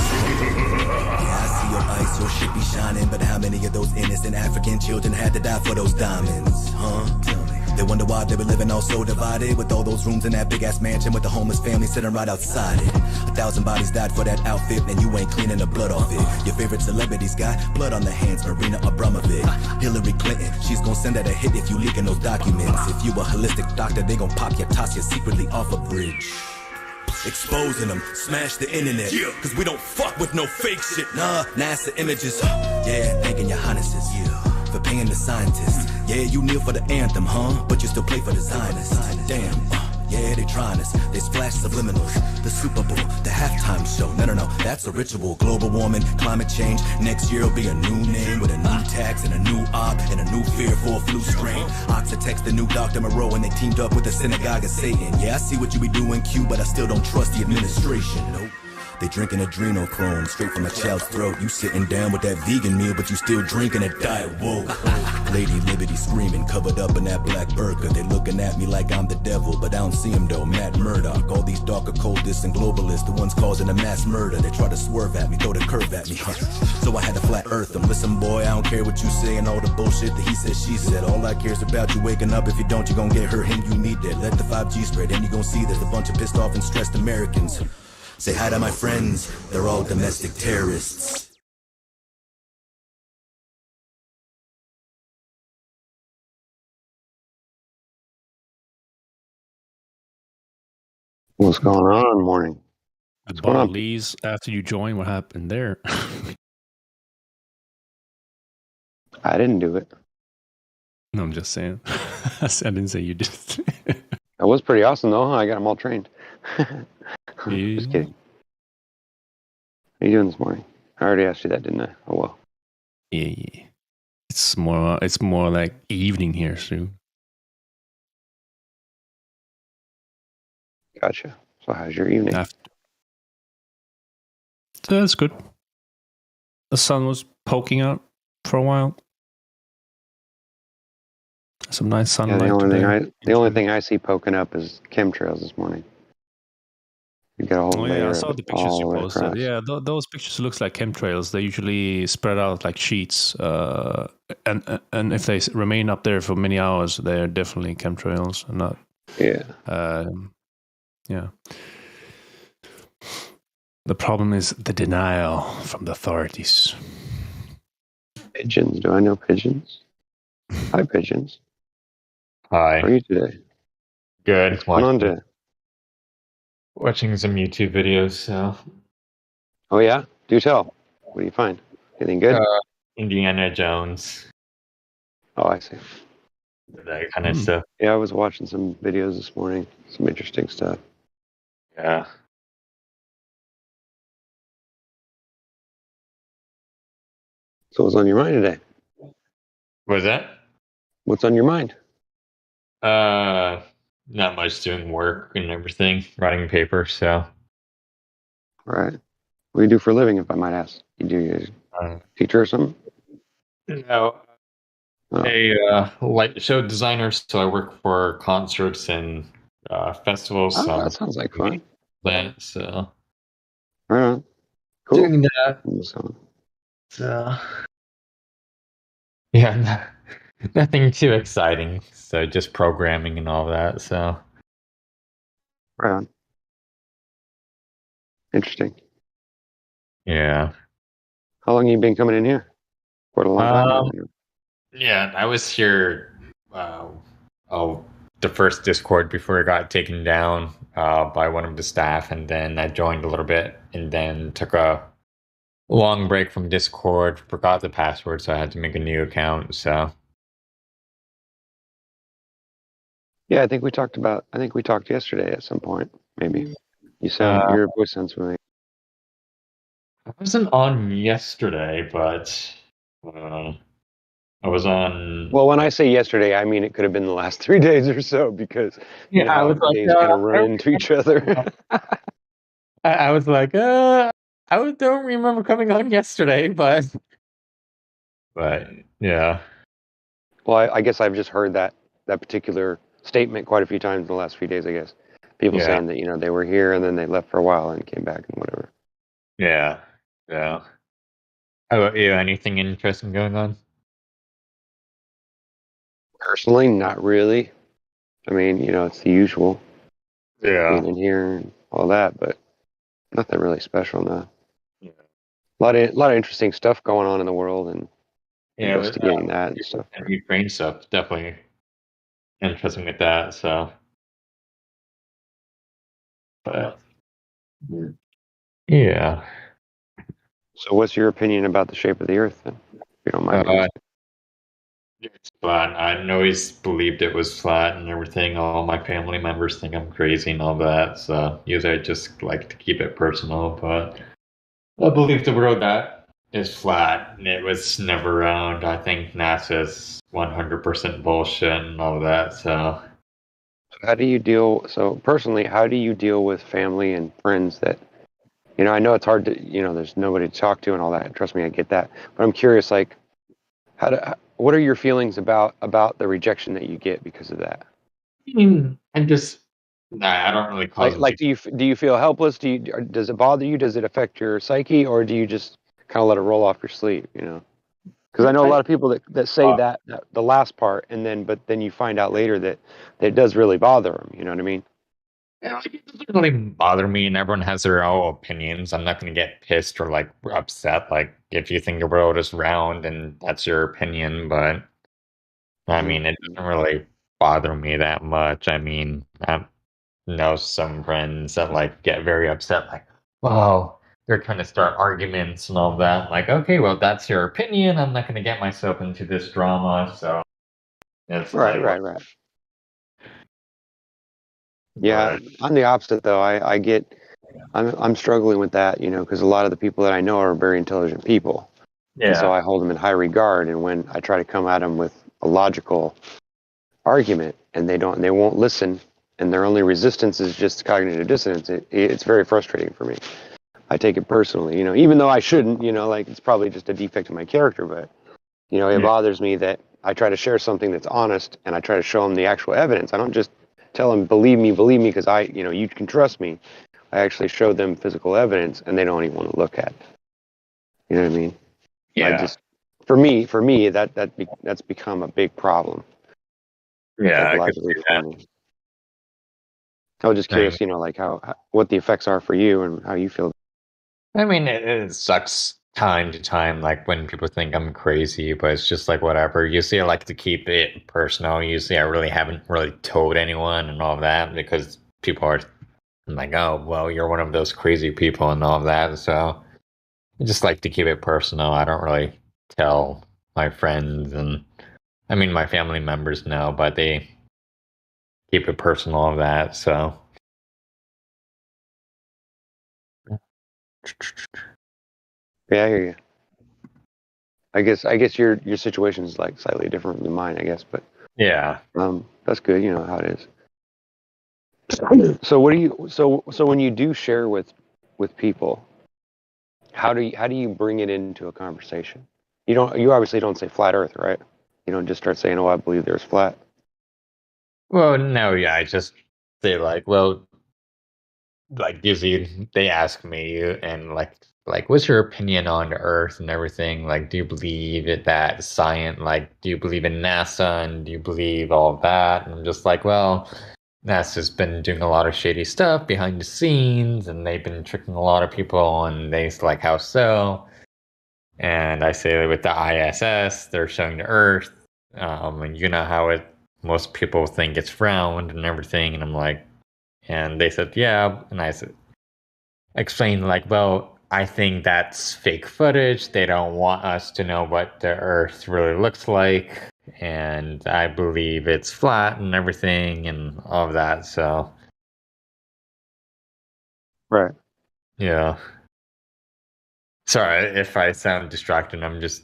Yeah, I see your ice, your shit be shining, but how many of those innocent African children had to die for those diamonds? Huh? Tell me. They wonder why they were living all so divided, with all those rooms in that big ass mansion with the homeless family sitting right outside it. 1,000 bodies died for that outfit, and you ain't cleaning the blood off it. Your favorite celebrities got blood on their hands, Marina Abramovic. Hillary Clinton, she's gonna send out a hit if you leaking those documents. If you a holistic doctor, they gon' pop your Tasha secretly off a bridge. Exposing them, smash the internet. Yeah. Cause we don't fuck with no fake shit. Nah, NASA images. Yeah, thanking your highnesses. Yeah. For paying the scientists. Yeah, you kneel for the anthem, huh? But you still play for the Zionists. Damn, yeah, they trying us. They splash subliminals. The Super Bowl, the halftime show. No, that's a ritual. Global warming, climate change. Next year will be a new name with a new tax and a new op and a new fear for a flu strain. Oxitex, the new Dr. Moreau, and they teamed up with the synagogue of Satan. Yeah, I see what you be doing, Q, but I still don't trust the administration. Nope. They drinking adrenochrome straight from a child's throat. You sitting down with that vegan meal, but you still drinking a diet woke. Lady Liberty screaming, covered up in that black burqa. They looking at me like I'm the devil, but I don't see him though. Matt Murdock, all these dark occultists and globalists, the ones causing a mass murder. They try to swerve at me, throw the curve at me. So I had to flat earth them. Listen, boy, I don't care what you say and all the bullshit that he said, she said. All I care is about you waking up. If you don't, you gon' get her, him, you need that. Let the 5G spread, and you gon' see there's a bunch of pissed off and stressed Americans. Say hi to my friends, they're all domestic terrorists. What's going on, morning? The ball leaves after you join. What happened there? I didn't do it. No, I'm just saying. I didn't say you did. That was pretty awesome, though. Huh? I got them all trained. Yeah. Just kidding. How you doing this morning? I already asked you that, didn't I? Oh well. Yeah. It's more like evening here soon. Gotcha. So how's your evening? That's good. The sun was poking out for a while. Some nice sunlight. Yeah, the only thing I see poking up is chemtrails this morning. You got a whole layer I saw the pictures you posted. across. Yeah, those pictures looks like chemtrails. They usually spread out like sheets, and if they remain up there for many hours, they're definitely chemtrails, and not. Yeah. Yeah. The problem is the denial from the authorities. Pigeons. Do I know pigeons? Hi, pigeons. Hi. How are you today? Good. What's going on today? Watching some YouTube videos. So. Oh yeah, do tell. What do you find? Anything good? Indiana Jones. Oh, I see. That kind of stuff. Yeah, I was watching some videos this morning. Some interesting stuff. Yeah. So what's on your mind today? What was that? What's on your mind? Not much, doing work and everything, writing paper, so. Right. What do you do for a living, if I might ask? You do teacher or something? No. A light show designer, so I work for concerts and festivals. Oh, so that sounds like fun. That, so. Right on. Cool. Doing that. So. Yeah, nothing too exciting. So just programming and all that. So. Right on. Interesting. Yeah. How long have you been coming in here? Quite a long time. Yeah, I was here. The first Discord before it got taken down by one of the staff, and then I joined a little bit, and then took a long break from Discord. Forgot the password, so I had to make a new account. So. Yeah, I think we talked yesterday at some point. Maybe your voice sounds familiar. I wasn't on yesterday, but I was on. Well, when I say yesterday, I mean it could have been the last 3 days or so, because I was like, days kind of run into each other. I was like, don't remember coming on yesterday, but yeah. Well, I guess I've just heard that particular statement quite a few times in the last few days, I guess, People Yeah. saying that, you know, they were here and then they left for a while and came back and whatever. Yeah. Yeah. How about you? Anything interesting going on? Personally, not really. I mean, you know, it's the usual. Yeah. Being in here and all that, but nothing really special now. Yeah. A lot of interesting stuff going on in the world and Yeah, investigating that and stuff. and Ukraine stuff definitely interesting with that. So, but yeah. So, what's your opinion about the shape of the Earth, then? If you don't mind me asking. It's flat. I always believed it was flat and everything. All my family members think I'm crazy and all that. So usually I just like to keep it personal. But I believe the world that is flat and it was never round. I think NASA's 100% bullshit and all that. So How do you deal? So, personally, how do you deal with family and friends that, you know, I know it's hard to, you know, there's nobody to talk to and all that. Trust me, I get that. But I'm curious, like, what are your feelings about the rejection that you get because of that? I just, nah, I don't really cause Like, do you feel helpless? Or does it bother you? Does it affect your psyche, or do you just kind of let it roll off your sleeve? You know, because I know a lot of people that say that the last part, but then you find out later that it does really bother them. You know what I mean? Yeah, like, it doesn't really bother me, and everyone has their own opinions. I'm not going to get pissed or like upset. Like, if you think the world is round and that's your opinion, but I mean, it doesn't really bother me that much. I mean, I know some friends that like get very upset, like, wow, they're trying to start arguments and all that. Like, okay, well, that's your opinion. I'm not going to get myself into this drama. So it's Right, like, right. Yeah, I'm the opposite though. I'm struggling with that, you know, because a lot of the people that I know are very intelligent people, and so yeah, I hold them in high regard. And when I try to come at them with a logical argument, and they won't listen, and their only resistance is just cognitive dissonance, it's very frustrating for me. I take it personally, you know, even though I shouldn't, you know, like it's probably just a defect in my character, but you know, it bothers me that I try to share something that's honest, and I try to show them the actual evidence. I don't just tell them believe me, because you know, you can trust me. I actually show them physical evidence, and they don't even want to look at it. You know what I mean? yeah, For me, that's become a big problem yeah. I could psychologically see for that. me. I was just curious, you know, like what the effects are for you and how you feel. I mean, it sucks time to time, like when people think I'm crazy, but it's just like whatever. Usually, I like to keep it personal. Usually, I really haven't really told anyone and all that because people are like, "Oh, well, you're one of those crazy people" and all that. So I just like to keep it personal. I don't really tell my friends, and I mean, my family members know, but they keep it personal of that. So. Yeah, I hear you. I guess your situation is like slightly different than mine, I guess, but Yeah. that's good. You know how it is. So what do you so when you do share with people, how do you bring it into a conversation? You obviously don't say flat Earth, right? You don't just start saying, "Oh, I believe there's flat." Well, no, yeah, I just say like, well, like usually they ask me and like what's your opinion on Earth and everything? Like, do you believe it that science? Like, do you believe in NASA and do you believe all of that? And I'm just like, well, NASA's been doing a lot of shady stuff behind the scenes, and they've been tricking a lot of people, and they like how so. And I say with the ISS, they're showing the Earth, and you know how it most people think it's round and everything, and I'm like, and they said yeah, and I said explained like, well, I think that's fake footage. They don't want us to know what the Earth really looks like, and I believe it's flat and everything and all of that. So, Right. yeah. Sorry if I sound distracted. I'm just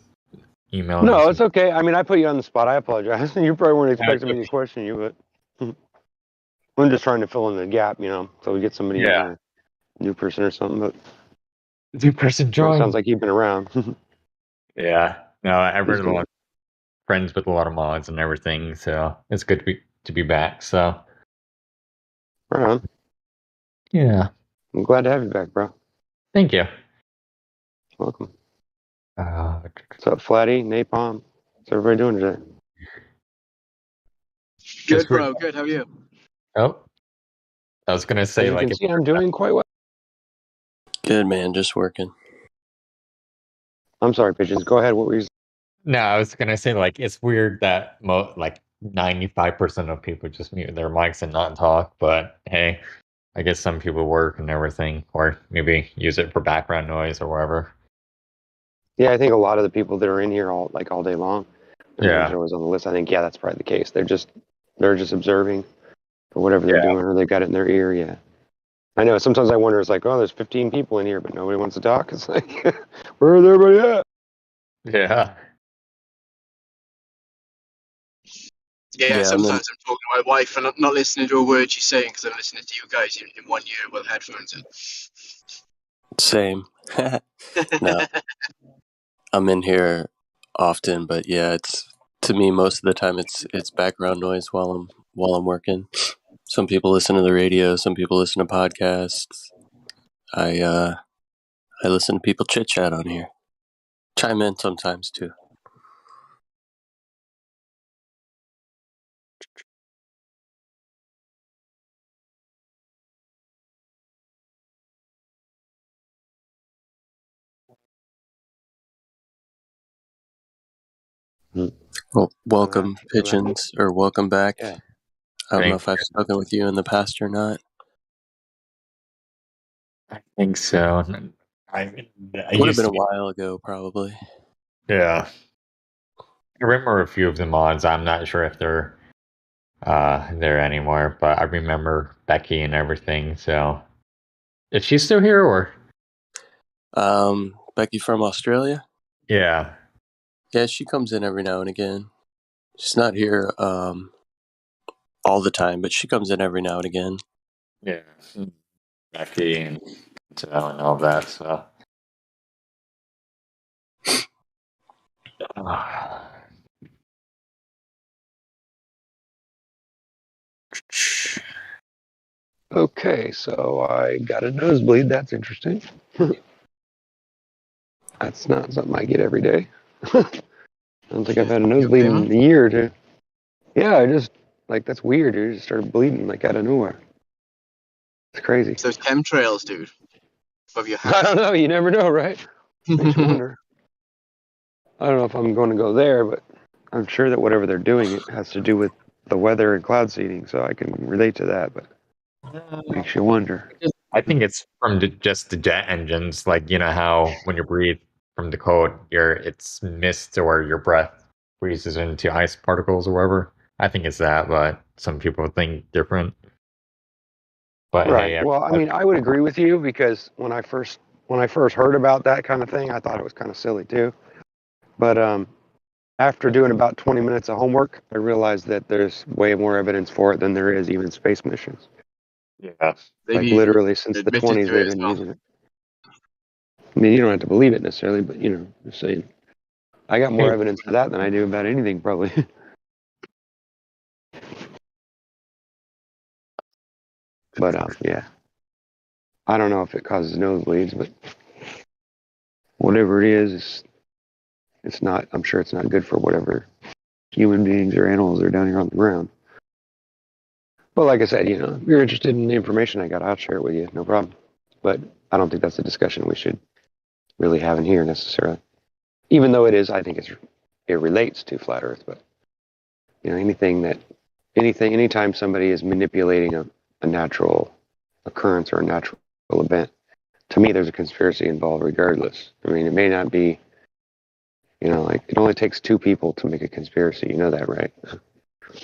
emailing. No, it's okay. I mean, I put you on the spot. I apologize. You probably weren't expecting me to question you, but I'm just trying to fill in the gap, you know, so we get somebody new person or something. But new person join. Sounds like you've been around. Yeah. No, I've heard a lot of friends with a lot of mods and everything, so it's good to be back. So, right on. Yeah. I'm glad to have you back, bro. Thank you. Welcome. What's up, Flatty, Napalm? What's everybody doing today? Good, bro. Good. How are you? Oh, I was gonna say, As you can see, I'm doing quite well. Good, man. Just working. I'm sorry, Pigeons. Go ahead. What were you saying? No, I was gonna say, like, it's weird that 95% of people just mute their mics and not talk. But hey, I guess some people work and everything, or maybe use it for background noise or whatever. Yeah, I think a lot of the people that are in here all day long, the names Yeah. are always on the list. I think that's probably the case. They're just observing for whatever they're doing, or they've got it in their ear. Yeah, I know. Sometimes I wonder. It's like, oh, there's 15 people in here, but nobody wants to talk. It's like, where is everybody at? Yeah. Yeah, Yeah, sometimes I'm talking to my wife and not listening to a word she's saying because I'm listening to you guys in one ear with headphones in. Same. No, I'm in here often, but yeah, it's to me most of the time it's background noise while I'm working. Some people listen to the radio, some people listen to podcasts. I listen to people chit chat on here. Chime in sometimes too. Well, welcome, Pigeons, or welcome back. Yeah. I don't know if I've spoken with you in the past or not. I think so. I Would have used been to a while ago, probably. Yeah. I remember a few of the mods. I'm not sure if they're there anymore, but I remember Becky and everything. So, is she still here or? Becky from Australia? Yeah. Yeah, she comes in every now and again. She's not here all the time, but she comes in every now and again. Yeah. Becky and all that. So. Okay, so I got a nosebleed. That's interesting. That's not something I get every day. I don't think I've had a nosebleed in a year or two. Yeah, I just, that's weird. Dude. I just started bleeding, out of nowhere. It's crazy. It's those chemtrails, dude. Above your I don't know. You never know, right? Makes you wonder. I don't know if I'm going to go there, but I'm sure that whatever they're doing, it has to do with the weather and cloud seeding, so I can relate to that, but makes you wonder. I think it's from just the jet engines, like, you know how when you breathe from the cold, it's mist or your breath freezes into ice particles or whatever. I think it's that, but some people think different. But Right. hey, Well, I mean, I would agree with you because when I first heard about that kind of thing, I thought it was kind of silly too. But after doing about 20 minutes of homework, I realized that there's way more evidence for it than there is even space missions. Yeah. Literally since the 20s, they've been using it. I mean, you don't have to believe it necessarily, but just saying. I got more evidence for that than I do about anything, probably. But yeah, I don't know if it causes nosebleeds, but whatever it is, it's not. I'm sure it's not good for whatever human beings or animals are down here on the ground. But like I said, if you're interested in the information I got, I'll share it with you, no problem. But I don't think that's a discussion we should really have in here necessarily. Even though it is, I think it relates to flat Earth. But anytime somebody is manipulating a natural occurrence or a natural event, to me, there's a conspiracy involved regardless. I mean, it may not be, it only takes two people to make a conspiracy. You know that, right?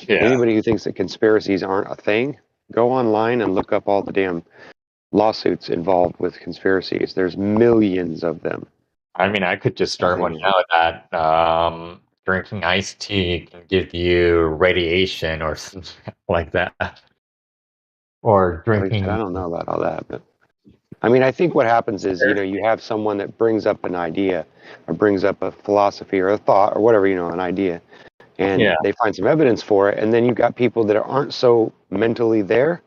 Yeah. Anybody who thinks that conspiracies aren't a thing, go online and look up all the damn lawsuits involved with conspiracies. There's millions of them. I mean, I could just start one now that drinking iced tea can give you radiation or something like that. Or drinking. I don't know about all that, but I mean, I think what happens is, you have someone that brings up an idea or brings up a philosophy or a thought or whatever, an idea, and they find some evidence for it. And then you've got people that aren't so mentally there,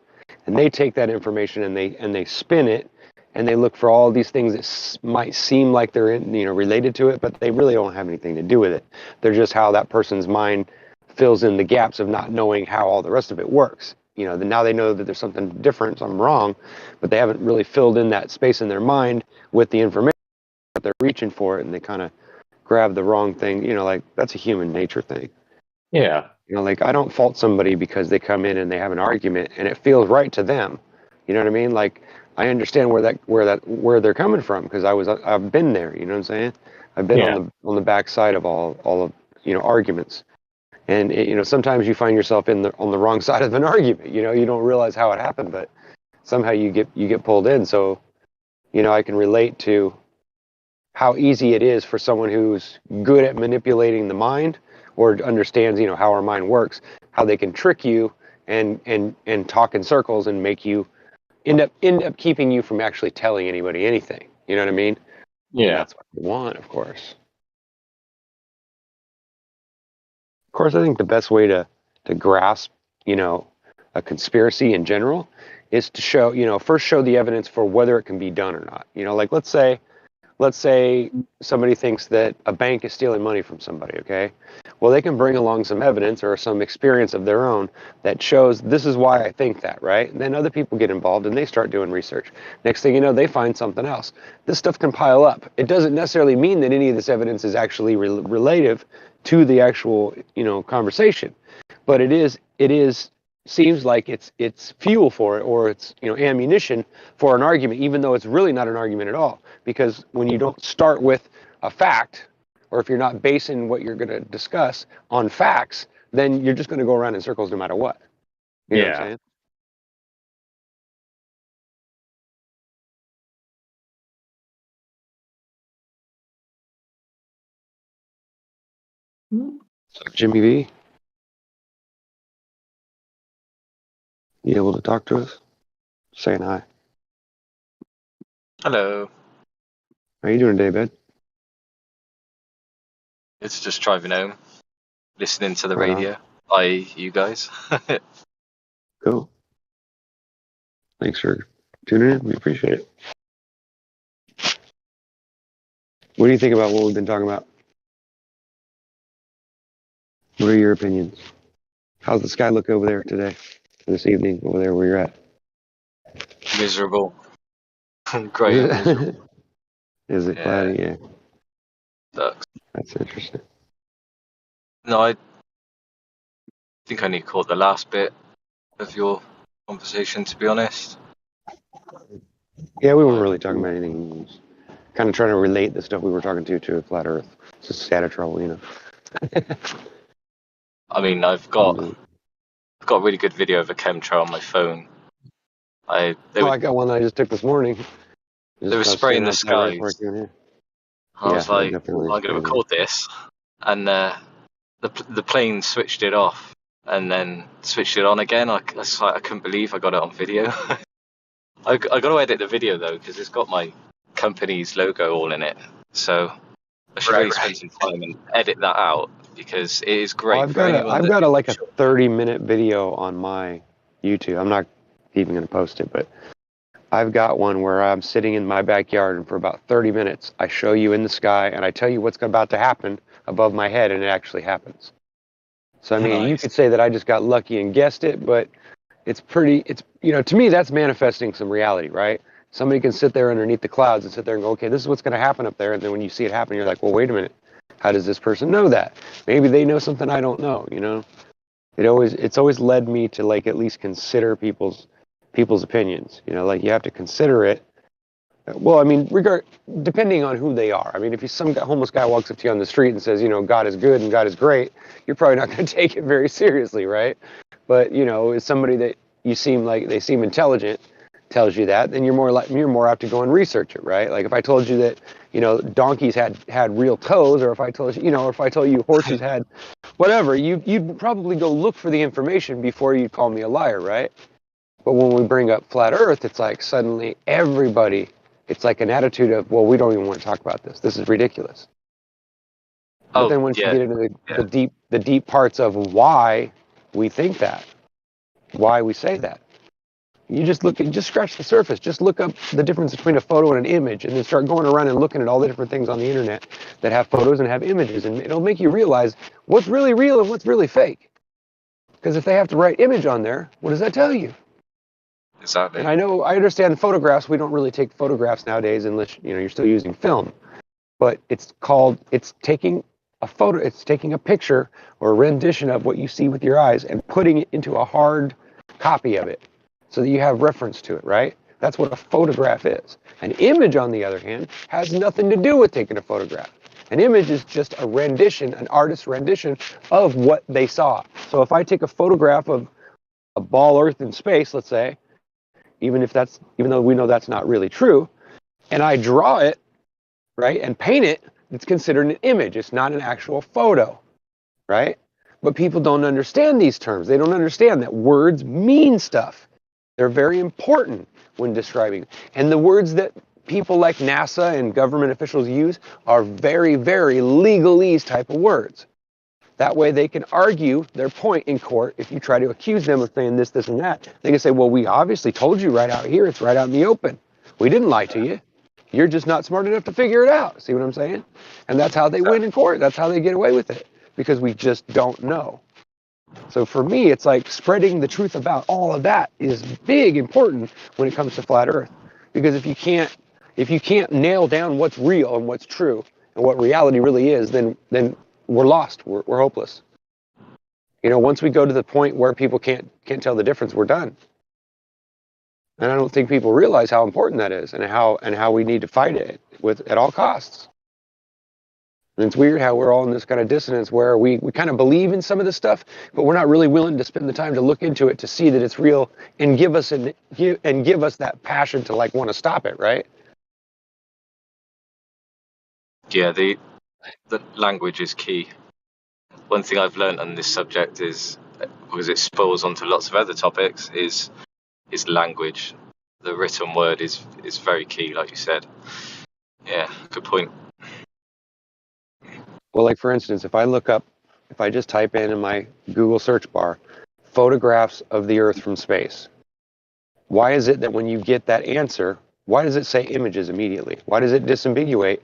and they take that information and they spin it, and they look for all these things that might seem like they're related to it, but they really don't have anything to do with it. They're just how that person's mind fills in the gaps of not knowing how all the rest of it works. Now they know that there's something different, something wrong, but they haven't really filled in that space in their mind with the information that they're reaching for it, and they kind of grab the wrong thing. Like that's a human nature thing. Yeah. Like I don't fault somebody because they come in and they have an argument and it feels right to them. You know what I mean? Like I understand where they're coming from because I've been there. You know what I'm saying? I've been on the back side of all of arguments, and sometimes you find yourself on the wrong side of an argument. You don't realize how it happened, but somehow you get pulled in. So I can relate to how easy it is for someone who's good at manipulating the mind or understands how our mind works, how they can trick you and talk in circles and make you end up keeping you from actually telling anybody anything. You know what I mean? Yeah. And that's what we want, of course. Of course, I think the best way to grasp, a conspiracy in general is to first show the evidence for whether it can be done or not. Like let's say somebody thinks that a bank is stealing money from somebody, okay? Well, they can bring along some evidence or some experience of their own that shows this is why I think that, right? And then other people get involved and they start doing research. Next thing you know, they find something else. This stuff can pile up. It doesn't necessarily mean that any of this evidence is actually relative to the actual, conversation, but it is seems like it's fuel for it, or it's ammunition for an argument, even though it's really not an argument at all. Because when you don't start with a fact, or if you're not basing what you're going to discuss on facts, then you're just going to go around in circles no matter what. You know what I'm saying? So Jimmy V, you able to talk to us? Saying hi. Hello. How you doing today, bud? It's just driving home, listening to the Right on. radio. Hi, you guys. Cool. Thanks for tuning in. We appreciate it. What do you think about what we've been talking about? What are your opinions? How's the sky look over there today, this evening, over there where you're at? Miserable. Grey and miserable. Is it cloudy? Yeah. Sucks. That's interesting. No, I think I only caught the last bit of your conversation, to be honest. Yeah, we weren't really talking about anything. We was kind of trying to relate the stuff we were talking to a flat Earth. It's just out of trouble, I mean, I've got a really good video of a chemtrail on my phone. I got one that I just took this morning. They were spraying the skies. I was like, I'm definitely going to record this, and the plane switched it off, and then switched it on again. I couldn't believe I got it on video. I got to edit the video though, because it's got my company's logo all in it. So I should really spend some time and edit that out, because it is great. I've got a 30-minute video on my YouTube. I'm not even going to post it, but I've got one where I'm sitting in my backyard, and for about 30 minutes, I show you in the sky, and I tell you what's about to happen above my head, and it actually happens. So, I mean, you could say that I just got lucky and guessed it, but to me, that's manifesting some reality, right? Somebody can sit there underneath the clouds and sit there and go, okay, this is what's going to happen up there. And then when you see it happen, you're like, well, wait a minute. How does this person know that? Maybe they know something I don't know, It's always led me to at least consider people's opinions, you have to consider it. Well, I mean, depending on who they are. I mean, if some homeless guy walks up to you on the street and says, God is good and God is great, you're probably not going to take it very seriously, right? But, if somebody that you seem like they seem intelligent tells you that, then you're more apt to go and research it, right? Like if I told you that, donkeys had real toes, or if I told you, or if I told you horses had whatever, you'd probably go look for the information before you'd call me a liar, right? But when we bring up flat Earth, it's like suddenly everybody, it's like an attitude of, well, we don't even want to talk about this. This is ridiculous. But then once you get into the deep parts of why we think that, why we say that, You just just scratch the surface. Just look up the difference between a photo and an image, and then start going around and looking at all the different things on the internet that have photos and have images, and it'll make you realize what's really real and what's really fake. Because if they have to write image on there, what does that tell you? Exactly. And I understand photographs. We don't really take photographs nowadays unless you're still using film. But it's taking a photo, it's taking a picture or a rendition of what you see with your eyes and putting it into a hard copy of it so that you have reference to it, right? That's what a photograph is. An image, on the other hand, has nothing to do with taking a photograph. An image is just a rendition, an artist's rendition of what they saw. So if I take a photograph of a ball Earth in space, let's say, even though we know that's not really true, and I draw it, right, and paint it, it's considered an image. It's not an actual photo, right? But people don't understand these terms. They don't understand that words mean stuff. They're very important when describing. And the words that people like NASA and government officials use are very, very legalese type of words. That way they can argue their point in court. If you try to accuse them of saying this, this, and that, they can say, well, we obviously told you right out here. It's right out in the open. We didn't lie to you. You're just not smart enough to figure it out. See what I'm saying? And that's how they win in court. That's how they get away with it, because we just don't know. So for me, it's like spreading the truth about all of that is big important when it comes to flat Earth. Because if you can't nail down what's real and what's true and what reality really is, then we're lost. We're hopeless. Once we go to the point where people can't tell the difference, we're done. And I don't think people realize how important that is and how we need to fight it at all costs. And it's weird how we're all in this kind of dissonance where we kind of believe in some of this stuff, but we're not really willing to spend the time to look into it to see that it's real and give us that passion to want to stop it, right? Yeah, the language is key. One thing I've learned on this subject is, because it spills onto lots of other topics, is language. The written word is very key, like you said. Yeah, good point. Well, for instance, if I just type in my Google search bar, photographs of the Earth from space, why is it that when you get that answer, why does it say images immediately? Why does it disambiguate?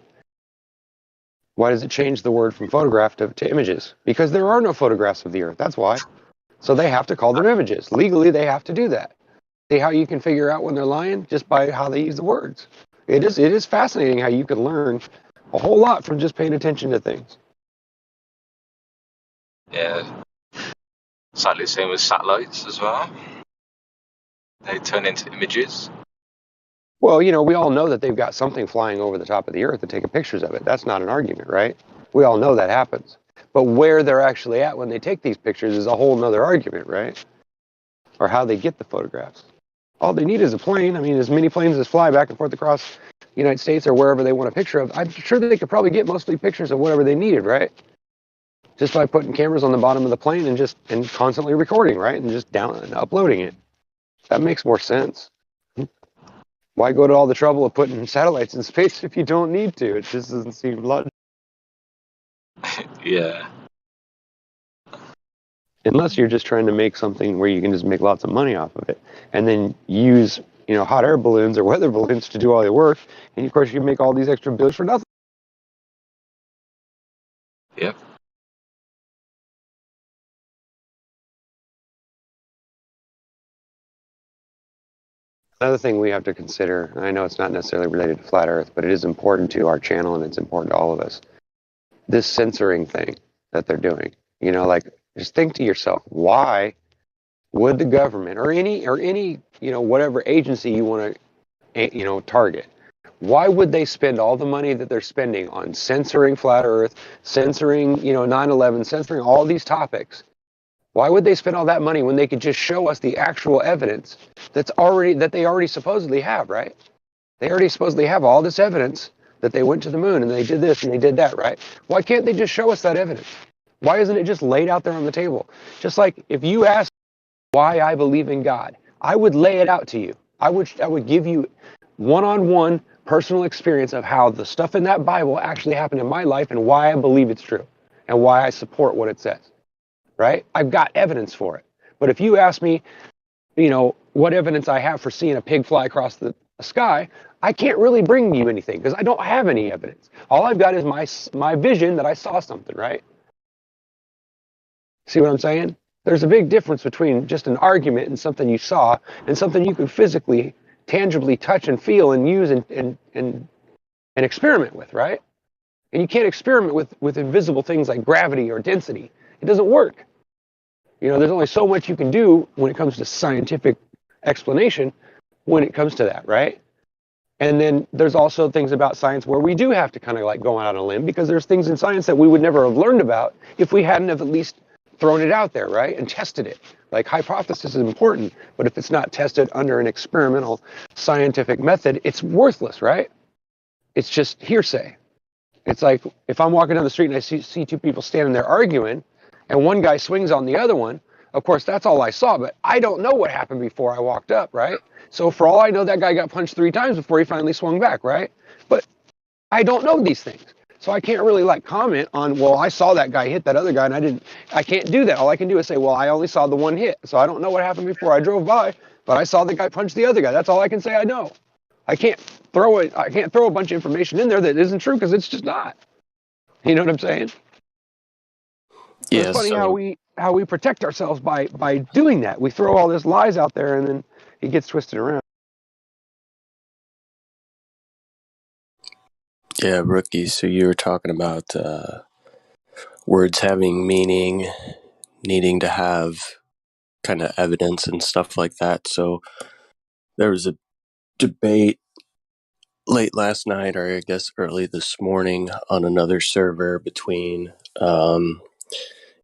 Why does it change the word from photograph to images? Because there are no photographs of the Earth. That's why. So they have to call them images. Legally, they have to do that. See how you can figure out when they're lying? Just by how they use the words. It is fascinating how you can learn a whole lot from just paying attention to things. Yeah. Sadly, the same with satellites as well. They turn into images. Well, we all know that they've got something flying over the top of the Earth and taking pictures of it. That's not an argument, right? We all know that happens. But where they're actually at when they take these pictures is a whole nother argument, right? Or how they get the photographs. All they need is a plane. I mean, as many planes as fly back and forth across the United States or wherever they want a picture of. I'm sure that they could probably get mostly pictures of whatever they needed, right? Just by putting cameras on the bottom of the plane and constantly recording, right? And just down and uploading it. That makes more sense. Why go to all the trouble of putting satellites in space if you don't need to? It just doesn't seem logical. Yeah. Unless you're just trying to make something where you can just make lots of money off of it, and then use hot air balloons or weather balloons to do all your work, and of course you make all these extra bills for nothing. Yep. Another thing we have to consider, and I know it's not necessarily related to flat Earth, but it is important to our channel and it's important to all of us. This censoring thing that they're doing, just think to yourself, why would the government or any whatever agency you want to target, why would they spend all the money that they're spending on censoring flat Earth, censoring 9/11, censoring all these topics? Why would they spend all that money when they could just show us the actual evidence that they already supposedly have, right? They already supposedly have all this evidence that they went to the moon and they did this and they did that, right? Why can't they just show us that evidence? Why isn't it just laid out there on the table? Just like if you ask why I believe in God, I would lay it out to you. I would give you one-on-one personal experience of how the stuff in that Bible actually happened in my life and why I believe it's true and why I support what it says. Right? I've got evidence for it. But if you ask me, what evidence I have for seeing a pig fly across the sky, I can't really bring you anything because I don't have any evidence. All I've got is my vision that I saw something, right? See what I'm saying? There's a big difference between just an argument and something you saw and something you can physically, tangibly touch and feel and use and experiment with, right? And you can't experiment with invisible things like gravity or density. It doesn't work. There's only so much you can do when it comes to scientific explanation when it comes to that, right? And then there's also things about science where we do have to kind of like go out on a limb because there's things in science that we would never have learned about if we hadn't have at least thrown it out there, right? And tested it. Like hypothesis is important, but if it's not tested under an experimental scientific method, it's worthless, right? It's just hearsay. It's like if I'm walking down the street and I see two people standing there arguing and one guy swings on the other one, of course, that's all I saw, but I don't know what happened before I walked up, right? So for all I know, that guy got punched 3 times before he finally swung back, right? But I don't know these things. So I can't really like comment on, well, I saw that guy hit that other guy and I can't do that. All I can do is say, well, I only saw the one hit. So I don't know what happened before I drove by, but I saw the guy punch the other guy. That's all I can say I know. I can't throw a bunch of information in there that isn't true because it's just not. You know what I'm saying? Yeah, it's funny how we protect ourselves by doing that. We throw all this lies out there and then it gets twisted around. Yeah, Rookie, so you were talking about words having meaning, needing to have kind of evidence and stuff like that. So there was a debate late last night, or I guess early this morning, on another server between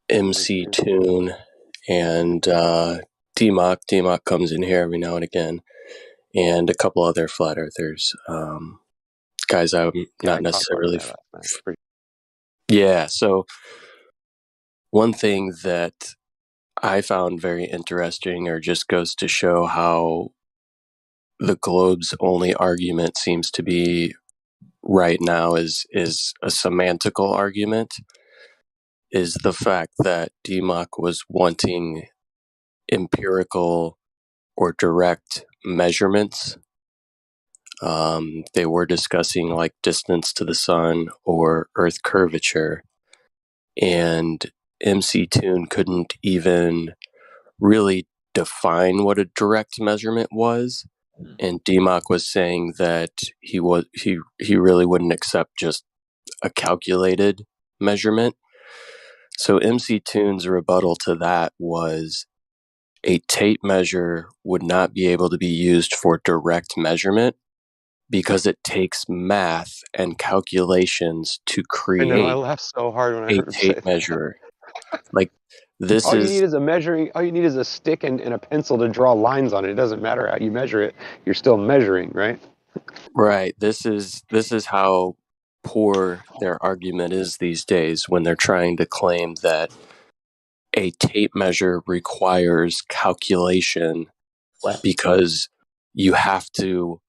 MC Tune and DMOC. DMOC comes in here every now and again, and a couple other flat earthers. Guys I'm not necessarily... Yeah, so one thing that I found very interesting, or just goes to show how the globe's only argument seems to be right now is a semantical argument, is the fact that DMOC was wanting empirical or direct measurements. They were discussing like distance to the sun or Earth curvature, and MC Tune couldn't even really define what a direct measurement was, and DMOC was saying that he really wouldn't accept just a calculated measurement. So MC Tune's rebuttal to that was a tape measure would not be able to be used for direct measurement because it takes math and calculations to create I laughed so hard when I heard him say tape measure. Like this all is... you need is a stick and a pencil to draw lines on it. It doesn't matter how you measure it. You're still measuring, right? Right. This is how poor their argument is these days when they're trying to claim that a tape measure requires calculation because you have to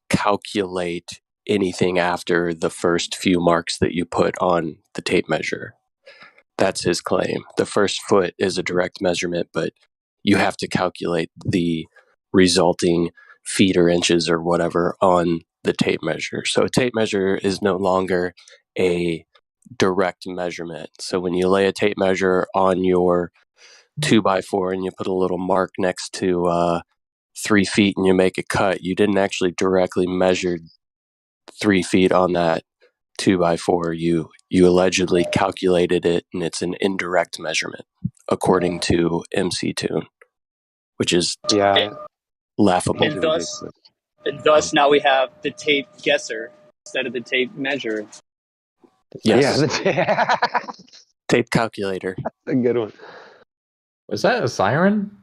calculate anything after the first few marks that you put on the tape measure. That's his claim. The first foot is a direct measurement, but you have to calculate the resulting feet or inches or whatever on the tape measure. So a tape measure is no longer a direct measurement. So when you lay a tape measure on your 2x4 and you put a little mark next to 3 feet and you make a cut, you didn't actually directly measure 3 feet on that 2x4. You allegedly calculated it, and it's an indirect measurement, according to MC Tune, which is laughable. And thus now we have the tape guesser instead of the tape measure. Yes. Tape calculator. That's a good one. Was that a siren?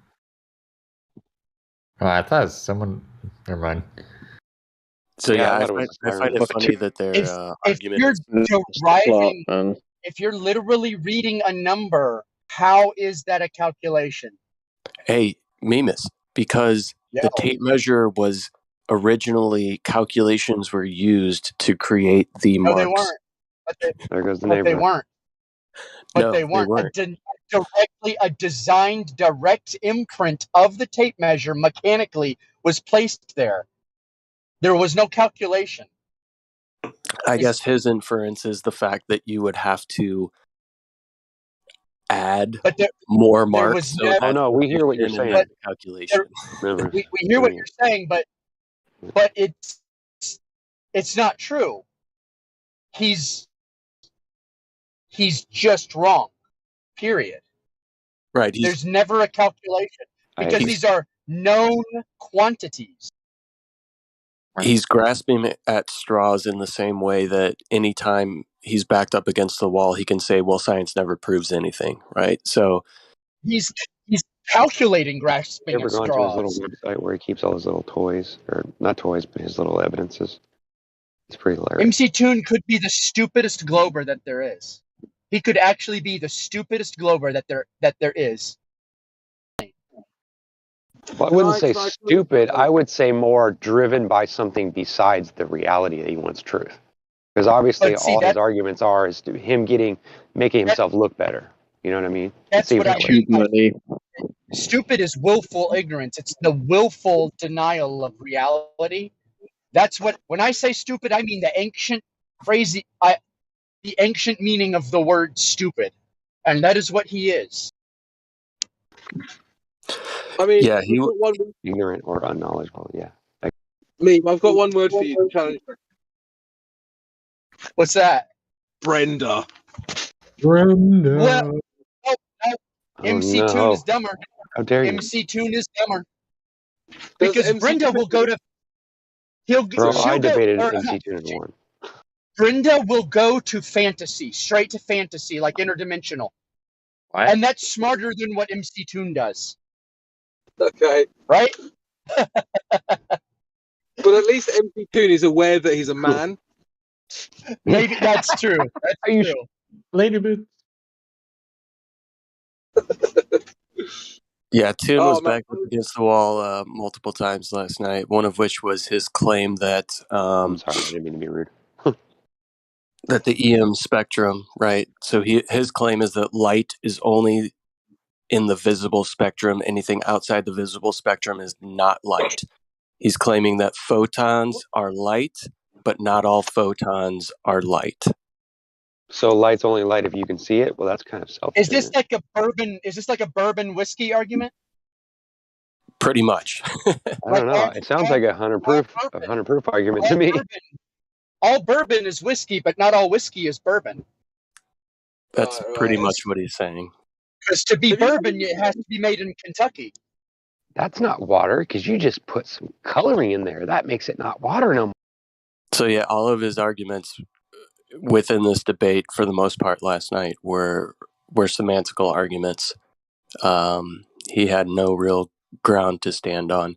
Oh, I thought it was someone. Never mind. So yeah, I find it funny that their argument if you're deriving, if you're literally reading a number, how is that a calculation? Hey, Mimus, because the tape measure was originally, calculations were used to create the marks. No, they weren't. There goes the but neighbor. They weren't. But No, they weren't. they weren't. A a designed direct imprint of the tape measure mechanically was placed there. There was no calculation. I guess his inference is the fact that you would have to add more marks. So Oh no, we hear what you're saying. But calculation. We hear what you're saying, but it's not true. He's just wrong. Period. Right. There's never a calculation because these are known quantities. He's grasping at straws in the same way that anytime he's backed up against the wall, he can say, well, science never proves anything, right? So he's calculating grasping ever at gone straws. to his little website where he keeps all his little toys, or not toys, but his little evidences? It's pretty hilarious. MC Toon could be the stupidest glober that there is. He could actually be the stupidest glober that there is. Well, I wouldn't say stupid. I would say more driven by something besides the reality that he wants truth. Because obviously, all his arguments are is him making himself look better. You know what I mean? That's what I mean. Stupid is willful ignorance. It's the willful denial of reality. That's what, when I say stupid, I mean the ancient meaning of the word stupid. And that is what he is. I mean, yeah, ignorant or unknowledgeable. Yeah. I've got one word for you to challenge. What's that? Brenda. Well, MC no. Toon is dumber. How dare you? MC Toon is dumber. Because Brenda will go to. I debated MC Toon and won. Brenda will go to fantasy, straight to fantasy, like interdimensional. What? And that's smarter than what MC Toon does. Okay. Right? But at least MC Toon is aware that he's a man. Maybe that's true. That's true. Lady boots. Yeah, Toon was back up against the wall multiple times last night, one of which was his claim that... I'm sorry, I didn't mean to be rude. that the EM spectrum, right? So his claim is that light is only in the visible spectrum. Anything outside the visible spectrum is not light. He's claiming that photons are light, but not all photons are light. So light's only light if you can see it? Well, that's kind of selfish. Is this like a bourbon whiskey argument? Pretty much. I don't know. It sounds like a 100 proof argument to me. All bourbon is whiskey, but not all whiskey is bourbon. That's pretty much what he's saying. Because to be bourbon, it has to be made in Kentucky. That's not water, because you just put some coloring in there. That makes it not water no more. So yeah, all of his arguments within this debate, for the most part last night, were semantical arguments. He had no real ground to stand on.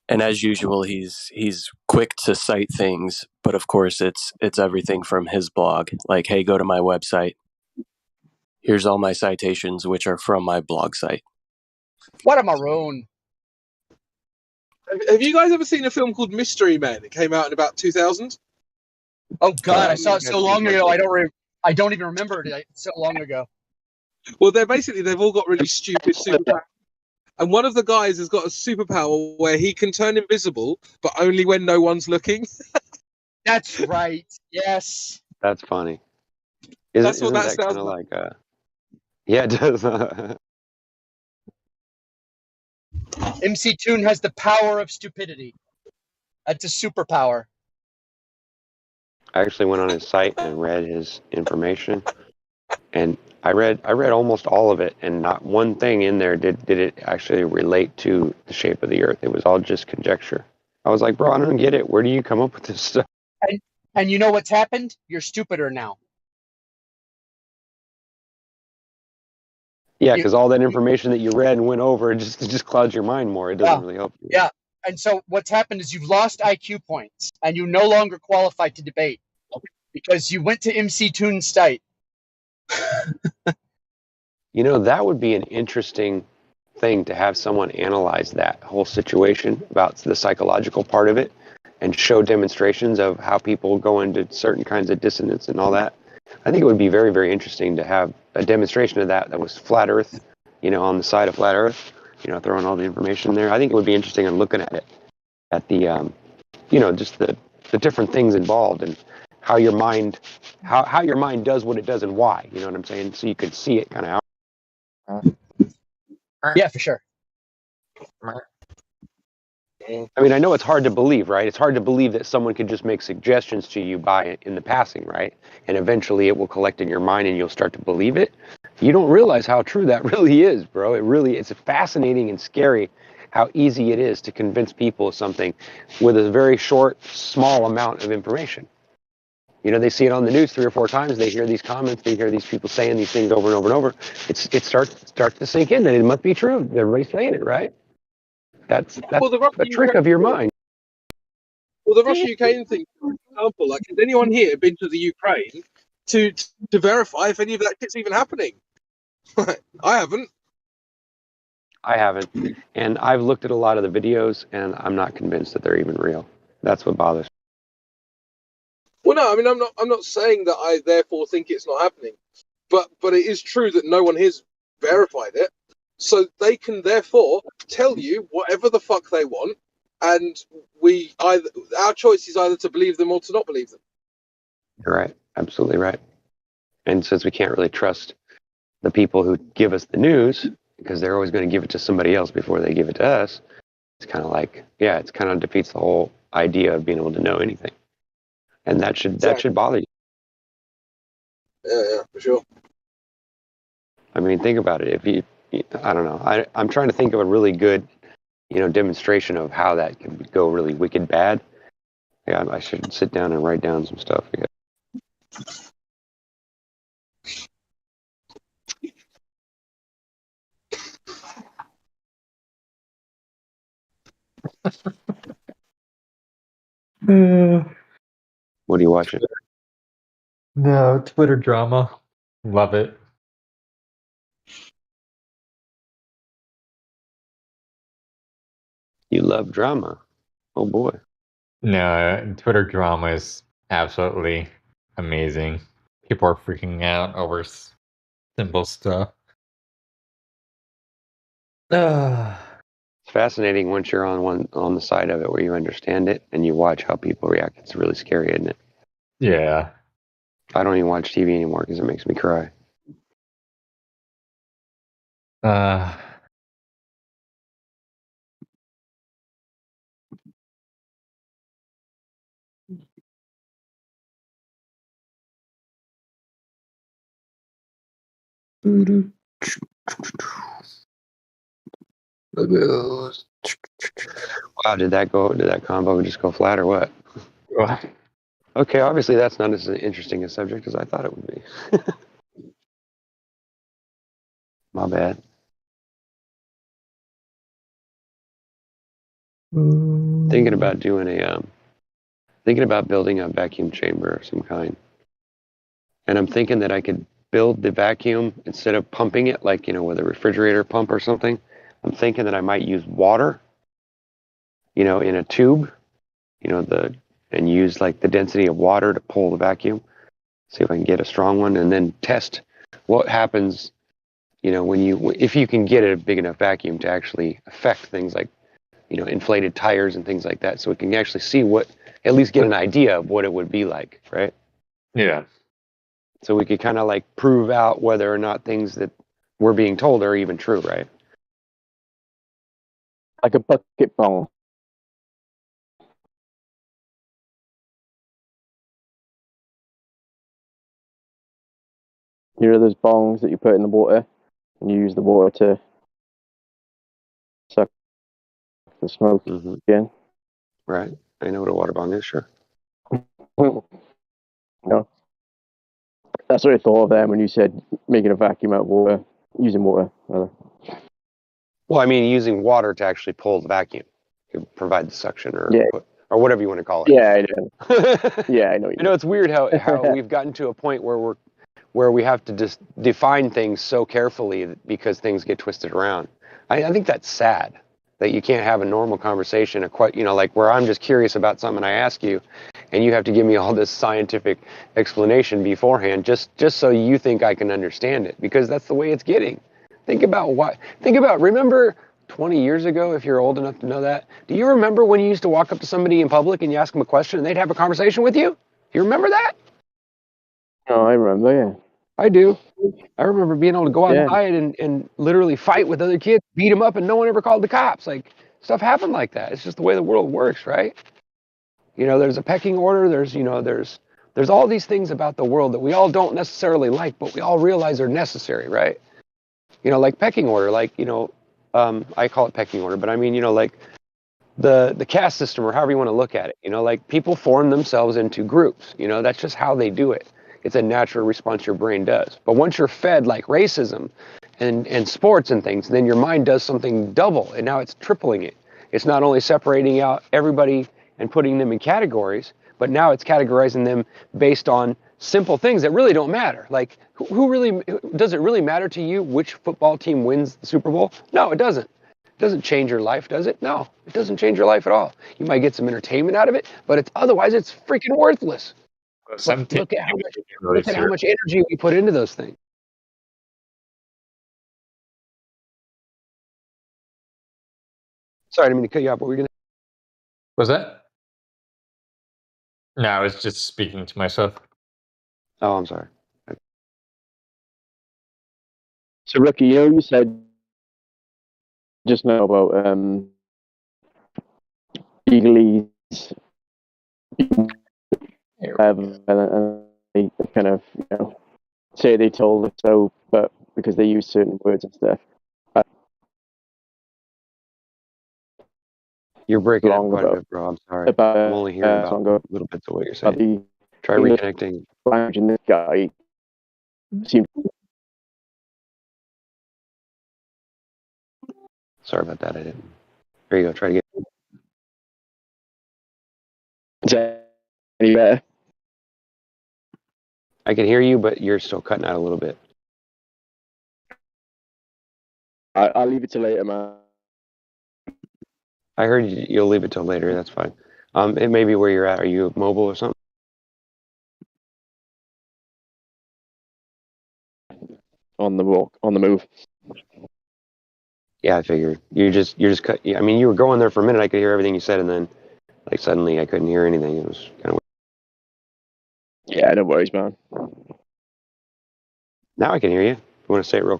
And as usual, he's quick to cite things, but of course it's everything from his blog. Like, hey, go to my website. Here's all my citations, which are from my blog site. What a maroon! Have you guys ever seen a film called Mystery Men? It came out in about 2000. Oh God, I saw it so long ago. I don't even remember it. So long ago. Well, they've all got really stupid superpowers. And one of the guys has got a superpower where he can turn invisible, but only when no one's looking. That's right. Yes. That's funny. That's what that sounds like. Yeah, it does. MC Toon has the power of stupidity. That's a superpower. I actually went on his site and read his information, and I read almost all of it, and not one thing in there did it actually relate to the shape of the Earth. It was all just conjecture. I was like, bro, I don't get it. Where do you come up with this stuff? And you know what's happened? You're stupider now. Yeah, because all that information that you read and went over, it just clouds your mind more. It doesn't really help you. Yeah, and so what's happened is you've lost IQ points, and you no longer qualify to debate because you went to MC Toon's site. You know, that would be an interesting thing to have someone analyze that whole situation about the psychological part of it and show demonstrations of how people go into certain kinds of dissonance and all that. I think it would be very, very interesting to have a demonstration of that was flat Earth, on the side of flat Earth, throwing all the information there. I think it would be interesting in looking at it, at the, just the different things involved and how your mind, how your mind does what it does and why. You know what I'm saying? So you could see it kind of out. Yeah, for sure. I mean, I know it's hard to believe, right? It's hard to believe that someone could just make suggestions to you in the passing, right? And eventually it will collect in your mind and you'll start to believe it. You don't realize how true that really is, bro. It's fascinating and scary how easy it is to convince people of something with a very short, small amount of information. They see it on the news 3 or 4 times. They hear these comments. They hear these people saying these things over and over and over. It starts to sink in that it must be true. Everybody's saying it, right? That's a trick of your mind. Well, the Russia-Ukraine thing, for example, like, has anyone here been to the Ukraine to verify if any of that shit's even happening? I haven't. I haven't. And I've looked at a lot of the videos, and I'm not convinced that they're even real. That's what bothers me. Well, no, I mean, I'm not saying that I therefore think it's not happening, but it is true that no one has verified it, so they can therefore tell you whatever the fuck they want, and our choice is either to believe them or to not believe them. You're right, absolutely right. And since we can't really trust the people who give us the news, because they're always going to give it to somebody else before they give it to us, it's kind of like, it's kind of defeats the whole idea of being able to know anything. And that should bother you. Yeah, for sure. I mean, think about it. I don't know. I'm trying to think of a really good, demonstration of how that can go really wicked bad. Yeah, I should sit down and write down some stuff. What are you watching? No, Twitter drama. Love it. You love drama. Oh boy. No, Twitter drama is absolutely amazing. People are freaking out over simple stuff. It's fascinating once you're on the side of it where you understand it and you watch how people react. It's really scary, isn't it? Yeah. I don't even watch TV anymore because it makes me cry. Wow, did that combo just go flat or what? What? Okay, obviously that's not as interesting a subject as I thought it would be. My bad. Thinking about building a vacuum chamber of some kind. And I'm thinking that I could build the vacuum instead of pumping it like, with a refrigerator pump or something. I'm thinking that I might use water, in a tube, and use like the density of water to pull the vacuum. See if I can get a strong one and then test what happens, if you can get a big enough vacuum to actually affect things like, inflated tires and things like that. So we can actually see at least get an idea of what it would be like, right? Yeah. So we could kind of like prove out whether or not things that we're being told are even true, right? Like a bucket bong. You know those bongs that you put in the water and you use the water to suck the smoke again? Right. I know what a water bong is, sure. No. That's what I thought of them when you said making a vacuum out of water, using water, rather. Well, I mean, using water to actually pull the vacuum, to provide the suction or whatever you want to call it. Yeah, I know. Yeah, I know. I know it's weird how we've gotten to a point where we have to just define things so carefully because things get twisted around. I think that's sad that you can't have a normal conversation, like where I'm just curious about something I ask you, and you have to give me all this scientific explanation beforehand just so you think I can understand it, because that's the way it's getting. Remember 20 years ago, if you're old enough to know that, do you remember when you used to walk up to somebody in public and you ask them a question and they'd have a conversation with you? You remember that? Oh, I remember, yeah. I do. I remember being able to go Yeah. outside and literally fight with other kids, beat them up, and no one ever called the cops. Like, stuff happened like that. It's just the way the world works, right? There's a pecking order. There's all these things about the world that we all don't necessarily like, but we all realize are necessary, right? Like pecking order, I call it pecking order, but I mean, like the caste system, or however you want to look at it. Like people form themselves into groups. That's just how they do it. It's a natural response your brain does. But once you're fed like racism and sports and things, then your mind does something double, and now it's tripling it. It's not only separating out everybody and putting them in categories, but now it's categorizing them based on simple things that really don't matter. Like, does it really matter to you which football team wins the Super Bowl? No, it doesn't. It doesn't change your life, does it? No, it doesn't change your life at all. You might get some entertainment out of it, but otherwise it's freaking worthless. Look at how much energy we put into those things. Sorry, I didn't mean to cut you off. What were you gonna? Was that? No, I was just speaking to myself. Oh, I'm sorry. So, Ricky, you said just now about legalese, and they kind of say they told us so, but because they use certain words and stuff. You're breaking up quite a bit, bro. I'm sorry. I'm only hearing about little bits of what you're saying. Try reconnecting. Language, and this guy seemed. Sorry about that. I didn't. There you go. Try to get. Is that any better? I can hear you, but you're still cutting out a little bit. I'll leave it till later, man. I heard you'll leave it till later. That's fine. It may be where you're at. Are you mobile or something? On the walk, on the move. Yeah, I figured. You're just cut. I mean, you were going there for a minute. I could hear everything you said, and then, like, suddenly I couldn't hear anything. It was kind of. Yeah, no worries, man. Now I can hear you. You want to say it real?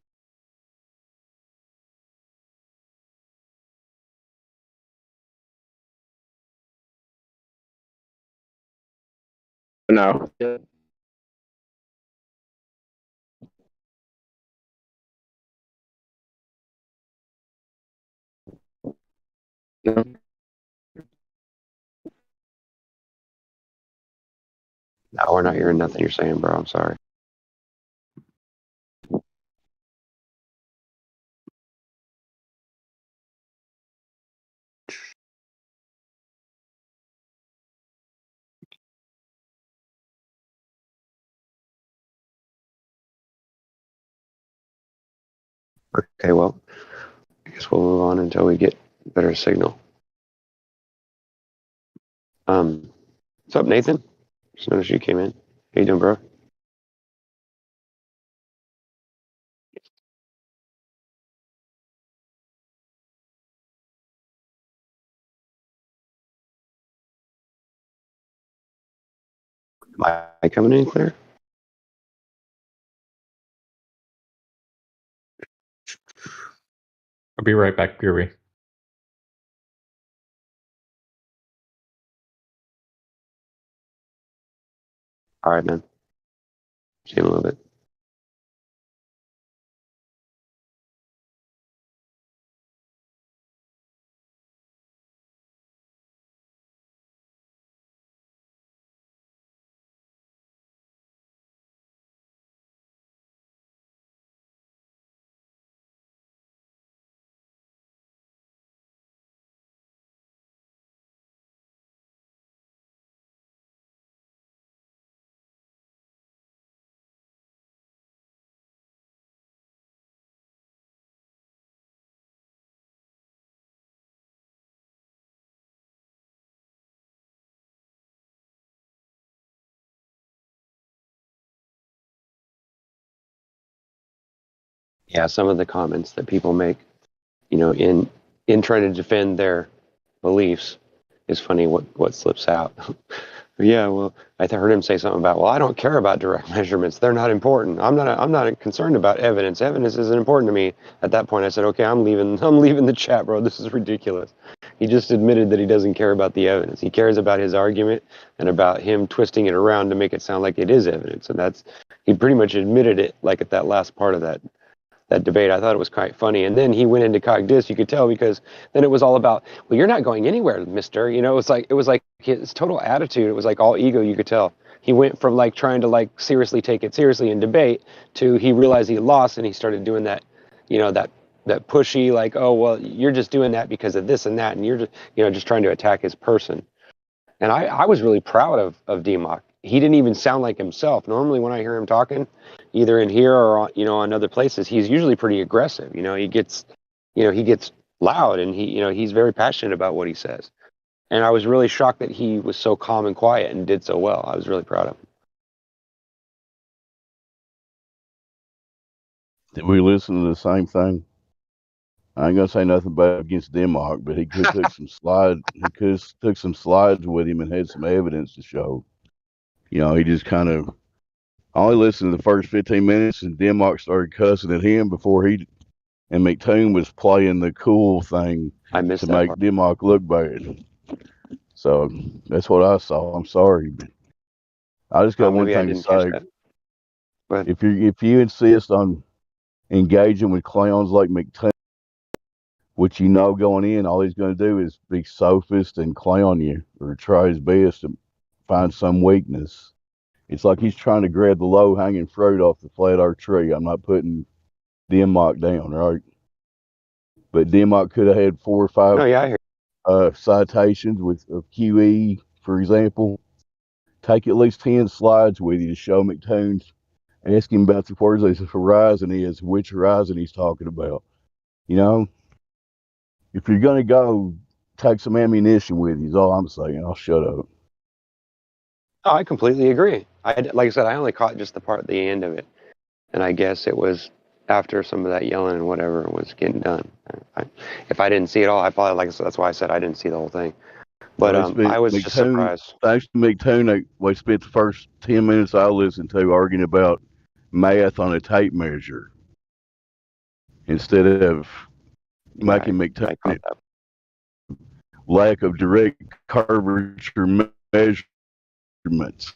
No. No. No, we're not hearing nothing you're saying, bro. I'm sorry. Okay, well, I guess we'll move on until we get better signal. What's up, Nathan? Just noticed you came in. How you doing, bro? Am I coming in clear? I'll be right back, Fury. All right, man. See you in a little bit. Yeah, some of the comments that people make, in trying to defend their beliefs, is funny. What slips out. Yeah, well, I heard him say something about, well, I don't care about direct measurements. They're not important. I'm not concerned about evidence. Evidence isn't important to me. At that point, I said, okay, I'm leaving the chat, bro. This is ridiculous. He just admitted that he doesn't care about the evidence. He cares about his argument and about him twisting it around to make it sound like it is evidence. And he pretty much admitted it, like at that last part of that debate. I thought it was quite funny. And then he went into cogdis, you could tell, because then it was all about, well, you're not going anywhere, mister. It was like his total attitude. It was like all ego, you could tell. He went from like trying to like seriously take it seriously in debate to he realized he lost and he started doing that, that pushy, like, oh, well, you're just doing that because of this and that. And you're just, just trying to attack his person. And I was really proud of DMOC. He didn't even sound like himself. Normally when I hear him talking, either in here or on other places, he's usually pretty aggressive. He gets loud, and he's very passionate about what he says. And I was really shocked that he was so calm and quiet and did so well. I was really proud of him. Did we listen to the same thing? I ain't gonna say nothing bad against Denmark, but he could took some slides. He could took some slides with him and had some evidence to show. He just kind of. I only listened to the first 15 minutes, and Denmark started cussing at him before and McToon was playing the cool thing to make part. Denmark look bad. So that's what I saw. I'm sorry, but I just got one thing to say. If you insist on engaging with clowns like McToon, which going in, all he's going to do is be sophist and clown you, or try his best to find some weakness. It's like he's trying to grab the low-hanging fruit off the flat earth tree. I'm not putting Denmark down, right? But Denmark could have had 4 or 5 citations of QE, for example. Take at least 10 slides with you to show McToon. Ask him about the words of horizon is, which horizon he's talking about. If you're going to go, take some ammunition with you is all I'm saying. I'll shut up. Oh, I completely agree. Like I said, I only caught just the part at the end of it. And I guess it was after some of that yelling and whatever was getting done. If I didn't see it all, I probably, like I said, that's why I said I didn't see the whole thing. But I was just surprised. Thanks to McToon, we spent the first 10 minutes I listened to arguing about math on a tape measure instead of making McToon lack of direct curvature measurements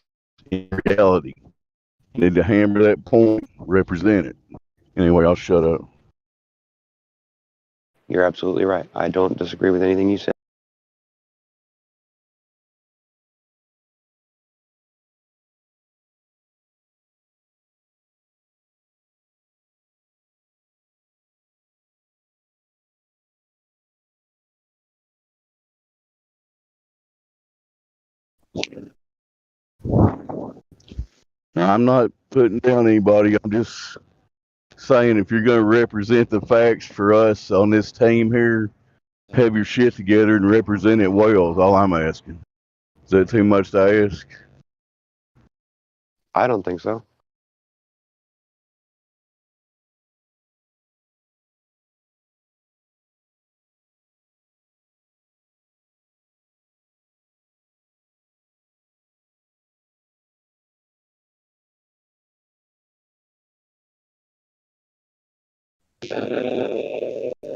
in reality. Need to hammer that point, represent it. Anyway, I'll shut up. You're absolutely right. I don't disagree with anything you said. Now, I'm not putting down anybody. I'm just saying if you're going to represent the facts for us on this team here, have your shit together and represent it well is all I'm asking. Is that too much to ask? I don't think so.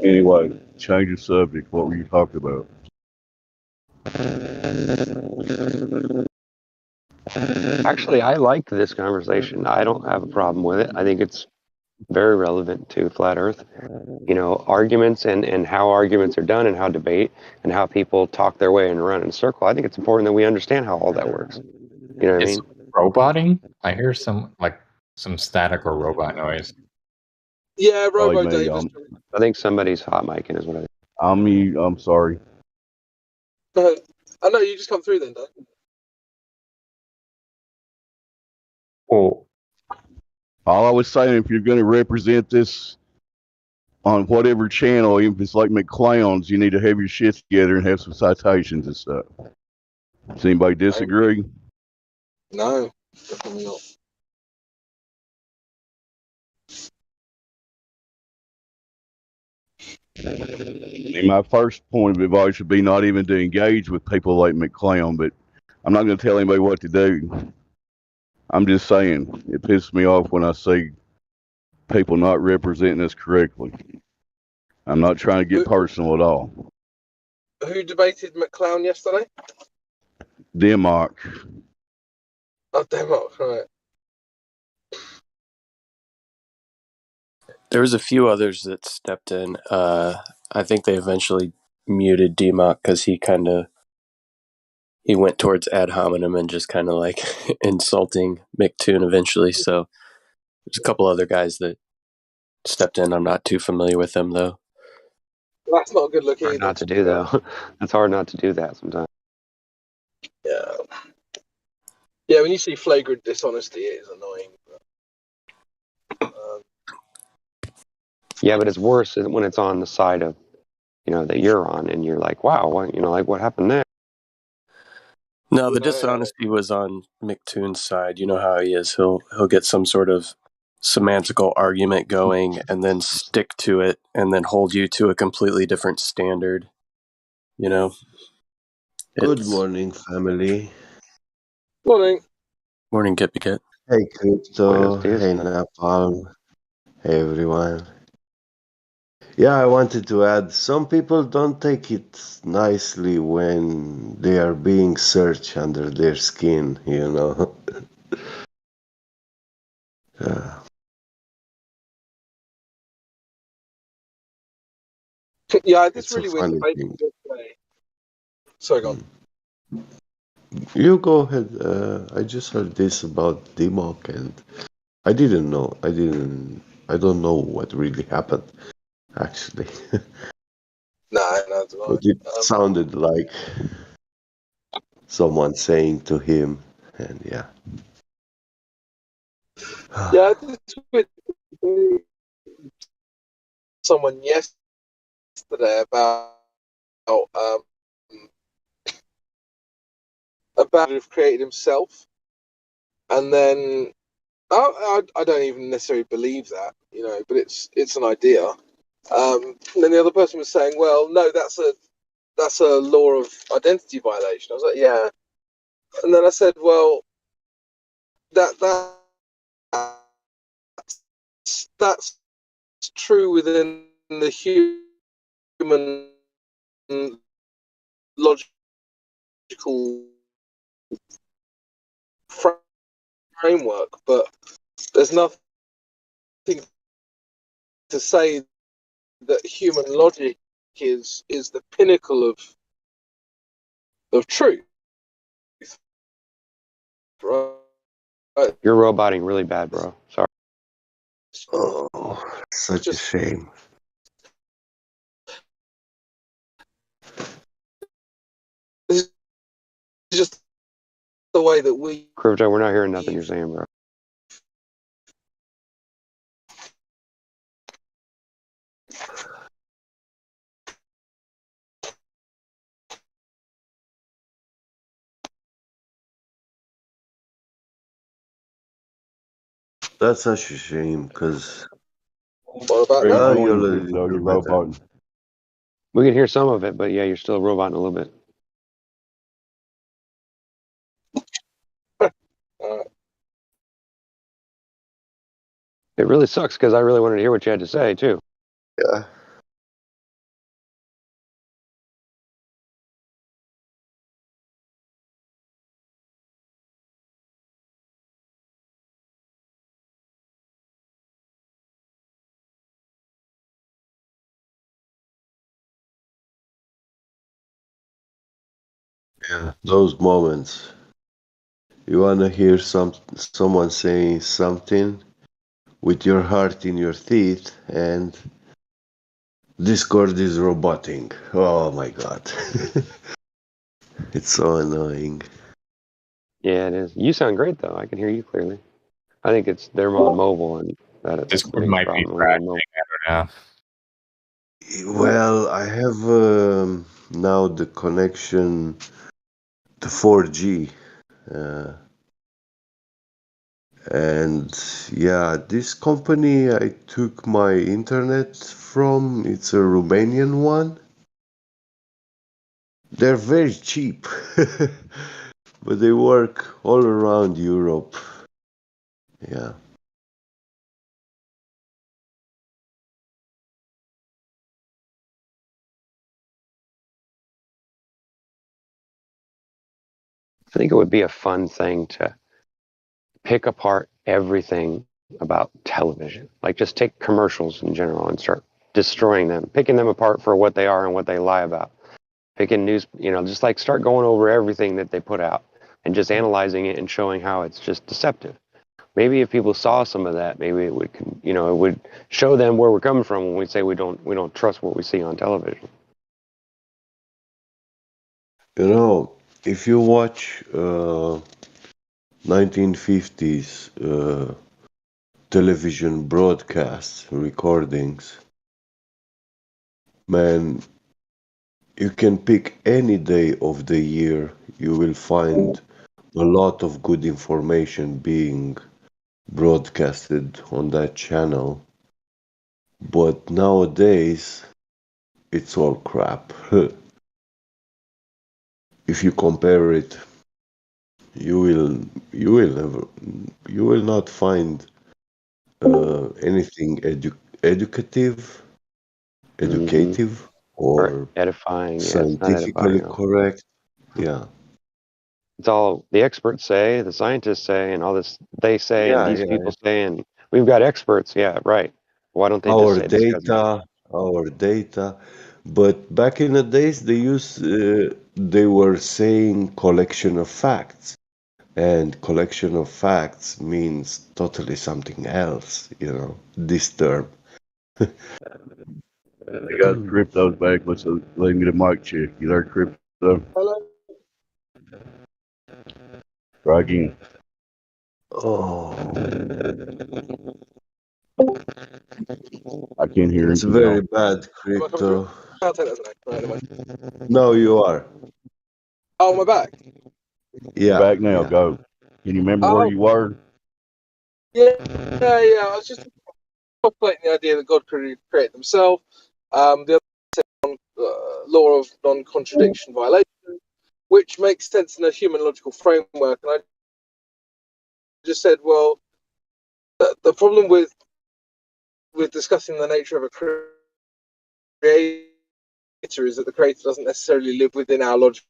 Anyway, change the subject. What were you talking about? Actually, I like this conversation. I don't have a problem with it. I think it's very relevant to Flat Earth. Arguments and how arguments are done and how debate and how people talk their way and run in a circle. I think it's important that we understand how all that works. You know what I mean? Roboting? I hear some static or robot noise. Yeah, Robo Davis. I think somebody's hot micing is what I think. I'm sorry. I know you just come through then, Doug. Oh. All I was saying, if you're going to represent this on whatever channel, if it's like McClowns, you need to have your shit together and have some citations and stuff. Does anybody disagree? No, definitely not. My first point of advice would be not even to engage with people like McClown, but I'm not going to tell anybody what to do. I'm just saying, it pisses me off when I see people not representing us correctly. I'm not trying to get personal at all. Who debated McClown yesterday? Denmark. Oh, Denmark, right. There was a few others that stepped in. I think they eventually muted DMOC because he went towards ad hominem and just kind of like insulting McToon eventually. So there's a couple other guys that stepped in. I'm not too familiar with them though. That's not a good look Hard either. not to do though. That's hard not to do that sometimes. Yeah. Yeah, when you see flagrant dishonesty, it is annoying. Yeah, but it's worse when it's on the side of, that you're on, and you're like, wow, what happened there? No, the dishonesty was on McToon's side. You know how he is. He'll get some sort of semantical argument going and then stick to it and then hold you to a completely different standard. Good morning, family. Morning. Morning, Kipiket. Hey, Crypto. Buenos dias, Hey, man. Napalm. Hey, everyone. Yeah, I wanted to add, some people don't take it nicely when they are being searched under their skin, Yeah, this It's a really weird funny debate thing. yesterday. Sorry, go on. You go ahead. I just heard this about Dimok and I didn't know. I don't know what really happened, actually. No, But it sounded like someone saying to him, and yeah. Yeah, this with someone yesterday about have created himself, and then I don't even necessarily believe that, but it's an idea. And then the other person was saying, well, no, that's a law of identity violation. I was like, yeah. And then I said, well, that's true within the human logical framework, but there's nothing to say that human logic is the pinnacle of truth. Right? You're roboting really bad, bro. Sorry. Oh, such a shame. This is just the way that we. Crypto, we're not hearing nothing you're saying, bro. That's such a shame, because What about now? you're a You're little better. roboting. We can hear some of it, but yeah, you're still roboting a little bit. It really sucks because I really wanted to hear what you had to say too. Yeah. Yeah, those moments. You wanna hear someone saying something with your heart in your teeth, and Discord is roboting. Oh my god. It's so annoying. Yeah, it is. You sound great though. I can hear you clearly. I think they're on mobile, and that's the Discord biggest might be problem. When they're on crashing. mobile. I don't know. Well, I have now the connection to 4G. And yeah, this company I took my internet from, it's a Romanian one. They're very cheap, but they work all around Europe. Yeah. I think it would be a fun thing to pick apart everything about television. Like just take commercials in general and start destroying them, picking them apart for what they are and what they lie about. Picking news, just like start going over everything that they put out and just analyzing it and showing how it's just deceptive. Maybe if people saw some of that, maybe it would, it would show them where we're coming from when we say we don't trust what we see on television. If you watch 1950s television broadcasts, recordings, man, you can pick any day of the year. You will find a lot of good information being broadcasted on that channel. But nowadays, it's all crap. If you compare it, you will not find anything educative or edifying. Yeah, it's not scientifically edifying. correct. Yeah. It's all the experts say, the scientists say, and all this they say, and these people say, and we've got experts. Yeah, right. Why don't they just say this guy's right? Our data. But back in the days, they were saying collection of facts, and collection of facts means totally something else. This term. They got crypto's back. Let him get a mic check. You there, crypto? Hello. Try again. Oh. I can't hear It's him. very bad, crypto. I'll take that as an act. Right, anyway. No, you are. Oh, am I back? You're Yeah. back now. Go. Can you remember where you were? Yeah. I was just contemplating the idea that God created himself. The other law of non-contradiction violation, which makes sense in a human logical framework. And I just said, well, the problem with discussing the nature of a creator is that the creator doesn't necessarily live within our logical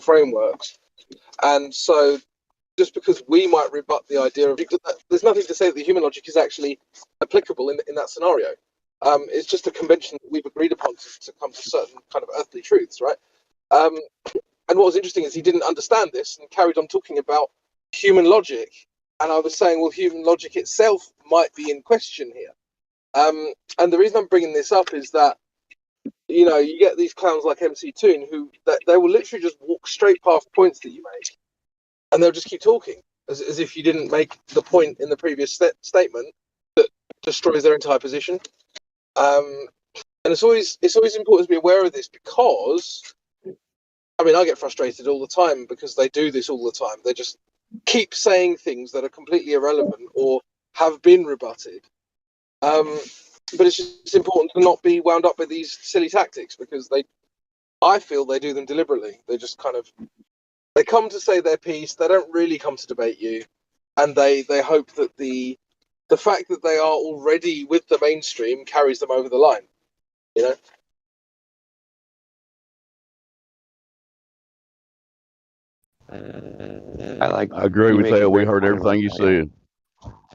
frameworks. And so just because we might rebut the idea of there's nothing to say that the human logic is actually applicable in that scenario. It's just a convention that we've agreed upon to come to certain kind of earthly truths, right? And what was interesting is he didn't understand this and carried on talking about human logic. And I was saying, well, human logic itself might be in question here. And the reason I'm bringing this up is that, you get these clowns like MC Toon who they will literally just walk straight past points that you make. And they'll just keep talking as if you didn't make the point in the previous statement that destroys their entire position. And it's always important to be aware of this because, I get frustrated all the time because they do this all the time. They just keep saying things that are completely irrelevant or have been rebutted. But it's just important to not be wound up with these silly tactics because I feel they do them deliberately. They just they come to say their piece. They don't really come to debate you, and they hope that the fact that they are already with the mainstream carries them over the line. I agree with that. We heard everything you said.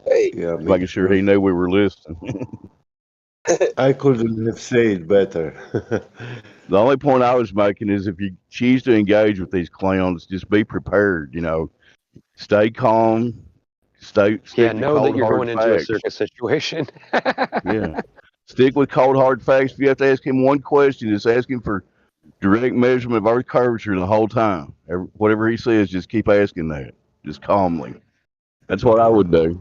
Hey. Yeah, making sure he knew we were listening. I couldn't have said it better. The only point I was making is if you choose to engage with these clowns, just be prepared. Stay calm. Stick to know cold, that you're hard going into a facts. circus situation. Yeah. Stick with cold, hard facts. If you have to ask him one question, just ask him for direct measurement of Earth curvature the whole time. Whatever he says, just keep asking that, just calmly. That's what I would do.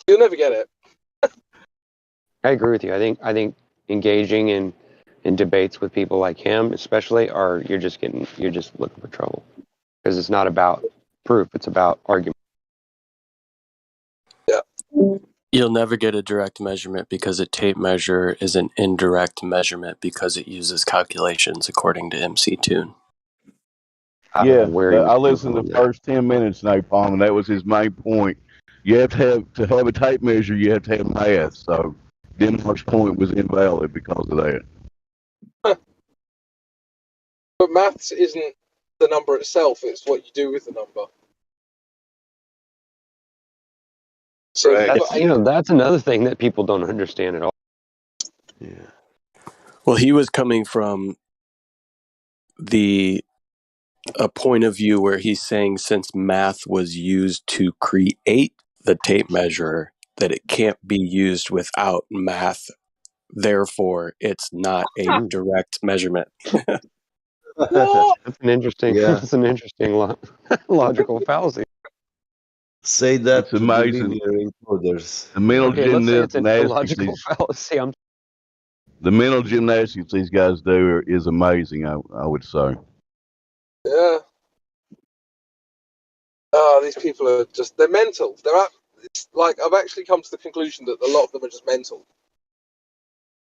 You'll never get it. I agree with you. I think engaging in debates with people like him, especially, you're just looking for trouble because it's not about proof; it's about argument. You'll never get a direct measurement because a tape measure is an indirect measurement because it uses calculations according to MC Tune. I don't know Yeah, where he was I coming listened to from the there. first 10 minutes, Napalm, and that was his main point. You have to have a tape measure. You have to have math. So Denmark's point was invalid because of that. But maths isn't the number itself; it's what you do with the number. So, Right. That's another thing that people don't understand at all. Yeah. Well, he was coming from a point of view where he's saying since math was used to create the tape measure, that it can't be used without math. Therefore, it's not a direct measurement. What? That's an interesting. Yeah. That's an interesting logical fallacy. Say that It's to the amazing. linear encoders. The mental Okay, let's say it's an gymnastics illogical fallacy. the mental gymnastics these guys do is amazing. I would say. Yeah. Oh, these people are they're mental. It's like, I've actually come to the conclusion that a lot of them are just mental.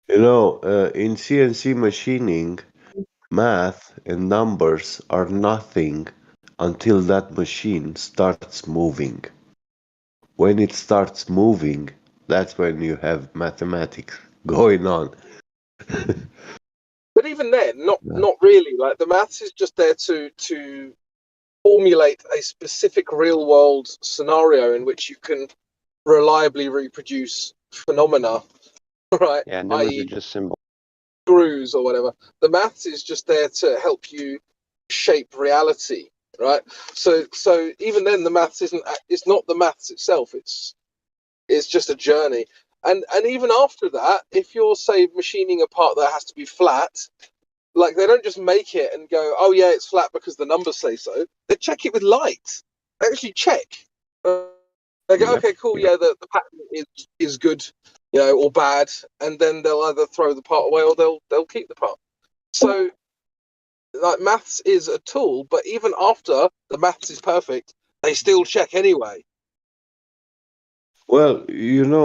You know, in CNC machining, math and numbers are nothing until that machine starts moving. When it starts moving, that's when you have mathematics going on. But even then, not really. Like, the maths is just there to formulate a specific real world scenario in which you can reliably reproduce phenomena, right? Yeah, numbers are i.e. just symbols. screws or whatever. The maths is just there to help you shape reality, right? So even then, the maths it's not the maths itself. It's just a journey. And even after that, if you're, say, machining a part that has to be flat, like, they don't just make it and go, oh yeah, it's flat because the numbers say so. They check it with light. They actually check. They go, okay, cool, yeah, the pattern is good, or bad, and then they'll either throw the part away or they'll keep the part. So, like, maths is a tool, but even after the maths is perfect, they still check anyway. Well,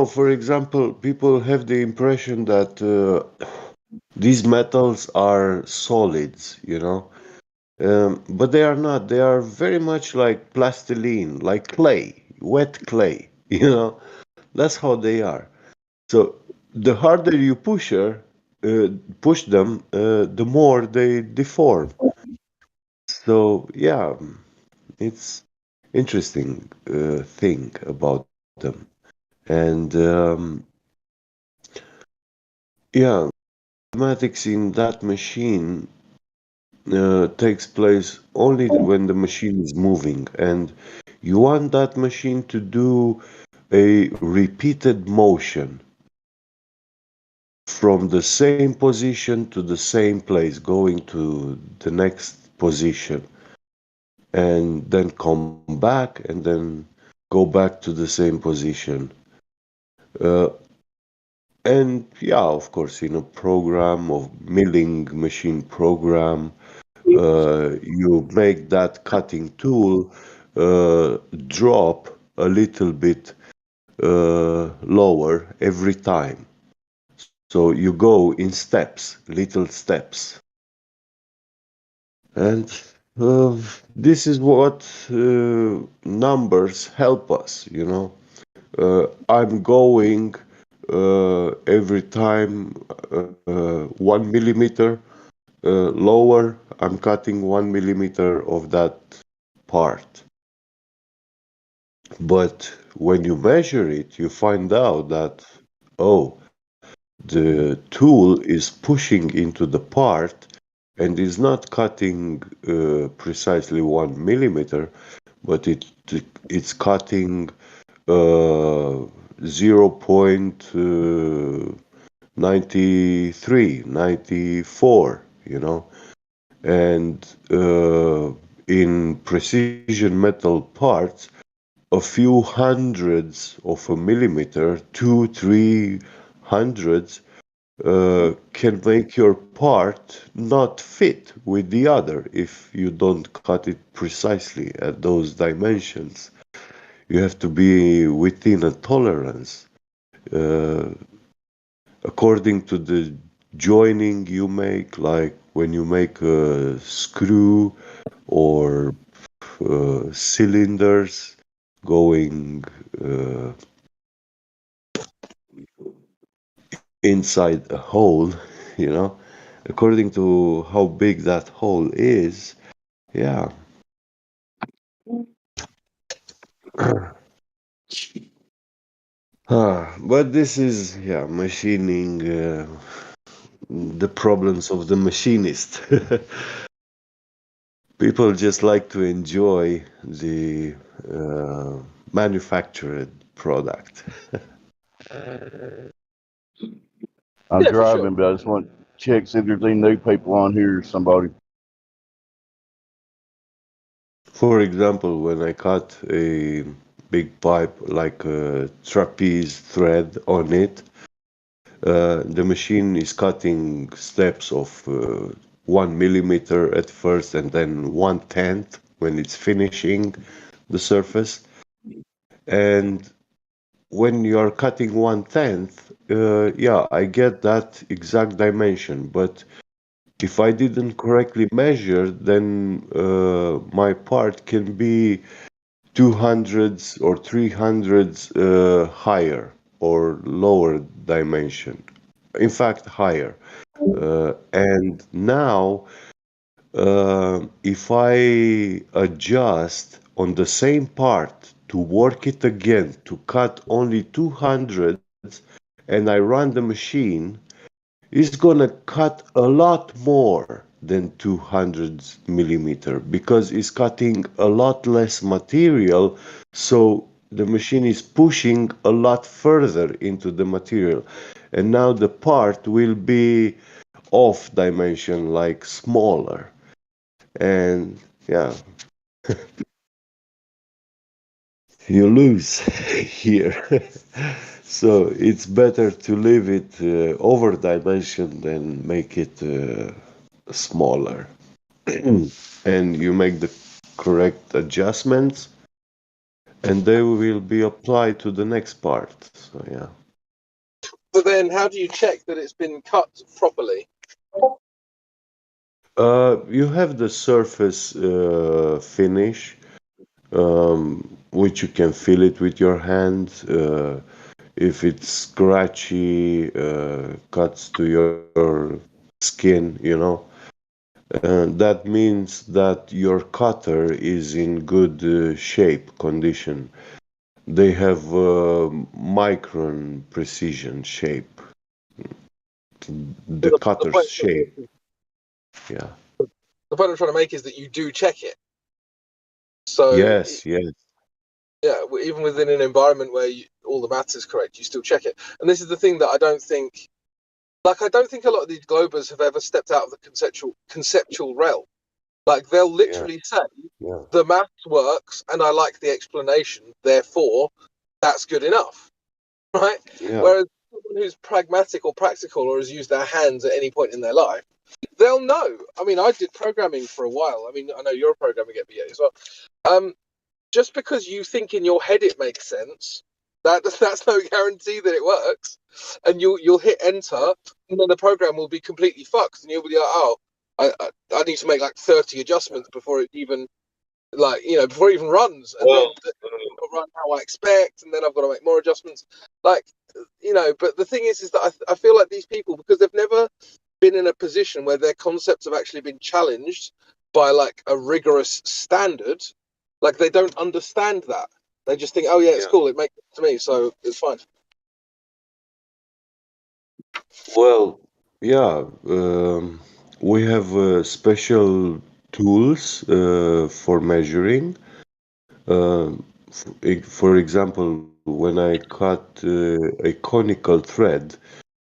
for example, people have the impression that these metals are solids, but they are not. They are very much like plastiline, like clay, wet clay, That's how they are. So the harder you push them, the more they deform. So yeah, it's interesting thing about them, and yeah, mathematics in that machine takes place only when the machine is moving, and you want that machine to do a repeated motion from the same position to the same place, going to the next position, and then come back, and then go back to the same position. And yeah, of course, in a program of milling machine program, you make that cutting tool drop a little bit lower every time. So you go in steps, little steps. And this is what numbers help us, I'm going every time 1 millimeter lower, I'm cutting 1 millimeter of that part. But when you measure it, you find out that, the tool is pushing into the part and is not cutting precisely 1 millimeter, but it's cutting 0.93, 94, and in precision metal parts, a few hundreds of a millimeter, 2-3 hundreds, can make your part not fit with the other if you don't cut it precisely at those dimensions. You have to be within a tolerance. According to the joining you make, like when you make a screw or cylinders going inside a hole, you know, according to how big that hole is, yeah. But this is, yeah, machining, the problems of the machinist. People just like to enjoy the manufactured product. I'm Yeah, for sure. driving, but I just want to check see if there's any new people on here or somebody. For example, when I cut a big pipe like a trapeze thread on it, the machine is cutting steps of 1 millimeter at first and then 1/10 when it's finishing the surface. And when you are cutting 1/10, yeah, I get that exact dimension. But if I didn't correctly measure, then my part can be 200s or 300s higher or lower dimension. In fact, higher. And now, if I adjust on the same part to work it again to cut only 200s and I run the machine, it's gonna cut a lot more than 200 millimeter because it's cutting a lot less material, so the machine is pushing a lot further into the material, and now the part will be off dimension, like smaller. And yeah, you lose here. So it's better to leave it over dimension than make it smaller. And you make the correct adjustments and they will be applied to the next part. So yeah. But then, how do you check that it's been cut properly? You have the surface finish, which you can feel it with your hand. If it's scratchy, cuts to your skin, you know, that means that your cutter is in good shape, condition. They have micron precision shape. The cutter's shape. Yeah. The point I'm trying to make is that you do check it. So Yes, yes. yeah, even within an environment where all the maths is correct, you still check it. And this is the thing that I don't think, like, I don't think a lot of these globers have ever stepped out of the conceptual realm. Like, they'll literally say, the maths works and I like the explanation, therefore, that's good enough, right? Yeah. Whereas someone who's pragmatic or practical or has used their hands at any point in their life, they'll know. I mean, I did programming for a while. I mean, I know you're a programming MBA as well. Just because you think in your head it makes sense, that's no guarantee that it works. And you'll hit enter, and then the program will be completely fucked, and you'll be like, oh, I need to make like 30 adjustments before it even before it even runs, and then it'll run how I expect, and then I've got to make more adjustments. Like, but the thing is that I feel like these people, because they've never been in a position where their concepts have actually been challenged by like a rigorous standard. Like, they don't understand that. They just think, oh yeah, it's cool. It makes sense to me, so it's fine. Well, yeah, we have special tools for measuring. For example, when I cut a conical thread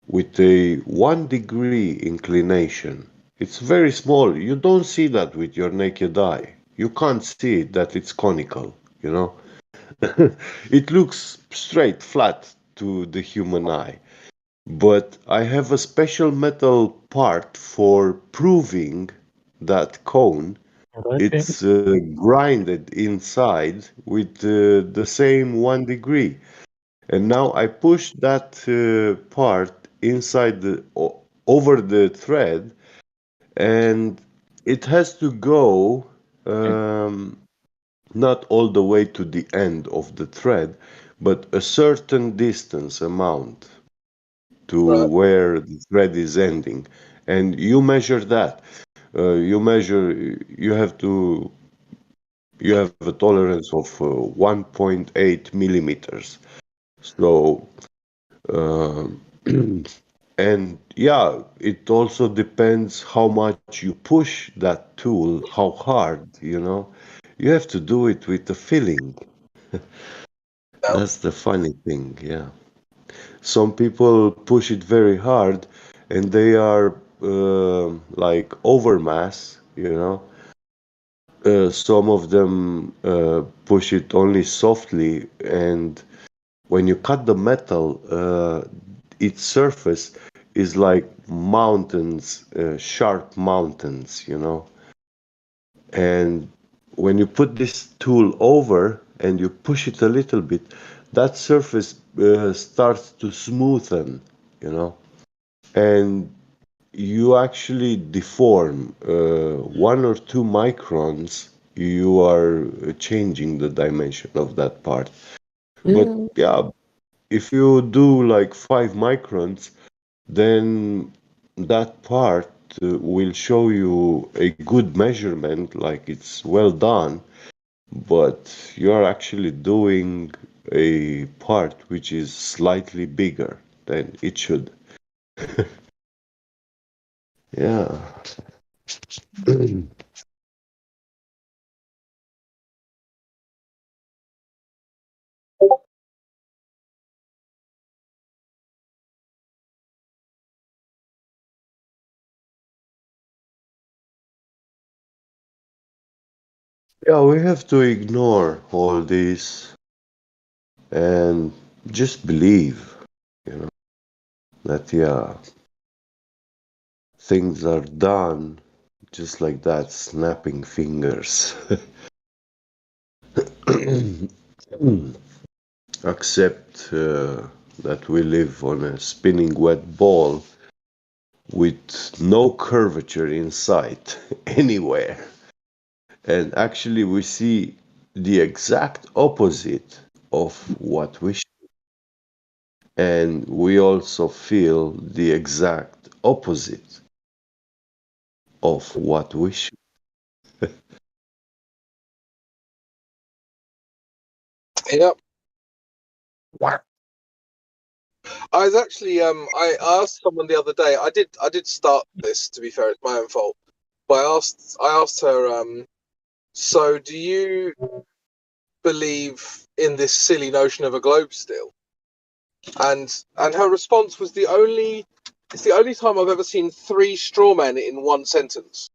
with a 1 degree inclination, it's very small. You don't see that with your naked eye. You can't see that it's conical, you know. It looks straight, flat to the human eye. But I have a special metal part for proving that cone it's grinded inside with the same 1 degree. And now I push that part inside over the thread, and it has to go not all the way to the end of the thread, but a certain distance amount to where the thread is ending. And you measure that. You have a tolerance of 1.8 millimeters. So, and yeah, it also depends how much you push that tool, how hard, you know. You have to do it with the feeling. That's the funny thing, yeah. Some people push it very hard and they are like overmass, you know. Some of them push it only softly, and when you cut the metal, its surface is like mountains, sharp mountains, you know. And when you put this tool over and you push it a little bit, that surface starts to smoothen, you know. And you actually deform 1 or 2 microns, you are changing the dimension of that part. But yeah, if you do like 5 microns, then that part will show you a good measurement, like it's well done, but you're actually doing a part which is slightly bigger than it should. Yeah. Yeah, we have to ignore all this and just believe, you know, that yeah, things are done just like that, snapping fingers. Except that we live on a spinning wet ball with no curvature in sight anywhere. And actually, we see the exact opposite of what we should. And we also feel the exact opposite of what we should. Yep. I was actually I asked someone the other day. I did start this, to be fair, it's my own fault. But I asked her, so do you believe in this silly notion of a globe still? And her response was it's the only time I've ever seen 3 straw men in one sentence.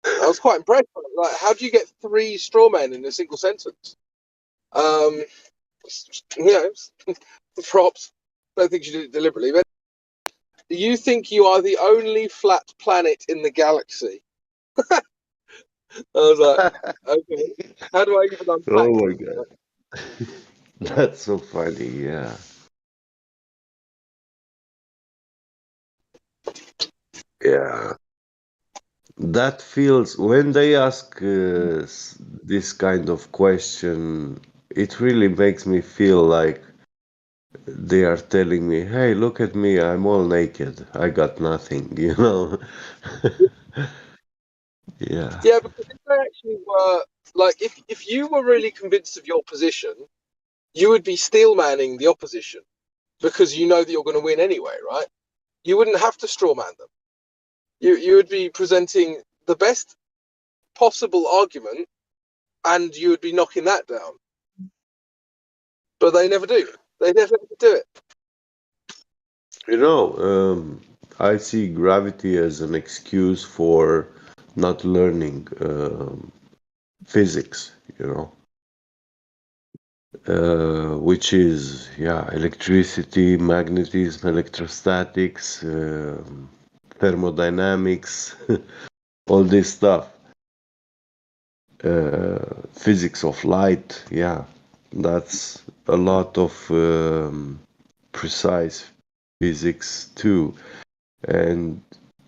I was quite impressed. Like, how do you get 3 straw men in a single sentence? Yeah, the props. Don't think she did it deliberately. But you think you are the only flat planet in the galaxy? I was like, okay. How do I even unpack Oh my that? god. That's so funny, yeah. Yeah. That feels, when they ask this kind of question, it really makes me feel like they are telling me, hey, look at me, I'm all naked. I got nothing, you know? Yeah. Yeah, because if they actually were, like, if you were really convinced of your position, you would be steel manning the opposition because you know that you're going to win anyway, right? You wouldn't have to straw man them. You would be presenting the best possible argument, and you would be knocking that down. But they never do. They never do it. You know, I see gravity as an excuse for not learning physics, you know, which is, yeah, electricity, magnetism, electrostatics, thermodynamics, all this stuff. physics of light. Yeah, that's a lot of precise physics too. And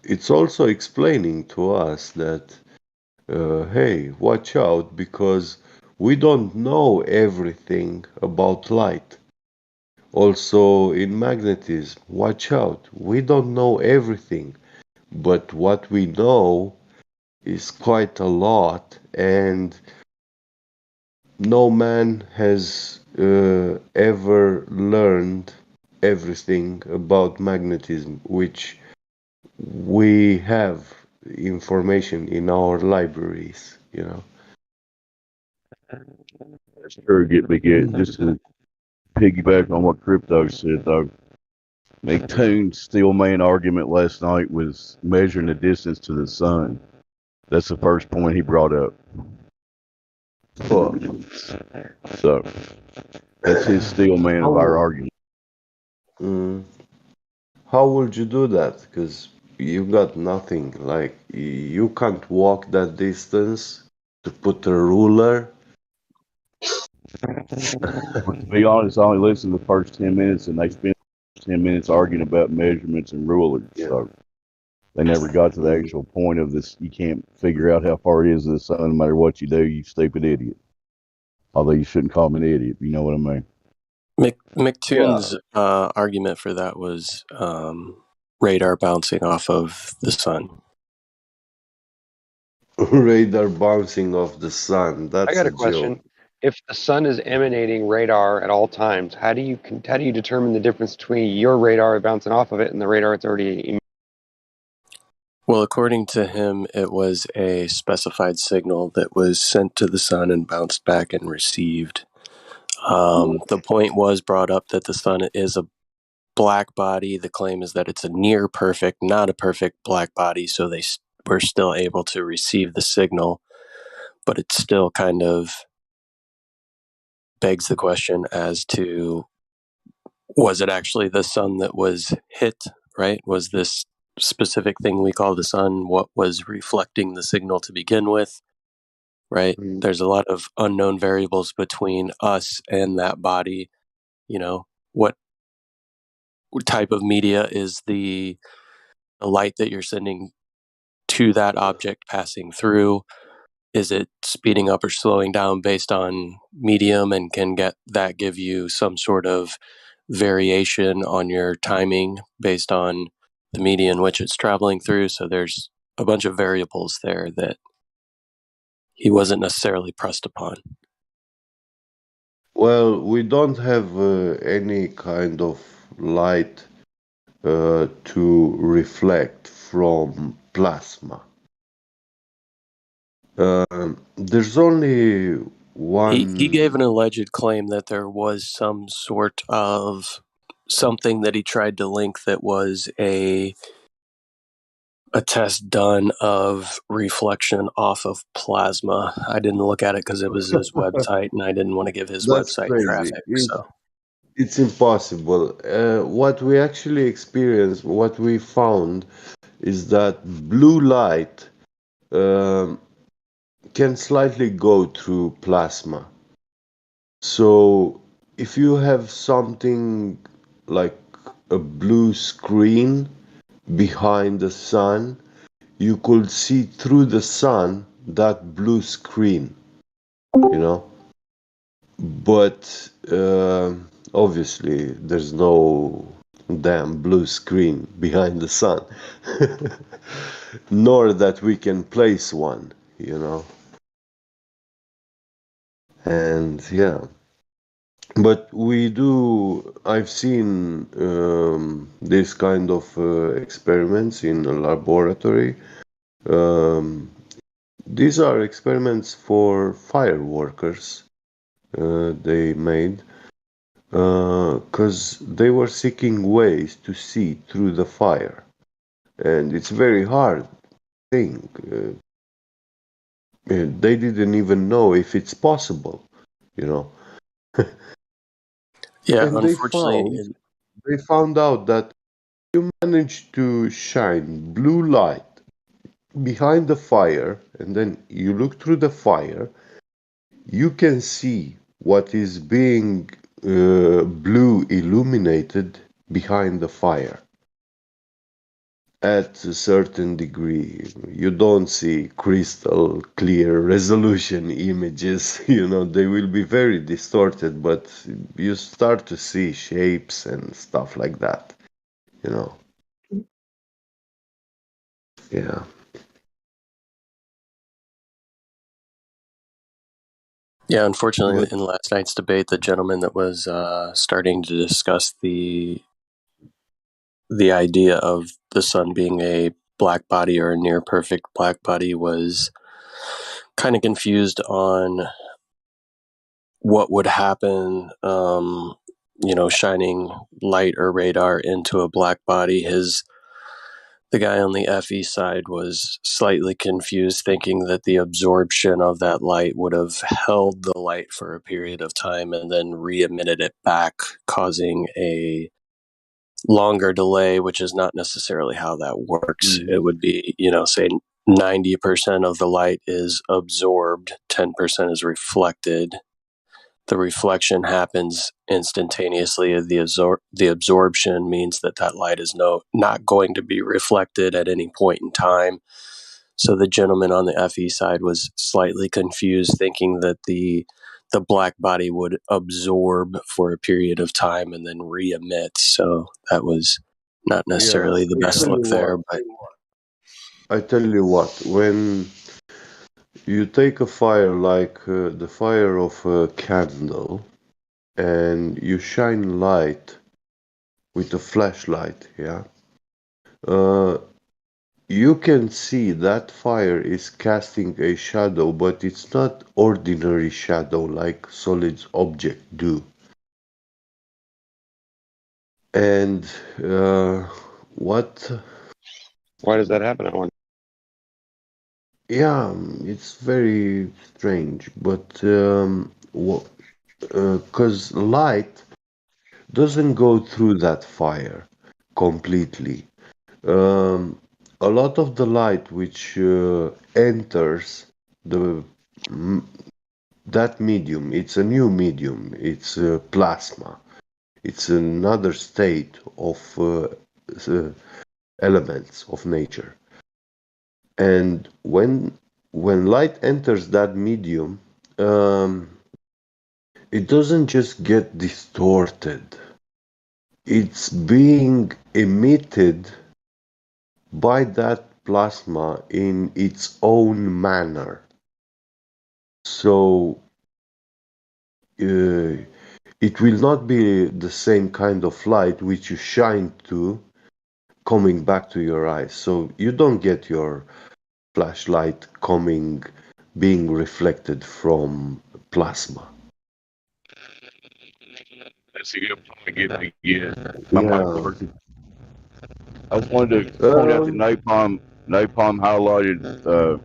it's also explaining to us that, hey, watch out, because we don't know everything about light. Also, in magnetism, watch out, we don't know everything, but what we know is quite a lot, and no man has ever learned everything about magnetism, which we have information in our libraries, you know. Sure, get just to piggyback on what Crypto said, though. McToon's steel main argument last night was measuring the distance to the sun. That's the first point he brought up. So that's his steel man of our argument. How would you do that? Because you got nothing. Like, you can't walk that distance to put a ruler. To be honest, I only listened to the first 10 minutes, and they spent 10 minutes arguing about measurements and rulers. So they never got to the actual point of this. You can't figure out how far it is to the sun no matter what you do, you stupid idiot. Although you shouldn't call me an idiot, you know what I mean. McToon's argument for that was radar bouncing off of the sun. Radar bouncing off the sun. That's I got a joke. question. If the sun is emanating radar at all times, how do you determine the difference between your radar bouncing off of it and the radar it's already? Well, according to him, it was a specified signal that was sent to the sun and bounced back and received. The point was brought up that the sun is a black body. The claim is that it's a near perfect, not a perfect black body, so they were still able to receive the signal, but it still kind of begs the question as to, was it actually the sun that was hit, right? Was this specific thing we call the sun what was reflecting the signal to begin with, right? There's a lot of unknown variables between us and that body. You know, what type of media is the light that you're sending to that object passing through? Is it speeding up or slowing down based on medium, and can give you some sort of variation on your timing based on the media in which it's traveling through? So there's a bunch of variables there that he wasn't necessarily pressed upon. Well, we don't have any kind of light to reflect from plasma. There's only one. He gave an alleged claim that there was some sort of something that he tried to link that was a test done of reflection off of plasma. I didn't look at it because it was his website, and I didn't want to give his That's website crazy. traffic. It's impossible. What we actually experienced, what we found, is that blue light can slightly go through plasma. So if you have something like a blue screen behind the sun, you could see through the sun that blue screen, you know. But obviously there's no damn blue screen behind the sun, nor that we can place one, you know. And yeah, but I've seen this kind of experiments in a laboratory. These are experiments for fire workers they made, because they were seeking ways to see through the fire, and it's very hard thing. They didn't even know if it's possible, you know. Yeah, And unfortunately, they found out that you manage to shine blue light behind the fire, and then you look through the fire, you can see what is being blue illuminated behind the fire. At a certain degree, you don't see crystal clear resolution images, they will be very distorted, but you start to see shapes and stuff like that, yeah. Yeah, unfortunately, But in last night's debate, the gentleman that was starting to discuss the idea of the sun being a black body or a near perfect black body was kind of confused on what would happen, shining light or radar into a black body. The guy on the FE side was slightly confused, thinking that the absorption of that light would have held the light for a period of time and then re-emitted it back, causing a longer delay, which is not necessarily how that works. It would be, say 90% of the light is absorbed, 10% is reflected. The reflection happens instantaneously. The absorption means that light is not going to be reflected at any point in time. So the gentleman on the FE side was slightly confused, thinking that the black body would absorb for a period of time and then re-emit. So that was not necessarily the best look there. But I tell you what, when you take a fire like the fire of a candle and you shine light with a flashlight, yeah, you can see that fire is casting a shadow, but it's not ordinary shadow like solid objects do. And what? Why does that happen? I wonder. Yeah, it's very strange, but because light doesn't go through that fire completely. Um, a lot of the light which enters the that medium, it's a new medium. It's plasma. It's another state of elements of nature. And when light enters that medium, it doesn't just get distorted. It's being emitted by that plasma in its own manner. So it will not be the same kind of light which you shine to coming back to your eyes. So you don't get your flashlight being reflected from plasma. That's a good point. Yeah. My mic working. I just wanted to point out that Napalm highlighted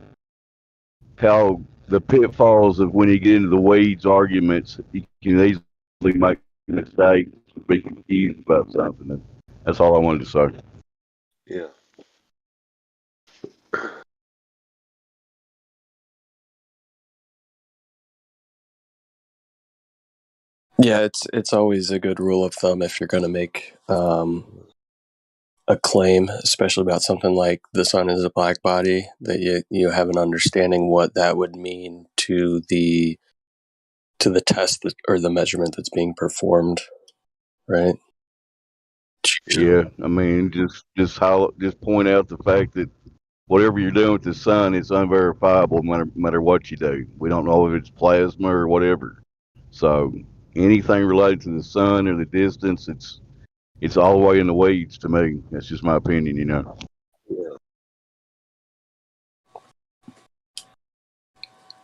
how the pitfalls of when you get into the weeds arguments, you can easily make mistakes, be confused about something. That's all I wanted to say. Yeah. yeah, it's always a good rule of thumb if you're going to make a claim, especially about something like the sun is a black body, that you have an understanding what that would mean to the test or the measurement that's being performed, right? Yeah, I mean, just point out the fact that whatever you're doing with the sun is unverifiable, no matter what you do. We don't know if it's plasma or whatever. So anything related to the sun or the distance, it's all the way in the weeds to me. That's just my opinion,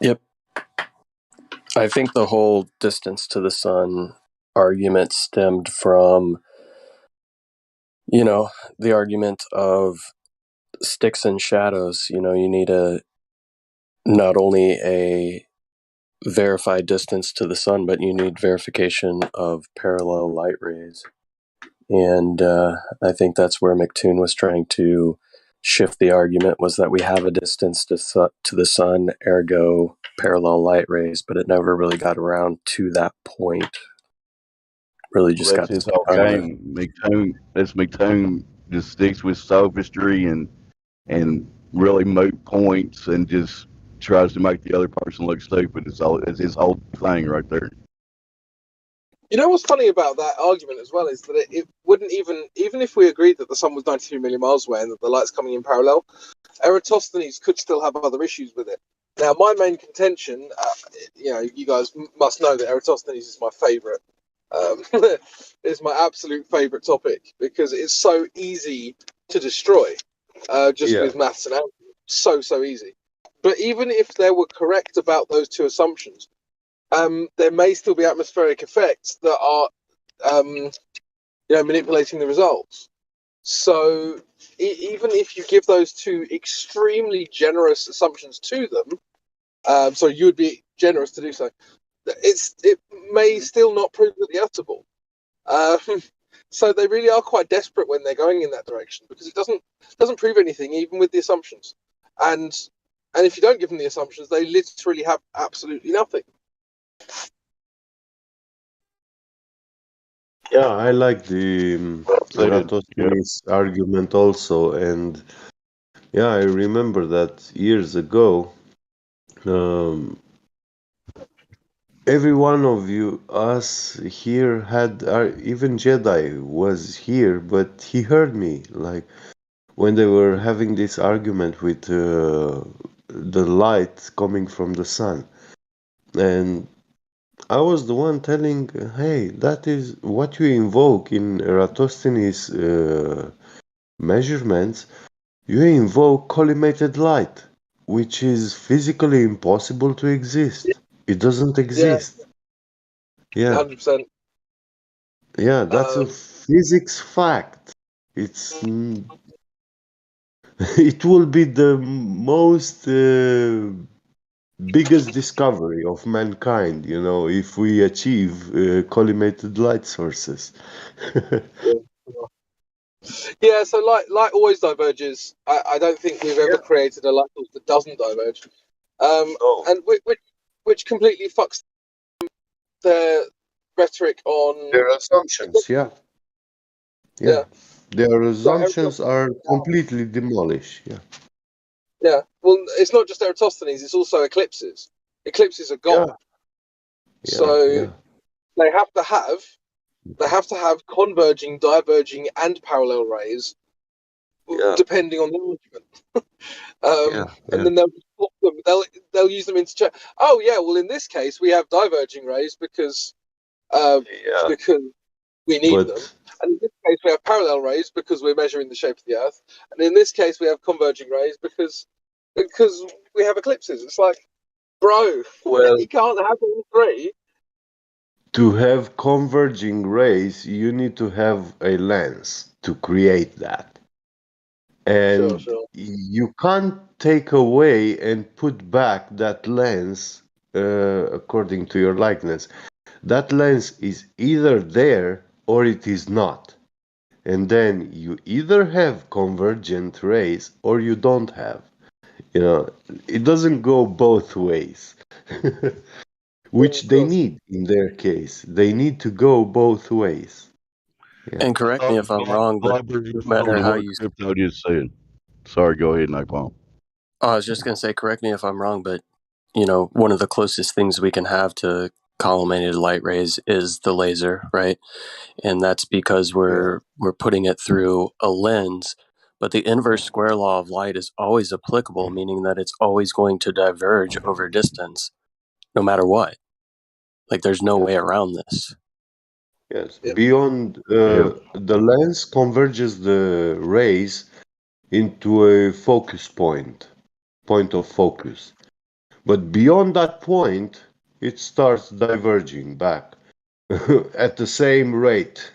Yep. I think the whole distance to the sun argument stemmed from, the argument of sticks and shadows. You need not only a verified distance to the sun, but you need verification of parallel light rays. And I think that's where McToon was trying to shift the argument was that we have a distance to the sun, ergo parallel light rays, but it never really got around to that point. Really just That's got his to whole on game. McToon just sticks with sophistry and really moot points and just tries to make the other person look stupid. It's his whole thing right there. You know what's funny about that argument as well is that it wouldn't even if we agreed that the sun was 93 million miles away and that the light's coming in parallel, Eratosthenes could still have other issues with it. Now, my main contention, you guys must know that Eratosthenes is my favourite. It's my absolute favourite topic because it's so easy to destroy, just with maths and algebra. So easy. But even if they were correct about those two assumptions, there may still be atmospheric effects that are, manipulating the results. So even if you give those two extremely generous assumptions to them, so you would be generous to do so, it may still not prove that they're utterable. So they really are quite desperate when they're going in that direction because it doesn't prove anything even with the assumptions. And if you don't give them the assumptions, they literally have absolutely nothing. Yeah, I like the Eratosthenes argument also, and yeah, I remember that years ago. Every one of us here had, even Jedi was here, but he heard me. Like when they were having this argument with the light coming from the sun, and I was the one telling, hey, that is what you invoke in Eratosthenes measurements. You invoke collimated light, which is physically impossible to exist. It doesn't exist. Yeah. 100%. Yeah, that's a physics fact. It's it will be the most biggest discovery of mankind, if we achieve collimated light sources. Yeah, so light always diverges. I don't think we've ever created a light source that doesn't diverge, and which completely fucks their rhetoric on their assumptions. Yeah. Their assumptions are completely demolished. Yeah. Yeah. Well, it's not just Eratosthenes; it's also eclipses. Eclipses are gone. So they have to have converging, diverging, and parallel rays, depending on the argument. And then they'll use them interchange. Oh yeah, well in this case we have diverging rays because we need them, and in this case we have parallel rays because we're measuring the shape of the Earth, and in this case we have converging rays because we have eclipses. It's like, bro, you can't have all three. To have converging rays, you need to have a lens to create that. And you can't take away and put back that lens according to your likeness. That lens is either there or it is not. And then you either have convergent rays or you don't have. It doesn't go both ways. Which they need in their case. They need to go both ways. Yeah. And correct me if I'm wrong, but no matter how you... Crypto just said. Sorry, go ahead, Napalm. I was just going to say, correct me if I'm wrong, but, one of the closest things we can have to collimated light rays is the laser, right? And that's because we're putting it through a lens, but the inverse square law of light is always applicable, meaning that it's always going to diverge over distance, no matter what. Like, there's no way around this. Yes. Beyond the lens converges the rays into a focus point of focus. But beyond that point, it starts diverging back at the same rate,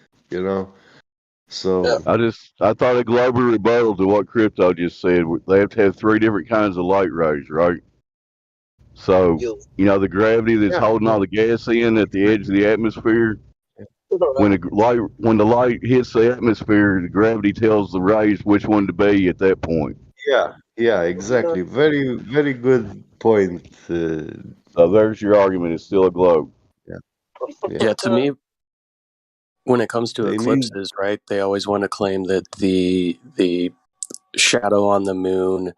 So I thought a global rebuttal to what Crypto just said. They have to have three different kinds of light rays, right? So the gravity that's holding all the gas in at the edge of the atmosphere, When the light hits the atmosphere, the gravity tells the rays which one to be at that point. Yeah, exactly. Very, very good point. So there's your argument. It's still a globe. Yeah, to me, when it comes to They need eclipses, right, they always want to claim that the shadow on the moon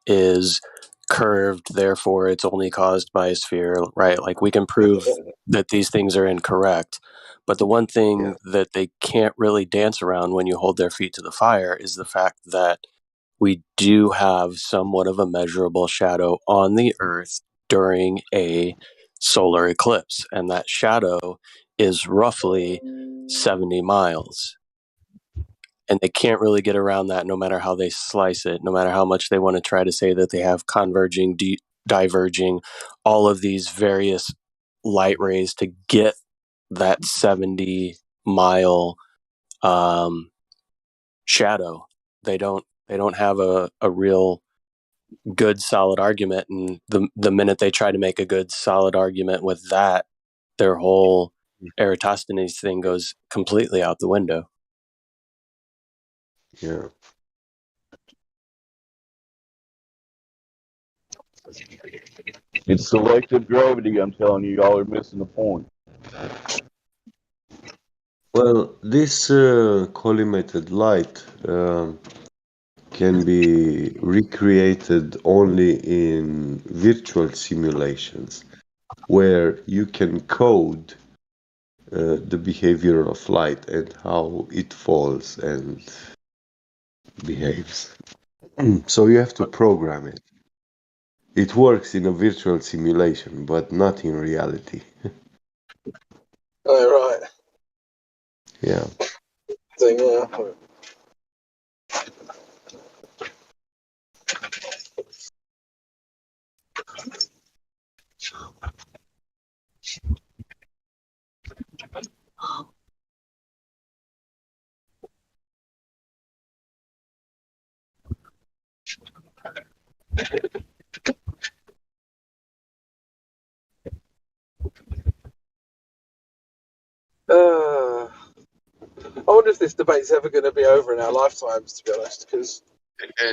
is curved, therefore it's only caused by a sphere, right? Like we can prove that these things are incorrect. But the one thing that they can't really dance around when you hold their feet to the fire is the fact that we do have somewhat of a measurable shadow on the Earth during a solar eclipse. And that shadow is roughly 70 miles. And they can't really get around that no matter how they slice it, no matter how much they want to try to say that they have converging, diverging, all of these various light rays to get that 70-mile shadow. They don't have a real good solid argument, and the minute they try to make a good solid argument with that, their whole Eratosthenes thing goes completely out the window. Yeah. It's selective gravity. I'm telling you, y'all are missing the point. Well, this collimated light can be recreated only in virtual simulations where you can code the behavior of light and how it falls and behaves. So you have to program it. It works in a virtual simulation, but not in reality. Oh, right. Yeah. So, yeah. I wonder if this debate's ever going to be over in our lifetimes, to be honest, because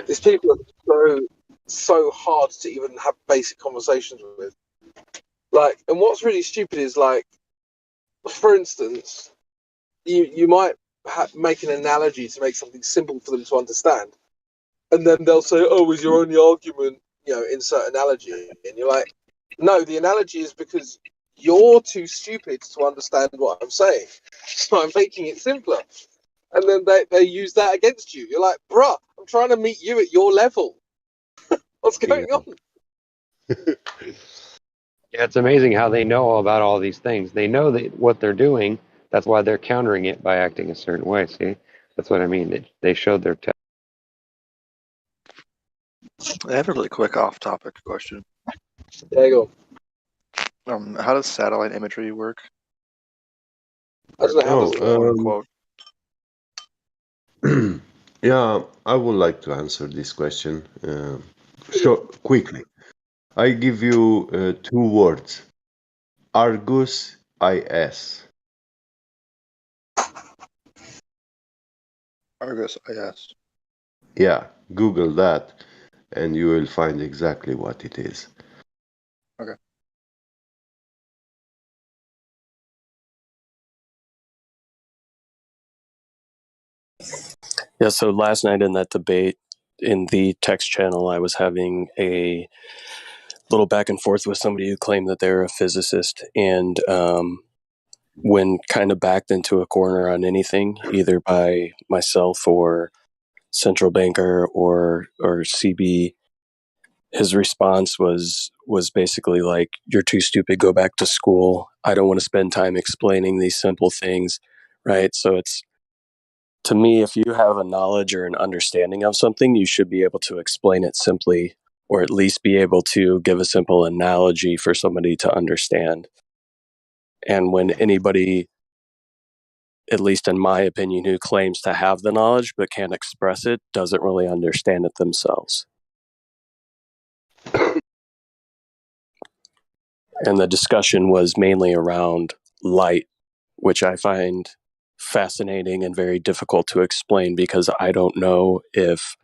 these people are so hard to even have basic conversations with. Like, and what's really stupid is, like, for instance, you might make an analogy to make something simple for them to understand, and then they'll say, "Oh, is your only argument, insert analogy?" And you're like, "No, the analogy is because you're too stupid to understand what I'm saying, so I'm making it simpler." And then they use that against you. You're like, "Bruh, I'm trying to meet you at your level. What's going on?" Yeah, it's amazing how they know all about all these things. They know that what they're doing. That's why they're countering it by acting a certain way. See, that's what I mean. They showed their tech. I have a really quick off-topic question. There you go. How does satellite imagery work? Oh, yeah, I would like to answer this question quickly. I give you 2 words. Argus IS. Argus IS. Yeah, Google that and you will find exactly what it is. Okay. Yeah, so last night in that debate in the text channel, I was having a little back and forth with somebody who claimed that they're a physicist, and when kind of backed into a corner on anything, either by myself or central banker or CB, his response was basically like, "You're too stupid, go back to school. I don't want to spend time explaining these simple things," right? So it's, to me, if you have a knowledge or an understanding of something, you should be able to explain it simply, or at least be able to give a simple analogy for somebody to understand. And when anybody, at least in my opinion, who claims to have the knowledge but can't express it, doesn't really understand it themselves. And the discussion was mainly around light which I find fascinating and very difficult to explain because I don't know if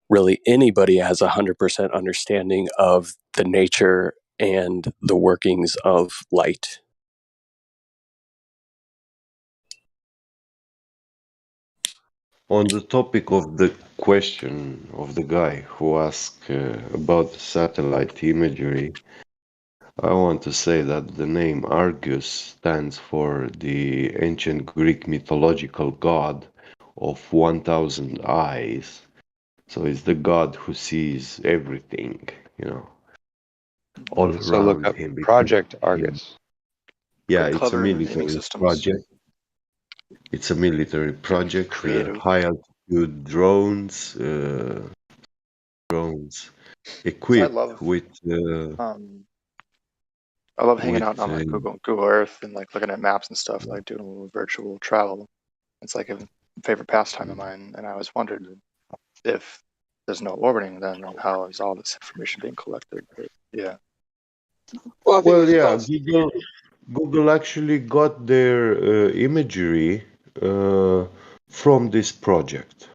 really anybody has 100% understanding of the nature and the workings of light. On the topic of the question of the guy who asked about the satellite imagery, I want to say that the name Argus stands for the ancient Greek mythological god of 1,000 eyes. So it's the god who sees everything, all So look around up him. Project Argus. Yeah, Pretty it's a clever naming military systems. project. It's a military project. Creative. High altitude drones, I equipped love with I love hanging out on like uh, Google Earth and like looking at maps and stuff, like doing a little virtual travel. It's like a favorite pastime of mine, and I always wondered if there's no orbiting, then how is all this information being collected? But, yeah. Well, I think well, it yeah, starts. Google actually got their imagery from this project,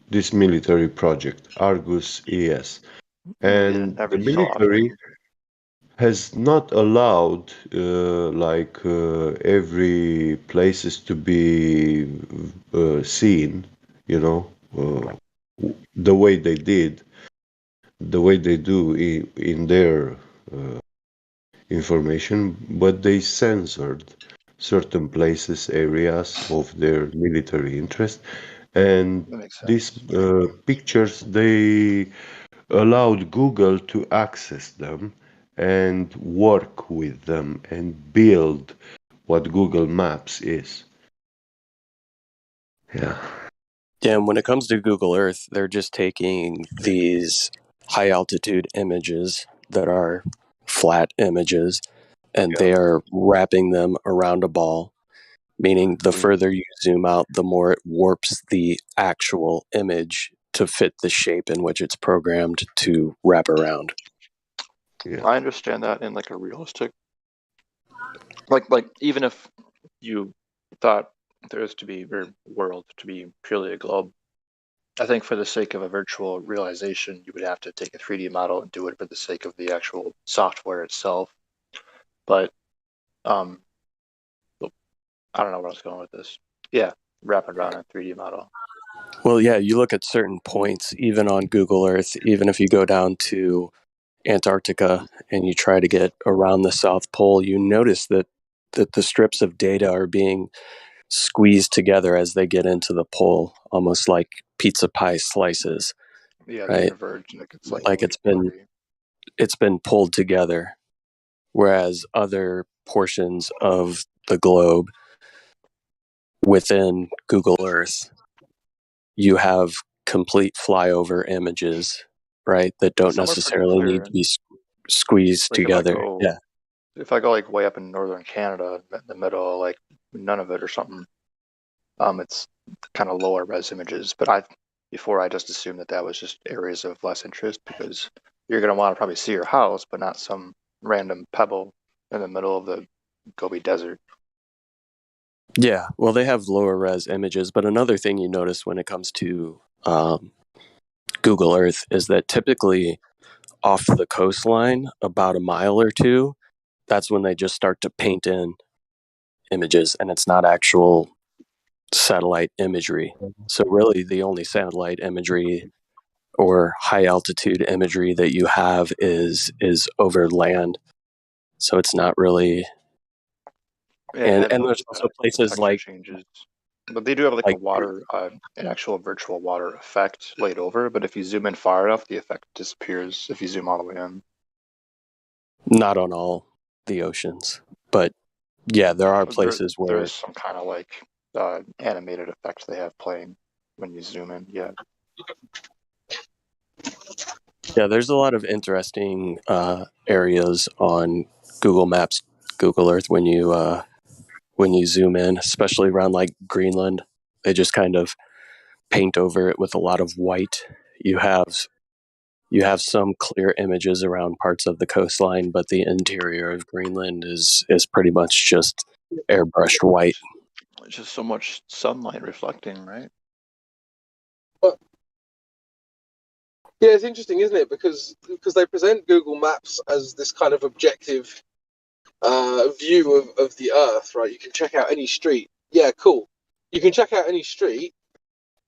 this military project, Argus ES. Yeah, And never the fell off it. military has not allowed every places to be seen, the way they did, the way they do in their information, but they censored certain places, areas of their military interest, and That makes these sense. pictures they allowed Google to access them and work with them and build what Google Maps is. Yeah. Yeah, and when it comes to Google Earth, they're just taking these high altitude images that are flat images and they are wrapping them around a ball, meaning the further you zoom out, the more it warps the actual image to fit the shape in which it's programmed to wrap around. Yeah. I understand that in like a realistic, like even if you thought the Earth to be or world to be purely a globe, I think for the sake of a virtual realization, you would have to take a 3D model and do it for the sake of the actual software itself. But I don't know where I was going with this. Yeah, wrap it around a 3D model. Well, yeah, you look at certain points, even on Google Earth, even if you go down to Antarctica and you try to get around the South Pole, you notice that the strips of data are being squeezed together as they get into the pole, almost like pizza pie slices. Yeah, they right? converge and it gets like Like it's been pulled together, whereas other portions of the globe within Google Earth, you have complete flyover images, right? That don't some are pretty necessarily need clear. to be squeezed Like if I together. go, Yeah. like way up in northern Canada, in the middle, like none of it or something, it's kind of lower res images. But before I just assumed that was just areas of less interest because you're gonna want to probably see your house, but not some random pebble in the middle of the Gobi Desert. Yeah, well, they have lower res images, but another thing you notice when it comes to Google Earth is that typically off the coastline, about a mile or two, that's when they just start to paint in images, and it's not actual satellite imagery. So really, the only satellite imagery or high altitude imagery that you have is over land. So it's not really. Yeah, And there's also places texture like changes. But they do have like a water, an actual virtual water effect laid over. But if you zoom in far enough, the effect disappears if you zoom all the way in. not on all the oceans, but yeah, there are places where there's some kind of like animated effect they have playing when you zoom in. Yeah. Yeah, there's a lot of interesting areas on Google Maps, Google Earth when you zoom in, especially around like Greenland. They just kind of paint over it with a lot of white. You have some clear images around parts of the coastline, but the interior of Greenland is pretty much just airbrushed white. It's just so much sunlight reflecting, right? But yeah, it's interesting, isn't it? Because they present Google Maps as this kind of objective view of the Earth, right? You can check out any street. Yeah, cool. You can check out any street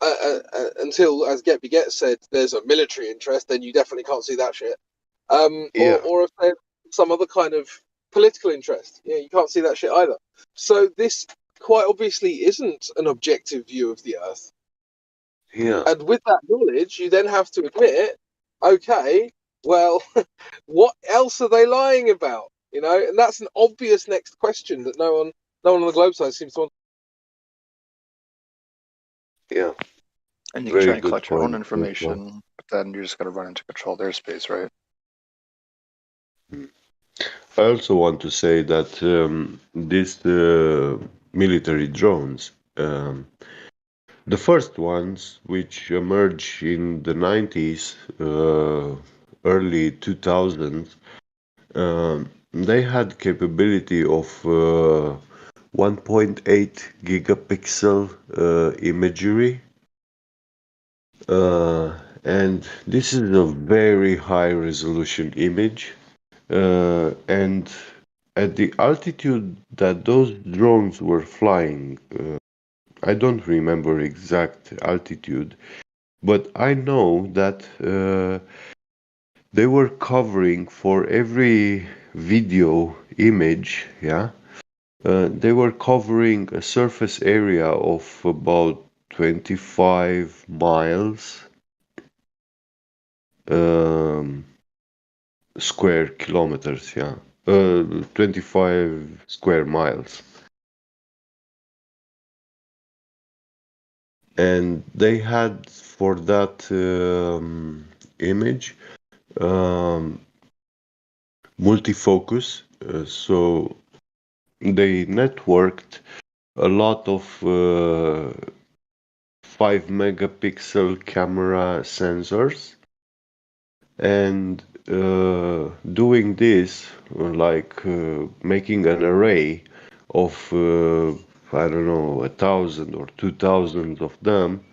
until, as Get Beget said, there's a military interest. Then you definitely can't see that shit. Yeah. Or if there's some other kind of political interest, yeah, you can't see that shit either. So this quite obviously isn't an objective view of the Earth. Yeah. And with that knowledge, you then have to admit, okay, well, what else are they lying about? You know, and that's an obvious next question that no one on the globe side seems to want. Yeah. And you can try Very and good collect your own point. information, but then you're just going to run into controlled airspace, right? I also want to say that these military drones, the first ones which emerged in the 90s, early 2000s, they had capability of 1.8 gigapixel imagery, and this is a very high resolution image, and at the altitude that those drones were flying, I don't remember exact altitude, but I know that they were covering for every video image, yeah, they were covering a surface area of about 25 miles, square kilometers, yeah, 25 square miles. And they had for that image multifocus, so they networked a lot of 5 megapixel camera sensors, and doing this, like making an array of I don't know, 1,000 or 2,000 of them,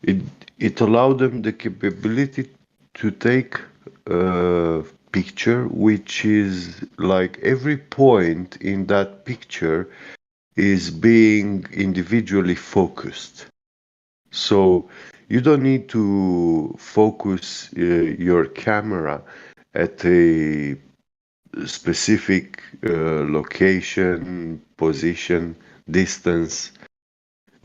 it allowed them the capability to take a picture which is like every point in that picture is being individually focused. So you don't need to focus your camera at a specific location, position, distance.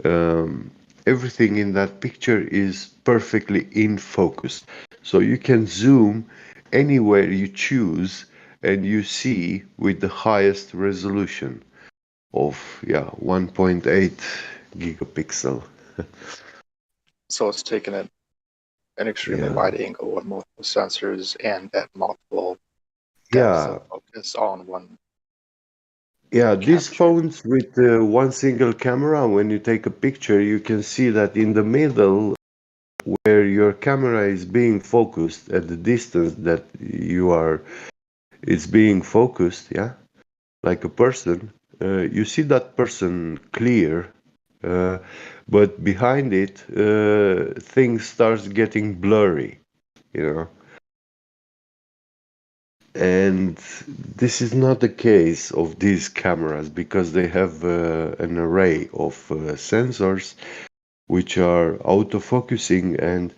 Everything in that picture is perfectly in focus. So you can zoom anywhere you choose and you see with the highest resolution of 1.8 gigapixel. So it's taken at an extremely Yeah. wide angle with multiple sensors and at multiple depths Yeah. of focus all in one. Yeah, these phones with one single camera, when you take a picture, you can see that in the middle where your camera is being focused at the distance that it's being focused, yeah, like a person, you see that person clear, but behind it, things starts getting blurry, you know. And this is not the case of these cameras because they have an array of sensors which are autofocusing, and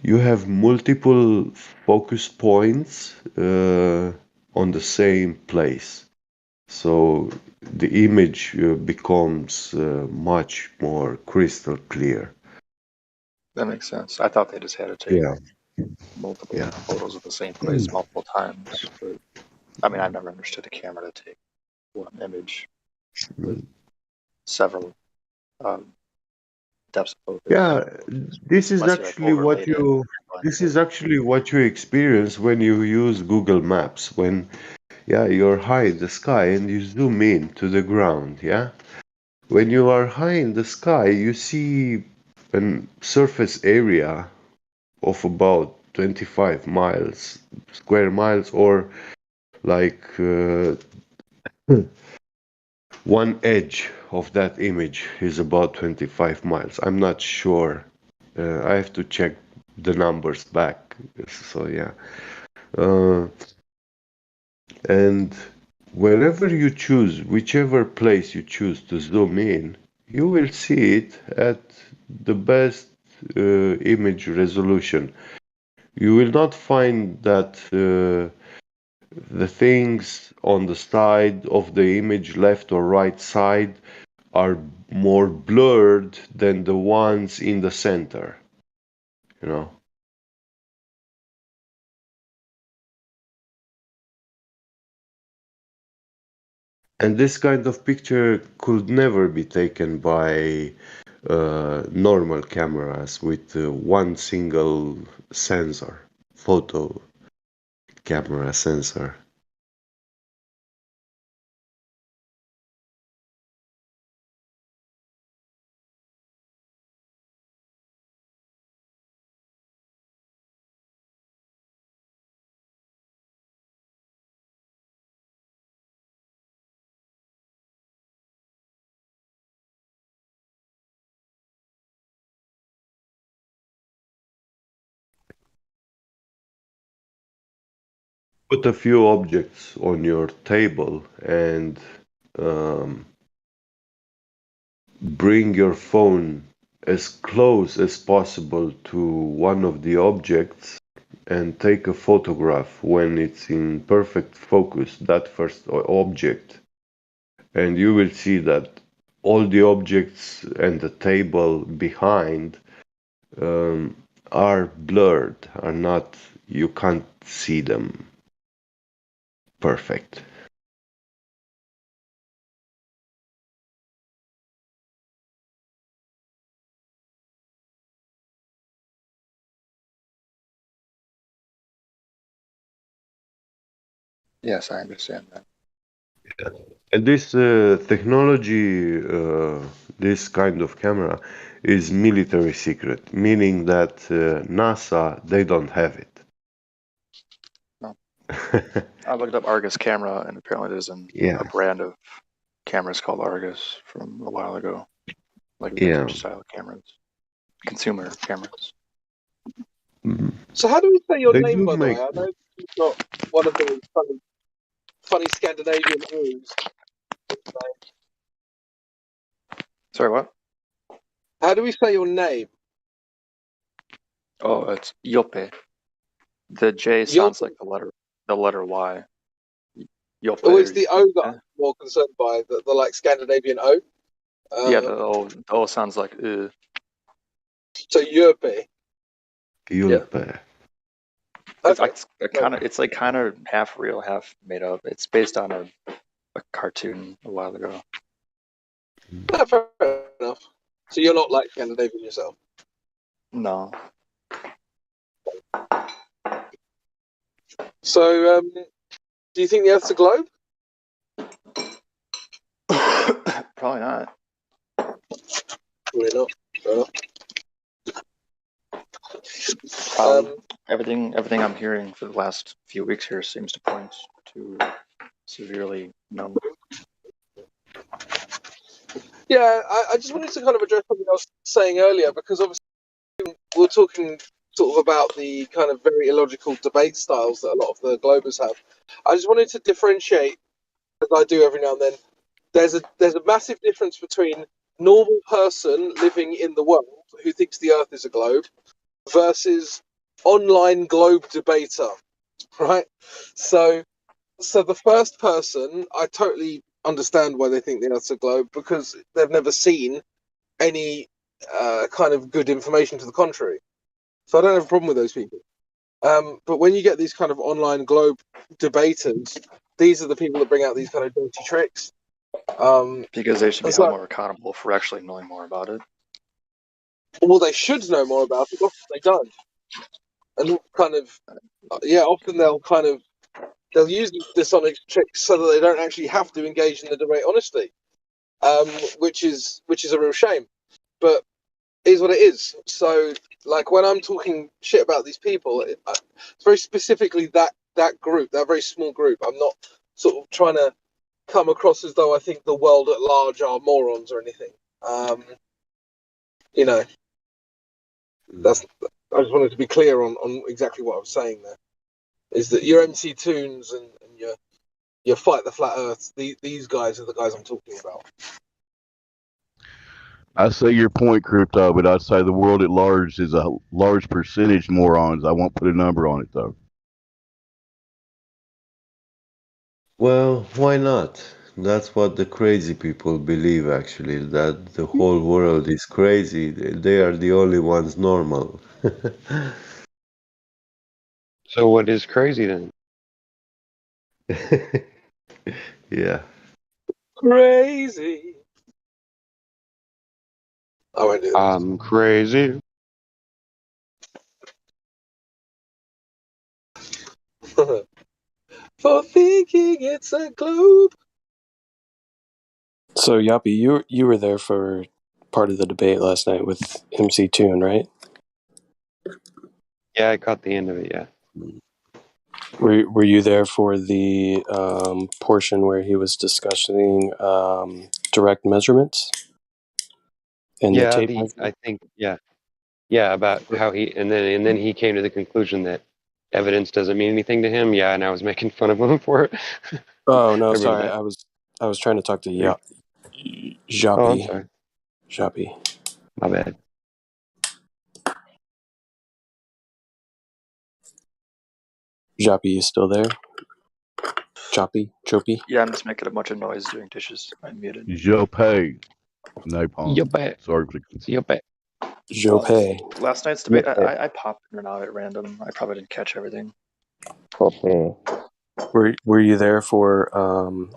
you have multiple focus points on the same place. So the image becomes much more crystal clear. That makes sense. I thought they just had to take Yeah. multiple Yeah. photos of the same place multiple times. But I mean, I've never understood a camera to take one image with several depths of focus. Yeah, this is Unless you like actually what overlaid it. you this is actually what you experience when you use Google Maps. When you're high in the sky and you zoom in to the ground, yeah? When you are high in the sky, you see a surface area of about 25 miles, square miles, or like one edge of that image is about 25 miles. I'm not sure. I have to check the numbers back. So yeah. And wherever you choose, whichever place you choose to zoom in, you will see it at the best image resolution. You will not find that the things on the side of the image, left or right side, are more blurred than the ones in the center, you know. And this kind of picture could never be taken by normal cameras with one single sensor, photo camera sensor. Put a few objects on your table and bring your phone as close as possible to one of the objects and take a photograph when it's in perfect focus, that first object. And you will see that all the objects and the table behind are blurred, are not, you can't see them perfect. Yes, I understand that. And this technology, this kind of camera, is military secret, meaning that NASA, they don't have it. No. I looked up Argus camera, and apparently there's Yeah. a brand of cameras called Argus from a while ago, like Yeah. vintage style cameras, consumer cameras. So how do we say your They name, do by the way? make. I know you've got one of the funny Scandinavian O's. Sorry, what? How do we say your name? Oh, it's Joppe. The J sounds like the letter Y. Joppe. Oh, it's the O that I'm more concerned by, the like Scandinavian O. Yeah, the O sounds like So Jörpe. Joppe. It's like kind of half real, half made up. It's based on a cartoon a while ago. No, fair enough. So you're not like Scandinavian yourself? No. So, do you think the Earth's a globe? Probably not. Probably not. Fair enough. Everything I'm hearing for the last few weeks here seems to point to severely no. Yeah, I just wanted to kind of address something I was saying earlier, because obviously we're talking sort of about the kind of very illogical debate styles that a lot of the globers have. I just wanted to differentiate, as I do every now and then. There's a massive difference between normal person living in the world who thinks the Earth is a globe versus online globe debater, right? So the first person, I totally understand why they think the Earth's a globe, because they've never seen any kind of good information to the contrary. So I don't have a problem with those people. But when you get these kind of online globe debaters, these are the people that bring out these kind of dirty tricks. Because they should be held more accountable for actually knowing more about it. Well, they should know more about it, often they don't. And kind of, often they'll use dishonest tricks so that they don't actually have to engage in the debate honestly, which is a real shame. But it is what it is. So, like, when I'm talking shit about these people, it's very specifically that group, that very small group. I'm not sort of trying to come across as though I think the world at large are morons or anything. You know, that's. I just wanted to be clear on exactly what I was saying there. Is that your MC Tunes and your Fight the Flat Earth? These guys are the guys I'm talking about. I say your point, Crypto, but I'd say the world at large is a large percentage morons. I won't put a number on it, though. Well, why not? That's what the crazy people believe, actually, that the whole world is crazy. They are the only ones normal. So what is crazy then? Yeah. Crazy. I won't do that. I'm crazy. For thinking it's a globe. So Yappy, you were there for part of the debate last night with MC Toon, right? Yeah, I caught the end of it. Yeah. Were you there for the portion where he was discussing direct measurements and the tape measure? I think about how he and then he came to the conclusion that evidence doesn't mean anything to him. Yeah, and I was making fun of him for it. Oh no, I remember sorry, that. I was trying to talk to Oh, I'm sorry. Jappy. My bad. Jappy, you still there? Choppy? Yeah, I'm just making a bunch of noise doing dishes. I'm muted. Joe Pay. Napalm. You bet. Sorry for the You bet. Jopay. Last night's debate, I popped in and out at random. I probably didn't catch everything. Okay. Were you there for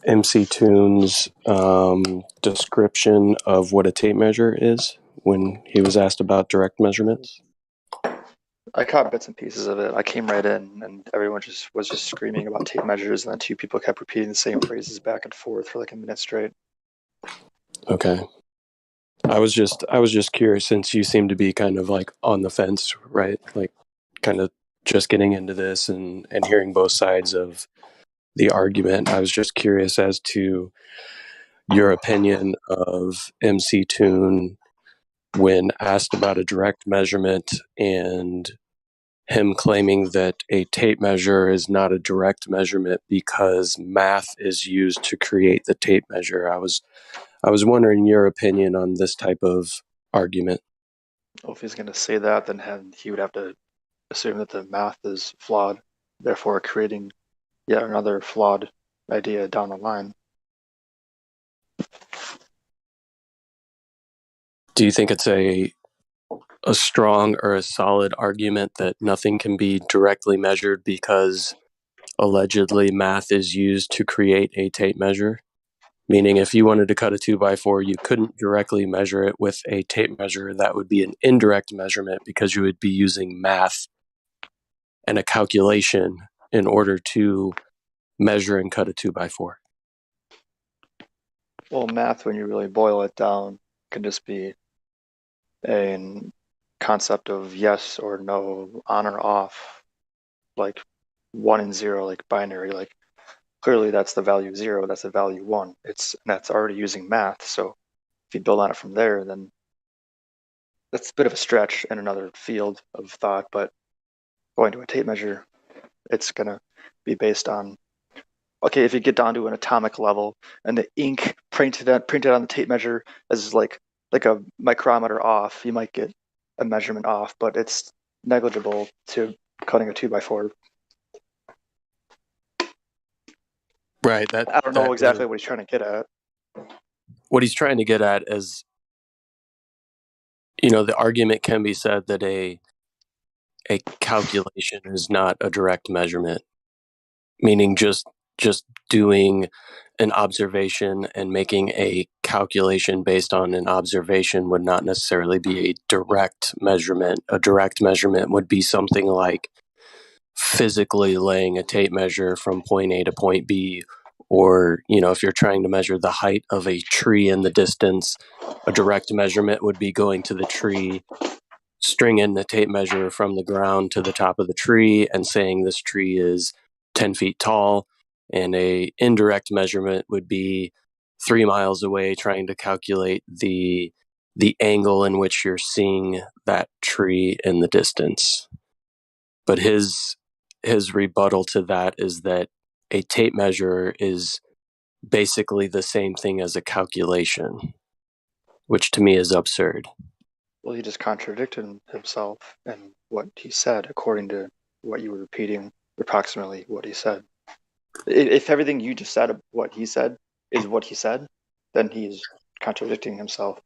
MC Toon's description of what a tape measure is when he was asked about direct measurements? I caught bits and pieces of it. I came right in, and everyone was just screaming about tape measures, and then two people kept repeating the same phrases back and forth for like a minute straight. Okay. I was just curious, since you seem to be kind of like on the fence, right? Like kind of just getting into this and hearing both sides of the argument. I was just curious as to your opinion of MC Toon when asked about a direct measurement and him claiming that a tape measure is not a direct measurement because math is used to create the tape measure. I was wondering your opinion on this type of argument. Well, if he's going to say that, then he would have to assume that the math is flawed, therefore creating yet another flawed idea down the line. Do you think it's a strong or a solid argument that nothing can be directly measured because allegedly math is used to create a tape measure? Meaning if you wanted to cut a 2x4, you couldn't directly measure it with a tape measure. That would be an indirect measurement because you would be using math and a calculation in order to measure and cut a 2x4. Well, math, when you really boil it down, can just be a concept of yes or no, on or off, like 1 and 0, like binary. Like clearly that's the value 0, that's the value 1. That's already using math. So if you build on it from there, then that's a bit of a stretch in another field of thought. But going to a tape measure, it's gonna be based on, okay, if you get down to an atomic level and the ink printed on the tape measure is like a micrometer off, you might get a measurement off, but it's negligible to cutting a 2x4. Right. I don't know exactly what he's trying to get at. What he's trying to get at is, the argument can be said that a calculation is not a direct measurement, meaning just doing an observation and making a calculation based on an observation would not necessarily be a direct measurement. A direct measurement would be something like physically laying a tape measure from point A to point B, or, if you're trying to measure the height of a tree in the distance, a direct measurement would be going to the tree, stringing the tape measure from the ground to the top of the tree and saying this tree is 10 feet tall. and a indirect measurement would be 3 miles away trying to calculate the angle in which you're seeing that tree in the distance. But his rebuttal to that is that a tape measure is basically the same thing as a calculation, which to me is absurd. Well, he just contradicted himself and what he said according to what you were repeating, approximately what he said. If everything you just said, what he said, is what he said, then he's contradicting himself.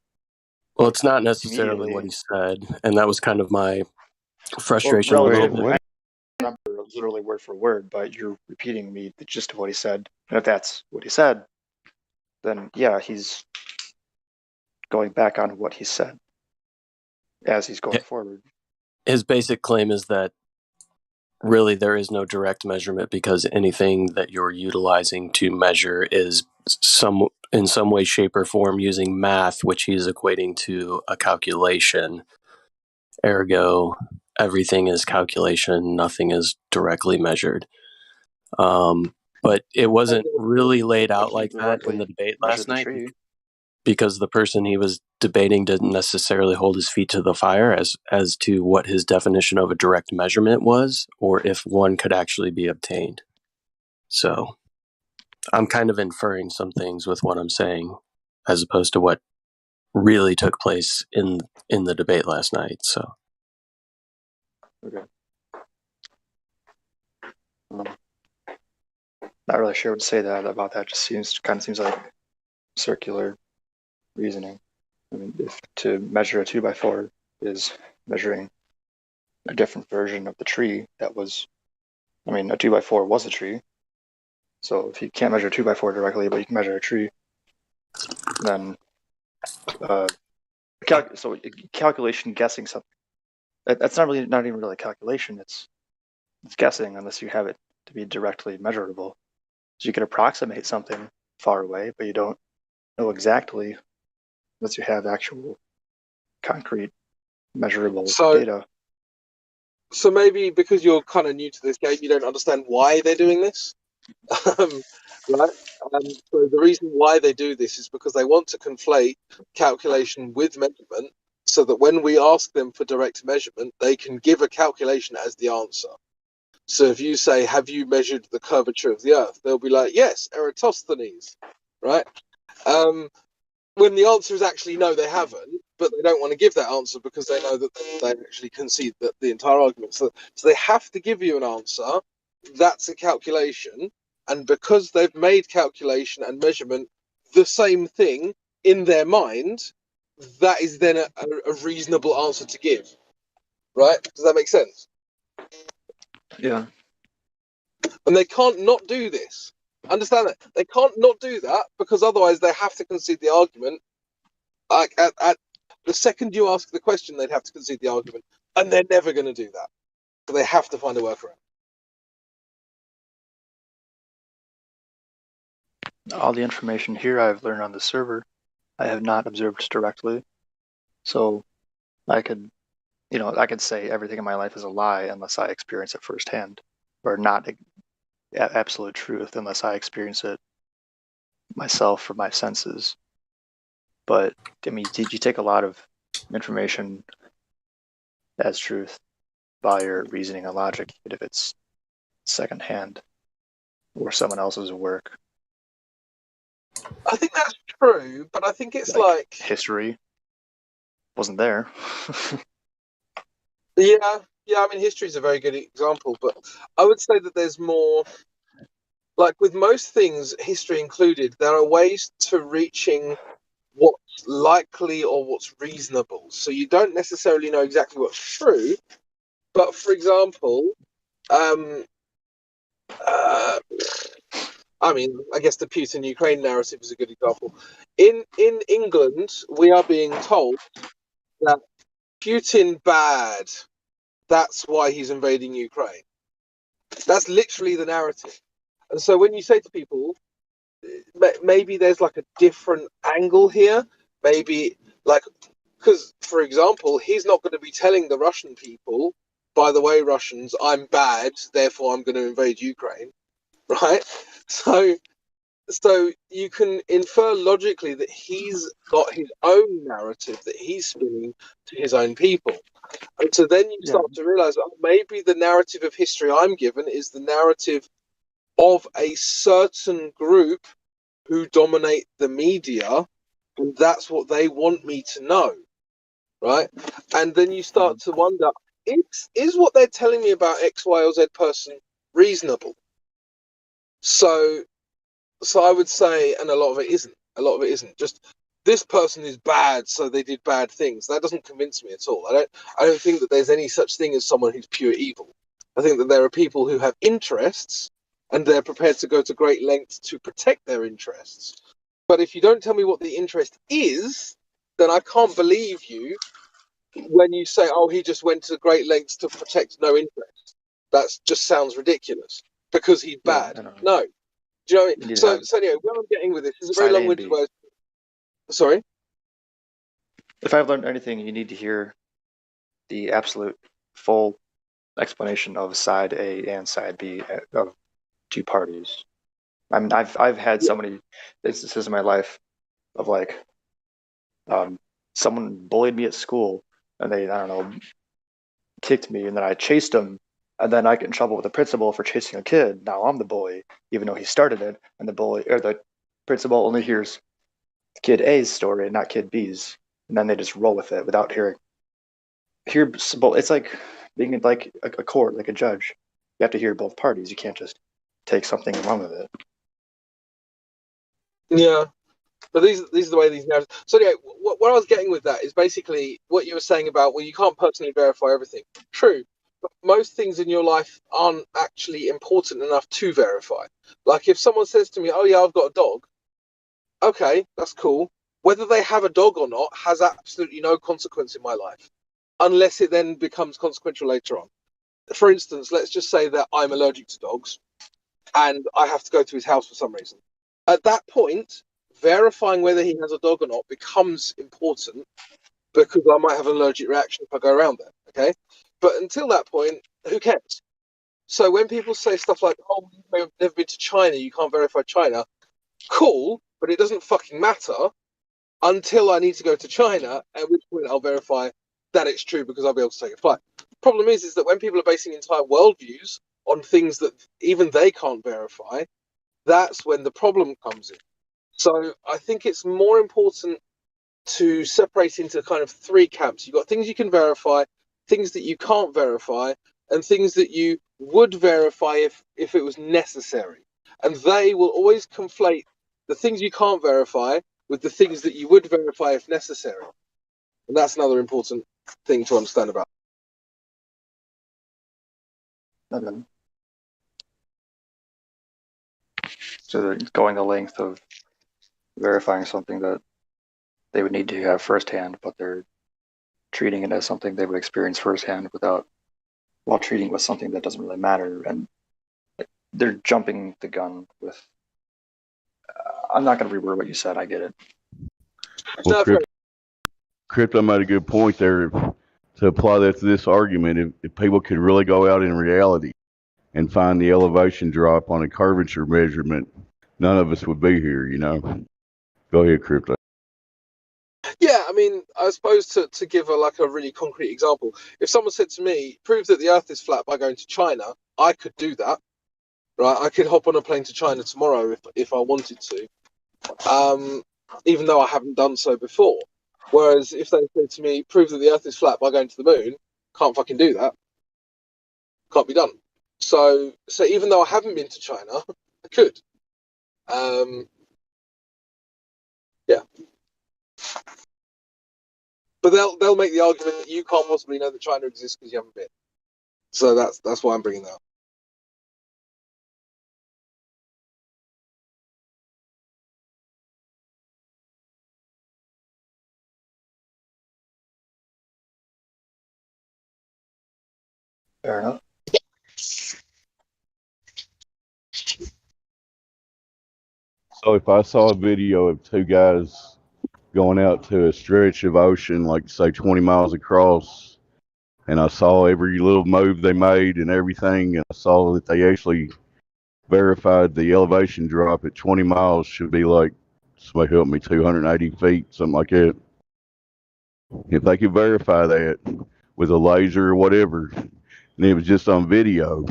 Well, it's not necessarily what he said, and that was kind of my frustration Well, a little relative, bit. I don't remember literally word for word, but you're repeating me the gist of what he said. And if that's what he said, then yeah, he's going back on what he said as he's going forward. His basic claim is that really there is no direct measurement because anything that you're utilizing to measure is in some way, shape, or form using math, which he's equating to a calculation. Ergo, everything is calculation, nothing is directly measured. But it wasn't really laid out like that in the debate last night because the person he was debating didn't necessarily hold his feet to the fire as to what his definition of a direct measurement was or if one could actually be obtained. So I'm kind of inferring some things with what I'm saying as opposed to what really took place in the debate last night. So Okay. Not really sure what to say about that. Just kind of seems like circular reasoning. I mean, if to measure a 2x4 is measuring a different version of the tree that was, I mean, a 2x4 was a tree. So if you can't measure a 2x4 directly, but you can measure a tree, then so calculation, guessing something. That's not even really a calculation. It's guessing unless you have it to be directly measurable. So you can approximate something far away, but you don't know exactly unless you have actual concrete measurable data. So maybe because you're kind of new to this game, you don't understand why they're doing this, right? So the reason why they do this is because they want to conflate calculation with measurement, so that when we ask them for direct measurement, they can give a calculation as the answer. So if you say, "Have you measured the curvature of the Earth?" they'll be like, "Yes, Eratosthenes," right? When the answer is actually no, they haven't, but they don't want to give that answer because they know that they actually concede that the entire argument. So they have to give you an answer. That's a calculation. And because they've made calculation and measurement the same thing in their mind, that is then a reasonable answer to give. Right? Does that make sense? Yeah. And they can't not do this. Understand that? They can't not do that because otherwise they have to concede the argument. Like at the second you ask the question, they'd have to concede the argument, and they're never going to do that. So they have to find a workaround. All the information here I've learned on the server, I have not observed directly. So I could say everything in my life is a lie unless I experience it firsthand, or not absolute truth unless I experience it myself from my senses. But I mean, you take a lot of information as truth by your reasoning and logic, even if it's secondhand or someone else's work. I think that's true, but I think it's like history wasn't there. Yeah. I mean, history is a very good example, but I would say that there's more. Like with most things, history included, there are ways to reaching what's likely or what's reasonable. So you don't necessarily know exactly what's true, but for example, I mean, I guess the Putin-Ukraine narrative is a good example. In England, we are being told that Putin bad. That's why he's invading Ukraine. That's literally the narrative. And so when you say to people, maybe there's like a different angle here, maybe like, because for example, he's not going to be telling the Russian people, by the way, Russians, I'm bad, therefore I'm going to invade Ukraine, right? So you can infer logically that he's got his own narrative that he's spinning to his own people. And so then you start to realize that maybe the narrative of history I'm given is the narrative of a certain group who dominate the media, and that's what they want me to know, right? And then you start to wonder, is what they're telling me about X, Y, or Z person reasonable? So I would say, and a lot of it isn't. A lot of it isn't. Just this person is bad, so they did bad things. That doesn't convince me at all. I don't think that there's any such thing as someone who's pure evil. I think that there are people who have interests, and they're prepared to go to great lengths to protect their interests. But if you don't tell me what the interest is, then I can't believe you when you say, "Oh, he just went to great lengths to protect no interest." That just sounds ridiculous because he's bad. No. Do you know what I mean? So anyway, where I'm getting with this is a very long-winded way. Sorry? If I've learned anything, you need to hear the absolute full explanation of side A and side B of two parties. I mean, I've had so many instances in my life of like someone bullied me at school and they, I don't know, kicked me, and then I chased them, and then I get in trouble with the principal for chasing a kid. Now I'm the bully, even though he started it, and the principal only hears kid A's story and not kid B's, and then they just roll with it without hearing. It's like being like a court, like a judge. You have to hear both parties. You can't just take something and run with it. Yeah, but these are the way these narratives. So anyway, what I was getting with that is basically what you were saying about, well, you can't personally verify everything. True, but most things in your life aren't actually important enough to verify. Like if someone says to me, "Oh yeah, I've got a dog," okay, that's cool. Whether they have a dog or not has absolutely no consequence in my life, unless it then becomes consequential later on. For instance, let's just say that I'm allergic to dogs and I have to go to his house for some reason. At that point, verifying whether he has a dog or not becomes important because I might have an allergic reaction if I go around there, okay? But until that point, who cares? So when people say stuff like, "Oh, you've never been to China, you can't verify China," cool, but it doesn't fucking matter until I need to go to China, at which point I'll verify that it's true because I'll be able to take a flight. Problem is that when people are basing entire worldviews on things that even they can't verify, that's when the problem comes in. So I think it's more important to separate into kind of three camps. You've got things you can verify, things that you can't verify, and things that you would verify if it was necessary. And they will always conflate the things you can't verify with the things that you would verify if necessary. And that's another important thing to understand about. Okay. So they're going the length of verifying something that they would need to have firsthand, but they're treating it as something they would experience firsthand while treating it with something that doesn't really matter. And they're jumping the gun with. I'm not going to reword what you said. I get it. Well, Crypto made a good point there. To apply that to this argument, if people could really go out in reality and find the elevation drop on a curvature measurement, none of us would be here, you know. Go ahead, Crypto. Yeah, I mean, I suppose to give a really concrete example, if someone said to me, "Prove that the Earth is flat by going to China," I could do that, right? I could hop on a plane to China tomorrow if I wanted to, even though I haven't done so before. Whereas if they said to me, "Prove that the Earth is flat by going to the moon," can't fucking do that. Can't be done. So even though I haven't been to China, I could. Yeah. But they'll make the argument that you can't possibly know that China exists because you haven't been. So that's why I'm bringing that up. Fair enough. So if I saw a video of two guys going out to a stretch of ocean, like say 20 miles across, and I saw every little move they made and everything, and I saw that they actually verified the elevation drop at 20 miles should be like, somebody help me, 280 feet, something like that. If they could verify that with a laser or whatever, and it was just on video,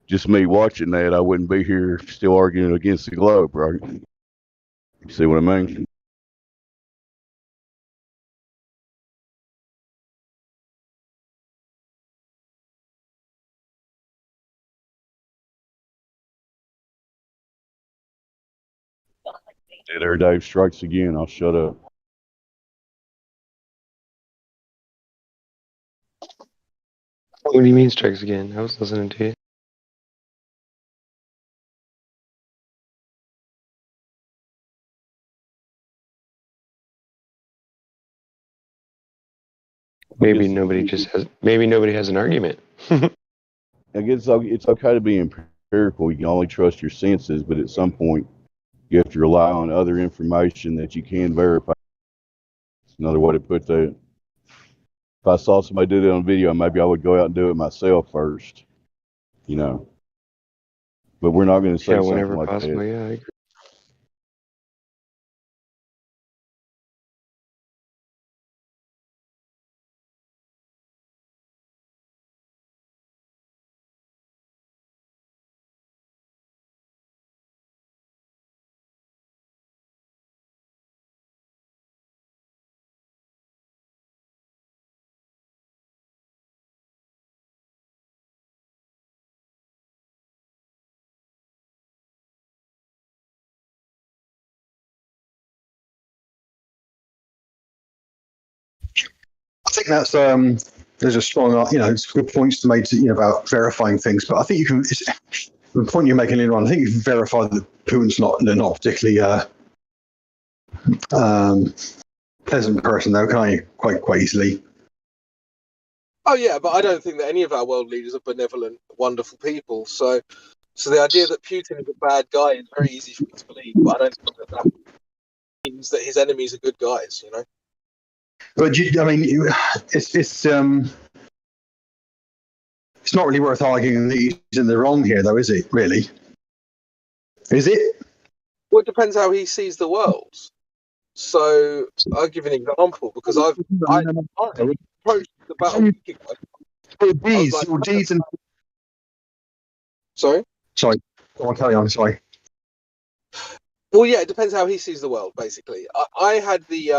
just me watching that, I wouldn't be here still arguing against the globe, right? You see what I mean? There, Dave strikes again. I'll shut up. What do you mean strikes again? I was listening to you. Maybe nobody has an argument. I guess it's okay to be empirical. You can only trust your senses, but at some point, you have to rely on other information that you can verify. It's another way to put that. If I saw somebody do that on video, maybe I would go out and do it myself first, you know. But we're not going to say something whenever like possible. that. Yeah, I agree. I think that's there's a strong, it's good points to make, about verifying things. But I think you can. The point you're making later on, I think you can verify that Putin's not particularly pleasant person, though, can't you? Quite easily. Oh yeah, but I don't think that any of our world leaders are benevolent, wonderful people. So the idea that Putin is a bad guy is very easy for me to believe. But I don't think that means that his enemies are good guys. But it's not really worth arguing that he's in the wrong here, though, is it? Really? Is it? Well, it depends how he sees the world. So I'll give an example because I approached the battle. Sorry. Go on, carry on. Sorry. Well, yeah, it depends how he sees the world. Basically, I had the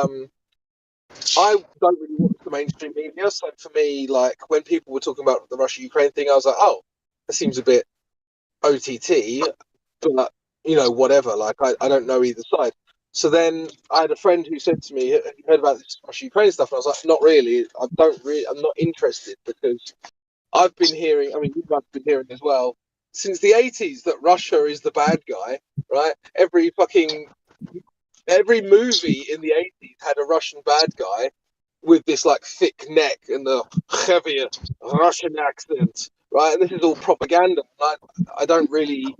I don't really watch the mainstream media, so for me, like when people were talking about the Russia-Ukraine thing, I was like, oh, that seems a bit OTT, but whatever. Like I don't know either side. So then I had a friend who said to me, "Have you heard about this Russia-Ukraine stuff?" And I was like, "Not really. I'm not interested because I've been hearing. I mean, you guys have been hearing as well since the '80s that Russia is the bad guy, right? Every movie in the '80s had a Russian bad guy with this like thick neck and the heavy Russian accent, right? And this is all propaganda. I don't really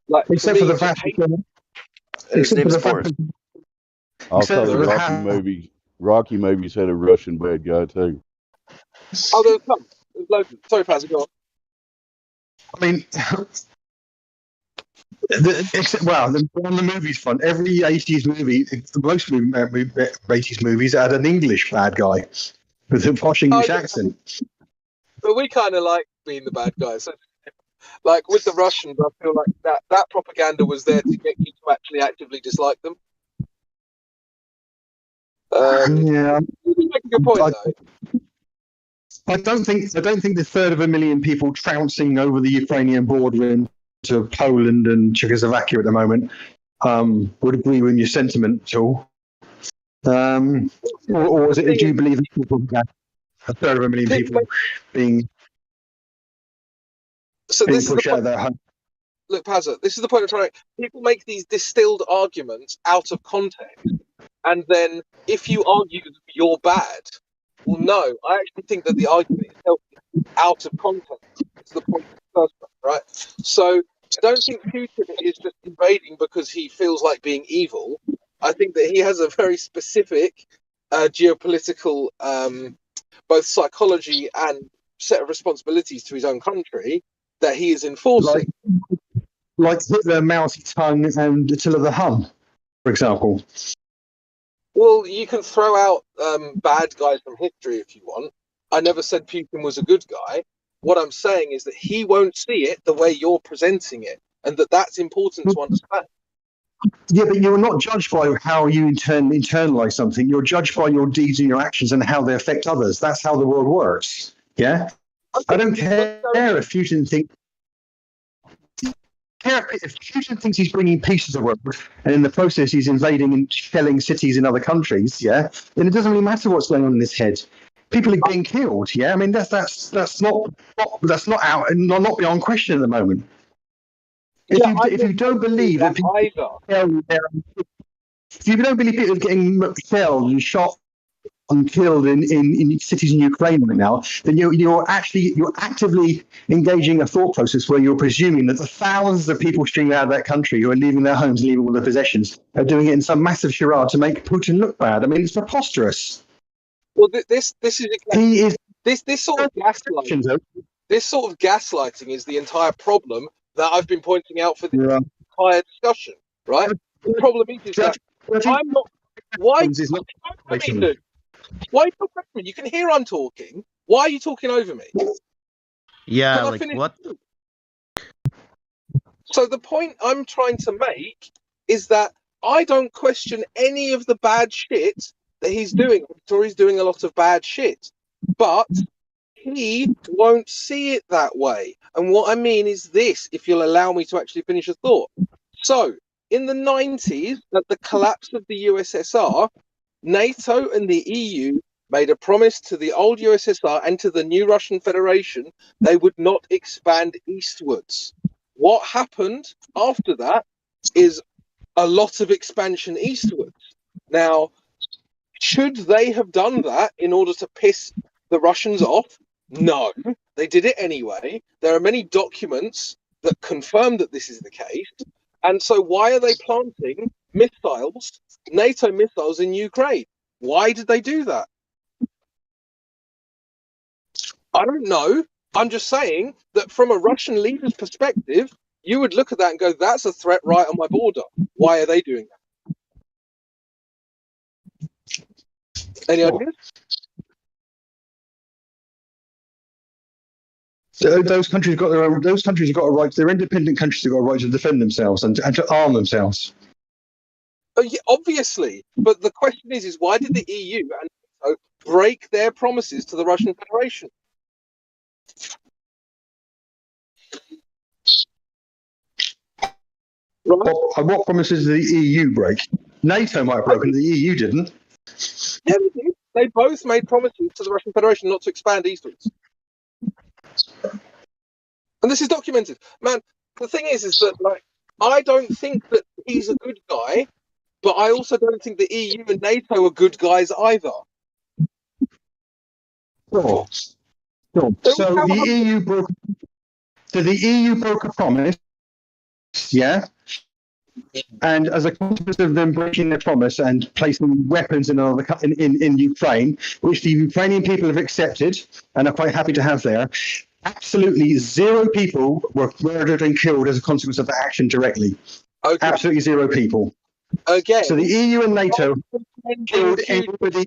like. Except for the fact His name is Boris. Also, the Rocky movies had a Russian bad guy too. Oh, there's some. There's loads. Sorry, Paz, go on. I mean, on the movies front, every 80s movie, most 80s movies had an English bad guy with a posh English accent. But we kind of like being the bad guys. So, like with the Russians, I feel like that propaganda was there to get you to actually actively dislike them. Yeah, you make a good point, though. I don't think the 250,000 people trouncing over the Ukrainian border into Poland and Czechoslovakia at the moment would agree with your sentiment at all. Or do you believe that people, 250,000 people being pushed out of their home? Look, Pazza, this is the point I'm trying to make. People make these distilled arguments out of context, and then if you argue that you're bad, well, no, I actually think that the argument itself is out of context. It's the point of the first one, right? So I don't think Putin is just invading because he feels like being evil. I think that he has a very specific geopolitical, both psychology and set of responsibilities to his own country that he is enforcing. like Hitler, Mao Zedong, and Attila the Hun, for example. Well, you can throw out bad guys from history if you want. I never said Putin was a good guy. What I'm saying is that he won't see it the way you're presenting it, and that's important to understand. Yeah, but you're not judged by how you internalize something. You're judged by your deeds and your actions and how they affect others. That's how the world works. Yeah? I don't care if Putin thinks... If Putin thinks he's bringing peace to the world, and in the process he's invading and shelling cities in other countries, yeah, then it doesn't really matter what's going on in his head. People are being killed, yeah. I mean, that's not out and not beyond question at the moment. If you don't believe that people if you don't believe people are getting shelled and shot and killed in cities in Ukraine right now, then you're actively engaging a thought process where you're presuming that the thousands of people streaming out of that country who are leaving their homes, leaving all their possessions, are doing it in some massive charade to make Putin look bad. I mean, it's preposterous. Well, this sort of gaslighting. This sort of gaslighting is the entire problem that I've been pointing out for the entire discussion. Right? The problem is that I'm not. Why? Why talk over me? You can hear I'm talking. Why are you talking over me? Yeah, like what? So the point I'm trying to make is that I don't question any of the bad shit that he's doing. I'm sure he's doing a lot of bad shit, but he won't see it that way. And what I mean is this, if you'll allow me to actually finish a thought. So in the 90s, at the collapse of the USSR, NATO and the EU made a promise to the old USSR and to the new Russian Federation they would not expand eastwards. What happened after that is a lot of expansion eastwards. Now, should they have done that in order to piss the Russians off? No, they did it anyway. There are many documents that confirm that this is the case. And so why are they planting missiles, NATO missiles in Ukraine? Why did they do that? I don't know. I'm just saying that from a Russian leader's perspective, you would look at that and go, that's a threat right on my border. Why are they doing that? Any ideas? So those countries got their own. Those countries have got a right. They're independent countries. Have got a right to defend themselves and to arm themselves. Oh, yeah, obviously, but the question is why did the EU and NATO break their promises to the Russian Federation? What promises did the EU break? NATO might have broken, the EU didn't. Yeah, they did. They both made promises to the Russian Federation not to expand eastwards. And this is documented. Man, the thing is that, like, I don't think that he's a good guy, but I also don't think the EU and NATO are good guys either. Sure. So the EU broke. So the EU broke a promise. Yeah. And as a consequence of them breaking their promise and placing weapons in Ukraine, which the Ukrainian people have accepted and are quite happy to have there, absolutely zero people were murdered and killed as a consequence of that action directly. Okay. Absolutely zero people. Okay. So the EU and NATO killed everybody.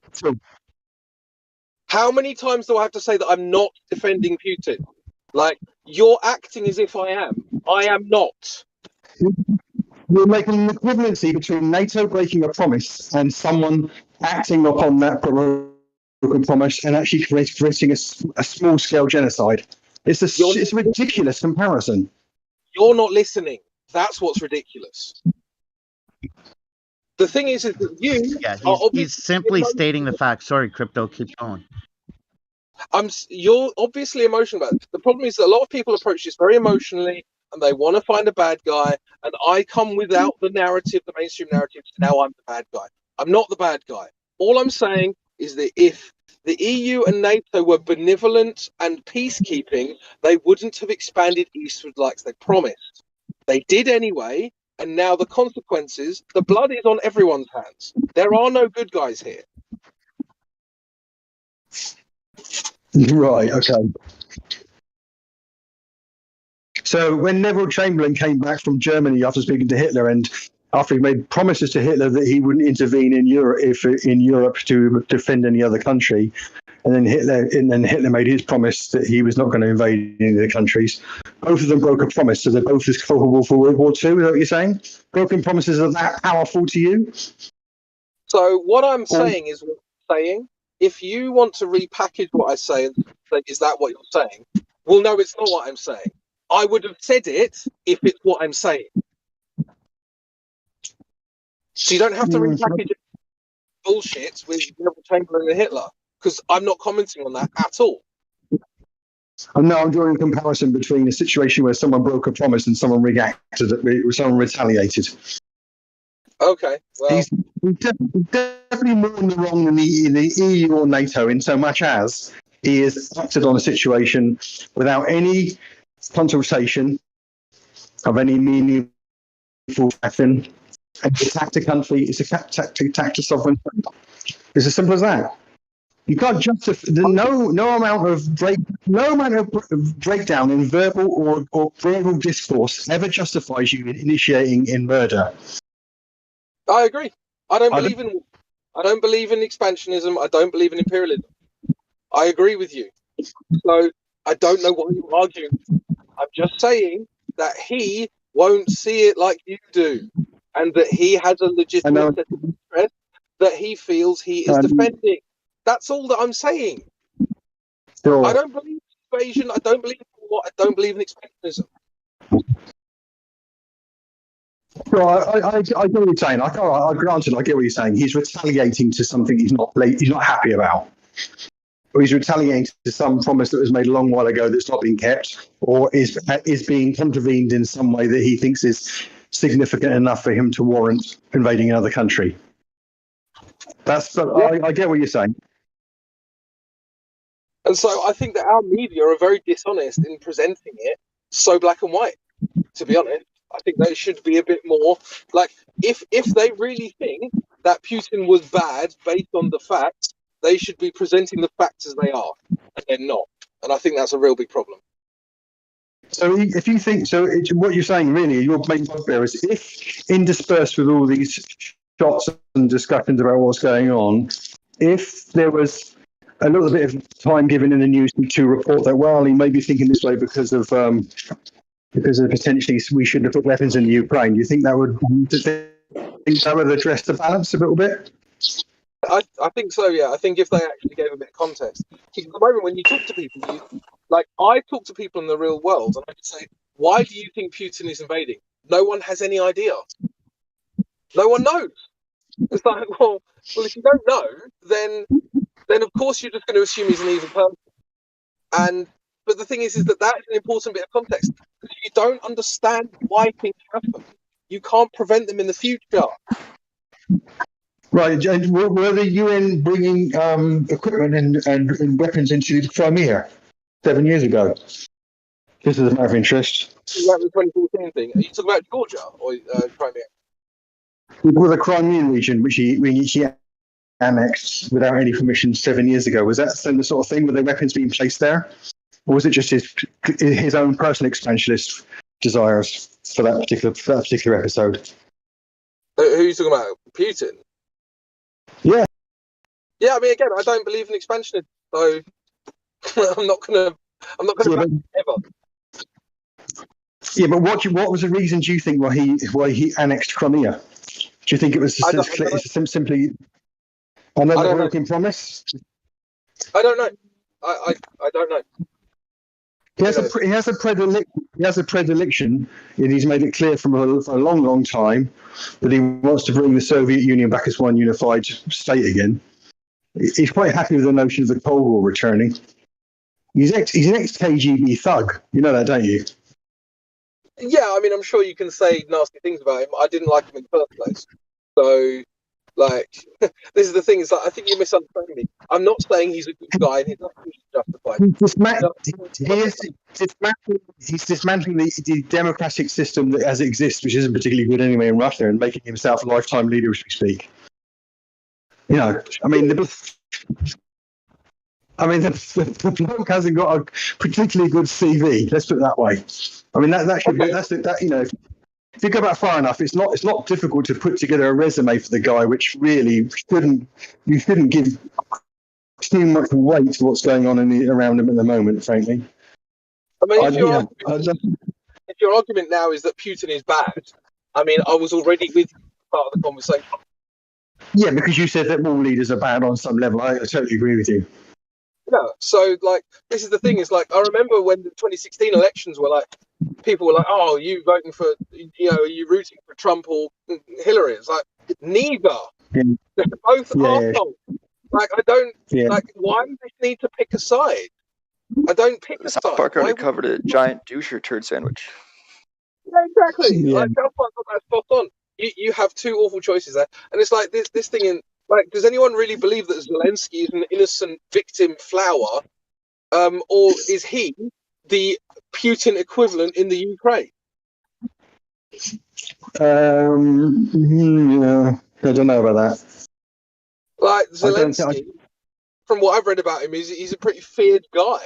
How many times do I have to say that I'm not defending Putin? Like, you're acting as if I am. I am not. You're making an equivalency between NATO breaking a promise and someone acting upon that promise and actually creating a small-scale genocide. It's a ridiculous comparison. You're not listening. That's what's ridiculous. The thing is that he's simply stating the fact. Sorry, Crypto, keep going. You're obviously emotional about it. The problem is that a lot of people approach this very emotionally and they want to find a bad guy, and I come without the narrative, the mainstream narrative, so now I'm the bad guy. I'm not the bad guy. All I'm saying is that if the EU and NATO were benevolent and peacekeeping, they wouldn't have expanded eastward like they promised. They did anyway, and now the consequences, the blood is on everyone's hands. There are no good guys here. Right, okay. So when Neville Chamberlain came back from Germany after speaking to Hitler, and after he made promises to Hitler that he wouldn't intervene in Europe to defend any other country, and then Hitler made his promise that he was not going to invade any of the countries. Both of them broke a promise, so they're both as culpable for World War II. Is that what you're saying? Broken promises are that powerful to you? So what I'm saying is what I'm saying. If you want to repackage what I say and say, is that what you're saying? Well, no, it's not what I'm saying. I would have said it if it's what I'm saying. So you don't have to repackage it bullshit with Neville Chamberlain and Hitler, because I'm not commenting on that at all. No, I'm drawing a comparison between a situation where someone broke a promise and someone someone retaliated. Okay, well, he's definitely more in the wrong than the EU or NATO, in so much as he has acted on a situation without any consultation of any meaningful action, and to attack a country is to attack a sovereign state. It's as simple as that. You can't justify no amount of breakdown in verbal or verbal discourse ever justifies you initiating in murder. I agree. I don't believe in expansionism. I don't believe in imperialism. I agree with you. So I don't know what you're arguing. I'm just saying that he won't see it like you do, and that he has a legitimate set of interest that he feels he is defending. That's all that I'm saying. Sure. I don't believe in invasion. I don't believe in war. I don't believe in expansionism. Well, I get what you're saying. Granted, I get what you're saying. He's retaliating to something he's not happy about. Or he's retaliating to some promise that was made a long while ago that's not been kept, or is being contravened in some way that he thinks is significant enough for him to warrant invading another country. I get what you're saying. And so I think that our media are very dishonest in presenting it so black and white, to be honest. I think they should be a bit more like, if they really think that Putin was bad based on the facts, they should be presenting the facts as they are, and they're not. And I think that's a real big problem. So if you think so, what you're saying really, your main point there is, if interspersed with all these shots and discussions about what's going on, if there was a little bit of time given in the news to report that, well, he may be thinking this way because of potentially we shouldn't have put weapons in the Ukraine. Do you think that would address the balance a little bit? I think so, yeah. I think if they actually gave a bit of context. Because at the moment when you talk to people, I talk to people in the real world, and I can say, why do you think Putin is invading? No one has any idea. No one knows. It's like, well, if you don't know, then of course you're just going to assume he's an evil person. But the thing is that is an important bit of context. Because if you don't understand why things happen, you can't prevent them in the future. Right. And were the UN bringing equipment and weapons into Crimea 7 years ago? This is a matter of interest. Like the 2014 thing. Are you talking about Georgia or Crimea? Well, the Crimean region, which he annexed without any permission 7 years ago, was that the sort of thing? Were there weapons being placed there? Or was it just his own personal expansionist desires for that particular episode? Who are you talking about? Putin? Yeah. Yeah, I mean, again, I don't believe in expansionism, so I'm not gonna back ever. Yeah, but what was the reason, do you think, why he annexed Crimea? Do you think it was simply another broken promise? I don't know. I don't know. He has a predilection, and he's made it clear for a long time that he wants to bring the Soviet Union back as one unified state again. He's quite happy with the notion of the Cold War returning. He's an ex-KGB thug. You know that, don't you? Yeah, I mean, I'm sure you can say nasty things about him. I didn't like him in the first place. So, this is the thing. Is I think you misunderstand me. I'm not saying he's a good guy and he's not justified. He's dismantling the democratic system as it exists, which isn't particularly good anyway in Russia, and making himself a lifetime leader as we speak. You know, I mean, I mean, the bloke hasn't got a particularly good CV. Let's put it that way. I mean, that should be that you know. If you go back far enough, it's not difficult to put together a resume for the guy, which really you shouldn't give too much weight to what's going on around him at the moment, frankly. I mean, if your argument now is that Putin is bad, I mean, I was already with you part of the conversation. Yeah, because you said that all leaders are bad on some level. I totally agree with you. Yeah, so like this is the thing is like I remember when the 2016 elections were like people were like, "Oh, you voting for are you rooting for Trump or Hillary?" It's like neither. Yeah. They're both arseholes. Like I don't like why do they need to pick a side? I don't pick a South side. Park already covered a giant doucher turd sandwich. Yeah, exactly. Yeah. Like South Park got that spot on. You have two awful choices there, and it's like this thing in like, does anyone really believe that Zelensky is an innocent victim flower, or is he the Putin equivalent in the Ukraine? Yeah, I don't know about that. Like Zelensky, from what I've read about him, he's a pretty feared guy.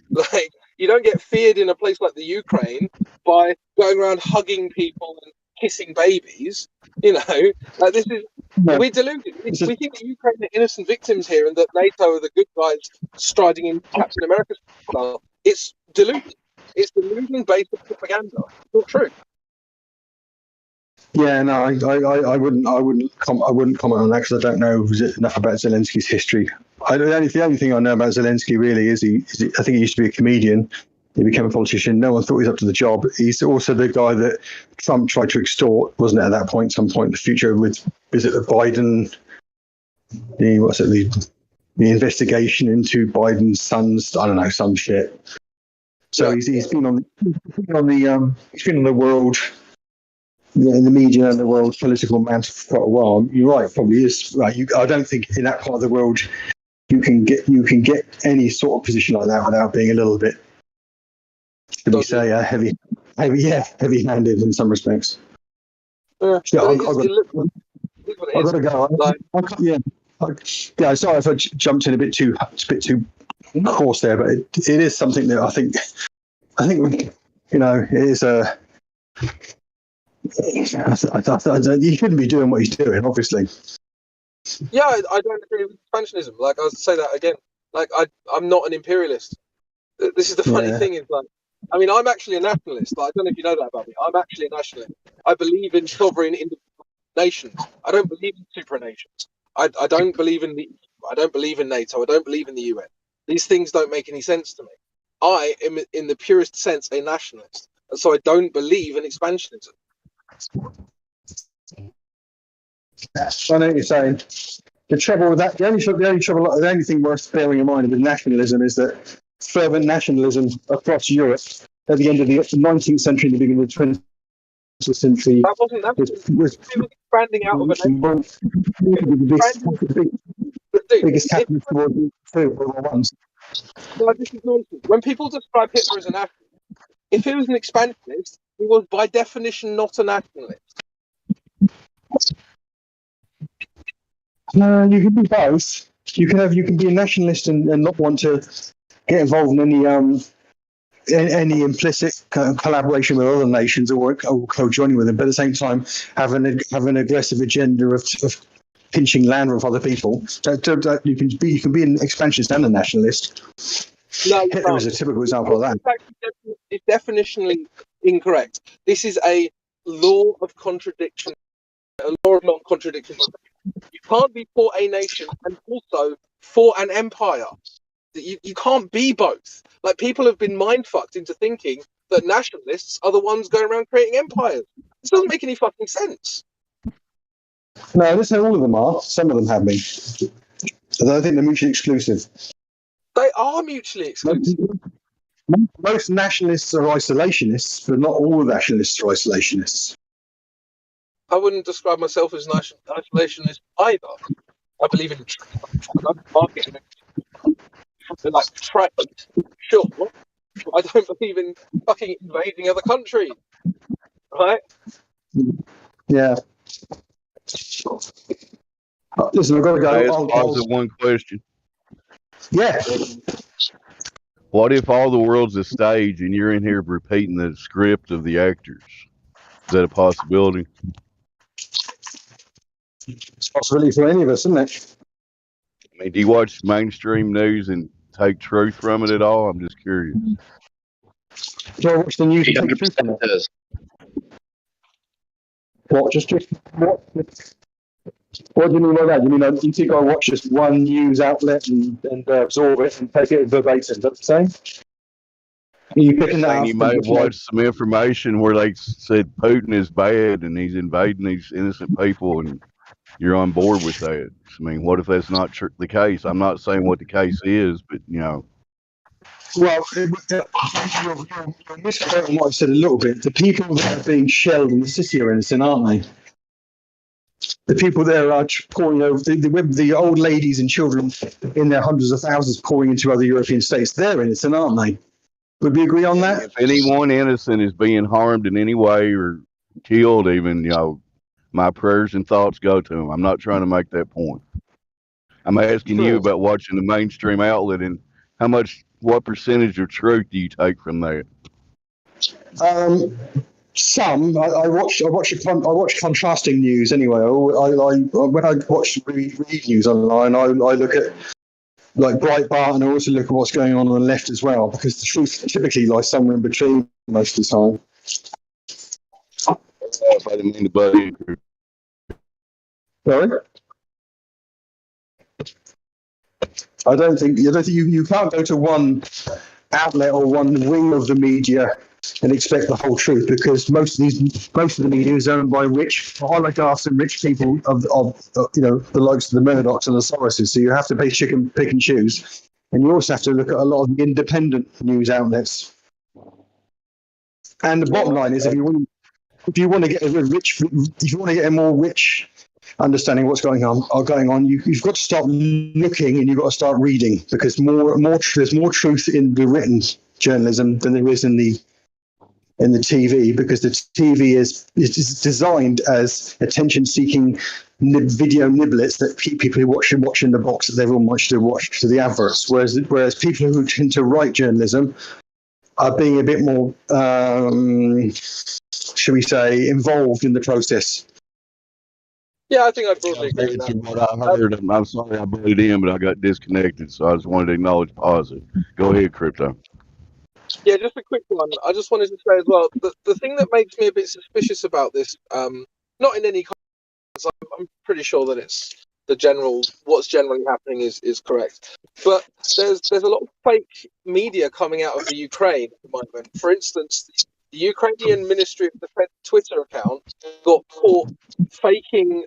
Like you don't get feared in a place like the Ukraine by going around hugging people and kissing babies. You know, like this is we're deluded. We think that Ukraine are innocent victims here, and that NATO are the good guys striding in Captain America's style. It's deluded. It's delusion based on propaganda. It's not true. Yeah, no, I wouldn't comment on that because I don't know enough about Zelensky's history. The only thing I know about Zelensky really is I think he used to be a comedian. He became a politician. No one thought he was up to the job. He's also the guy that Trump tried to extort, wasn't it, at that point, some point in the future with, is it the Biden, the investigation into Biden's sons, I don't know, some shit. So he's been on the world, in the media and the world political mantle for quite a while. You're right, probably is right. I don't think in that part of the world you can get any sort of position like that without being a little bit, should we say, heavy-handed in some respects. Yeah, I've got to go. Sorry if I jumped in a bit too coarse there, but it is something that I think it is a. You shouldn't be doing what he's doing, obviously. Yeah, I don't agree with expansionism. Like I'll say that again. Like I'm not an imperialist. This is the funny thing is like, I mean, I'm actually a nationalist. Like, I don't know if you know that about me. I'm actually a nationalist. I believe in sovereign independent nations. I don't believe in supranations. I don't believe in I don't believe in NATO. I don't believe in the UN. These things don't make any sense to me. I am, in the purest sense, a nationalist, and so I don't believe in expansionism. I know what you're saying. The trouble with that, the only thing worth bearing in mind with nationalism is that fervent nationalism across Europe at the end of the 19th century and the beginning of the 20th century. That wasn't was expanding out of the biggest capitalist war once. No, this is nonsense. When people describe Hitler as a nationalist, if he was an expansionist, he was by definition not a nationalist. You can be both. You can be a nationalist and not want to get involved in any implicit collaboration with other nations or co-joining with them, but at the same time have an aggressive agenda of pinching land from other people. You can be an expansionist and a nationalist. No, Hitler is a typical example of that. It's definitionally incorrect. This is a law of contradiction, a law of non-contradiction. You can't be for a nation and also for an empire. You can't be both. Like, people have been mind-fucked into thinking that nationalists are the ones going around creating empires. This doesn't make any fucking sense. No, listen, all of them are. Some of them have been. I think they're mutually exclusive. They are mutually exclusive. Most nationalists are isolationists, but not all nationalists are isolationists. I wouldn't describe myself as an isolationist either. I believe in market, like trade. Sure. I don't believe in fucking invading other countries. Right? Yeah. Listen, I've got to go. I'll posit one question. Yeah. What if all the world's a stage and you're in here repeating the script of the actors? Is that a possibility? It's a possibility for any of us, isn't it? I mean, do you watch mainstream news and take truth from it at all? I'm just curious. Do I watch the news and take truth from it? Does. What? What do you mean by that? You mean you think I watch just one news outlet and absorb it and take it verbatim? Is that the same? Are you picking that Saying up? you may have watched some information where they said Putin is bad and he's invading these innocent people, and you're on board with that. I mean, what if that's not the case? I'm not saying what the case is, but you know. Well, you're misquoting what I said a little bit. The people that are being shelled in the city are innocent, aren't they? The people there are pouring over the old ladies and children in their hundreds of thousands pouring into other European states. They're innocent, aren't they? Would we agree on that? If anyone innocent is being harmed in any way or killed, even, you know, my prayers and thoughts go to them. I'm not trying to make that point. I'm asking you about watching the mainstream outlet and what percentage of truth do you take from that? Some. I watch contrasting news anyway. When I read news online, I look at like Breitbart, and I also look at what's going on the left as well, because the truth typically lies somewhere in between most of the time. If I didn't mean to butt in. Sorry? I don't think you can't go to one outlet or one wing of the media and expect the whole truth, because most of the media is owned by rich oligarchs and rich people of the likes of the Murdochs and the Soroses. So you have to pick and choose, and you also have to look at a lot of independent news outlets. And the bottom line is, if you want to get a more rich understanding of what's going on, you've got to start looking and you've got to start reading, because there's more truth in the written journalism than there is in the TV, because the TV is designed as attention-seeking video niblets that keep people watching the box that everyone wants to watch, to the adverts. Whereas people who tend to write journalism are being a bit more, shall we say, involved in the process. Yeah, I think I broadly agree with that. What I heard, I'm sorry I butted in, but I got disconnected, so I just wanted to acknowledge positive. Go ahead, Crypto. Yeah, just a quick one. I just wanted to say as well, the thing that makes me a bit suspicious about this, not in any context, I'm pretty sure that it's what's generally happening is correct. But there's a lot of fake media coming out of the Ukraine at the moment. For instance, the Ukrainian Ministry of Defense Twitter account got caught faking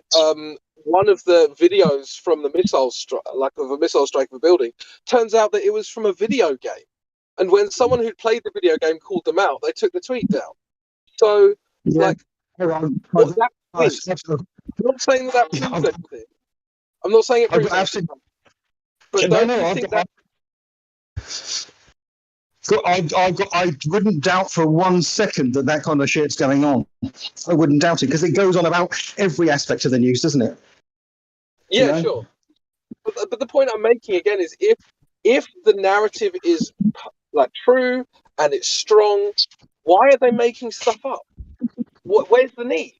one of the videos from the missile strike, like of a missile strike of a building. Turns out that it was from a video game. And when someone who'd played the video game called them out, they took the tweet down. So, what that means, I'm not saying that proves anything. I'm not saying it proves anything. But don't you think that... I wouldn't doubt for 1 second that kind of shit's going on. I wouldn't doubt it, because it goes on about every aspect of the news, doesn't it? Yeah, sure. But the point I'm making again is, if the narrative is like true and it's strong, why are they making stuff up? Where's the need?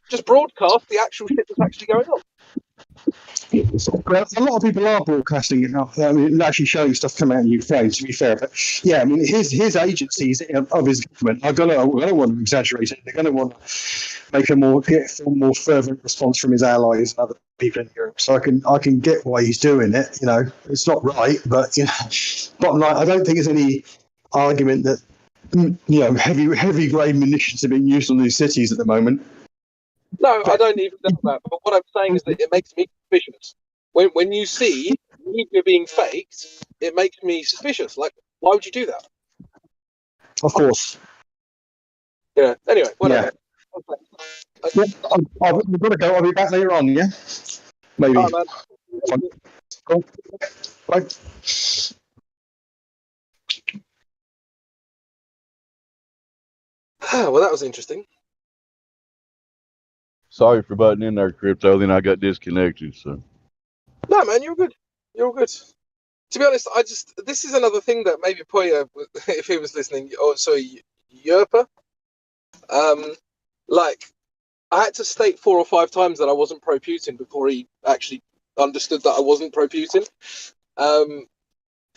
Just broadcast the actual shit that's actually going on. Well, a lot of people are broadcasting it now. I mean, actually showing stuff coming out in Ukraine, to be fair. But yeah, I mean, his agencies of his government are going to want to exaggerate it. They're going to want to make a more fervent response from his allies and other people in Europe. So I can get why he's doing it. You know, it's not right, but bottom line, I don't think there's any argument that heavy grade munitions are being used on these cities at the moment. No, I don't even know that. But what I'm saying is that it makes me suspicious. When you see media being faked, it makes me suspicious. Like, why would you do that? Of course. Yeah. Anyway, whatever. Yeah. I've got to go. I'll be back later on. Yeah. Maybe. Oh, Cool. Bye. Well, that was interesting. Sorry for butting in there, Crypto. Then I got disconnected. So. No, man, you're good. You're all good. To be honest, this is another thing that maybe Poya, if he was listening, or sorry, Yerpa, like I had to state 4 or 5 times that I wasn't pro-Putin before he actually understood that I wasn't pro-Putin. And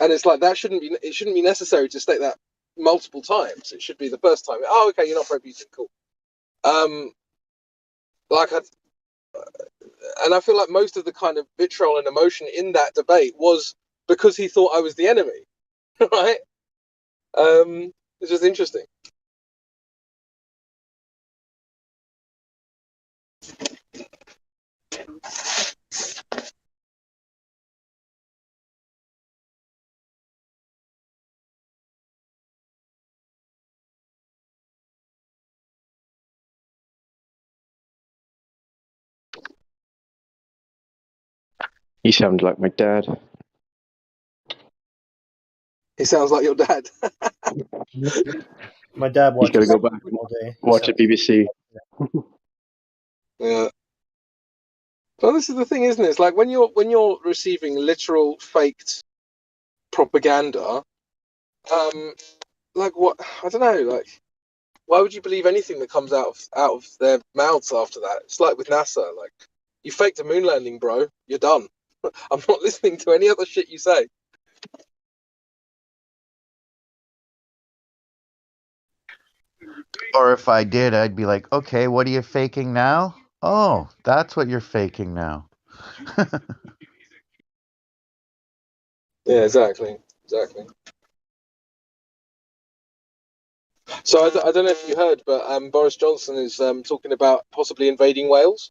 it's like it shouldn't be necessary to state that multiple times. It should be the first time. Oh, okay, you're not pro-Putin, cool. And I feel like most of the kind of vitriol and emotion in that debate was because he thought I was the enemy, right? It's just interesting. You sound like my dad. He sounds like your dad. My dad He's got to watches go back all day. watch at BBC. Yeah. Well, this is the thing, isn't it? It's like when you're receiving literal faked propaganda, like what, I don't know, like why would you believe anything that comes out of their mouths after that? It's like with NASA, like you faked a moon landing, bro. You're done. I'm not listening to any other shit you say. Or if I did, I'd be like, okay, what are you faking now? Oh, that's what you're faking now. Yeah, exactly. So I don't know if you heard, but Boris Johnson is talking about possibly invading Wales.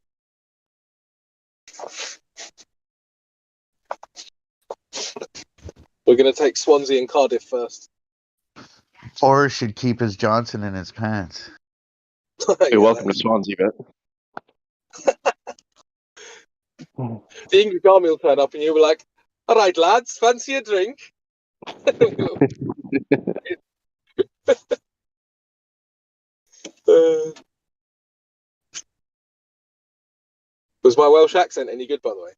We're going to take Swansea and Cardiff first. Or should keep his Johnson in his pants. You're welcome to Swansea, but The English army will turn up and you'll be like, all right, lads, fancy a drink? Was my Welsh accent any good, by the way?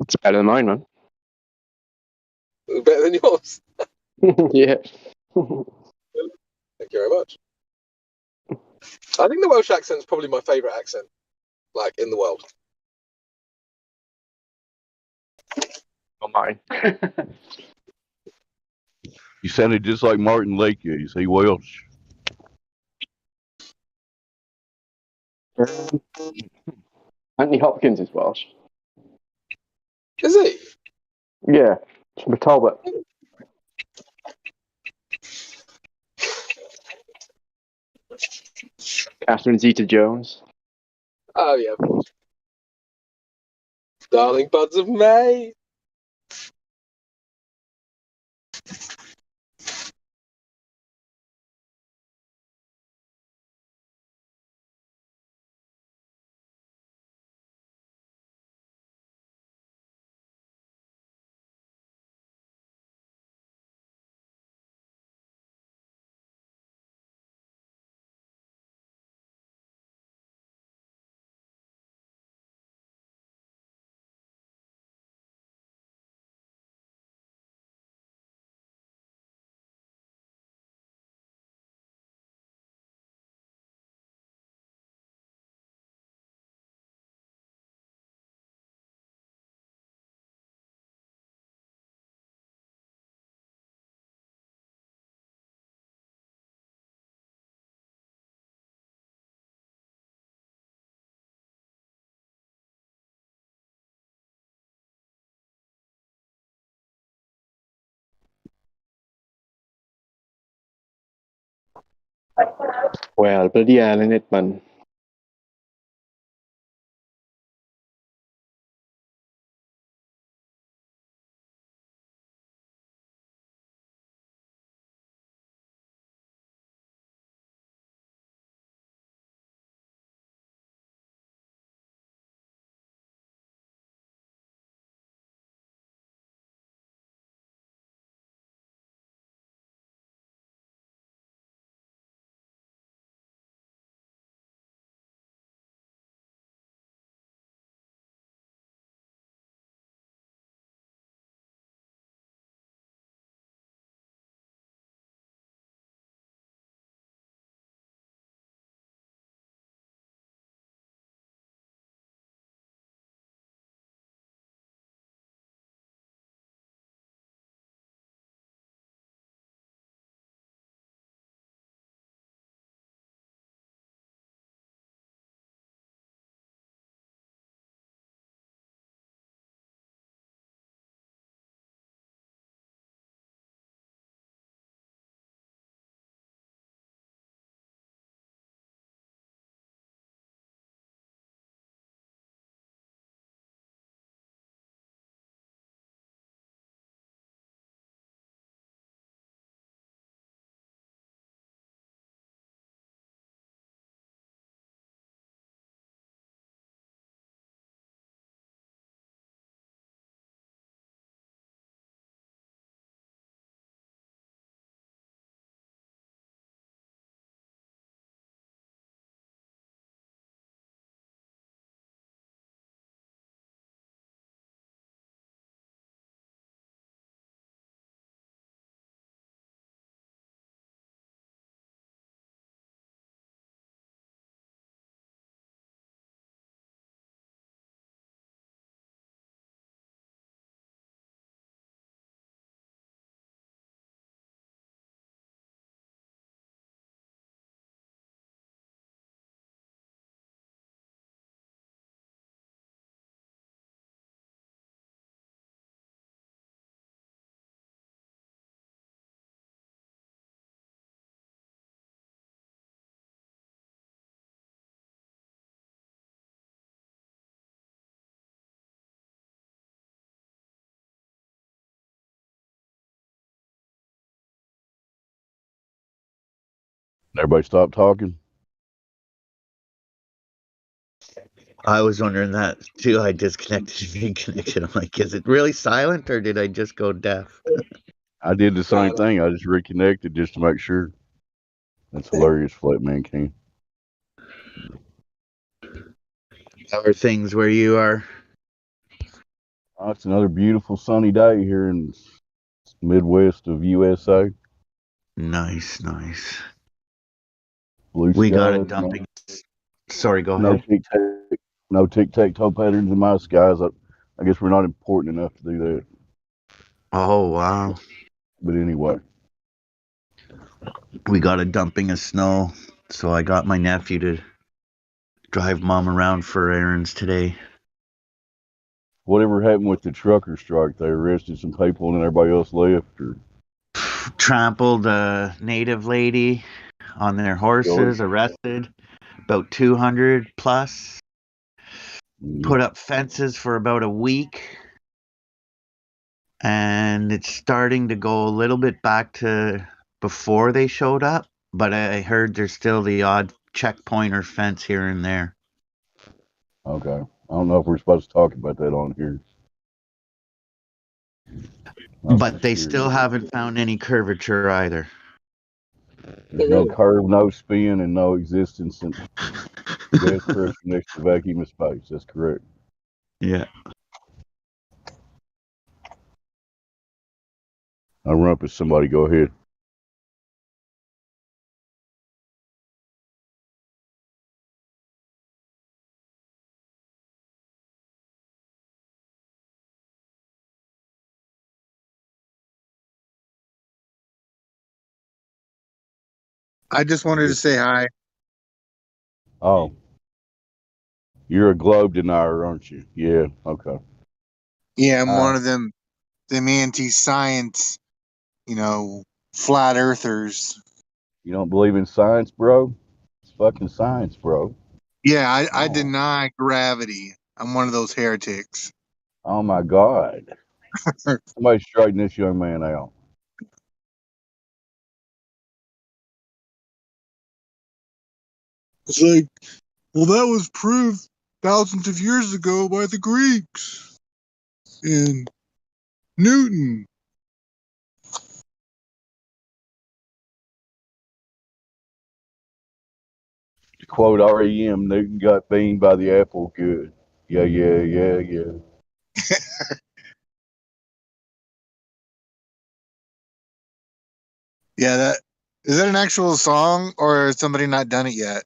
it's better than mine, man. Better than yours. Yeah. Thank you very much. I think the Welsh accent is probably my favourite accent, like, in the world. Not mine. You sounded just like Martin Lake. Is he Welsh? Anthony Hopkins is Welsh. Is he? Yeah, it's from Talbot. Catherine Zeta-Jones. Oh, yeah, of course. Darling buds of May. Well, bloody hell, innit, man? Everybody stop talking. I was wondering that too. I disconnected the main connection. I'm like, is it really silent or did I just go deaf? I did the same thing. I just reconnected just to make sure. That's hilarious, Flatman King. How are things where you are? Oh, it's another beautiful sunny day here in Midwest of USA. Nice, nice. Blue We got a skies. dumping. Sorry, go No ahead. tic-tac-toe patterns in my skies. I guess we're not important enough to do that. Oh, wow. But anyway. We got a dumping of snow, so I got my nephew to drive mom around for errands today. Whatever happened with the trucker strike? They arrested some people and everybody else left? Or Trampled a native lady on their horses, arrested about 200 plus. Put up fences for about a week. And it's starting to go a little bit back to before they showed up. But I heard there's still the odd checkpoint or fence here and there. Okay. I don't know if we're supposed to talk about that on here. But they still haven't found any curvature either. There's no curve, no spin, and no existence in gas pressure next to vacuum of space. That's correct. Yeah. I'll rumpus somebody. Go ahead. I just wanted to say hi. Oh. You're a globe denier, aren't you? Yeah, okay. Yeah, I'm one of them anti-science, flat earthers. You don't believe in science, bro? It's fucking science, bro. Yeah, I deny gravity. I'm one of those heretics. Oh my God. Somebody straighten this young man out. It's like, well, that was proved thousands of years ago by the Greeks and Newton. To quote REM, Newton got beamed by the apple good. Yeah. Yeah, is that an actual song or has somebody not done it yet?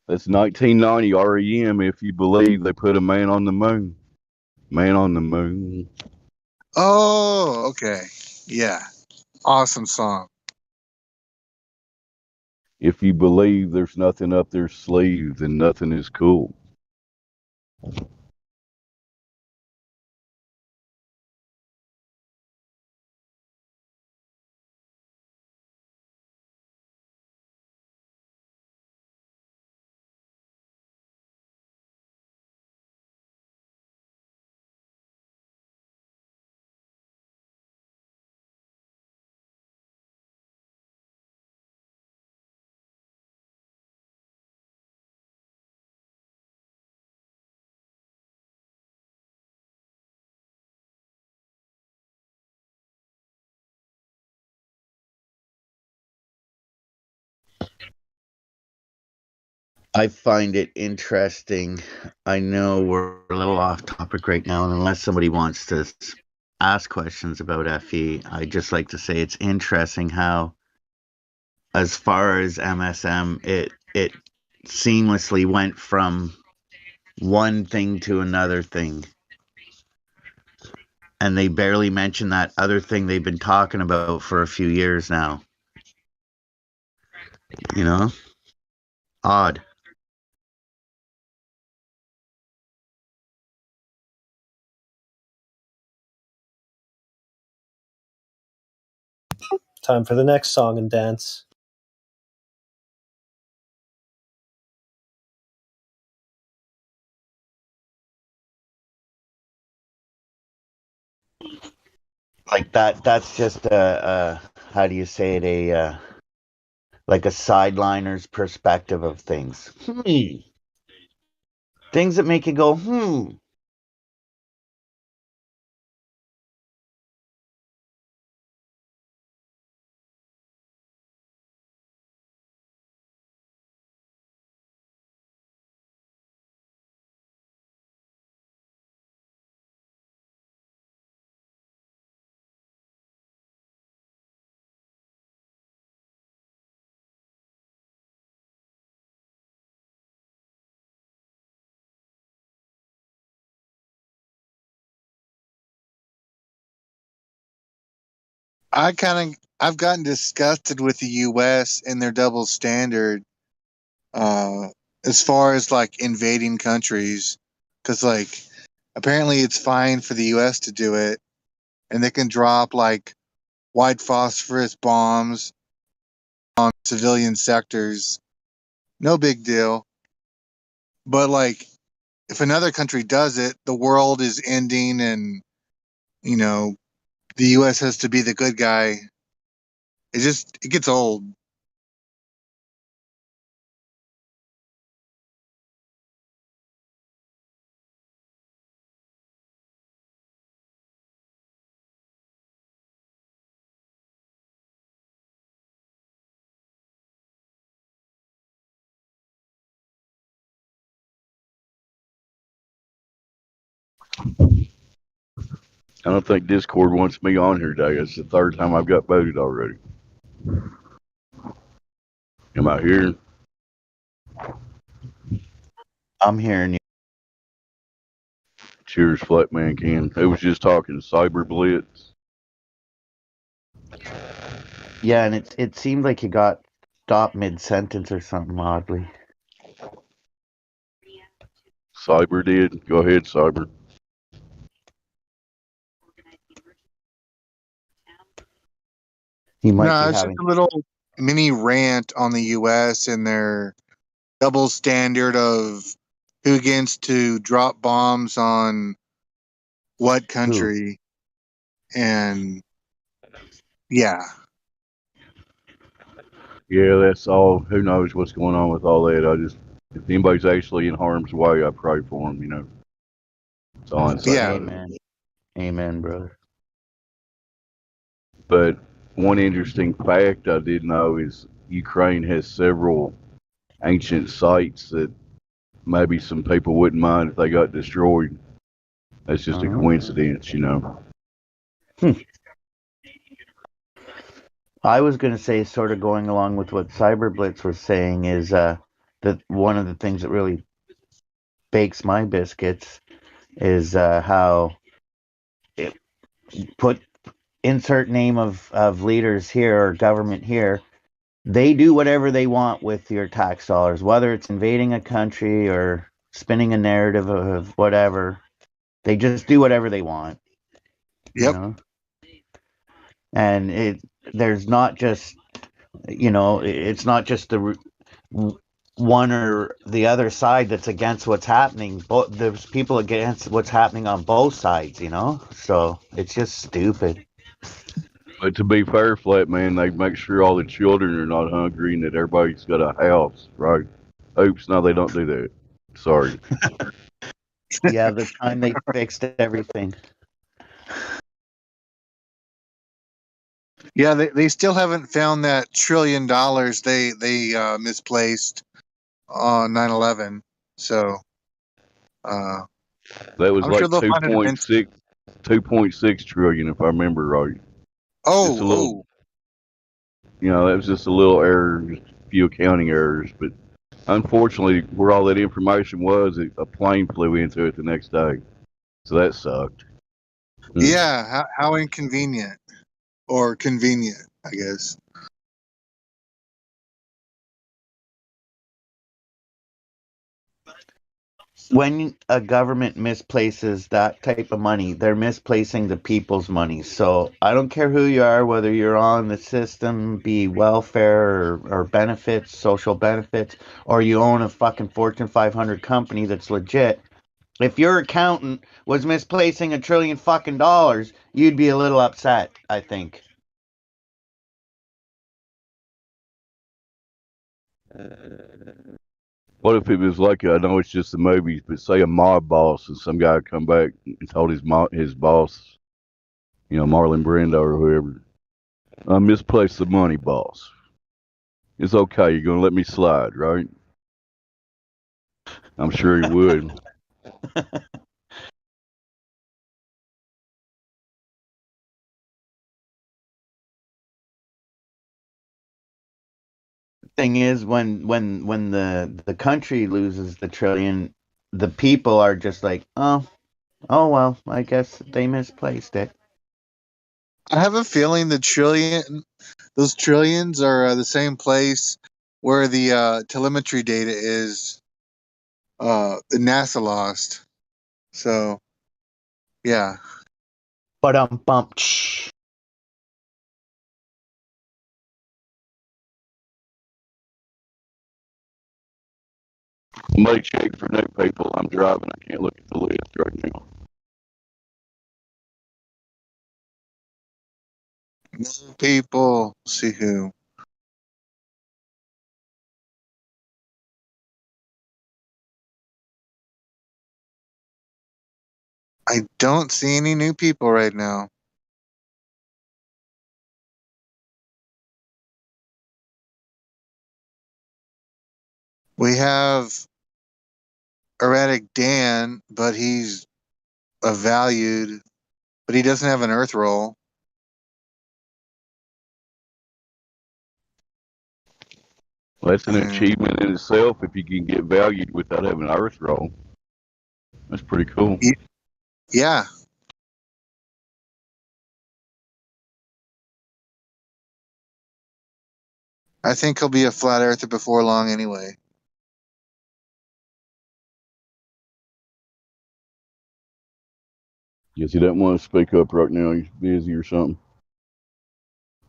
That's 1990 REM if you believe they put a man on the moon. Man on the moon. Oh, okay. Yeah. Awesome song. If you believe there's nothing up their sleeve, then nothing is cool. I find it interesting. I know we're a little off topic right now, and unless somebody wants to ask questions about FE, I just like to say it's interesting how, as far as MSM, it seamlessly went from one thing to another thing, and they barely mention that other thing they've been talking about for a few years now. You know, odd. Time for the next song and dance. Like that's just how do you say it, like a sideliner's perspective of things. Things that make you go, I've gotten disgusted with the U.S. and their double standard, uh, as far as like invading countries, because like apparently it's fine for the U.S. to do it, and they can drop like white phosphorus bombs on civilian sectors, no big deal. But like if another country does it, the world is ending, and you know the U.S. has to be the good guy. It gets old. I don't think Discord wants me on here today. It's the third time I've got voted already. Am I here? I'm hearing you. Cheers, Flatman Ken. It was just talking Cyber Blitz. Yeah, and it seemed like you got stopped mid-sentence or something oddly. Cyber did. Go ahead, Cyber. He might No, be it's just having... a little mini rant on the U.S. and their double standard of who gets to drop bombs on what country. And yeah. Yeah, that's all. Who knows what's going on with all that? If anybody's actually in harm's way, I pray for them, That's all I'm saying. Yeah. Amen. Amen, brother. But one interesting fact I did know is Ukraine has several ancient sites that maybe some people wouldn't mind if they got destroyed. That's just a coincidence, I was going to say, sort of going along with what Cyberblitz was saying, is that one of the things that really bakes my biscuits is how it put insert name of leaders here or government here. They do whatever they want with your tax dollars, whether it's invading a country or spinning a narrative of whatever. They just do whatever they want. Yep. And there's not just, it's not just the one or the other side that's against what's happening. There's people against what's happening on both sides, So it's just stupid. But to be fair, Flatman, they make sure all the children are not hungry and that everybody's got a house, right? Oops, no, they don't do that. Sorry. Yeah, the time they fixed everything. Yeah, they still haven't found that $1 trillion they misplaced on 9/11. So That was I'm sure like they'll find it eventually. 2.6 trillion, if I remember right. Just a little, Oh. that was just a little error, just a few accounting errors. But unfortunately, where all that information was, a plane flew into it the next day. So that sucked. Yeah, how inconvenient. Or convenient, I guess. When a government misplaces that type of money, they're misplacing the people's money. So I don't care who you are, whether you're on the system, be welfare or benefits, social benefits, or you own a fucking Fortune 500 company that's legit. If your accountant was misplacing $1 trillion fucking dollars, you'd be a little upset, I think. What if it was like, I know it's just the movies, but say a mob boss and some guy come back and told his boss, Marlon Brando or whoever, I misplaced the money, boss. It's okay. You're gonna let me slide, right? I'm sure he would. Thing is, when the country loses the trillion, the people are just like, oh well, I guess they misplaced it. I have a feeling those trillions are the same place where the telemetry data is. NASA lost. So, yeah. But bump. Somebody check for new people. I'm driving. I can't look at the list right now. New people. See who. I don't see any new people right now. We have Erratic Dan, but he's a valued, but he doesn't have an Earth roll. Well, that's an achievement in itself if you can get valued without having an Earth roll. That's pretty cool. Yeah. I think he'll be a flat earther before long anyway. Guess he doesn't want to speak up right now. He's busy or something.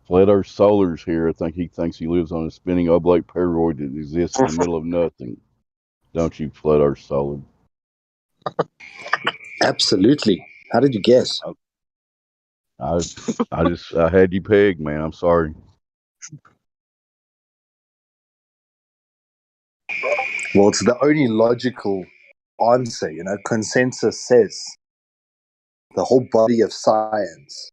Flat Earth Solar's here. I think he thinks he lives on a spinning oblate spheroid that exists in the middle of nothing. Don't you, Flat Earth Solar? Absolutely. How did you guess? I had you pegged, man. I'm sorry. Well, it's the only logical answer. Consensus says the whole body of science.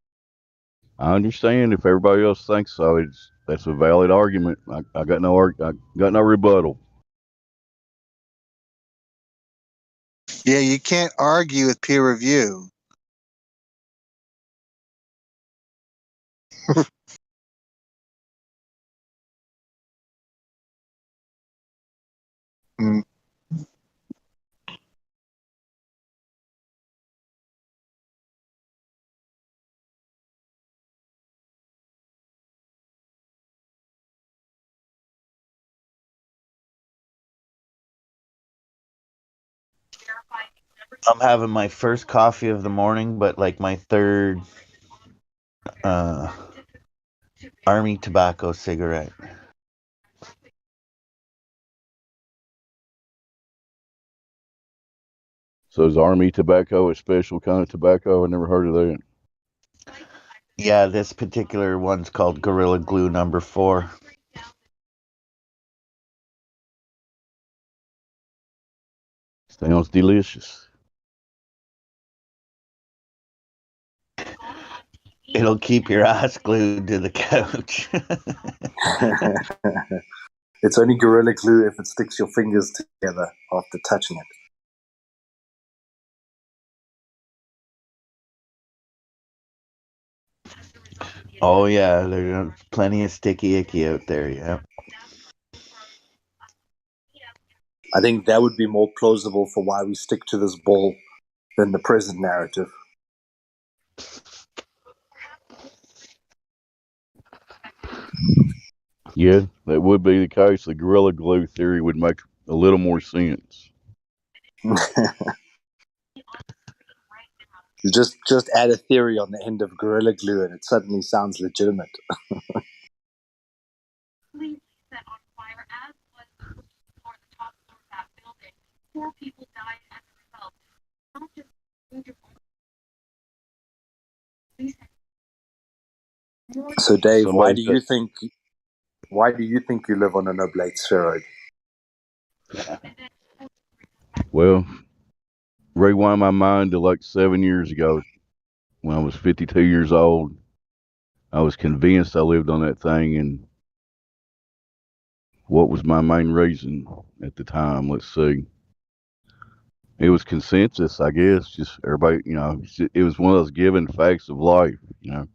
I understand if everybody else thinks so. That's a valid argument. I got no rebuttal. Yeah, you can't argue with peer review. Mm. I'm having my first coffee of the morning, but like my third army tobacco cigarette. So is Army tobacco a special kind of tobacco? I never heard of that. Yeah, this particular one's called Gorilla Glue number 4. Sounds delicious. It'll keep your ass glued to the couch. It's only Gorilla Glue if it sticks your fingers together after touching it. Oh yeah, there's plenty of sticky icky out there, yeah. I think that would be more plausible for why we stick to this ball than the present narrative. Yeah, that would be the case. The Gorilla Glue theory would make a little more sense. You just add a theory on the end of Gorilla Glue and it suddenly sounds legitimate. So Dave, why do you think Why do you think you live on an oblate spheroid? Well, rewind my mind to like 7 years ago when I was 52 years old. I was convinced I lived on that thing, and what was my main reason at the time? Let's see. It was consensus, I guess. Just everybody, it was one of those given facts of life. You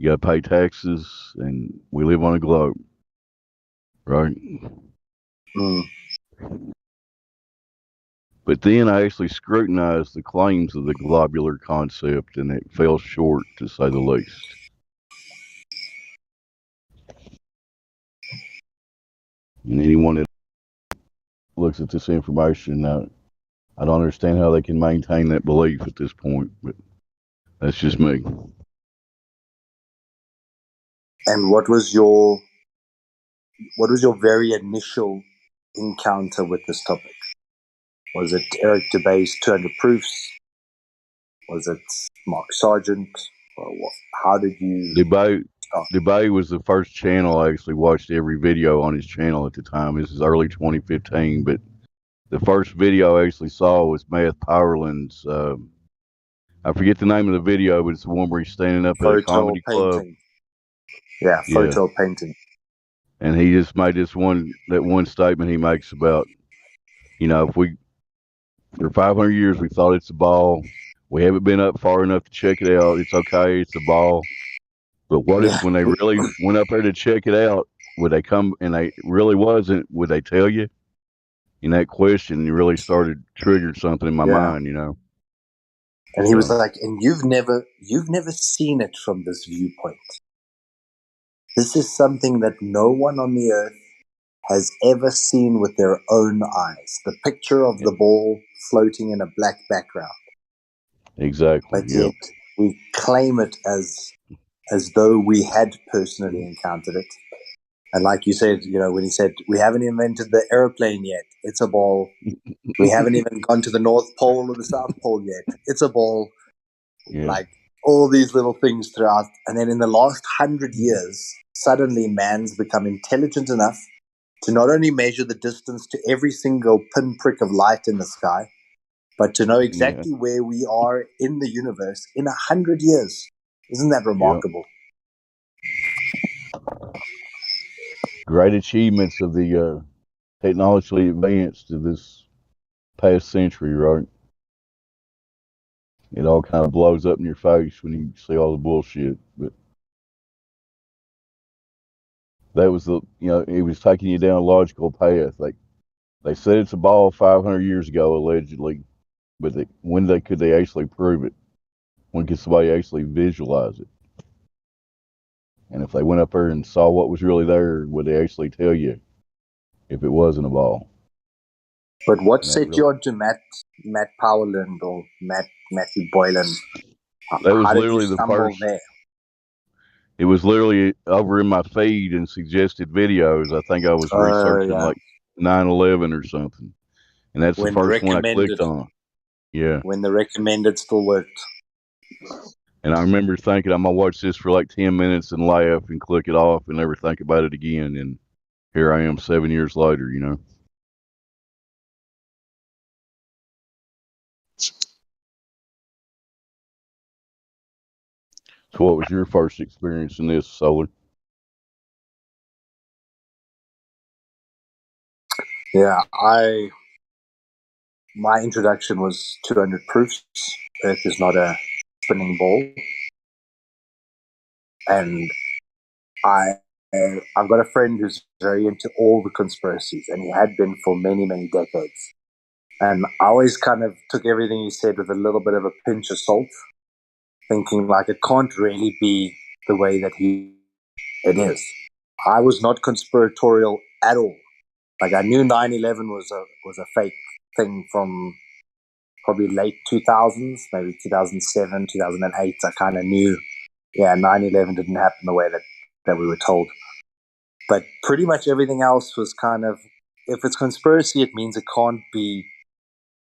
got to pay taxes, and we live on a globe, right? Mm. But then I actually scrutinized the claims of the globular concept, and it fell short, to say the least. And anyone that looks at this information, I don't understand how they can maintain that belief at this point, but that's just me. And what was your very initial encounter with this topic? Was it Eric DeBay's 200 Proofs? Was it Mark Sargent? Or what? How did you DeBay was the first channel I actually watched every video on his channel at the time. This is early 2015, but the first video I actually saw was Math Powerland's. I forget the name of the video, but it's the one where he's standing up at a comedy club. Yeah, photo painting. And he just made that one statement he makes about, if for 500 years we thought it's a ball, we haven't been up far enough to check it out. It's okay, it's a ball. But what if when they really went up there to check it out, would they come and they really wasn't? Would they tell you? And that question really triggered something in my mind, And he was like, "And you've never seen it from this viewpoint. This is something that no one on the earth has ever seen with their own eyes. The picture of the ball floating in a black background. Exactly. But yet we claim it as though we had personally encountered it. And like you said, when he said, we haven't invented the airplane yet, it's a ball. We haven't even gone to the North Pole or the South Pole yet, it's a ball." Like all these little things throughout. And then in the last 100 years, suddenly man's become intelligent enough to not only measure the distance to every single pinprick of light in the sky, but to know exactly where we are in the universe in 100 years. Isn't that remarkable? Great achievements of the technologically advanced of this past century, right? It all kind of blows up in your face when you see all the bullshit. But that was it was taking you down a logical path. They said it's a ball 500 years ago, allegedly, but when could they actually prove it? When could somebody actually visualize it? And if they went up there and saw what was really there, would they actually tell you if it wasn't a ball? But what set you on to Matt Powerland or Matthew Boylan? That was How did literally you the stumble first. there? It was literally over in my feed and suggested videos. I think I was researching like 9/11 or something, and that's the first one I clicked on. Yeah. When the recommended still worked. And I remember thinking, I'm gonna watch this for like 10 minutes and laugh and click it off and never think about it again. And here I am 7 years later, So what was your first experience in this, Solar? Yeah, my introduction was 200 Proofs. Earth is not a spinning ball. And I've got a friend who's very into all the conspiracies, and he had been for many, many decades. And I always kind of took everything he said with a little bit of a pinch of salt, thinking like it can't really be the way that it is. I was not conspiratorial at all. Like I knew 9/11 was a fake thing from probably late 2000s, maybe 2007, 2008. I kind of knew, 9/11 didn't happen the way that we were told. But pretty much everything else was kind of, if it's conspiracy, it means it can't be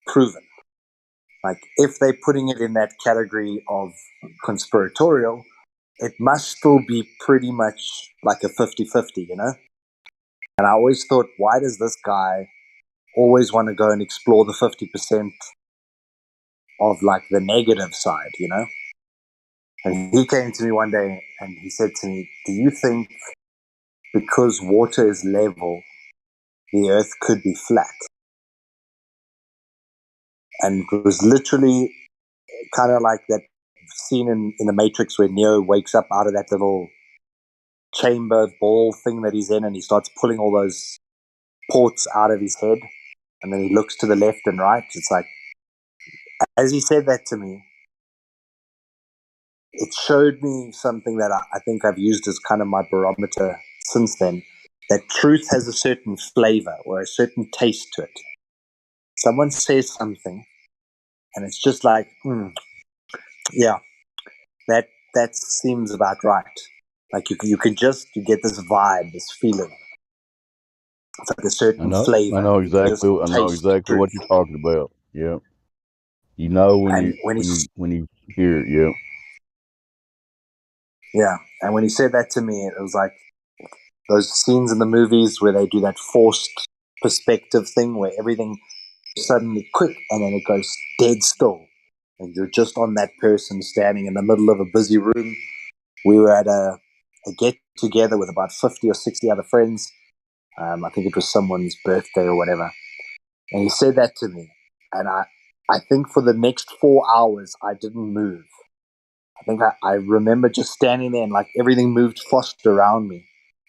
proven. Like if they're putting it in that category of conspiratorial, it must still be pretty much like a 50-50, you know? And I always thought, why does this guy always want to go and explore the 50% of like the negative side, you know? And he came to me one day and he said to me, do you think because water is level, the earth could be flat? And it was literally kind of like that scene in the Matrix where Neo wakes up out of that little chamber ball thing that he's in and he starts pulling all those ports out of his head. And then he looks to the left and right. It's like, as he said that to me, it showed me something that I think I've used as kind of my barometer since then, that truth has a certain flavor or a certain taste to it. Someone says something and it's just like, yeah, that seems about right. Like you get this vibe, this feeling. It's like a certain flavor. I know You can just exactly what you're talking about. Yeah. You know when And when you hear it, yeah. Yeah, and when he said that to me, it was like those scenes in the movies where they do that forced perspective thing where everything is suddenly quick and then it goes dead still. And you're just on that person standing in the middle of a busy room. We were at a get together with about 50 or 60 other friends. I think it was someone's birthday or whatever. And he said that to me. And I think for the next 4 hours, I didn't move. I think I remember just standing there and like everything moved fast around me.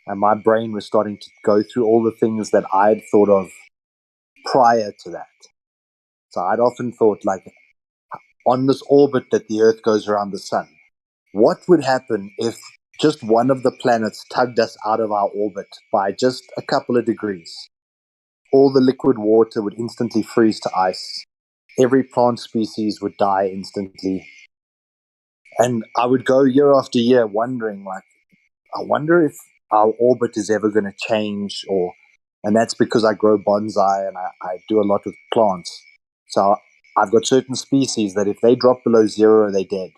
And my brain was starting to go through all the things that I'd thought of prior to that. So I'd often thought, like, on this orbit that the Earth goes around the sun, what would happen if just one of the planets tugged us out of our orbit by just a couple of degrees? All the liquid water would instantly freeze to ice. Every plant species would die instantly. And I would go year after year wondering, like, I wonder if our orbit is ever going to change, and that's because I grow bonsai and I do a lot with plants. So I've got certain species that if they drop below zero, they're dead.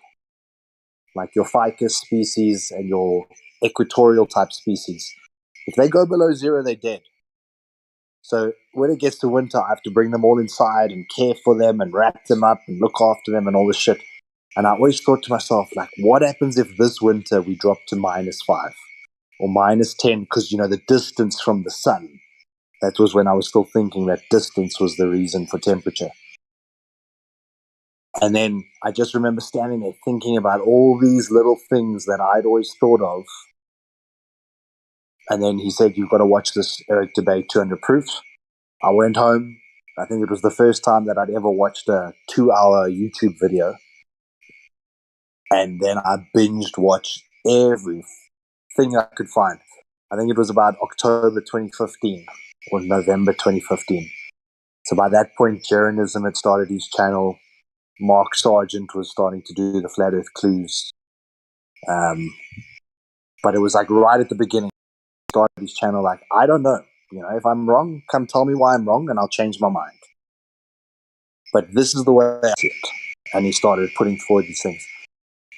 Like your ficus species and your equatorial type species. If they go below zero, they're dead. So when it gets to winter, I have to bring them all inside and care for them and wrap them up and look after them and all this shit. And I always thought to myself, like, what happens if this winter we drop to -5 or -10? Because, you know, the distance from the sun. That was when I was still thinking that distance was the reason for temperature. And then I just remember standing there thinking about all these little things that I'd always thought of. And then he said, you've got to watch this Eric Debate 200 Proofs. I went home. I think it was the first time that I'd ever watched a 2-hour YouTube video. And then I binged watched everything I could find. I think it was about October 2015 or November 2015. So by that point, Jeranism had started his channel. Mark Sargent was starting to do the Flat Earth Clues. But it was like right at the beginning, he started his channel like, I don't know. You know, if I'm wrong, come tell me why I'm wrong and I'll change my mind. But this is the way I see it. And he started putting forward these things.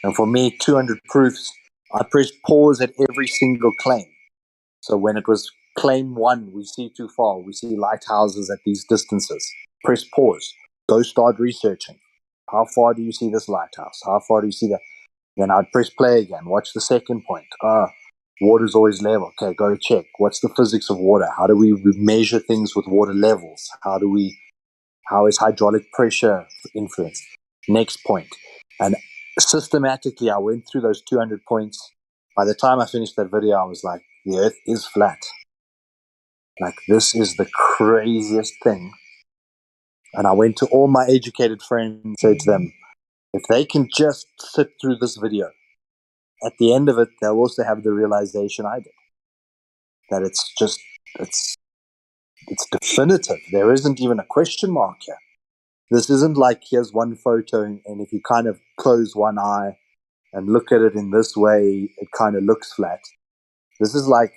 And for me, 200 Proofs, I pressed pause at every single claim. So when it was claim 1, we see too far, we see lighthouses at these distances. Press pause. Go start researching. How far do you see this lighthouse? How far do you see that? Then I'd press play again. Watch the second point. Water's always level. Okay, go check. What's the physics of water? How do we measure things with water levels? How is hydraulic pressure influenced? Next point. And systematically, I went through those 200 points. By the time I finished that video, I was like, the Earth is flat. Like, this is the craziest thing. And I went to all my educated friends and said to them, if they can just sit through this video, at the end of it, they'll also have the realization I did. That it's definitive. There isn't even a question mark here. This isn't like here's one photo and if you kind of close one eye and look at it in this way, it kind of looks flat. This is like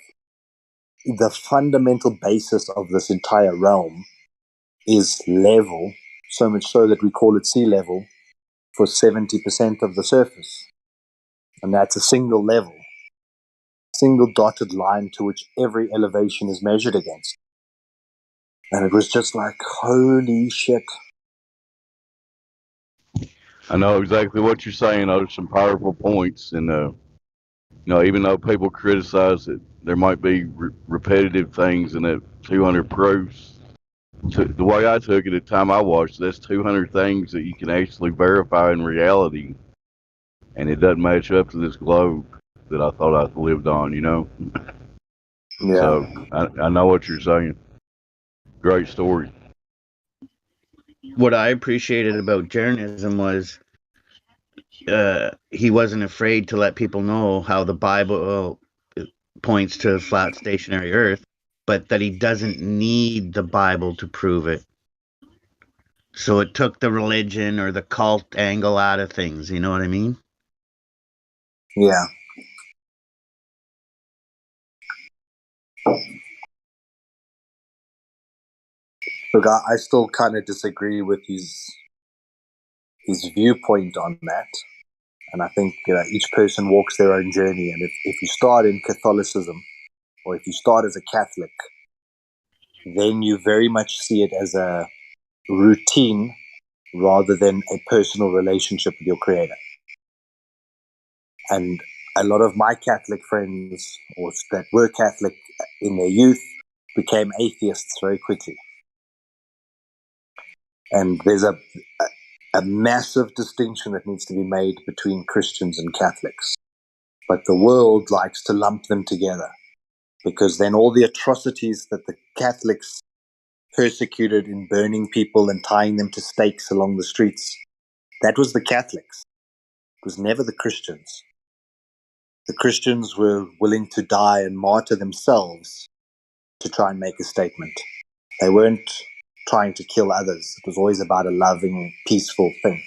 the fundamental basis of this entire realm is level, so much so that we call it sea level for 70% of the surface. and that's a single level, single dotted line to which every elevation is measured against. And it was just like, holy shit. I know exactly what you're saying. Those are some powerful points, and even though people criticize that there might be repetitive things in that 200 proofs, the way I took it at the time I watched, that's 200 things that you can actually verify in reality, and it doesn't match up to this globe that I thought I lived on. Yeah. So I know what you're saying. Great story. What I appreciated about Jeranism was he wasn't afraid to let people know how the Bible points to a flat stationary earth, but that he doesn't need the Bible to prove it. So it took the religion or the cult angle out of things, you know what I mean? Yeah. Look, I still kind of disagree with his viewpoint on that. And I think each person walks their own journey. And if you start in Catholicism, or if you start as a Catholic, then you very much see it as a routine rather than a personal relationship with your Creator. And a lot of my Catholic friends, or that were Catholic in their youth, became atheists very quickly. And there's a massive distinction that needs to be made between Christians and Catholics. But the world likes to lump them together, because then all the atrocities that the Catholics persecuted in burning people and tying them to stakes along the streets, that was the Catholics. It was never the Christians. The Christians were willing to die and martyr themselves to try and make a statement. They weren't trying to kill others. It was always about a loving, peaceful thing.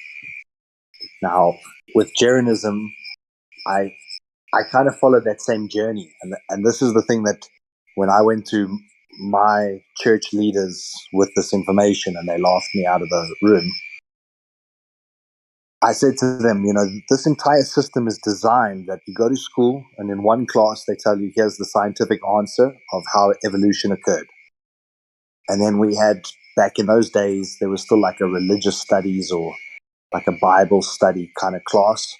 Now, with Jeranism, I kind of followed that same journey. And this is the thing that when I went to my church leaders with this information and they laughed me out of the room, I said to them, this entire system is designed that you go to school and in one class they tell you, here's the scientific answer of how evolution occurred. And then we had, back in those days, there was still like a religious studies or like a Bible study kind of class,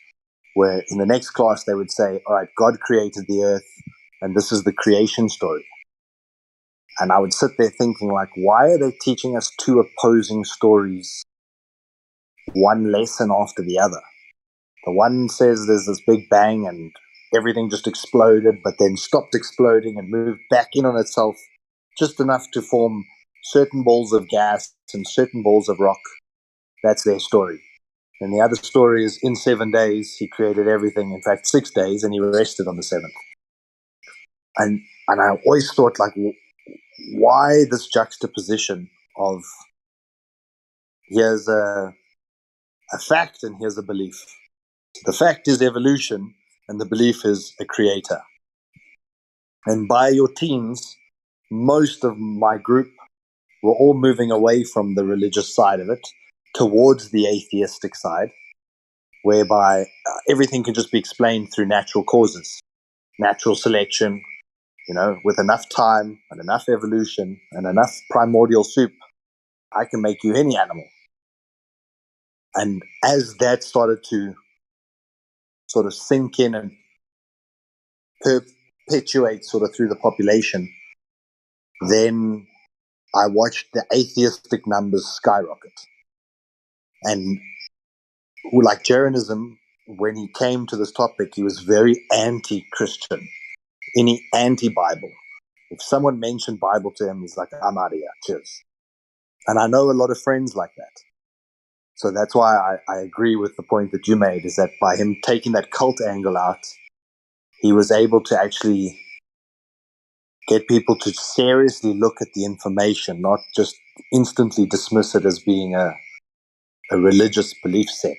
where in the next class they would say, all right, God created the earth and this is the creation story. And I would sit there thinking, like, why are they teaching us two opposing stories, one lesson after the other? The one says there's this big bang and everything just exploded, but then stopped exploding and moved back in on itself just enough to form certain balls of gas and certain balls of rock. That's their story. And the other story is in 7 days, he created everything. In fact, 6 days, and he rested on the seventh. And I always thought, like, why this juxtaposition of here's a fact and here's a belief? The fact is evolution, and the belief is a creator. And by your teens, most of my group were all moving away from the religious side of it towards the atheistic side, whereby everything can just be explained through natural causes, natural selection, with enough time and enough evolution and enough primordial soup, I can make you any animal. And as that started to sort of sink in and perpetuate sort of through the population, then I watched the atheistic numbers skyrocket. And like Jeranism, when he came to this topic, he was very anti-Christian, any anti-Bible. If someone mentioned Bible to him, he's like, I'm out of here, cheers. And I know a lot of friends like that. So that's why I agree with the point that you made, is that by him taking that cult angle out, he was able to actually get people to seriously look at the information, not just instantly dismiss it as being a religious belief set.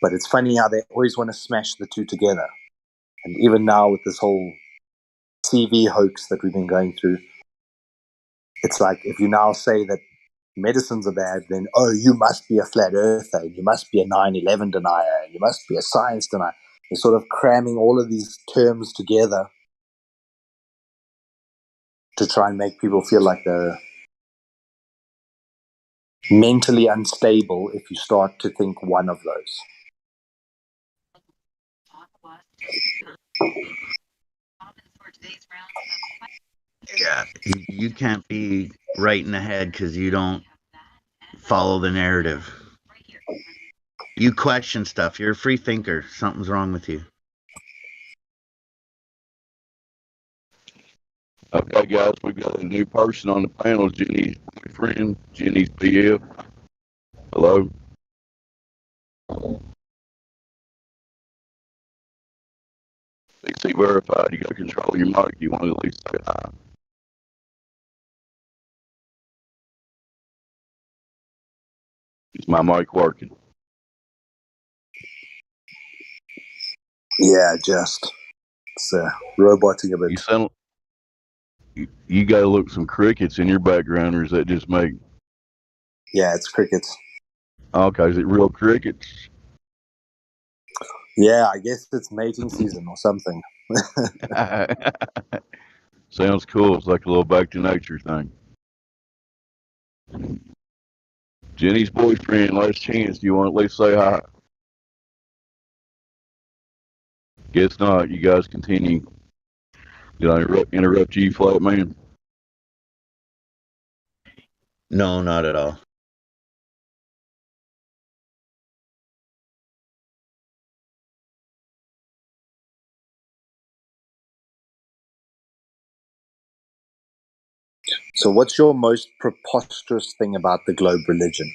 But it's funny how they always want to smash the two together. And even now with this whole TV hoax that we've been going through, it's like if you now say that medicines are bad, then, oh, you must be a flat earther, and you must be a 9/11 denier, and you must be a science denier. They're sort of cramming all of these terms together to try and make people feel like they're mentally unstable if you start to think one of those. Yeah, you can't be right in the head because you don't follow the narrative. You question stuff. You're a free thinker. Something's wrong with you. Okay, guys, we've got a new person on the panel. Jenny's boyfriend, Jenny's PF. Hello. CC verified. You got to control your mic. You want to at least say hi. Is my mic working? Yeah, just it's roboting a bit. You sound. You got to look some crickets in your background, or is that just me? Yeah, it's crickets. Okay, is it real crickets? Yeah, I guess it's mating season or something. Sounds cool. It's like a little back to nature thing. Jenny's boyfriend, last chance. Do you want to at least say hi? Guess not. You guys continue. Did I interrupt you, flat man? No, not at all. So what's your most preposterous thing about the globe religion?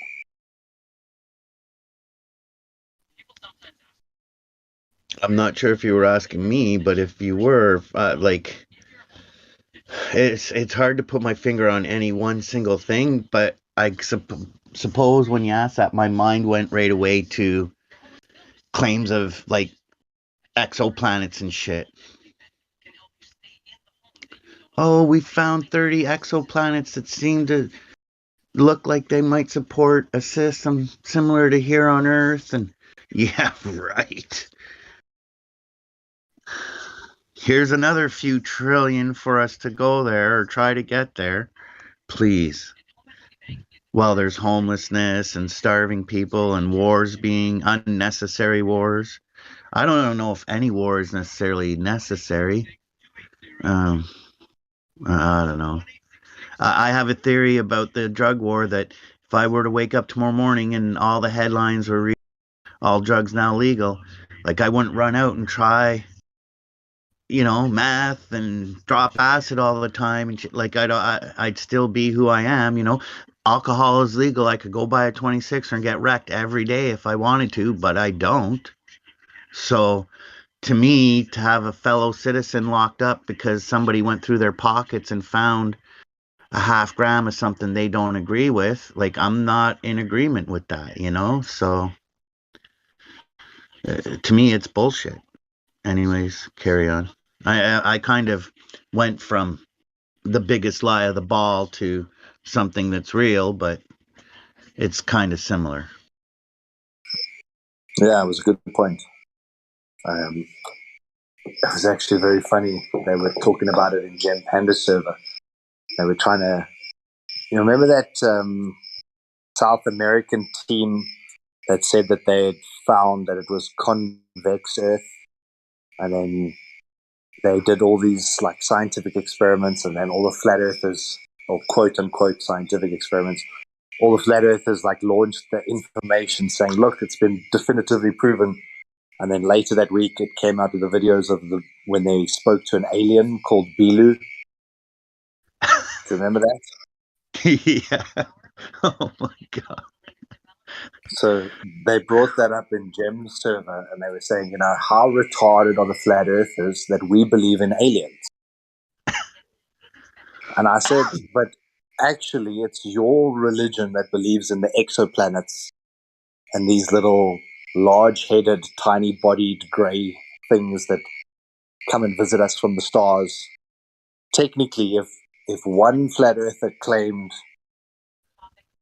I'm not sure if you were asking me, but if you were, like, it's hard to put my finger on any one single thing, but I suppose when you asked that, my mind went right away to claims of, like, exoplanets and shit. Oh, we found 30 exoplanets that seem to look like they might support a system similar to here on Earth. And yeah, right. Here's another few trillion for us to go there or try to get there. Please. While there's homelessness and starving people and wars being unnecessary wars. I don't know if any war is necessarily necessary. I don't know. I have a theory about the drug war that if I were to wake up tomorrow morning and all the headlines were all drugs now legal, like I wouldn't run out and try, meth and drop acid all the time and shit. Like I'd still be who I am. Alcohol is legal. I could go buy a 26 and get wrecked every day if I wanted to, but I don't. So to me, to have a fellow citizen locked up because somebody went through their pockets and found a half gram of something they don't agree with, like I'm not in agreement with that, So to me, it's bullshit. Anyways, carry on. I kind of went from the biggest lie of the ball to something that's real, but it's kind of similar. Yeah, it was a good point. It was actually very funny. They were talking about it in Gem Panda server. They were trying to, remember that South American team that said that they had found that it was convex Earth, and then they did all these like scientific experiments, and then all the flat earthers, or quote unquote scientific experiments, all the flat earthers like launched the information saying, look, it's been definitively proven. And then later that week, it came out with the videos of when they spoke to an alien called Bilu. Do you remember that? Yeah. Oh my god. So they brought that up in Gem's server, and they were saying, how retarded are the flat earthers that we believe in aliens? And I said, but actually, it's your religion that believes in the exoplanets and these little large-headed, tiny-bodied gray things that come and visit us from the stars. Technically, if one flat earther claimed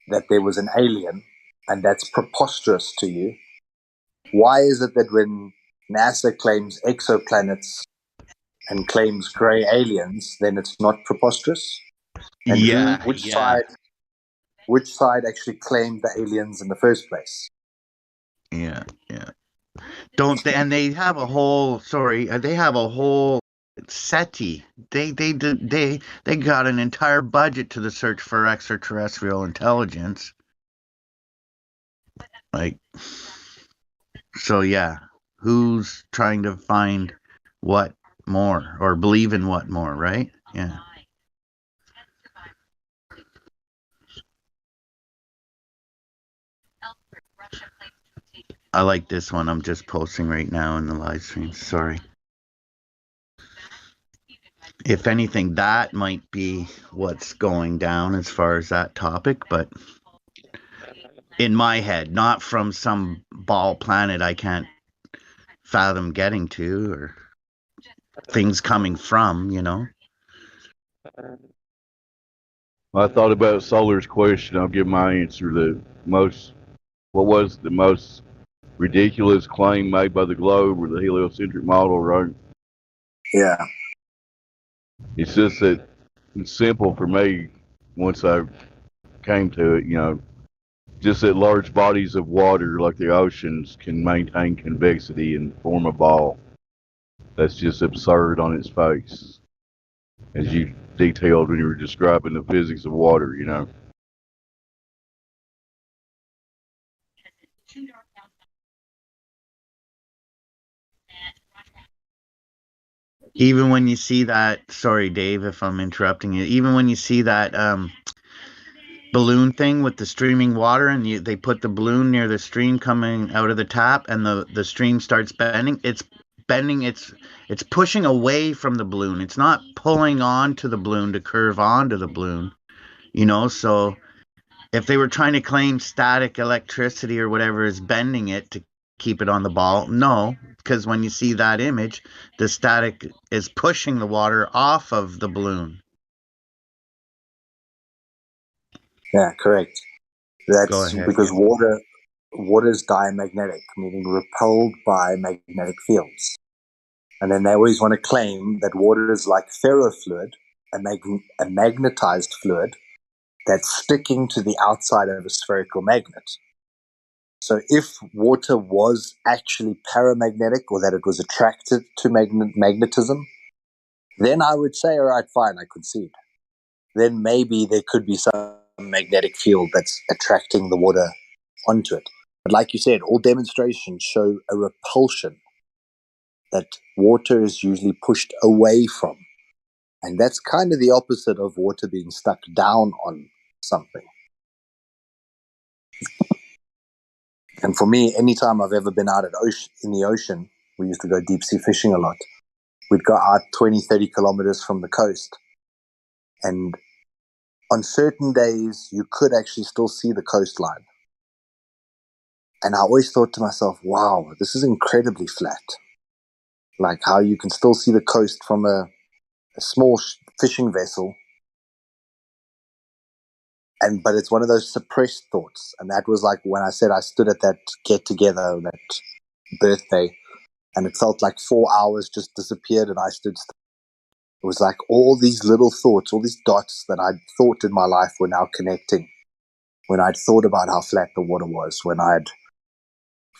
that there was an alien, and that's preposterous to you, why is it that when NASA claims exoplanets and claims grey aliens, then it's not preposterous? And which side actually claimed the aliens in the first place? Yeah. Don't they? And they have a whole. They have a whole SETI. They got an entire budget to the search for extraterrestrial intelligence. Like, so yeah, who's trying to find what more or believe in what more, right? Yeah. I like this one. I'm just posting right now in the live stream. Sorry. If anything, that might be what's going down as far as that topic, but in my head, not from some ball planet I can't fathom getting to or things coming from, you know. I thought about Solar's question. I'll give my answer. What was the most ridiculous claim made by the globe or the heliocentric model, right? Yeah. It's just that it's simple for me once I came to it, just that large bodies of water like the oceans can maintain convexity and form a ball. That's just absurd on its face, as you detailed when you were describing the physics of water, Even when you see that, sorry, Dave, if I'm interrupting you, even when you see that balloon thing with the streaming water and they put the balloon near the stream coming out of the tap and the stream starts bending, it's bending, it's pushing away from the balloon. It's not pulling onto the balloon to curve onto the balloon, so if they were trying to claim static electricity or whatever is bending it to keep it on the ball, no, because when you see that image, the static is pushing the water off of the balloon. Yeah, correct. Go That's ahead. because water is diamagnetic, meaning repelled by magnetic fields. And then they always want to claim that water is like ferrofluid, a magnetized fluid that's sticking to the outside of a spherical magnet. So if water was actually paramagnetic, or that it was attracted to magnetism, then I would say, all right, fine, I concede. Then maybe there could be some magnetic field that's attracting the water onto it. But like you said, all demonstrations show a repulsion that water is usually pushed away from. And that's kind of the opposite of water being stuck down on something. And for me, anytime I've ever been out in the ocean, we used to go deep sea fishing a lot. We'd go out 20, 30 kilometers from the coast. And on certain days, you could actually still see the coastline. And I always thought to myself, wow, this is incredibly flat. Like how you can still see the coast from a small fishing vessel. But it's one of those suppressed thoughts. And that was like when I said I stood at that get together, that birthday, and it felt like 4 hours just disappeared and I stood still. It was like all these little thoughts, all these dots that I'd thought in my life were now connecting. When I'd thought about how flat the water was, when I'd,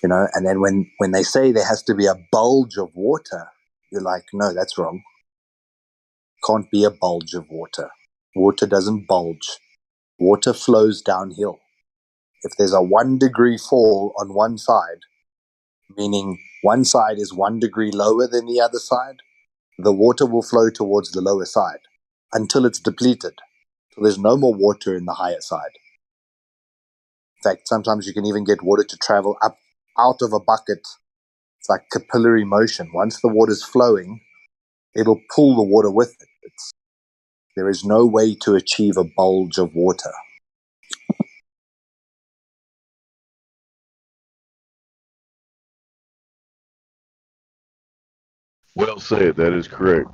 and then when they say there has to be a bulge of water, you're like, no, that's wrong. Can't be a bulge of water. Water doesn't bulge. Water flows downhill. If there's a 1 degree fall on one side, meaning one side is 1 degree lower than the other side, the water will flow towards the lower side until it's depleted. So there's no more water in the higher side. In fact, sometimes you can even get water to travel up out of a bucket. It's like capillary motion. Once the water's flowing, it'll pull the water with it. There is no way to achieve a bulge of water. Well said. That is correct.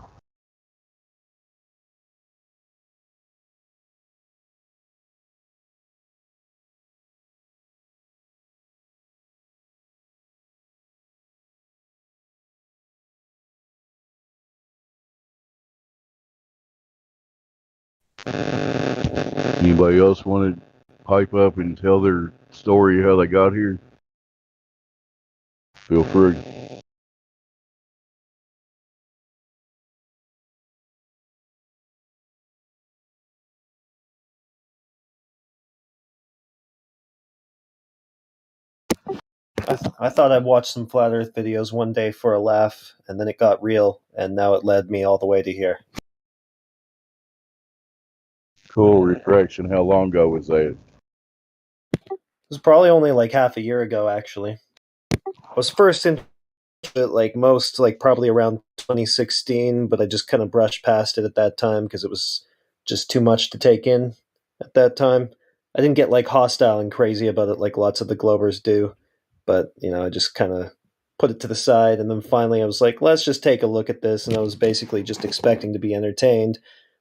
Anybody else want to pipe up and tell their story how they got here? Feel free. I thought I'd watch some flat Earth videos one day for a laugh, and then it got real, and now it led me all the way to here. Cool reflection. How long ago was that? It was probably only like half a year ago, actually. I was first into it like most, like probably around 2016, but I just kind of brushed past it at that time because it was just too much to take in at that time. I didn't get like hostile and crazy about it like lots of the Globers do, but I just kind of put it to the side, and then finally I was like, let's just take a look at this, and I was basically just expecting to be entertained.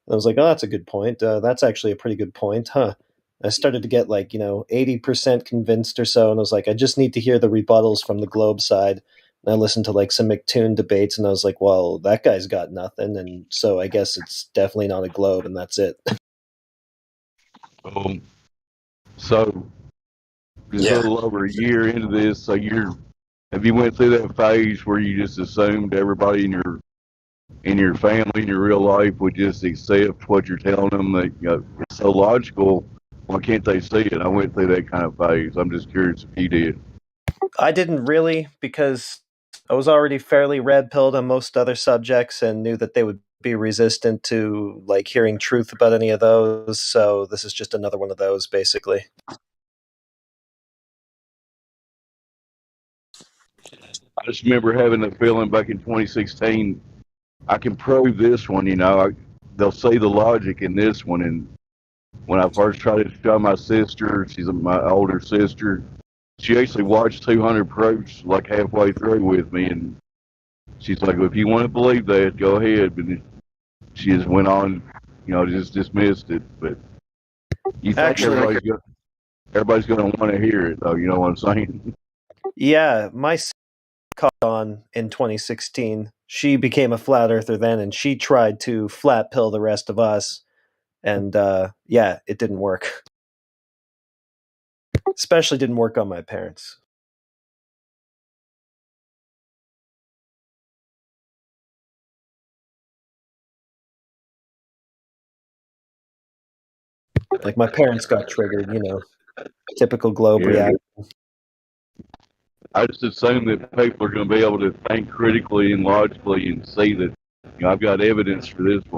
And I was like, oh, that's a good point. That's actually a pretty good point, huh? I started to get like 80% convinced or so, and I was like, I just need to hear the rebuttals from the Globe side. And I listened to like some McToon debates, and I was like, well, that guy's got nothing, and so I guess it's definitely not a Globe, and that's it. So just a little over a year into this, so have you went through that phase where you just assumed everybody in your family, in your real life, would just accept what you're telling them? That it's so logical. Why can't they see it? I went through that kind of phase. I'm just curious if you did. I didn't really, because I was already fairly red-pilled on most other subjects and knew that they would be resistant to like hearing truth about any of those. So this is just another one of those, basically. I just remember having the feeling back in 2016, I can prove this one, they'll see the logic in this one. And when I first tried to show my sister, she's my older sister, she actually watched 200 proofs like halfway through with me. And she's like, well, if you want to believe that, go ahead. But she just went on, just dismissed it. But you think Actually, everybody's going to want to hear it, though, you know what I'm saying? yeah, my caught on in 2016. She became a flat earther then, and she tried to flat pill the rest of us. And yeah, it didn't work. Especially didn't work on my parents. Like my parents got triggered, typical Globe reaction. I just assume that people are going to be able to think critically and logically and see that I've got evidence for this one.